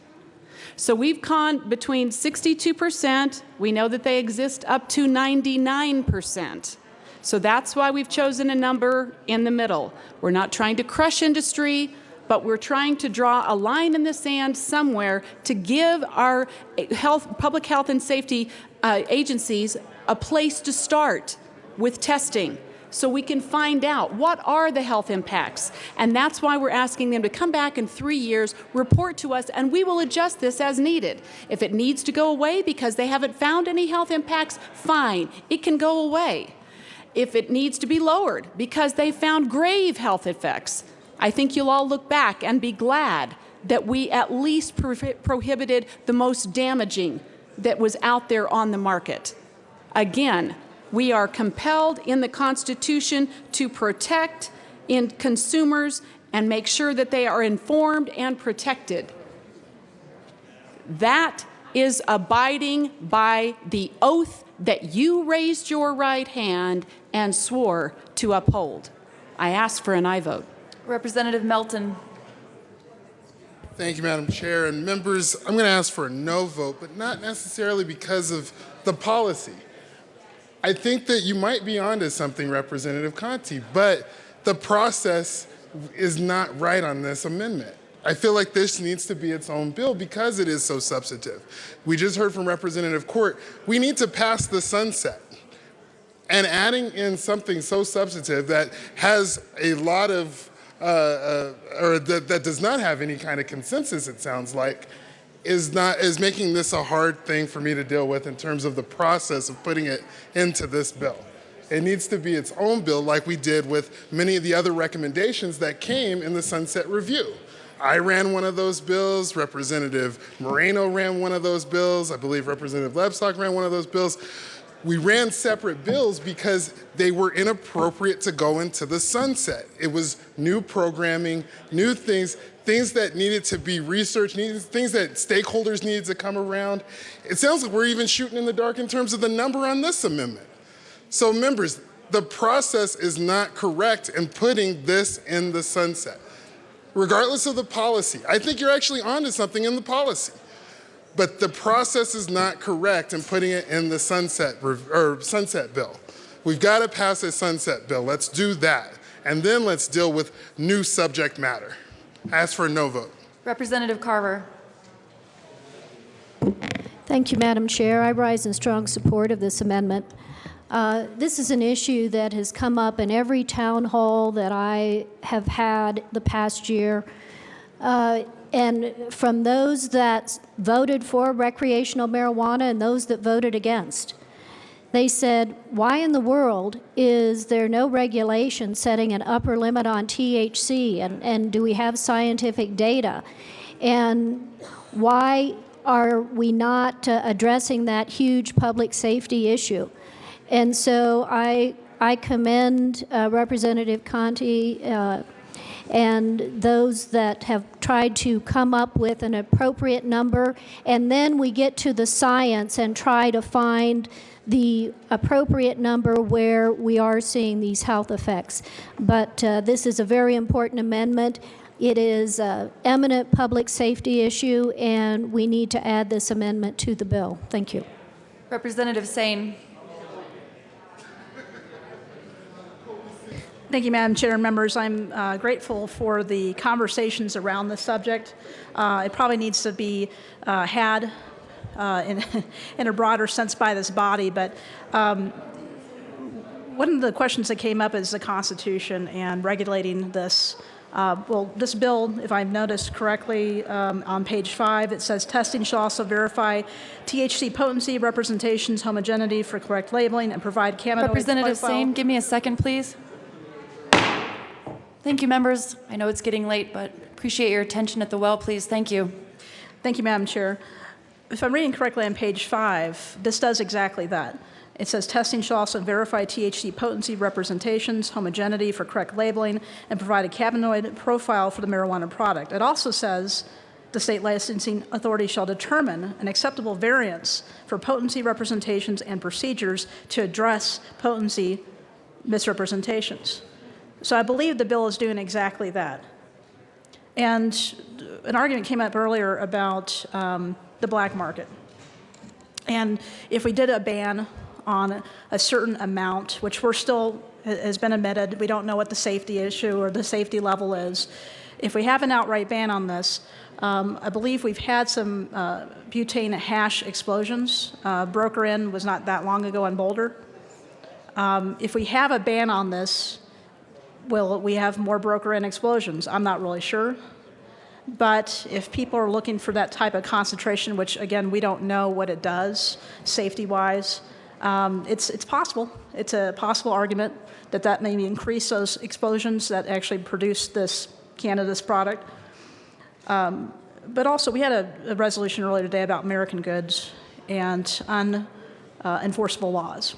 So we've gone between 62%, we know that they exist up to 99%. So that's why we've chosen a number in the middle. We're not trying to crush industry, but we're trying to draw a line in the sand somewhere to give our public health and safety agencies a place to start with testing, so we can find out what are the health impacts. And that's why we're asking them to come back in 3 years, report to us, and we will adjust this as needed. If it needs to go away because they haven't found any health impacts, fine, it can go away. If it needs to be lowered because they found grave health effects, I think you'll all look back and be glad that we at least prohibited the most damaging that was out there on the market. Again, we are compelled in the Constitution to protect consumers and make sure that they are informed and protected. That is abiding by the oath that you raised your right hand and swore to uphold. I ask for an aye vote. Representative Melton. Thank you, Madam Chair. And members, I'm going to ask for a no vote, but not necessarily because of the policy. I think that you might be onto something, Representative Conti, but the process is not right on this amendment. I feel like this needs to be its own bill because it is so substantive. We just heard from Representative Court, we need to pass the sunset. And adding in something so substantive that has a lot of, that does not have any kind of consensus, it sounds like, is making this a hard thing for me to deal with in terms of the process of putting it into this bill. It needs to be its own bill like we did with many of the other recommendations that came in the Sunset Review. I ran one of those bills, Representative Moreno ran one of those bills, I believe Representative Lebstock ran one of those bills. We ran separate bills because they were inappropriate to go into the sunset. It was new programming, new things that needed to be researched, things that stakeholders needed to come around. It sounds like we're even shooting in the dark in terms of the number on this amendment. So members, the process is not correct in putting this in the sunset. Regardless of the policy, I think you're actually onto something in the policy. But the process is not correct in putting it in the sunset bill. We've got to pass a sunset bill. Let's do that. And then let's deal with new subject matter. Ask for a no vote. Representative Carver. Thank you, Madam Chair. I rise in strong support of this amendment. This is an issue that has come up in every town hall that I have had the past year. And from those that voted for recreational marijuana and those that voted against, they said, why in the world is there no regulation setting an upper limit on THC? And do we have scientific data? And why are we not addressing that huge public safety issue? And so I commend Representative Conti and those that have tried to come up with an appropriate number, and then we get to the science and try to find the appropriate number where we are seeing these health effects. But this is a very important amendment. It is an eminent public safety issue, and we need to add this amendment to the bill. Thank you. Representative Sane. Thank you, Madam Chair and members. I'm grateful for the conversations around this subject. It probably needs to be had in a broader sense by this body, but one of the questions that came up is the Constitution and regulating this. Well, this bill, if I've noticed correctly, on page 5, it says testing shall also verify THC potency, representations, homogeneity for correct labeling, and provide cannabinoid Representative profile. Sane, give me a second, please. Thank you, members. I know it's getting late, but appreciate your attention at the well, please. Thank you. Thank you, Madam Chair. If I'm reading correctly on page 5, this does exactly that. It says testing shall also verify THC potency, representations, homogeneity for correct labeling, and provide a cannabinoid profile for the marijuana product. It also says the state licensing authority shall determine an acceptable variance for potency representations and procedures to address potency misrepresentations. So I believe the bill is doing exactly that. And an argument came up earlier about the black market. And if we did a ban on a certain amount, which we're still has been admitted, we don't know what the safety issue or the safety level is. If we have an outright ban on this, I believe we've had some butane hash explosions. Broker Inn was not that long ago in Boulder. If we have a ban on this, will we have more Broker Inn explosions? I'm not really sure. But if people are looking for that type of concentration, which again, we don't know what it does safety-wise, it's possible. It's a possible argument that that maybe increase those explosions that actually produce this cannabis product. But also, we had a resolution earlier today about American goods and unenforceable laws.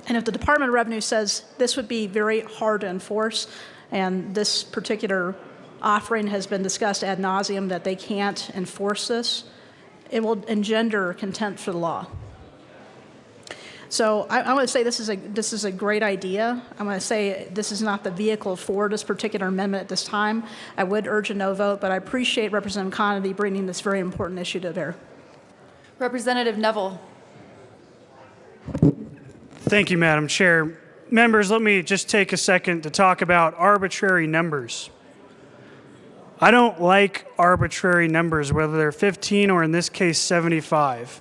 And if the Department of Revenue says this would be very hard to enforce, and this particular offering has been discussed ad nauseum that they can't enforce this, it will engender contempt for the law. So I want to say this is a great idea. I'm going to say this is not the vehicle for this particular amendment at this time. I would urge a no vote, but I appreciate Representative Connolly bringing this very important issue to bear. Representative Neville. Thank you, Madam Chair. Members, let me just take a second to talk about arbitrary numbers. I don't like arbitrary numbers, whether they're 15 or in this case 75.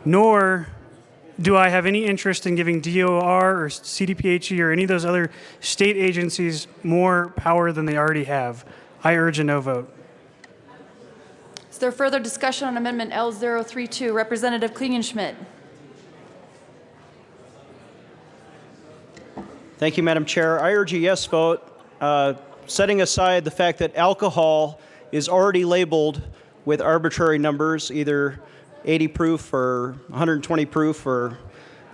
Nor do I have any interest in giving DOR or CDPHE or any of those other state agencies more power than they already have. I urge a no vote. Is there further discussion on Amendment L032? Representative Klingenschmidt. Thank you, Madam Chair. I urge a yes vote, setting aside the fact that alcohol is already labeled with arbitrary numbers, either 80 proof or 120 proof or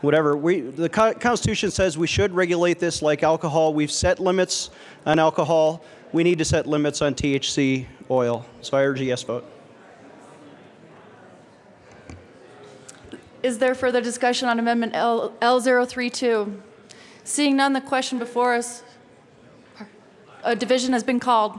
whatever. The Constitution says we should regulate this like alcohol. We've set limits on alcohol. We need to set limits on THC oil. So I urge a yes vote. Is there further discussion on Amendment L032? Seeing none, the question before us, a division has been called.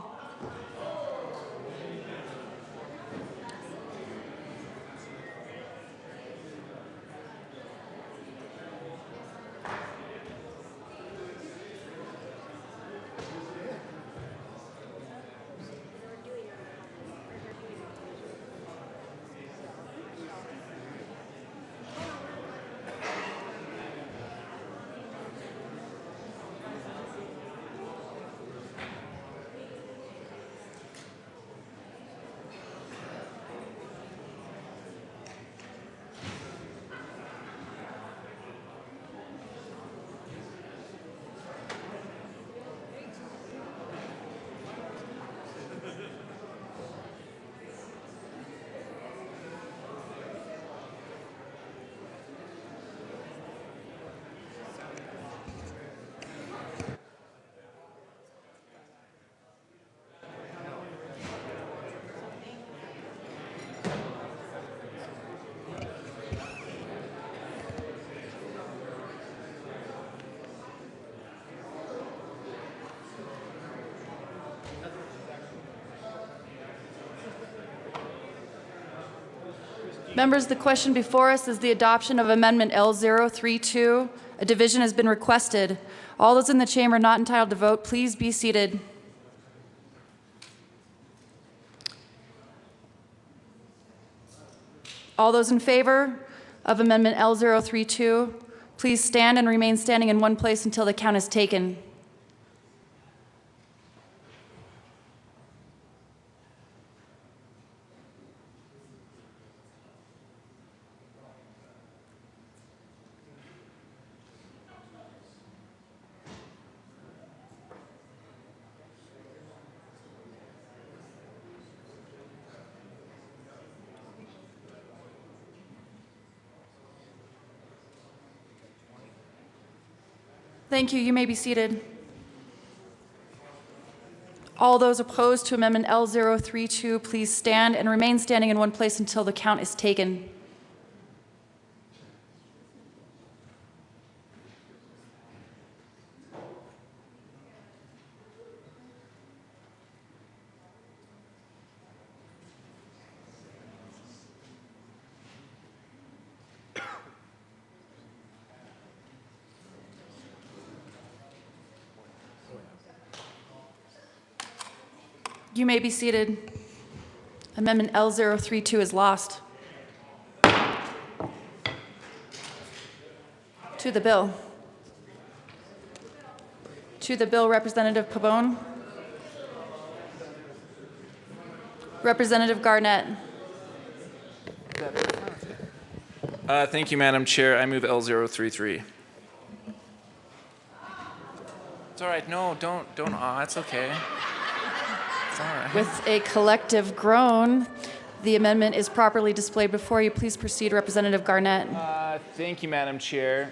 Members, the question before us is the adoption of Amendment L032. A division has been requested. All those in the chamber not entitled to vote, please be seated. All those in favor of Amendment L032, please stand and remain standing in one place until the count is taken. Thank you. You may be seated. All those opposed to Amendment L032, please stand and remain standing in one place until the count is taken. You may be seated. Amendment L032 is lost. To the bill. To the bill, Representative Pabon. Representative Garnett. Thank you, Madam Chair. I move L033. It's all right. No, don't. It's okay. It's all right. With a collective groan, the amendment is properly displayed before you. Please proceed, Representative Garnett. Thank you, Madam Chair.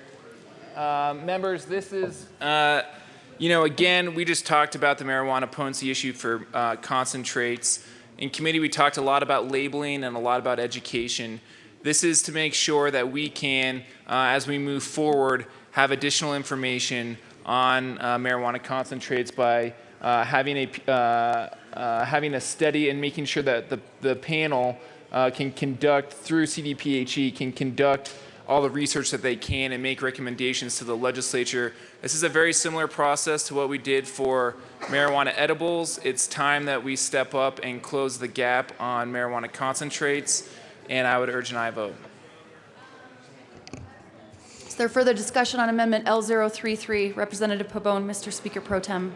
Members, this is, again, we just talked about the marijuana potency issue for concentrates. In committee, we talked a lot about labeling and a lot about education. This is to make sure that we can, as we move forward, have additional information on marijuana concentrates by having a study and making sure that the panel can conduct, through CDPHE, can conduct all the research that they can and make recommendations to the legislature. This is a very similar process to what we did for marijuana edibles. It's time that we step up and close the gap on marijuana concentrates, and I would urge an aye vote. Is there further discussion on Amendment L033? Representative Pabon, Mr. Speaker Pro Tem.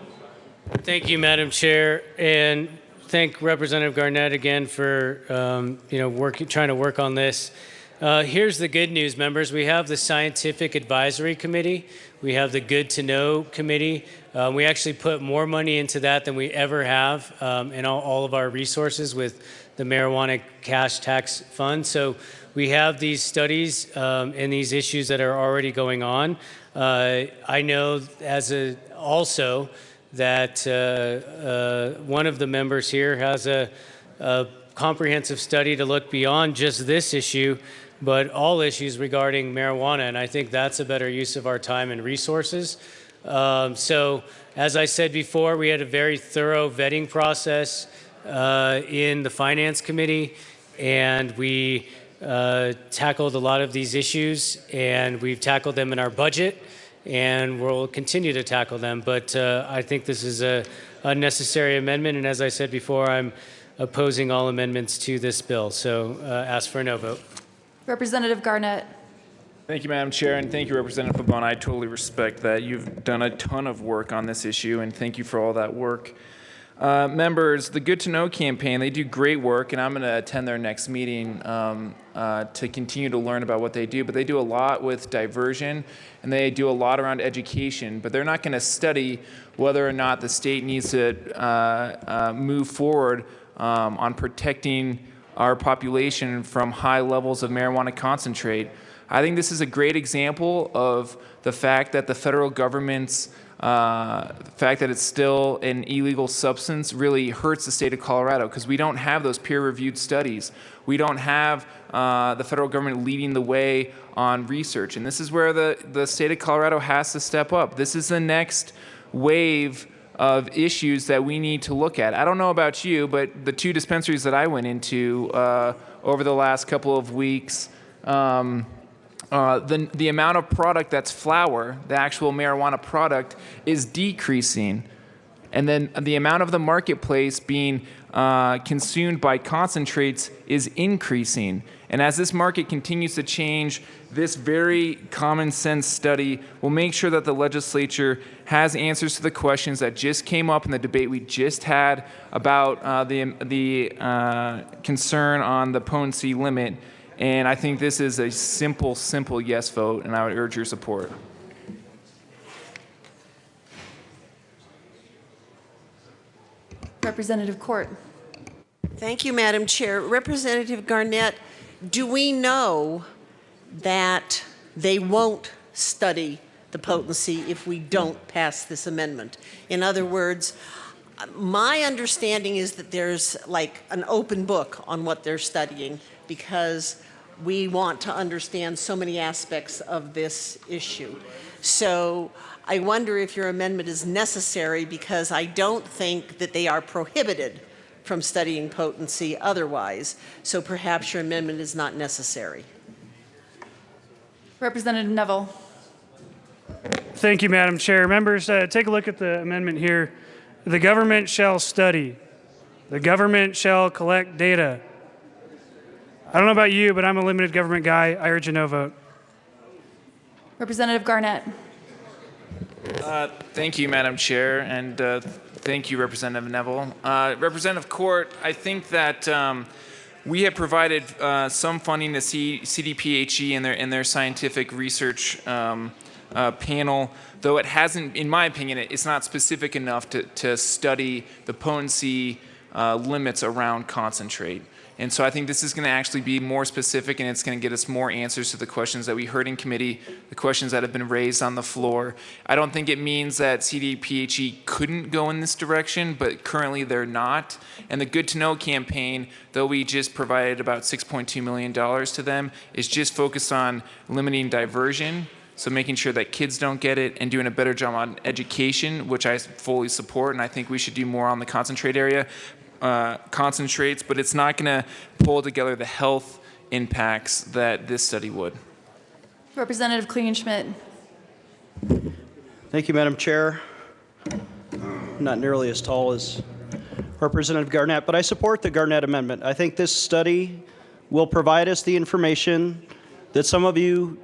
Thank you, Madam Chair, and thank Representative Garnett again for trying to work on this. Here's the good news, members. We have the Scientific Advisory Committee. We have the Good to Know Committee. We actually put more money into that than we ever have in all of our resources with the Marijuana Cash Tax Fund. So we have these studies and these issues that are already going on. I know also that one of the members here has a comprehensive study to look beyond just this issue, but all issues regarding marijuana, and I think that's a better use of our time and resources. So, as I said before, we had a very thorough vetting process in the Finance Committee, and we tackled a lot of these issues, and we've tackled them in our budget, and we'll continue to tackle them. But I think this is a necessary amendment, and as I said before, I'm opposing all amendments to this bill. So ask for a no vote. Representative Garnett. Thank you, Madam Chair, and thank you, Representative Pabon. I totally respect that. You've done a ton of work on this issue, and thank you for all that work. Members, the Good to Know campaign, they do great work, and I'm going to attend their next meeting to continue to learn about what they do. But they do a lot with diversion, and they do a lot around education. But they're not going to study whether or not the state needs to move forward on protecting our population from high levels of marijuana concentrate. I think this is a great example of the fact that the federal government's fact that it's still an illegal substance really hurts the state of Colorado, because we don't have those peer-reviewed studies. We don't have the federal government leading the way on research. And this is where the state of Colorado has to step up. This is the next wave of issues that we need to look at. I don't know about you, but the 2 dispensaries that I went into over the last couple of weeks, the amount of product that's flower, the actual marijuana product, is decreasing. And then the amount of the marketplace being consumed by concentrates is increasing. And as this market continues to change, this very common sense study will make sure that the legislature has answers to the questions that just came up in the debate we just had about the concern on the potency limit. And I think this is a simple yes vote, and I would urge your support. Representative Court. Thank you, Madam Chair. Representative Garnett, do we know that they won't study the potency if we don't pass this amendment? In other words, my understanding is that there's like an open book on what they're studying, because we want to understand so many aspects of this issue. So I wonder if your amendment is necessary, because I don't think that they are prohibited from studying potency otherwise. So perhaps your amendment is not necessary. Representative Neville. Thank you, Madam Chair. Members, take a look at the amendment here. The government shall study. The government shall collect data. I don't know about you, but I'm a limited government guy. I urge a no vote. Representative Garnett. Thank you, Madam Chair, and thank you, Representative Neville. Representative Court, I think that we have provided some funding to CDPHE in their scientific research panel, though it hasn't, in my opinion, it's not specific enough to study the potency limits around concentrate. And so I think this is going to actually be more specific, and it's going to get us more answers to the questions that we heard in committee, the questions that have been raised on the floor. I don't think it means that CDPHE couldn't go in this direction, but currently they're not. And the Good to Know campaign, though we just provided about $6.2 million to them, is just focused on limiting diversion, so making sure that kids don't get it, and doing a better job on education, which I fully support, and I think we should do more on the concentrate area. Concentrates, but it's not going to pull together the health impacts that this study would. Representative Klingenschmidt. Thank you, Madam Chair. Not nearly as tall as Representative Garnett, but I support the Garnett amendment. I think this study will provide us the information that some of you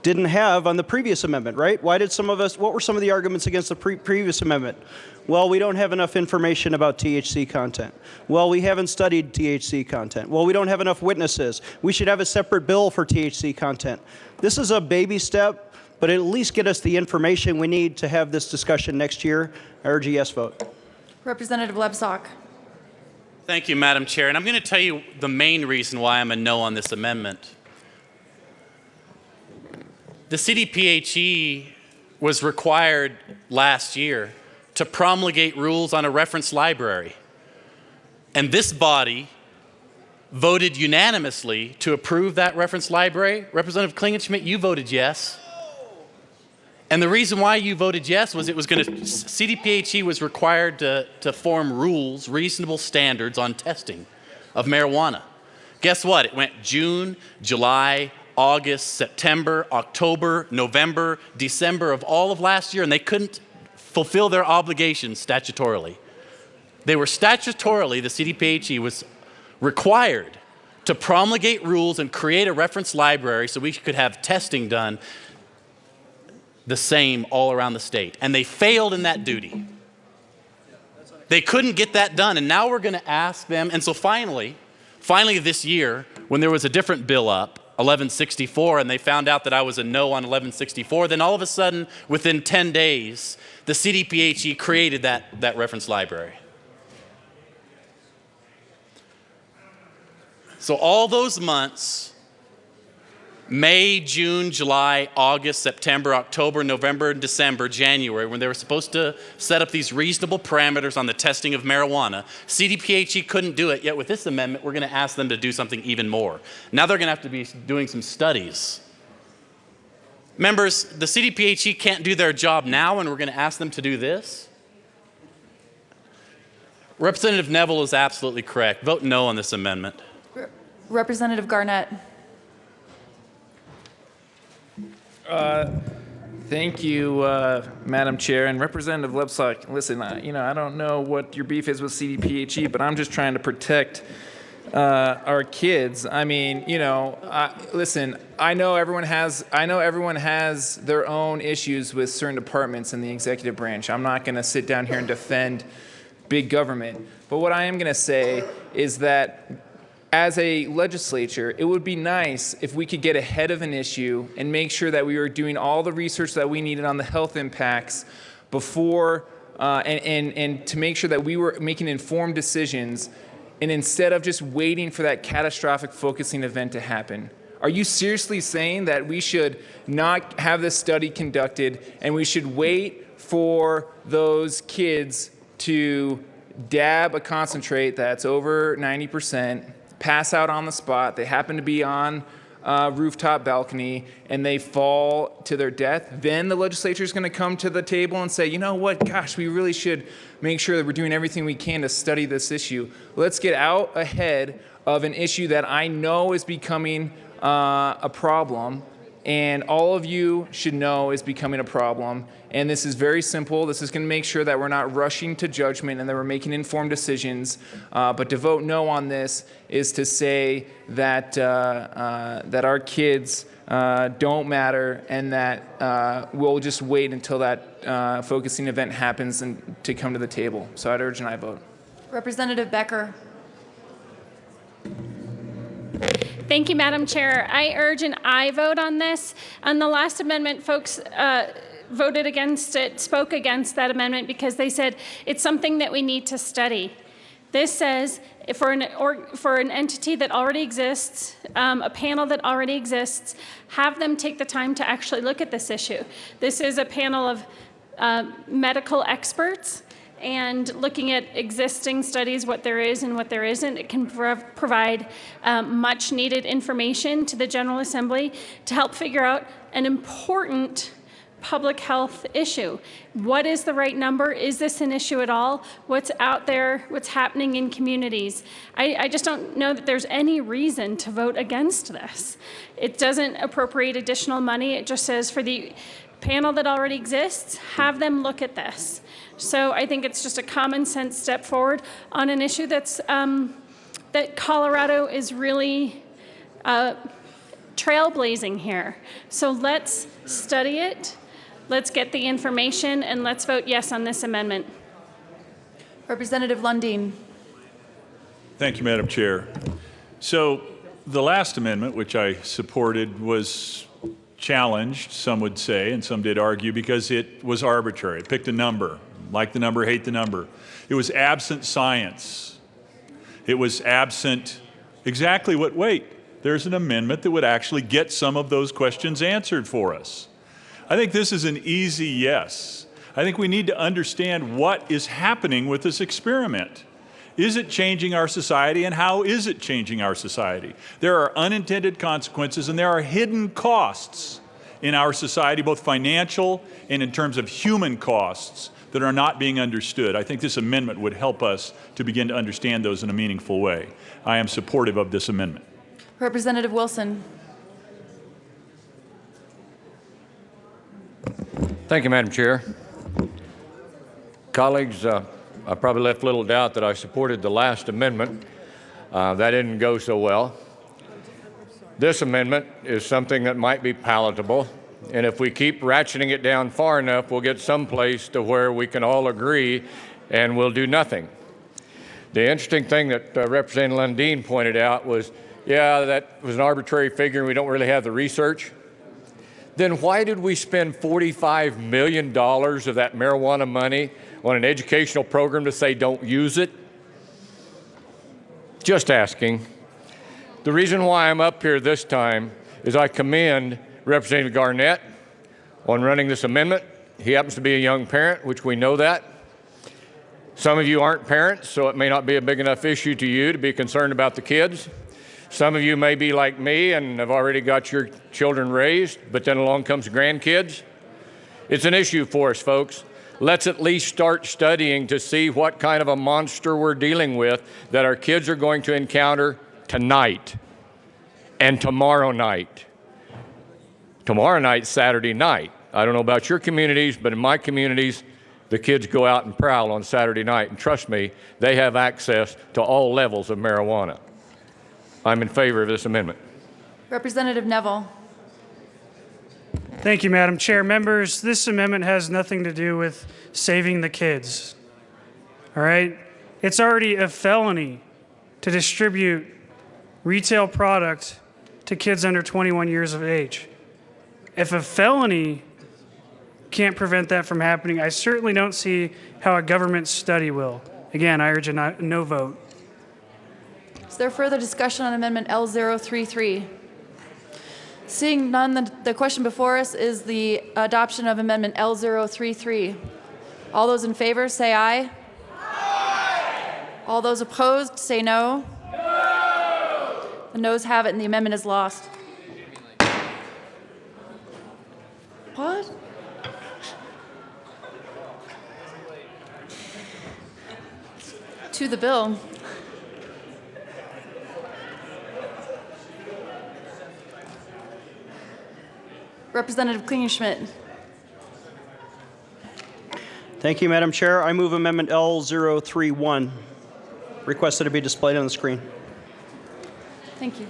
didn't have on the previous amendment, right? Why did some of us, what were some of the arguments against the previous amendment? Well, we don't have enough information about THC content. Well, we haven't studied THC content. Well, we don't have enough witnesses. We should have a separate bill for THC content. This is a baby step, but at least get us the information we need to have this discussion next year. I urge a yes vote. Representative Lebsack. Thank you, Madam Chair. And I'm going to tell you the main reason why I'm a no on this amendment. The CDPHE was required last year to promulgate rules on a reference library. And this body voted unanimously to approve that reference library. Representative Klingenschmidt, you voted yes. And the reason why you voted yes was CDPHE was required to form rules, reasonable standards on testing of marijuana. Guess what? It went June, July, August, September, October, November, December of all of last year, and they couldn't fulfill their obligations statutorily. They were statutorily, the CDPHE was required to promulgate rules and create a reference library so we could have testing done the same all around the state. And they failed in that duty. They couldn't get that done, and now we're going to ask them. And so finally this year, when there was a different bill up, 1164, and they found out that I was a no on 1164, then all of a sudden, within 10 days, the CDPHE created that reference library. So all those months, May, June, July, August, September, October, November, December, January, when they were supposed to set up these reasonable parameters on the testing of marijuana, CDPHE couldn't do it, yet with this amendment, we're going to ask them to do something even more. Now they're going to have to be doing some studies. Members, the CDPHE can't do their job now, and we're going to ask them to do this? Representative Neville is absolutely correct. Vote no on this amendment. Representative Garnett. Thank you, Madam Chair. And Representative Lebsack, listen, I don't know what your beef is with CDPHE, but I'm just trying to protect our kids. I mean, listen, I know everyone has their own issues with certain departments in the executive branch. I'm not going to sit down here and defend big government. But what I am going to say is that as a legislature, it would be nice if we could get ahead of an issue and make sure that we were doing all the research that we needed on the health impacts before, and to make sure that we were making informed decisions, and instead of just waiting for that catastrophic focusing event to happen. Are you seriously saying that we should not have this study conducted and we should wait for those kids to dab a concentrate that's over 90%, pass out on the spot, they happen to be on a rooftop balcony, and they fall to their death? Then the legislature is going to come to the table and say, you know what, gosh, we really should make sure that we're doing everything we can to study this issue. Let's get out ahead of an issue that I know is becoming a problem, and all of you should know is becoming a problem. And this is very simple. This is going to make sure that we're not rushing to judgment and that we're making informed decisions. But to vote no on this is to say that that our kids don't matter, and that we'll just wait until that focusing event happens and to come to the table. So I'd urge an aye vote. Representative Becker. Thank you, Madam Chair. I urge an aye vote on this. On the last amendment, folks voted against it, spoke against that amendment because they said it's something that we need to study. This says for an entity that already exists, a panel that already exists, have them take the time to actually look at this issue. This is a panel of medical experts, and looking at existing studies, what there is and what there isn't. It can provide much needed information to the General Assembly to help figure out an important public health issue. What is the right number? Is this an issue at all? What's out there? What's happening in communities? I just don't know that there's any reason to vote against this. It doesn't appropriate additional money. It just says for the panel that already exists, have them look at this. So I think it's just a common sense step forward on an issue that's that Colorado is really trailblazing here. So let's study it, let's get the information, and let's vote yes on this amendment. Representative Lundeen. Thank you, Madam Chair. So the last amendment, which I supported, was challenged, some would say, and some did argue, because it was arbitrary. It picked a number. Like the number, hate the number. It was absent science. It was absent exactly what, wait, there's an amendment that would actually get some of those questions answered for us. I think this is an easy yes. I think we need to understand what is happening with this experiment. Is it changing our society, and how is it changing our society? There are unintended consequences, and there are hidden costs in our society, both financial and in terms of human costs, that are not being understood. I think this amendment would help us to begin to understand those in a meaningful way. I am supportive of this amendment. Representative Wilson. Thank you, Madam Chair. Colleagues, I probably left little doubt that I supported the last amendment. That didn't go so well. This amendment is something that might be palatable, and if we keep ratcheting it down far enough, we'll get someplace to where we can all agree and we'll do nothing. The interesting thing that Representative Lundeen pointed out was, yeah, that was an arbitrary figure and we don't really have the research. Then why did we spend $45 million of that marijuana money on an educational program to say don't use it? Just asking. The reason why I'm up here this time is I commend Representative Garnett on running this amendment. He happens to be a young parent, which we know that. Some of you aren't parents, so it may not be a big enough issue to you to be concerned about the kids. Some of you may be like me and have already got your children raised, but then along comes grandkids. It's an issue for us, folks. Let's at least start studying to see what kind of a monster we're dealing with that our kids are going to encounter tonight and tomorrow night. Tomorrow night's Saturday night. I don't know about your communities, but in my communities, the kids go out and prowl on Saturday night, and trust me, they have access to all levels of marijuana. I'm in favor of this amendment. Representative Neville. Thank you, Madam Chair. Members, this amendment has nothing to do with saving the kids. All right? It's already a felony to distribute retail product to kids under 21 years of age. If a felony can't prevent that from happening, I certainly don't see how a government study will. Again, I urge a no vote. Is there further discussion on Amendment L033? Seeing none, the question before us is the adoption of Amendment L033. All those in favor say aye. Aye. All those opposed say no. No. The noes have it and the amendment is lost. What? To the bill. Representative Klingenschmidt. Thank you, Madam Chair. I move Amendment L031. Requested to be displayed on the screen. Thank you.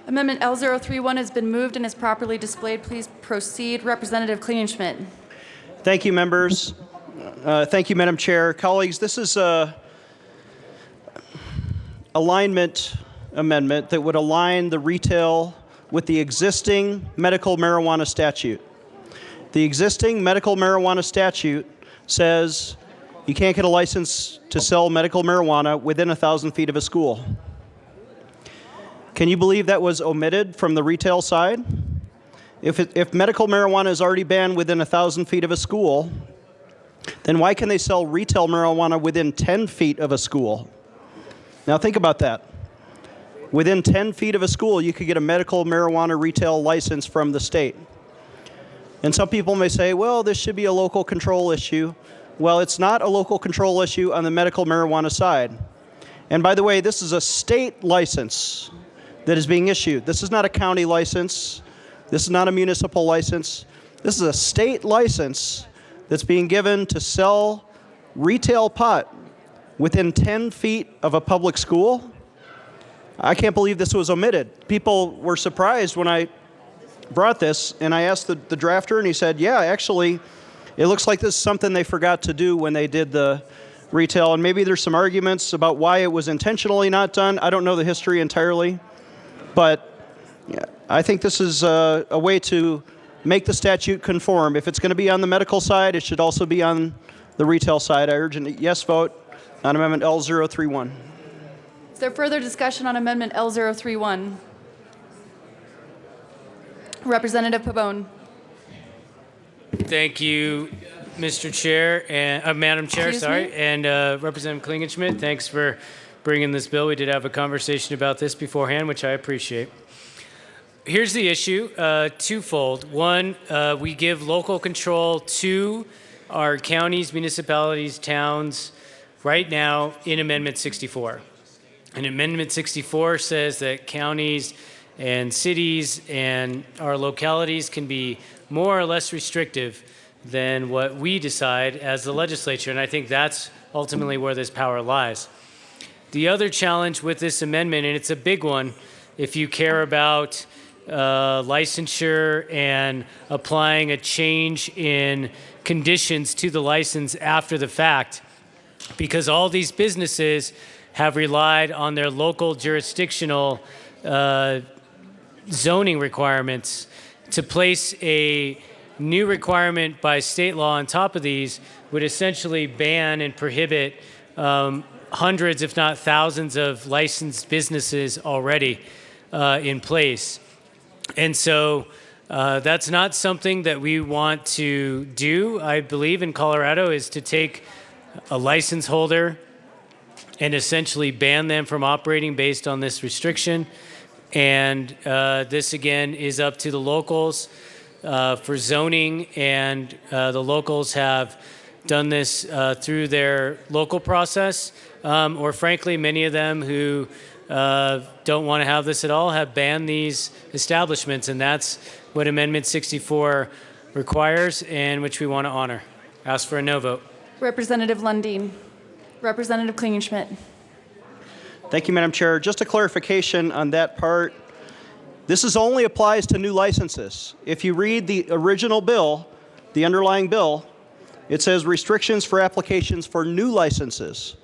Amendment L031 has been moved and is properly displayed. Please proceed. Representative Klingenschmidt. Thank you, members. Thank you, Madam Chair. Colleagues, this is a alignment amendment that would align the retail with the existing medical marijuana statute. The existing medical marijuana statute says you can't get a license to sell medical marijuana within 1,000 feet of a school. Can you believe that was omitted from the retail side? If medical marijuana is already banned within 1,000 feet of a school, then why can they sell retail marijuana within 10 feet of a school? Now think about that. Within 10 feet of a school, you could get a medical marijuana retail license from the state. And some people may say, well, this should be a local control issue. Well, it's not a local control issue on the medical marijuana side. And by the way, this is a state license that is being issued. This is not a county license. This is not a municipal license. This is a state license that's being given to sell retail pot within 10 feet of a public school. I can't believe this was omitted. People were surprised when I brought this, and I asked the drafter, and he said, yeah, actually, it looks like this is something they forgot to do when they did the retail, and maybe there's some arguments about why it was intentionally not done. I don't know the history entirely, but yeah, I think this is a way to make the statute conform. If it's going to be on the medical side, it should also be on the retail side. I urge a yes vote on Amendment L031. Is there further discussion on Amendment L031? Representative Pabon. Thank you, Mr. Chair and Madam Chair. And Representative Klingenschmidt. Thanks for bringing this bill. We did have a conversation about this beforehand, which I appreciate. Here's the issue, twofold. One, we give local control to our counties, municipalities, towns right now in Amendment 64. And Amendment 64 says that counties and cities and our localities can be more or less restrictive than what we decide as the legislature. And I think that's ultimately where this power lies. The other challenge with this amendment, and it's a big one, if you care about licensure and applying a change in conditions to the license after the fact, because all these businesses have relied on their local jurisdictional zoning requirements. To place a new requirement by state law on top of these would essentially ban and prohibit hundreds, if not thousands, of licensed businesses already in place. And so that's not something that we want to do, I believe, in Colorado, is to take a license holder and essentially ban them from operating based on this restriction. And this, again, is up to the locals for zoning, and the locals have done this through their local process, or frankly, many of them who don't want to have this at all have banned these establishments, and that's what Amendment 64 requires and which we want to honor. Ask for a no vote. Representative Lundin. Representative Klingenschmidt. Thank you, Madam Chair. Just a clarification on that part. This only applies to new licenses. If you read the original bill, the underlying bill, it says restrictions for applications for new licenses.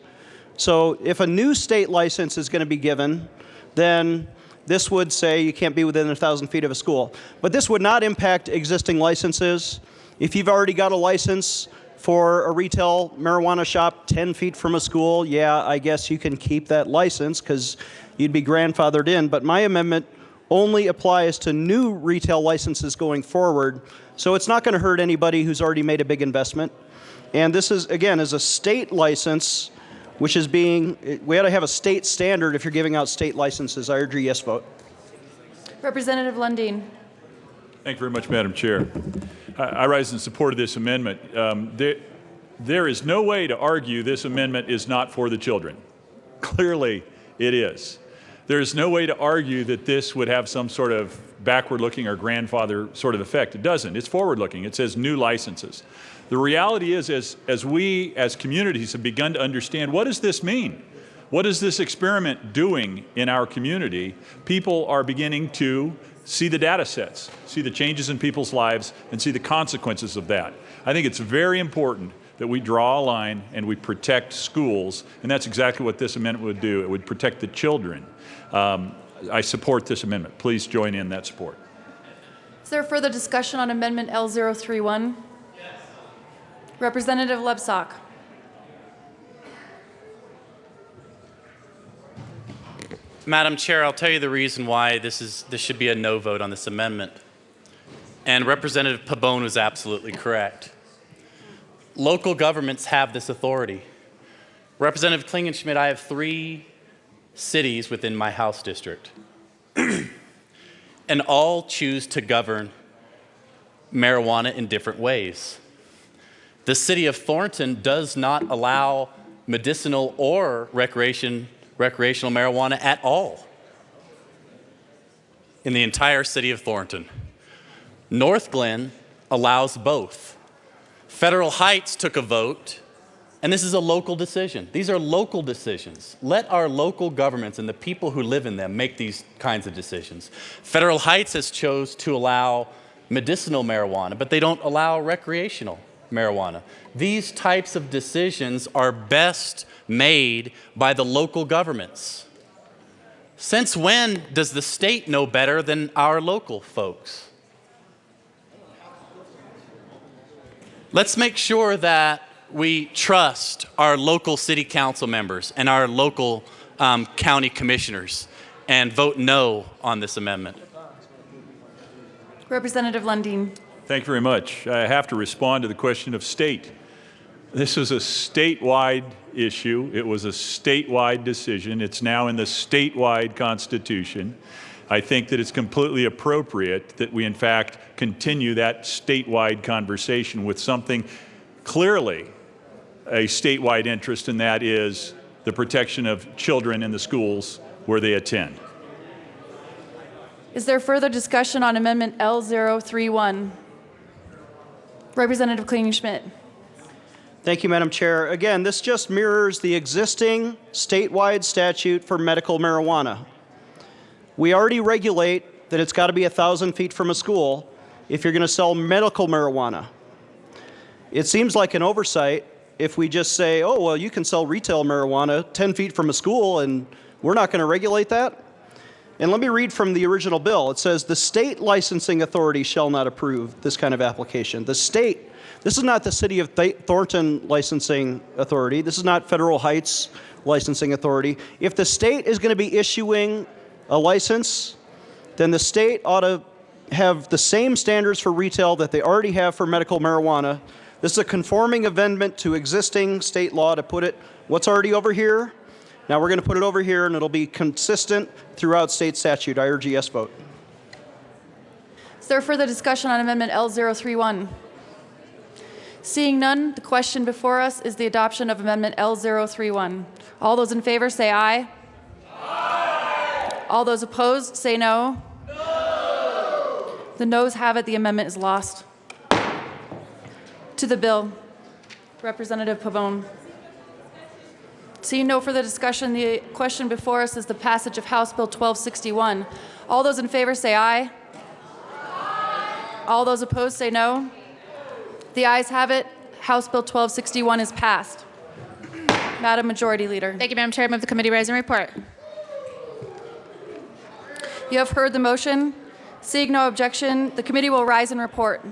So if a new state license is going to be given, then this would say you can't be within 1,000 feet of a school. But this would not impact existing licenses. If you've already got a license for a retail marijuana shop 10 feet from a school, yeah, I guess you can keep that license because you'd be grandfathered in. But my amendment only applies to new retail licenses going forward. So it's not going to hurt anybody who's already made a big investment. And this is, again, is a state license, which is being, we ought to have a state standard if you're giving out state licenses. I urge a yes vote. Representative Lundin. Thank you very much, Madam Chair. I rise in support of this amendment. There is no way to argue this amendment is not for the children. Clearly, it is. There's no way to argue that this would have some sort of backward-looking or grandfather sort of effect. It doesn't. It's forward-looking. It says new licenses. The reality is, as we as communities have begun to understand, what does this mean? What is this experiment doing in our community? People are beginning to see the data sets, see the changes in people's lives, and see the consequences of that. I think it's very important that we draw a line and we protect schools, and that's exactly what this amendment would do. It would protect the children. I support this amendment. Please join in that support. Is there further discussion on Amendment L031? Yes. Representative Lebsack. Madam Chair, I'll tell you the reason why this should be a no vote on this amendment. And Representative Pabon was absolutely correct. Local governments have this authority. Representative Klingenschmidt, I have 3 cities within my House district, and all choose to govern marijuana in different ways. The city of Thornton does not allow medicinal or recreational marijuana at all in the entire city of Thornton. North Glen allows both. Federal Heights took a vote, and this is a local decision. These are local decisions. Let our local governments and the people who live in them make these kinds of decisions. Federal Heights has chose to allow medicinal marijuana, but they don't allow recreational marijuana. These types of decisions are best made by the local governments. Since when does the state know better than our local folks? Let's make sure that we trust our local city council members and our local county commissioners and vote no on this amendment. Representative Lundin. Thank you very much. I have to respond to the question of state. This is a statewide issue. It was a statewide decision. It's now in the statewide constitution. I think that it's completely appropriate that we, in fact, continue that statewide conversation with something clearly a statewide interest, and that is the protection of children in the schools where they attend. Is there further discussion on Amendment L031? Representative Klingenschmidt. Thank you, Madam Chair. Again, this just mirrors the existing statewide statute for medical marijuana. We already regulate that it's got to be 1,000 feet from a school if you're going to sell medical marijuana. It seems like an oversight if we just say, oh, well, you can sell retail marijuana 10 feet from a school and we're not going to regulate that. And let me read from the original bill. It says, the state licensing authority shall not approve this kind of application. The state, this is not the city of Thornton licensing authority. This is not Federal Heights licensing authority. If the state is going to be issuing a license, then the state ought to have the same standards for retail that they already have for medical marijuana. This is a conforming amendment to existing state law to put it, what's already over here. Now we're going to put it over here, and it'll be consistent throughout state statute. I urge a yes vote. Is there further discussion on Amendment L031? Seeing none, the question before us is the adoption of Amendment L031. All those in favor say aye. Aye. All those opposed say no. No. The noes have it. The amendment is lost. To the bill, Representative Pabon. Seeing no further discussion, the question before us is the passage of House Bill 1261. All those in favor say aye. Aye. All those opposed say no. The ayes have it. House Bill 1261 is passed. Madam Majority Leader. Thank you, Madam Chair. I move the committee rise and report. You have heard the motion. Seeing no objection, the committee will rise and report.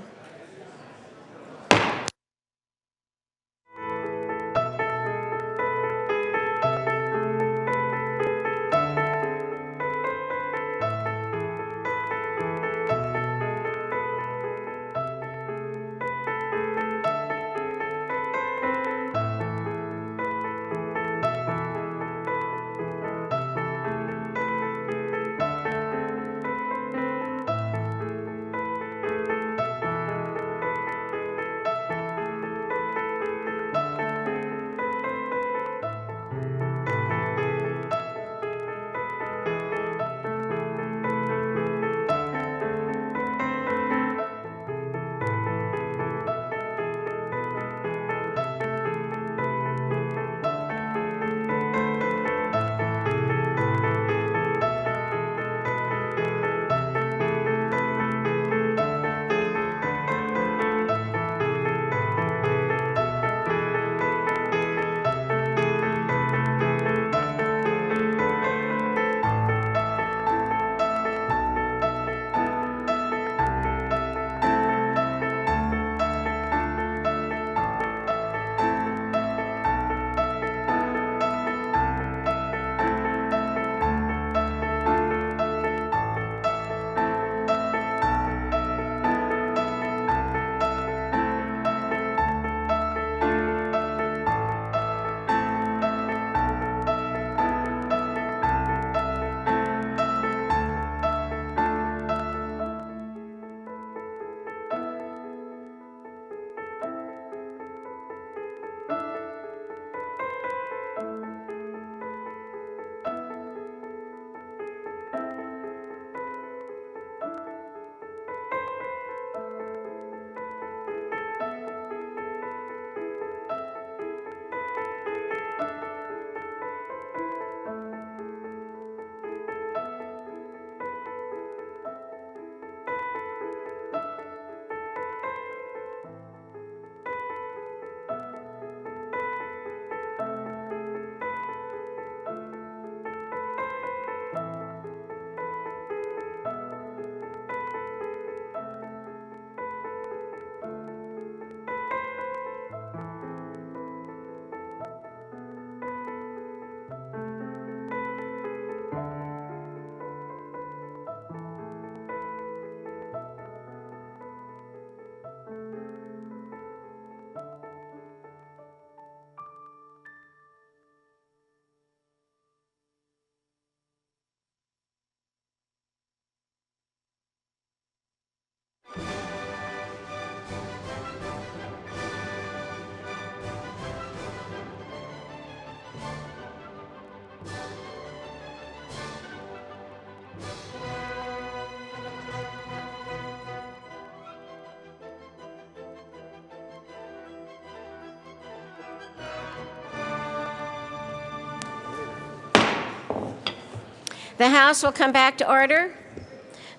The House will come back to order.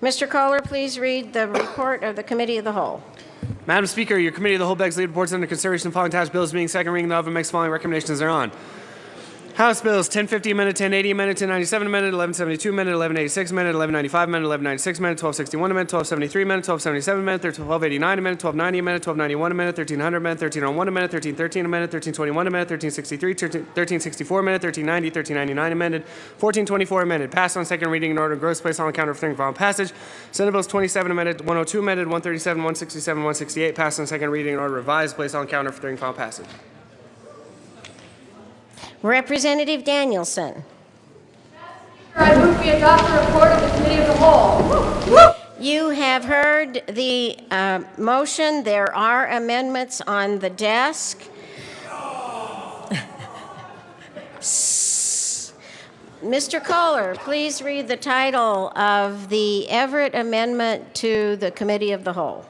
Mr. Kohler, please read the report of the Committee of the Whole. Madam Speaker, your Committee of the Whole begs lead reports under consideration of the following attached bills being second reading thereof and makes the following recommendations thereon. House Bills 1050 amended, 1080 amended, 1097 amended, 1172 amended, 1186 amended, 1195 amended, 1196 amended, 1261 amended, 1273 amended, 1277 amended, 1289 amended, 1290 amended, 1291 amended, 1300 amended, 1301 amended, 1313 amended, 1321 amended, 1363, 1364 amended, 1390, 1399 amended, 1424 amended. Passed on second reading in order of gross place on the counter for third and final passage. Senate Bills 27 amended, 102 amended, 137, 167, 168. Passed on second reading in order revised, placed on counter for third and final passage. Representative Danielson. I move we adopt the report of the Committee of the Whole. You have heard the motion. There are amendments on the desk. Mr. Kohler, please read the title of the Everett Amendment to the Committee of the Whole.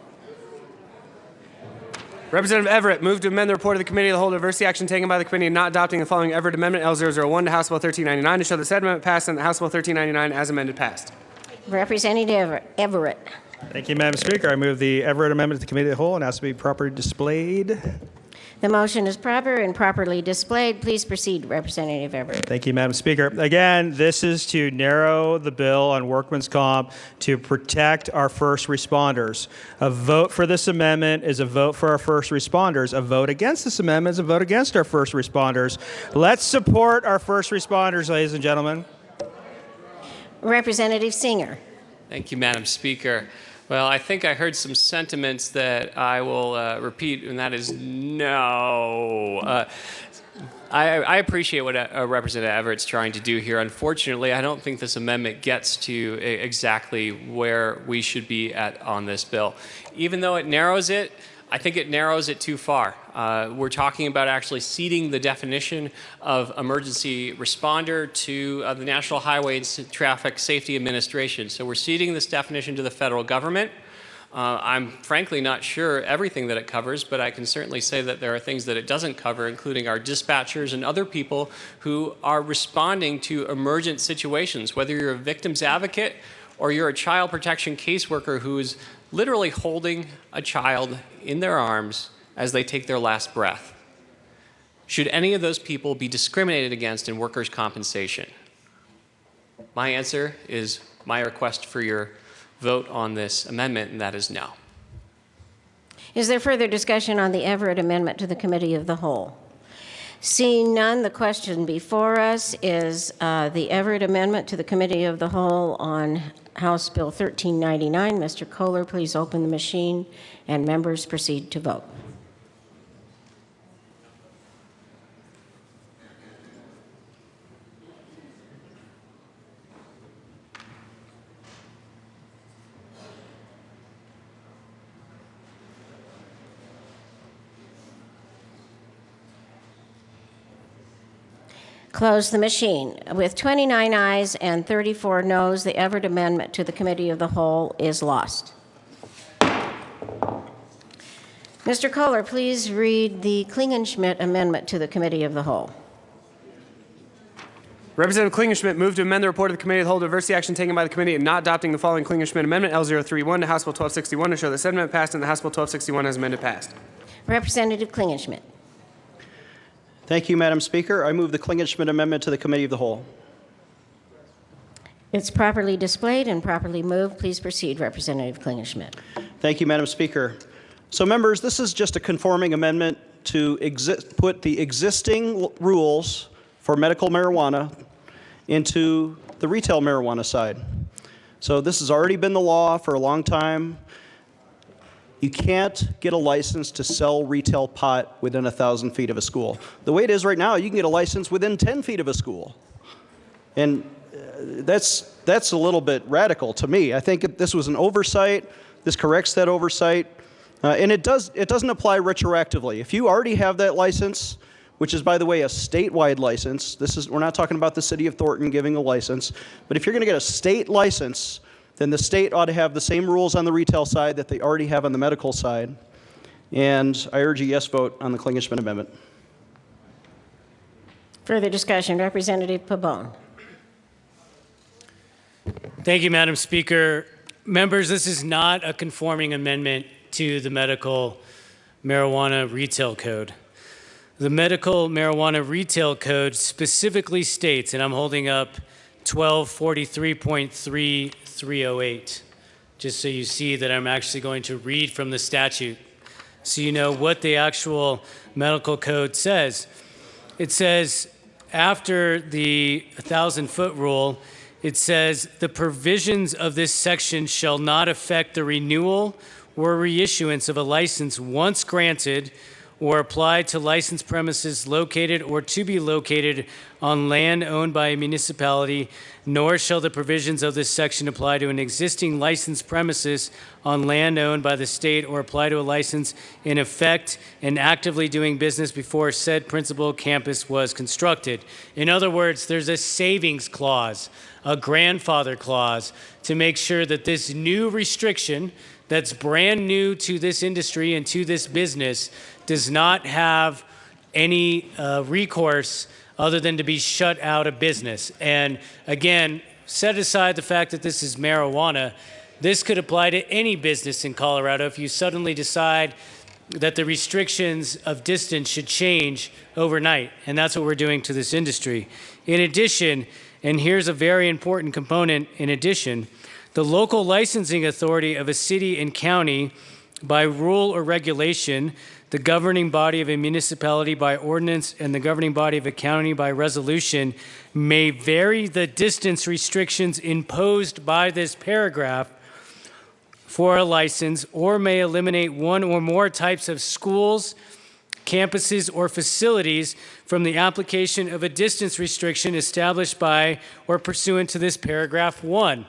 Representative Everett moved to amend the report of the Committee of the Whole to reverse the action taken by the committee in not adopting the following Everett Amendment L001 to House Bill 1399 to show that said amendment passed and the House Bill 1399 as amended passed. Representative Everett. Thank you, Madam Speaker. I move the Everett Amendment to the Committee of the Whole and ask to be properly displayed. The motion is proper and properly displayed. Please proceed, Representative Everett. Thank you, Madam Speaker. Again, this is to narrow the bill on workman's comp to protect our first responders. A vote for this amendment is a vote for our first responders. A vote against this amendment is a vote against our first responders. Let's support our first responders, ladies and gentlemen. Representative Singer. Thank you, Madam Speaker. Well, I think I heard some sentiments that I will repeat, and that is no. I appreciate what Representative Everett's trying to do here. Unfortunately, I don't think this amendment gets to exactly where we should be at on this bill. Even though it narrows it, I think it narrows it too far. We're talking about actually ceding the definition of emergency responder to the National Highway and Traffic Safety Administration. So we're ceding this definition to the federal government. I'm frankly not sure everything that it covers, but I can certainly say that there are things that it doesn't cover, including our dispatchers and other people who are responding to emergent situations, whether you're a victim's advocate or you're a child protection caseworker who is literally holding a child in their arms as they take their last breath. Should any of those people be discriminated against in workers' compensation? My answer is my request for your vote on this amendment, and that is no. Is there further discussion on the Everett Amendment to the Committee of the Whole? Seeing none, the question before us is the Everett Amendment to the Committee of the Whole on House Bill 1399. Mr. Kohler, please open the machine, and members proceed to vote. Close the machine. With 29 ayes and 34 noes, the Everett Amendment to the Committee of the Whole is lost. Mr. Kohler, please read the Klingenschmidt Amendment to the Committee of the Whole. Representative Klingenschmidt moved to amend the report of the Committee of the Whole to reverse the action taken by the committee in not adopting the following Klingenschmidt Amendment L031 to House Bill 1261 to show that said amendment passed and the House Bill 1261 as amended passed. Representative Klingenschmidt. Thank you, Madam Speaker. I move the Klingenschmidt Amendment to the Committee of the Whole. It's properly displayed and properly moved. Please proceed, Representative Klingenschmidt. Thank you, Madam Speaker. So, members, this is just a conforming amendment to put the existing rules for medical marijuana into the retail marijuana side. So this has already been the law for a long time. You can't get a license to sell retail pot within 1,000 feet of a school. The way it is right now, you can get a license within 10 feet of a school. And that's a little bit radical to me. I think this was an oversight. This corrects that oversight. And it doesn't apply retroactively. If you already have that license, which is, by the way, a statewide license, we're not talking about the city of Thornton giving a license, but if you're going to get a state license, then the state ought to have the same rules on the retail side that they already have on the medical side. And I urge a yes vote on the Klingenschmidt Amendment. Further discussion, Representative Pabon. Thank you, Madam Speaker. Members, this is not a conforming amendment to the medical marijuana retail code. The medical marijuana retail code specifically states, and I'm holding up 1243.3308, just so you see that I'm actually going to read from the statute so you know what the actual medical code says. It says, after the 1,000-foot rule, it says, the provisions of this section shall not affect the renewal or reissuance of a license once granted or applied to licensed premises located or to be located on land owned by a municipality, nor shall the provisions of this section apply to an existing licensed premises on land owned by the state or apply to a license in effect and actively doing business before said principal campus was constructed. In other words, there's a savings clause, a grandfather clause, to make sure that this new restriction that's brand new to this industry and to this business does not have any recourse other than to be shut out of business. And again, set aside the fact that this is marijuana, this could apply to any business in Colorado if you suddenly decide that the restrictions of distance should change overnight. And that's what we're doing to this industry. In addition, and here's a very important component in addition, the local licensing authority of a city and county by rule or regulation, the governing body of a municipality by ordinance, and the governing body of a county by resolution may vary the distance restrictions imposed by this paragraph for a license or may eliminate one or more types of schools, campuses, or facilities from the application of a distance restriction established by or pursuant to this paragraph 1.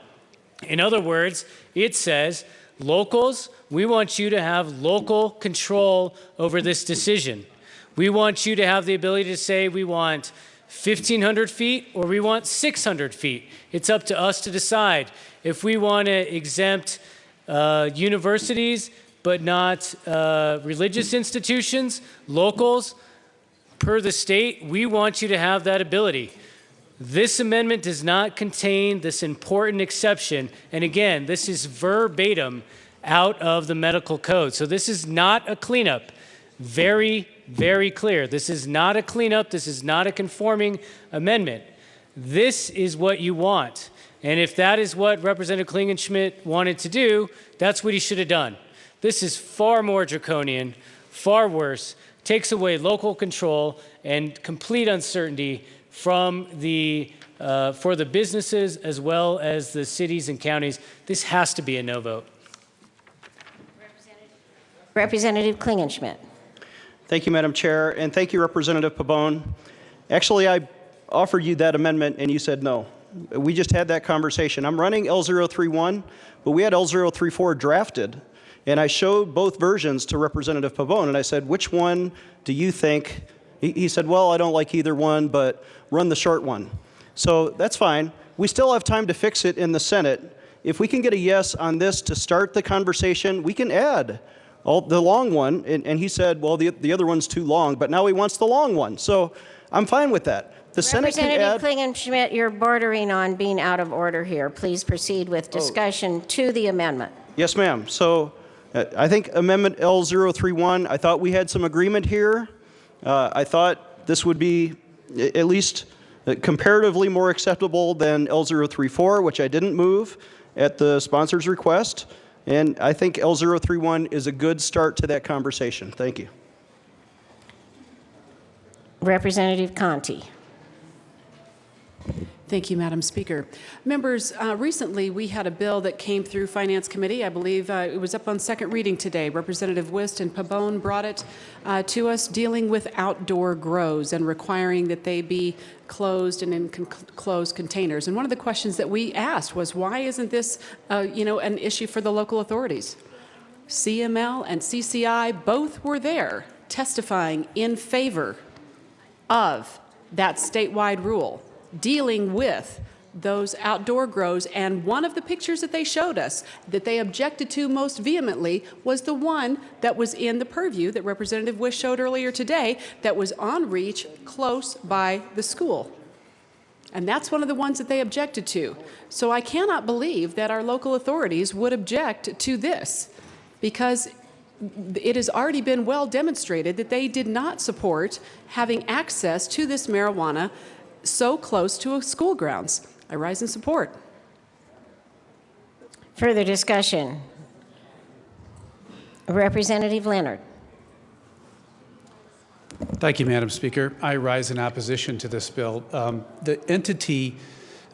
In other words, it says, locals, we want you to have local control over this decision. We want you to have the ability to say we want 1,500 feet or we want 600 feet. It's up to us to decide. If we want to exempt universities but not religious institutions, locals, per the state, we want you to have that ability. This amendment does not contain this important exception. And again, this is verbatim out of the medical code. So this is not a cleanup. Very, very clear. This is not a cleanup. This is not a conforming amendment. This is what you want. And if that is what Representative Klingenschmidt wanted to do, that's what he should have done. This is far more draconian, far worse, takes away local control and complete uncertainty from the, for the businesses as well as the cities and counties. This has to be a no vote. Representative Klingenschmidt. Thank you, Madam Chair, and thank you, Representative Pabon. Actually, I offered you that amendment and you said no. We just had that conversation. I'm running L031, but we had L034 drafted, and I showed both versions to Representative Pabon, and I said, which one do you think? He said, well, I don't like either one, but run the short one. So that's fine. We still have time to fix it in the Senate. If we can get a yes on this to start the conversation, we can add the long one. And he said, well, the other one's too long, but now he wants the long one. So I'm fine with that. The Senate can add. Representative Klingenschmidt, you're bordering on being out of order here. Please proceed with discussion to the amendment. Yes, ma'am. So I think Amendment L031, I thought we had some agreement here. I thought this would be at least comparatively more acceptable than L034, which I didn't move at the sponsor's request. And I think L031 is a good start to that conversation. Thank you. Representative Conti. Thank you, Madam Speaker. Members, recently we had a bill that came through Finance Committee. I believe it was up on second reading today. Representative Wist and Pabon brought it to us, dealing with outdoor grows and requiring that they be closed and in closed containers. And one of the questions that we asked was, why isn't this an issue for the local authorities? CML and CCI both were there testifying in favor of that statewide rule, dealing with those outdoor grows. And one of the pictures that they showed us that they objected to most vehemently was the one that was in the purview that Representative Wish showed earlier today that was on reach close by the school. And that's one of the ones that they objected to. So I cannot believe that our local authorities would object to this, because it has already been well demonstrated that they did not support having access to this marijuana so close to school grounds. I rise in support. Further discussion. Representative Leonard. Thank you, Madam Speaker. I rise in opposition to this bill. The entity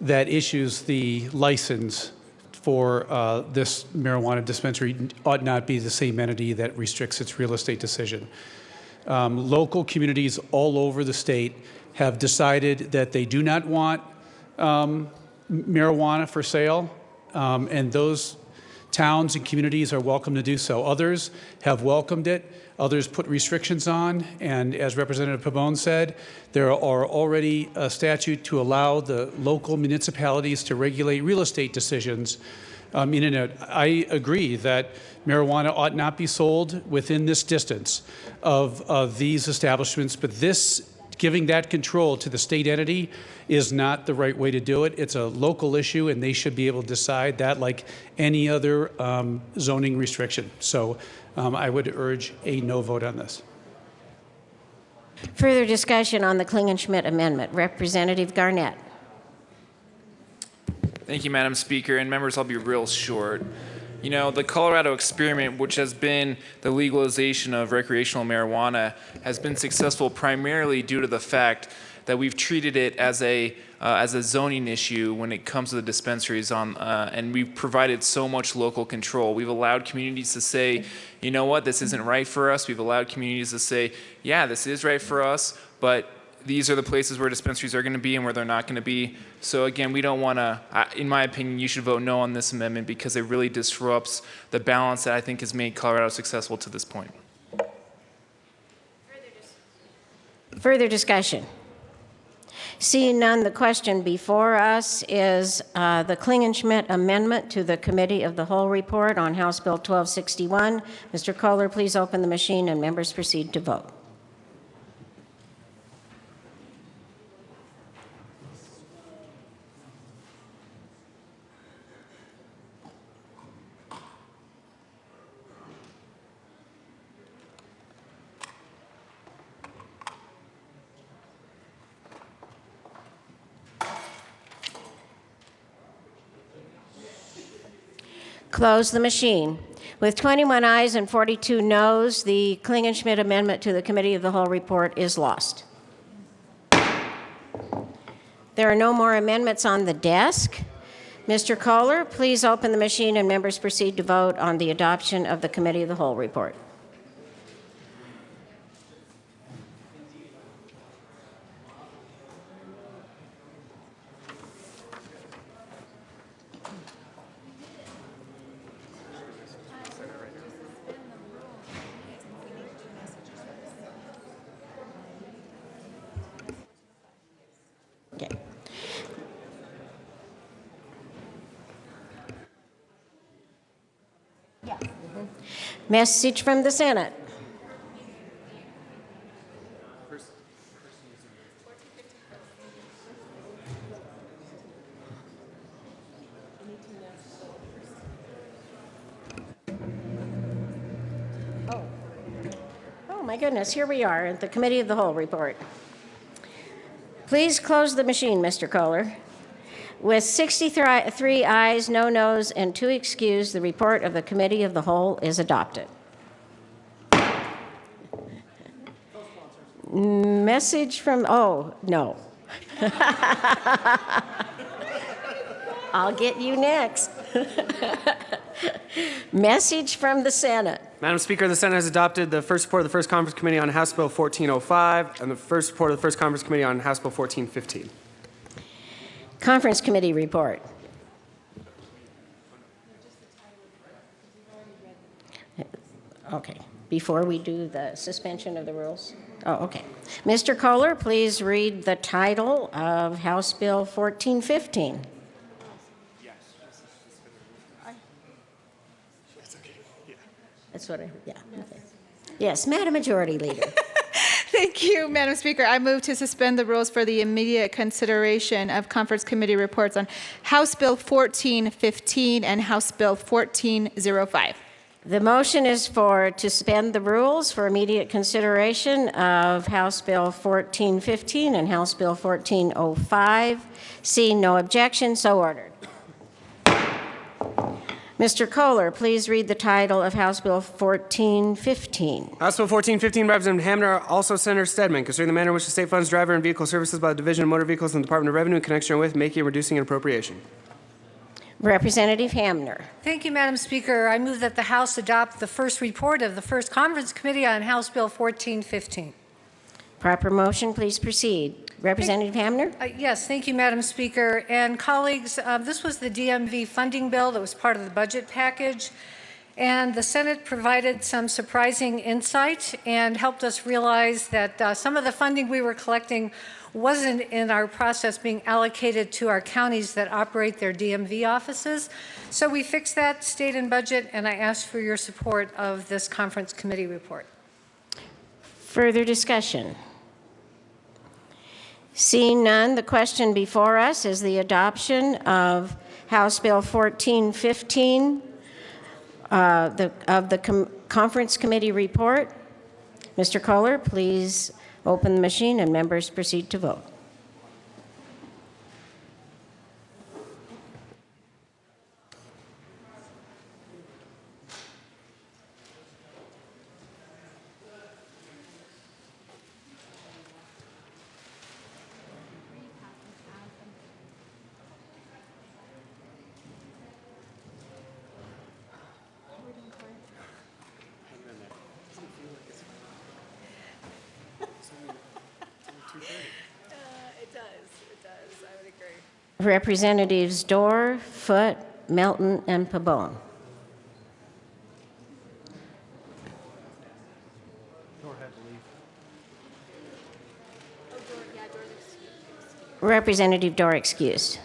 that issues the license for this marijuana dispensary ought not be the same entity that restricts its real estate decision. Local communities all over the state have decided that they do not want marijuana for sale, and those towns and communities are welcome to do so. Others have welcomed it. Others put restrictions on, and as Representative Pabon said, there are already a statute to allow the local municipalities to regulate real estate decisions in and out. I agree that marijuana ought not be sold within this distance of these establishments, but this, giving that control to the state entity, is not the right way to do it. It's a local issue, and they should be able to decide that like any other zoning restriction. So I would urge a no vote on this. Further discussion on the Klingenschmidt amendment. Representative Garnett. Thank you, Madam Speaker, and members, I'll be real short. You know, the Colorado experiment, which has been the legalization of recreational marijuana, has been successful primarily due to the fact that we've treated it as a zoning issue when it comes to the dispensaries and we've provided so much local control. We've allowed communities to say, you know what, this isn't right for us. We've allowed communities to say, yeah, this is right for us, but these are the places where dispensaries are going to be and where they're not going to be. So again, we don't want to, in my opinion, you should vote no on this amendment because it really disrupts the balance that I think has made Colorado successful to this point. Further discussion. Seeing none, the question before us is the Klingenschmidt amendment to the Committee of the Whole report on House Bill 1261. Mr. Kohler, please open the machine and members proceed to vote. Close the machine. With 21 ayes and 42 noes, the Klingenschmidt amendment to the Committee of the Whole report is lost. There are no more amendments on the desk. Mr. Kohler, please open the machine and members proceed to vote on the adoption of the Committee of the Whole report. Okay. Message from the Senate. Oh my goodness, here we are at the Committee of the Whole report. Please close the machine, Mr. Kohler. With 63 ayes, no noes, and 2 excused, the report of the Committee of the Whole is adopted. Message from, oh, no. I'll get you next. Message from the Senate. Madam Speaker, the Senate has adopted the first report of the First Conference Committee on House Bill 1405 and the first report of the First Conference Committee on House Bill 1415. Conference Committee report. Okay, before we do the suspension of the rules. Oh, okay. Mr. Kohler, please read the title of House Bill 1415. That's what I, yeah. Okay. Yes, Madam Majority Leader. Thank you, Madam Speaker. I move to suspend the rules for the immediate consideration of conference committee reports on House Bill 1415 and House Bill 1405. The motion is to suspend the rules for immediate consideration of House Bill 1415 and House Bill 1405. Seeing no objection, so ordered. Mr. Kohler, please read the title of House Bill 1415. House Bill 1415, Representative Hamner, also Senator Stedman, concerning the manner in which the state funds driver and vehicle services by the Division of Motor Vehicles and the Department of Revenue in connection with making and reducing an appropriation. Representative Hamner. Thank you, Madam Speaker. I move that the House adopt the first report of the First Conference Committee on House Bill 1415. Proper motion, please proceed. Representative Hamner? Yes, thank you, Madam Speaker. And colleagues, this was the DMV funding bill that was part of the budget package. And the Senate provided some surprising insight and helped us realize that some of the funding we were collecting wasn't in our process being allocated to our counties that operate their DMV offices. So we fixed that, state and budget, and I ask for your support of this conference committee report. Further discussion? Seeing none, the question before us is the adoption of House Bill 1415 of the conference committee report. Mr. Kohler, please open the machine and members proceed to vote. Representatives Dorr, Foote, Melton, and Pabon. Representative Dorr excused.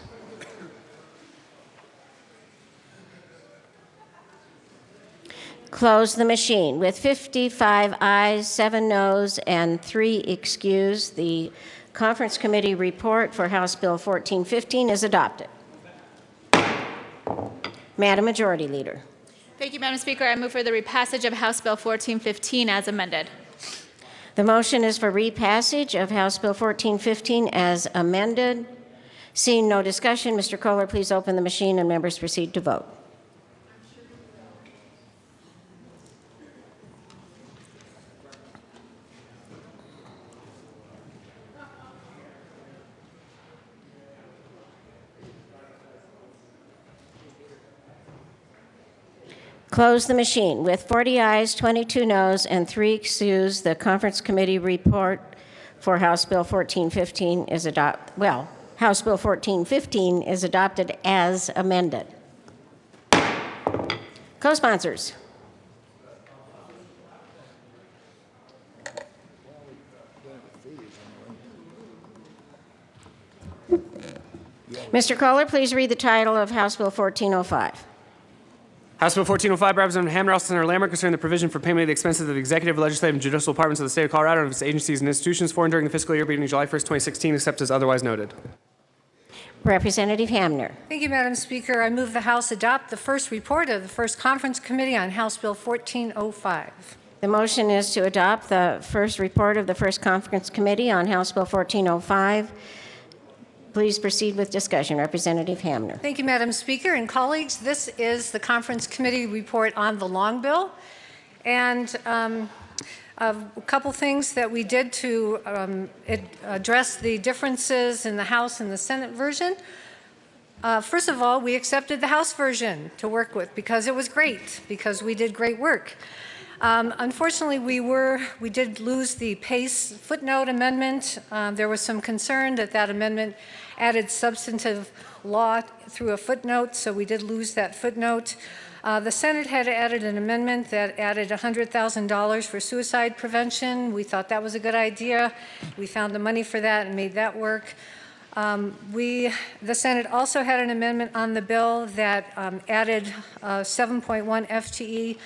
Close the machine. With 55 ayes, 7 noes, and 3 excused, the Conference Committee report for House Bill 1415 is adopted. Madam Majority Leader. Thank you, Madam Speaker. I move for the repassage of House Bill 1415 as amended. The motion is for repassage of House Bill 1415 as amended. Seeing no discussion, Mr. Kohler, please open the machine and members proceed to vote. Close the machine. With 40 ayes, 22 noes, and 3 excused, the Conference Committee report for House Bill 1415 is adopted. Well, House Bill 1415 is adopted as amended. Co-sponsors. Mr. Kohler, please read the title of House Bill 1405. House Bill 1405, Representative Hamner, also Senator Lambert, concerning the provision for payment of the expenses of the executive, legislative, and judicial departments of the state of Colorado and of its agencies and institutions for and during the fiscal year beginning July 1st, 2016, except as otherwise noted. Representative Hamner. Thank you, Madam Speaker. I move the House adopt the first report of the First Conference Committee on House Bill 1405. The motion is to adopt the first report of the First Conference Committee on House Bill 1405. Please proceed with discussion. Representative Hamner. Thank you, Madam Speaker and colleagues. This is the Conference Committee report on the long bill. And a couple things that we did to address the differences in the House and the Senate version. First of all, we accepted the House version to work with because it was great, because we did great work. Unfortunately, we did lose the PACE footnote amendment. There was some concern that that amendment added substantive law through a footnote, so we did lose that footnote. The Senate had added an amendment that added $100,000 for suicide prevention. We thought that was a good idea. We found the money for that and made that work. The Senate also had an amendment on the bill that added 7.1 FTE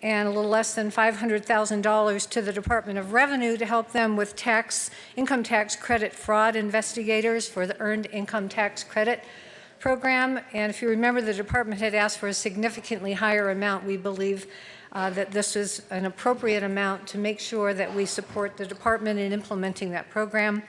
and a little less than $500,000 to the Department of Revenue to help them with income tax credit fraud investigators for the Earned Income Tax Credit program. And if you remember, the department had asked for a significantly higher amount. We believe that this is an appropriate amount to make sure that we support the department in implementing that program.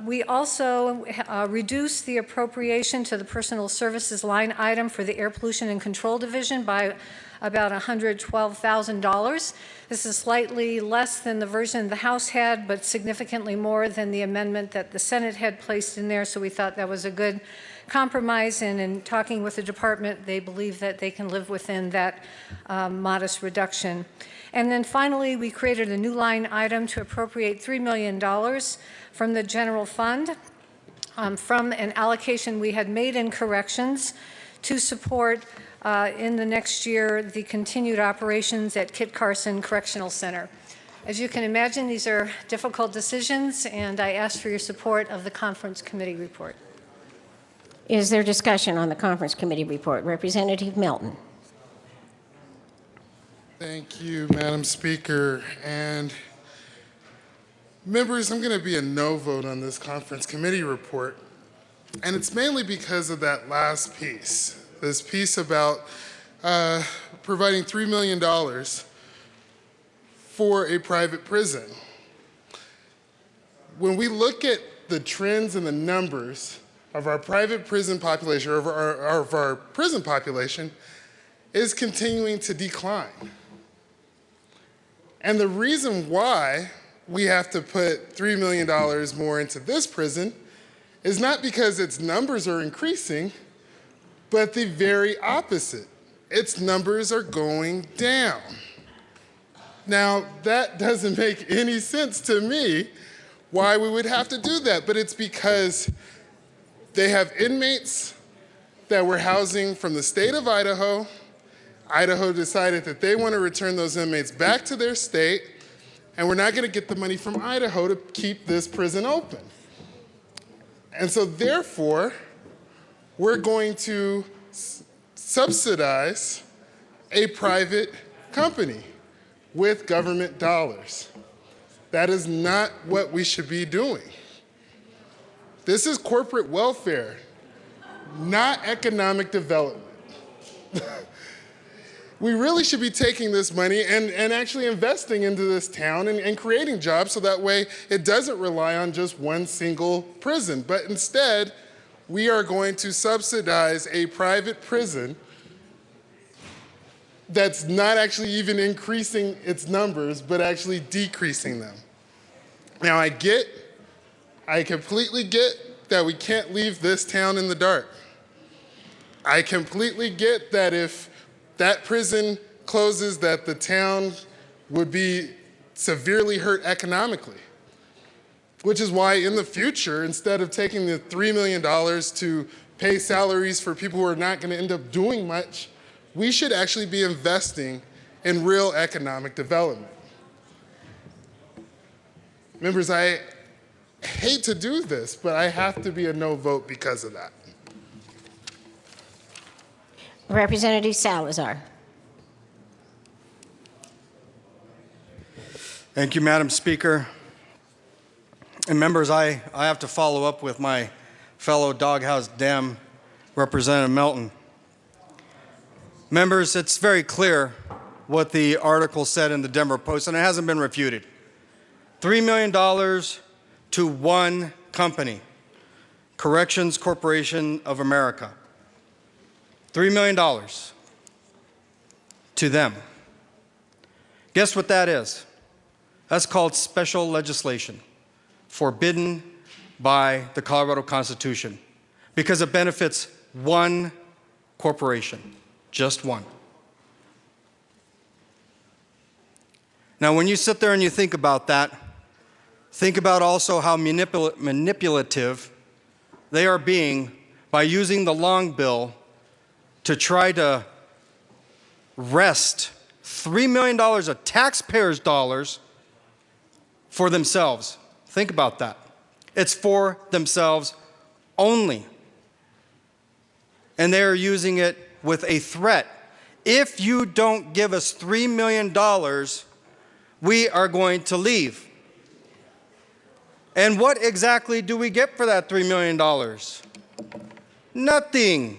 We also reduced the appropriation to the personal services line item for the Air Pollution and Control Division by about $112,000. This is slightly less than the version the House had, but significantly more than the amendment that the Senate had placed in there, so we thought that was a good compromise, and in talking with the department, they believe that they can live within that modest reduction. And then finally, we created a new line item to appropriate $3 million from the general fund from an allocation we had made in corrections to support in the next year the continued operations at Kit Carson Correctional Center. As you can imagine, these are difficult decisions, and I ask for your support of the conference committee report. Is there discussion on the conference committee report? Representative Melton. Thank you, Madam Speaker. And members, I'm going to be a no vote on this conference committee report. And it's mainly because of that last piece, this piece about providing $3 million for a private prison. When we look at the trends and the numbers of our private prison population, or of our prison population, is continuing to decline. And the reason why we have to put $3 million more into this prison is not because its numbers are increasing, but the very opposite. Its numbers are going down. Now, that doesn't make any sense to me why we would have to do that, but it's because they have inmates that we're housing from the state of Idaho. Idaho decided that they want to return those inmates back to their state, and we're not going to get the money from Idaho to keep this prison open. And so therefore, we're going to subsidize a private company with government dollars. That is not what we should be doing. This is corporate welfare, not economic development. We really should be taking this money and actually investing into this town and creating jobs so that way it doesn't rely on just one single prison. But instead, we are going to subsidize a private prison that's not actually even increasing its numbers, but actually decreasing them. Now, I completely get that we can't leave this town in the dark. I completely get that if that prison closes, that the town would be severely hurt economically, which is why in the future, instead of taking the $3 million to pay salaries for people who are not going to end up doing much, we should actually be investing in real economic development. Members, I hate to do this, but I have to be a no vote because of that. Representative Salazar. Thank you, Madam Speaker. And members, I have to follow up with my fellow Doghouse Dem, Representative Melton. Members, it's very clear what the article said in the Denver Post, and it hasn't been refuted. $3 million to one company, Corrections Corporation of America. $3 million to them. Guess what that is? That's called special legislation, forbidden by the Colorado Constitution, because it benefits one corporation, just one. Now, when you sit there and you think about that, think about also how manipulative they are being by using the long bill to try to wrest $3 million of taxpayers' dollars for themselves. Think about that. It's for themselves only. And they are using it with a threat if you don't give us $3 million, we are going to leave. And what exactly do we get for that $3 million? Nothing.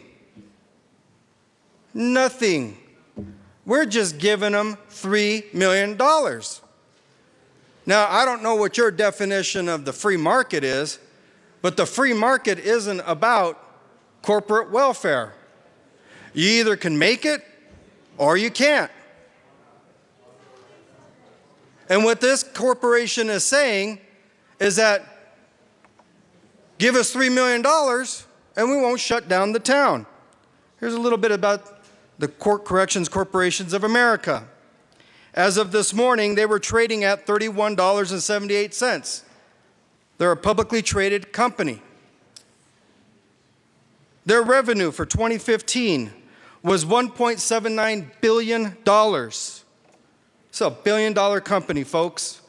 Nothing. We're just giving them $3 million. Now, I don't know what your definition of the free market is, but the free market isn't about corporate welfare. You either can make it or you can't. And what this corporation is saying is that give us $3 million and we won't shut down the town. Here's a little bit about the Court Corrections Corporations of America. As of this morning, they were trading at $31.78. They're a publicly traded company. Their revenue for 2015 was $1.79 billion. It's a billion-dollar company, folks.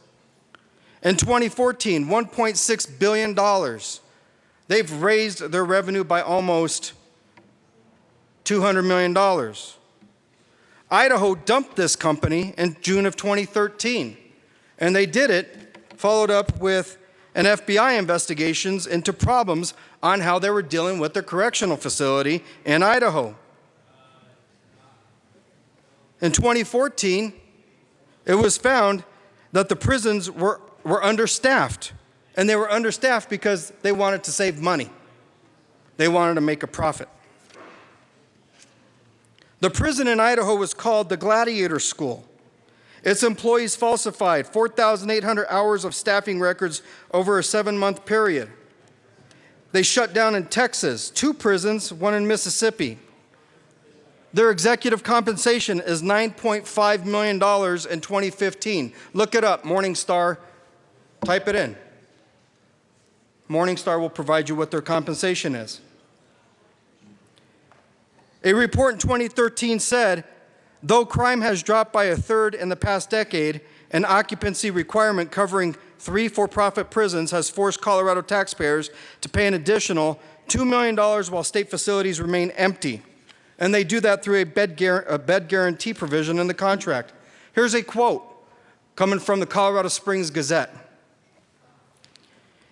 In 2014, $1.6 billion. They've raised their revenue by almost $200 million. Idaho dumped this company in June of 2013, and they did it, followed up with an FBI investigations into problems on how they were dealing with their correctional facility in Idaho. In 2014, it was found that the prisons were understaffed, and they were understaffed because they wanted to save money. They wanted to make a profit. The prison in Idaho was called the Gladiator School. Its employees falsified 4,800 hours of staffing records over a 7-month period. They shut down in Texas 2 prisons, 1 in Mississippi. Their executive compensation is $9.5 million in 2015. Look it up, Morningstar, type it in. Morningstar will provide you what their compensation is. A report in 2013 said, though crime has dropped by 1/3 in the past decade, an occupancy requirement covering 3 for-profit prisons has forced Colorado taxpayers to pay an additional $2 million while state facilities remain empty. And they do that through a bed guarantee provision in the contract. Here's a quote coming from the Colorado Springs Gazette.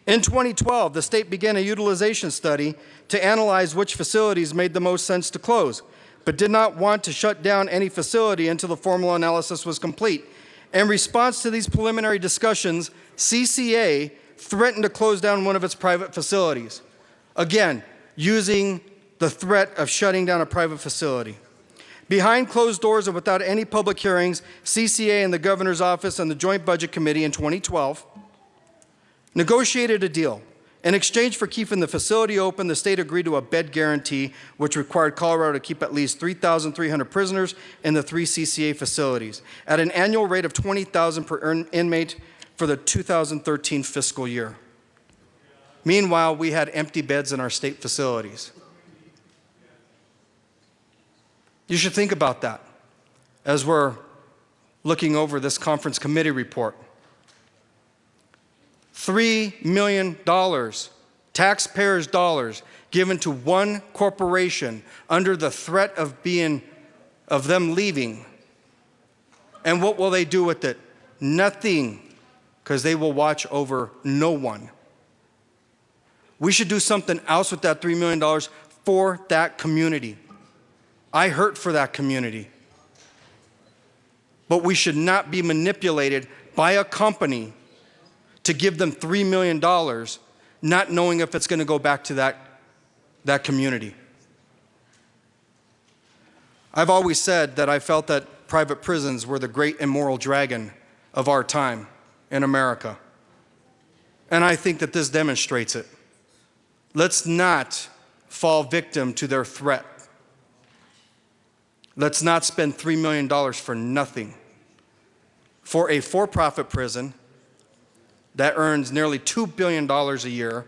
In 2012, the state began a utilization study to analyze which facilities made the most sense to close, but did not want to shut down any facility until the formal analysis was complete. In response to these preliminary discussions, CCA threatened to close down one of its private facilities. Again, using the threat of shutting down a private facility. Behind closed doors and without any public hearings, CCA and the governor's office and the Joint Budget Committee in 2012 negotiated a deal. In exchange for keeping the facility open, the state agreed to a bed guarantee, which required Colorado to keep at least 3,300 prisoners in the 3 CCA facilities at an annual rate of $20,000 per inmate for the 2013 fiscal year. Meanwhile, we had empty beds in our state facilities. You should think about that as we're looking over this conference committee report. $3 million, taxpayers' dollars, given to one corporation under the threat of them leaving. And what will they do with it? Nothing, because they will watch over no one. We should do something else with that $3 million for that community. I hurt for that community. But we should not be manipulated by a company to give them $3 million, not knowing if it's going to go back to that community. I've always said that I felt that private prisons were the great immoral dragon of our time in America. And I think that this demonstrates it. Let's not fall victim to their threat. Let's not spend $3 million for nothing. For a for-profit prison that earns nearly $2 billion a year,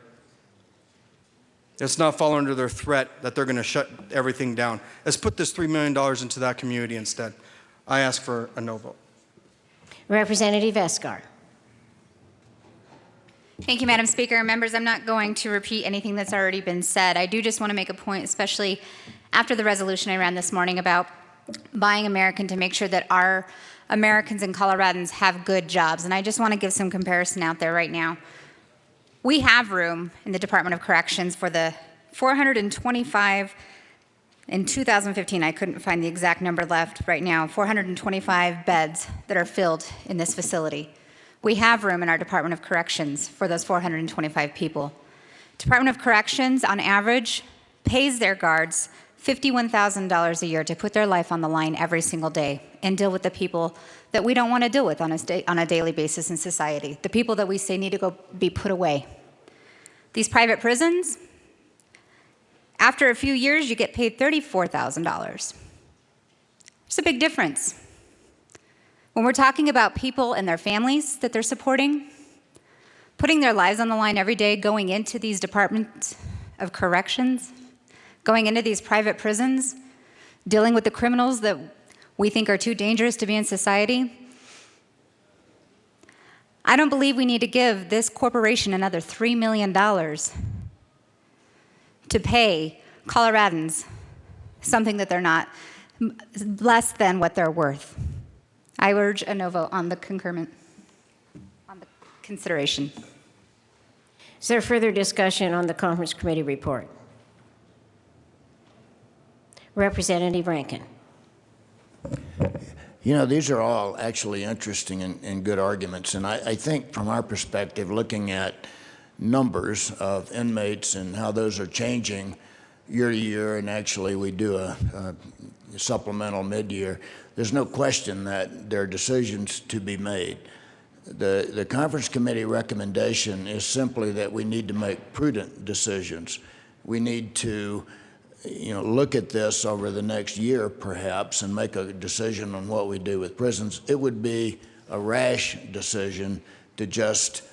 let's not fall under their threat that they're going to shut everything down. Let's put this $3 million into that community instead. I ask for a no vote. Representative Escar. Thank you, Madam Speaker. Members, I'm not going to repeat anything that's already been said. I do just want to make a point, especially after the resolution I ran this morning about buying American to make sure that our Americans and Coloradans have good jobs. And I just want to give some comparison out there right now. We have room in the Department of Corrections for the 425 in 2015. I couldn't find the exact number left right now, 425 beds that are filled in this facility. We have room in our Department of Corrections for those 425 people. Department of Corrections, on average, pays their guards $51,000 a year to put their life on the line every single day and deal with the people that we don't want to deal with on a daily basis in society, the people that we say need to go be put away. These private prisons, after a few years, you get paid $34,000. There's a big difference. When we're talking about people and their families that they're supporting, putting their lives on the line every day, going into these departments of corrections, going into these private prisons, dealing with the criminals that we think are too dangerous to be in society. I don't believe we need to give this corporation another $3 million to pay Coloradans something that they're not, less than what they're worth. I urge a no vote on the consideration. Is there further discussion on the conference committee report? Representative Rankin. You know, these are all actually interesting and good arguments. And I think from our perspective, looking at numbers of inmates and how those are changing year to year, and actually we do a supplemental mid-year, there's no question that there are decisions to be made. The conference committee recommendation is simply that we need to make prudent decisions. We need to look at this over the next year, perhaps, and make a decision on what we do with prisons. It would be a rash decision to just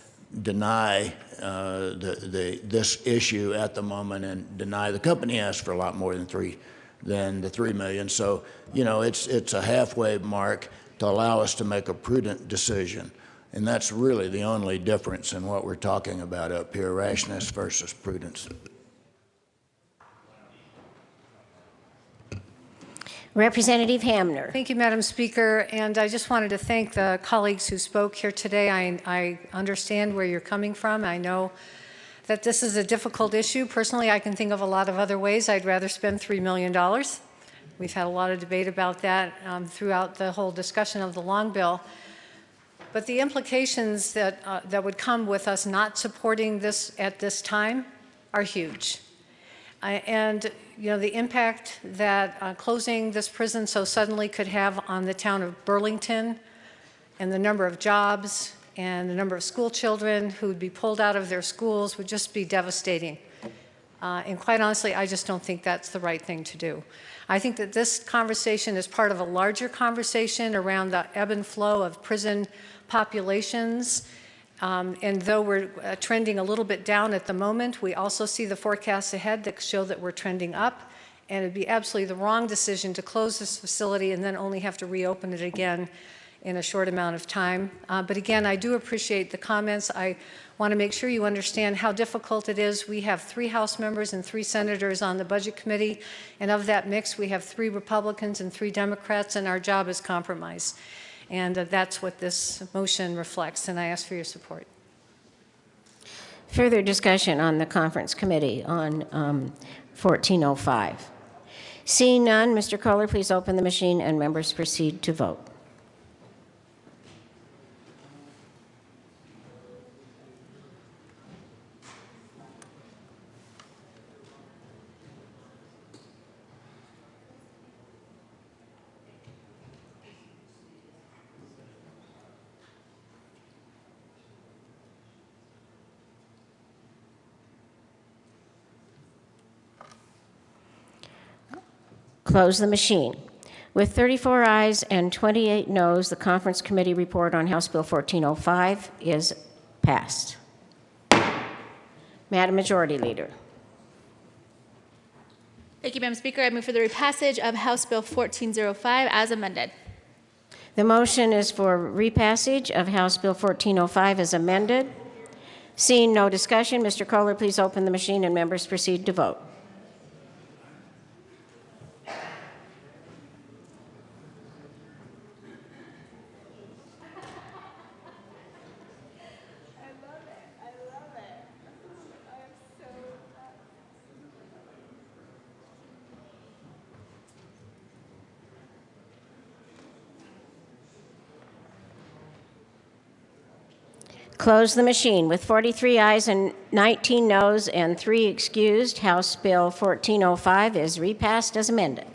deny this issue at the moment and deny. The company asked for a lot more than the $3 million. So, it's a halfway mark to allow us to make a prudent decision. And that's really the only difference in what we're talking about up here, rashness versus prudence. Representative Hamner. Thank you, Madam Speaker. And I just wanted to thank the colleagues who spoke here today. I understand where you're coming from. I know that this is a difficult issue. Personally, I can think of a lot of other ways I'd rather spend $3 million. We've had a lot of debate about that throughout the whole discussion of the long bill. But the implications that would come with us not supporting this at this time are huge. And the impact that closing this prison so suddenly could have on the town of Burlington and the number of jobs and the number of school children who would be pulled out of their schools would just be devastating. And quite honestly, I just don't think that's the right thing to do. I think that this conversation is part of a larger conversation around the ebb and flow of prison populations. And though we're trending a little bit down at the moment, we also see the forecasts ahead that show that we're trending up. And it'd be absolutely the wrong decision to close this facility and then only have to reopen it again in a short amount of time. But again, I do appreciate the comments. I want to make sure you understand how difficult it is. We have 3 House members and 3 senators on the Budget Committee. And of that mix, we have 3 Republicans and 3 Democrats, and our job is compromise. And that's what this motion reflects, and I ask for your support. Further discussion on the conference committee on 1405. Seeing none, Mr. Kohler, please open the machine and members proceed to vote. Close the machine. With 34 ayes and 28 noes, the conference committee report on House Bill 1405 is passed. Madam Majority Leader. Thank you, Madam Speaker. I move for the repassage of House Bill 1405 as amended. The motion is for repassage of House Bill 1405 as amended. Seeing no discussion, Mr. Kohler, please open the machine and members proceed to vote. Close the machine. With 43 ayes and 19 noes and 3 excused, House Bill 1405 is repassed as amended.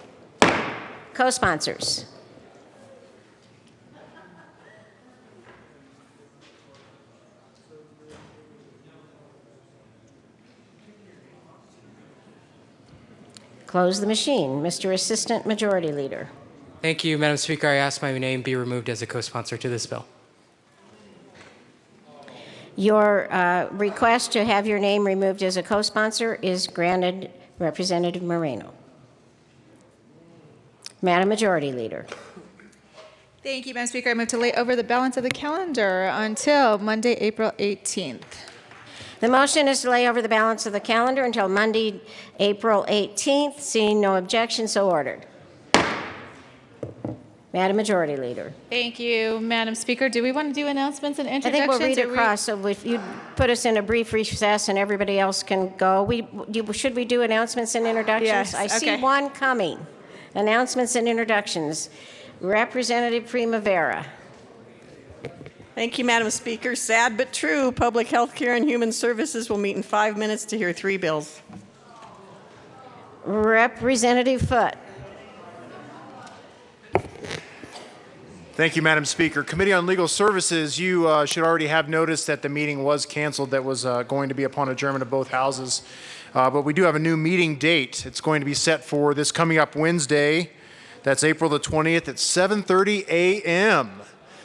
Co-sponsors. Close the machine. Mr. Assistant Majority Leader. Thank you, Madam Speaker. I ask my name be removed as a co-sponsor to this bill. Your request to have your name removed as a co-sponsor is granted, Representative Moreno. Madam Majority Leader. Thank you, Madam Speaker. I move to lay over the balance of the calendar until Monday, April 18th. The motion is to lay over the balance of the calendar until Monday, April 18th. Seeing no objection, so ordered. Madam Majority Leader. Thank you, Madam Speaker. Do we want to do announcements and I introductions? think we'll read across, so if you put us in a brief recess and everybody else can go. Should we do announcements and introductions? Yes, I see okay. one coming. Announcements and introductions. Representative Primavera. Thank you, Madam Speaker. Sad but true, Public Health Care and Human Services will meet in 5 minutes to hear 3 bills. Representative Foote. Thank you, Madam Speaker. Committee on Legal Services, you should already have noticed that the meeting was canceled that was going to be upon adjournment of both houses. But we do have a new meeting date. It's going to be set for this coming up Wednesday. That's April the 20th at 7:30 a.m.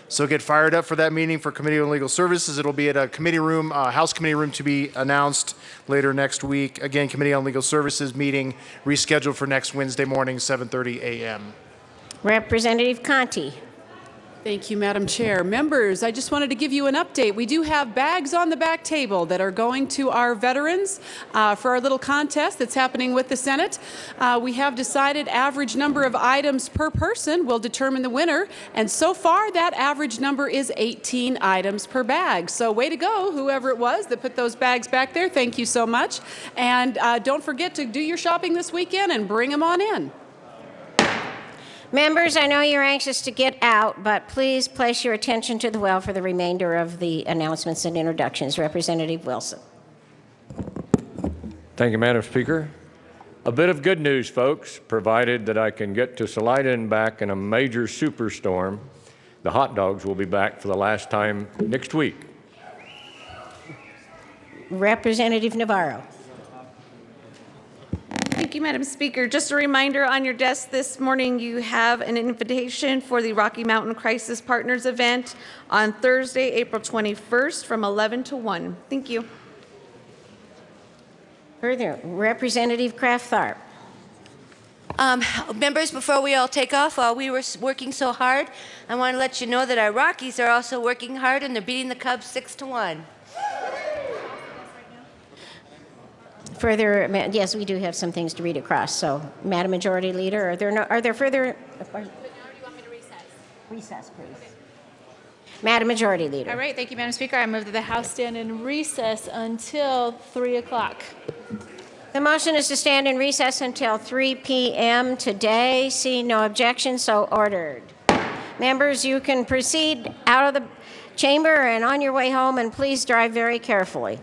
So get fired up for that meeting for Committee on Legal Services. It'll be at a committee room, House committee room to be announced later next week. Again, Committee on Legal Services meeting rescheduled for next Wednesday morning, 7:30 a.m. Representative Conti. Thank you, Madam Chair. Members, I just wanted to give you an update. We do have bags on the back table that are going to our veterans for our little contest that's happening with the Senate. We have decided average number of items per person will determine the winner, and so far that average number is 18 items per bag. So way to go, whoever it was that put those bags back there. Thank you so much. And don't forget to do your shopping this weekend and bring them on in. Members, I know you're anxious to get out, but please place your attention to the well for the remainder of the announcements and introductions. Representative Wilson. Thank you, Madam Speaker. A bit of good news, folks, provided that I can get to Salida and back in a major superstorm. The hot dogs will be back for the last time next week. Representative Navarro. Thank you, Madam Speaker. Just a reminder, on your desk this morning you have an invitation for the Rocky Mountain Crisis Partners event on Thursday, April 21st from 11 to 1. Thank you. Further, Representative Kraft-Tharp. Members, before we all take off, while we were working so hard, I want to let you know that our Rockies are also working hard and they're beating the Cubs 6-1. Further, yes, we do have some things to read across. So, Madam Majority Leader, are there further? Recess, please. Madam Majority Leader. All right, thank you, Madam Speaker. I move that the House stand in recess until 3 o'clock. The motion is to stand in recess until 3 p.m. today. Seeing no objection, so ordered. Members, you can proceed out of the chamber and on your way home, and please drive very carefully.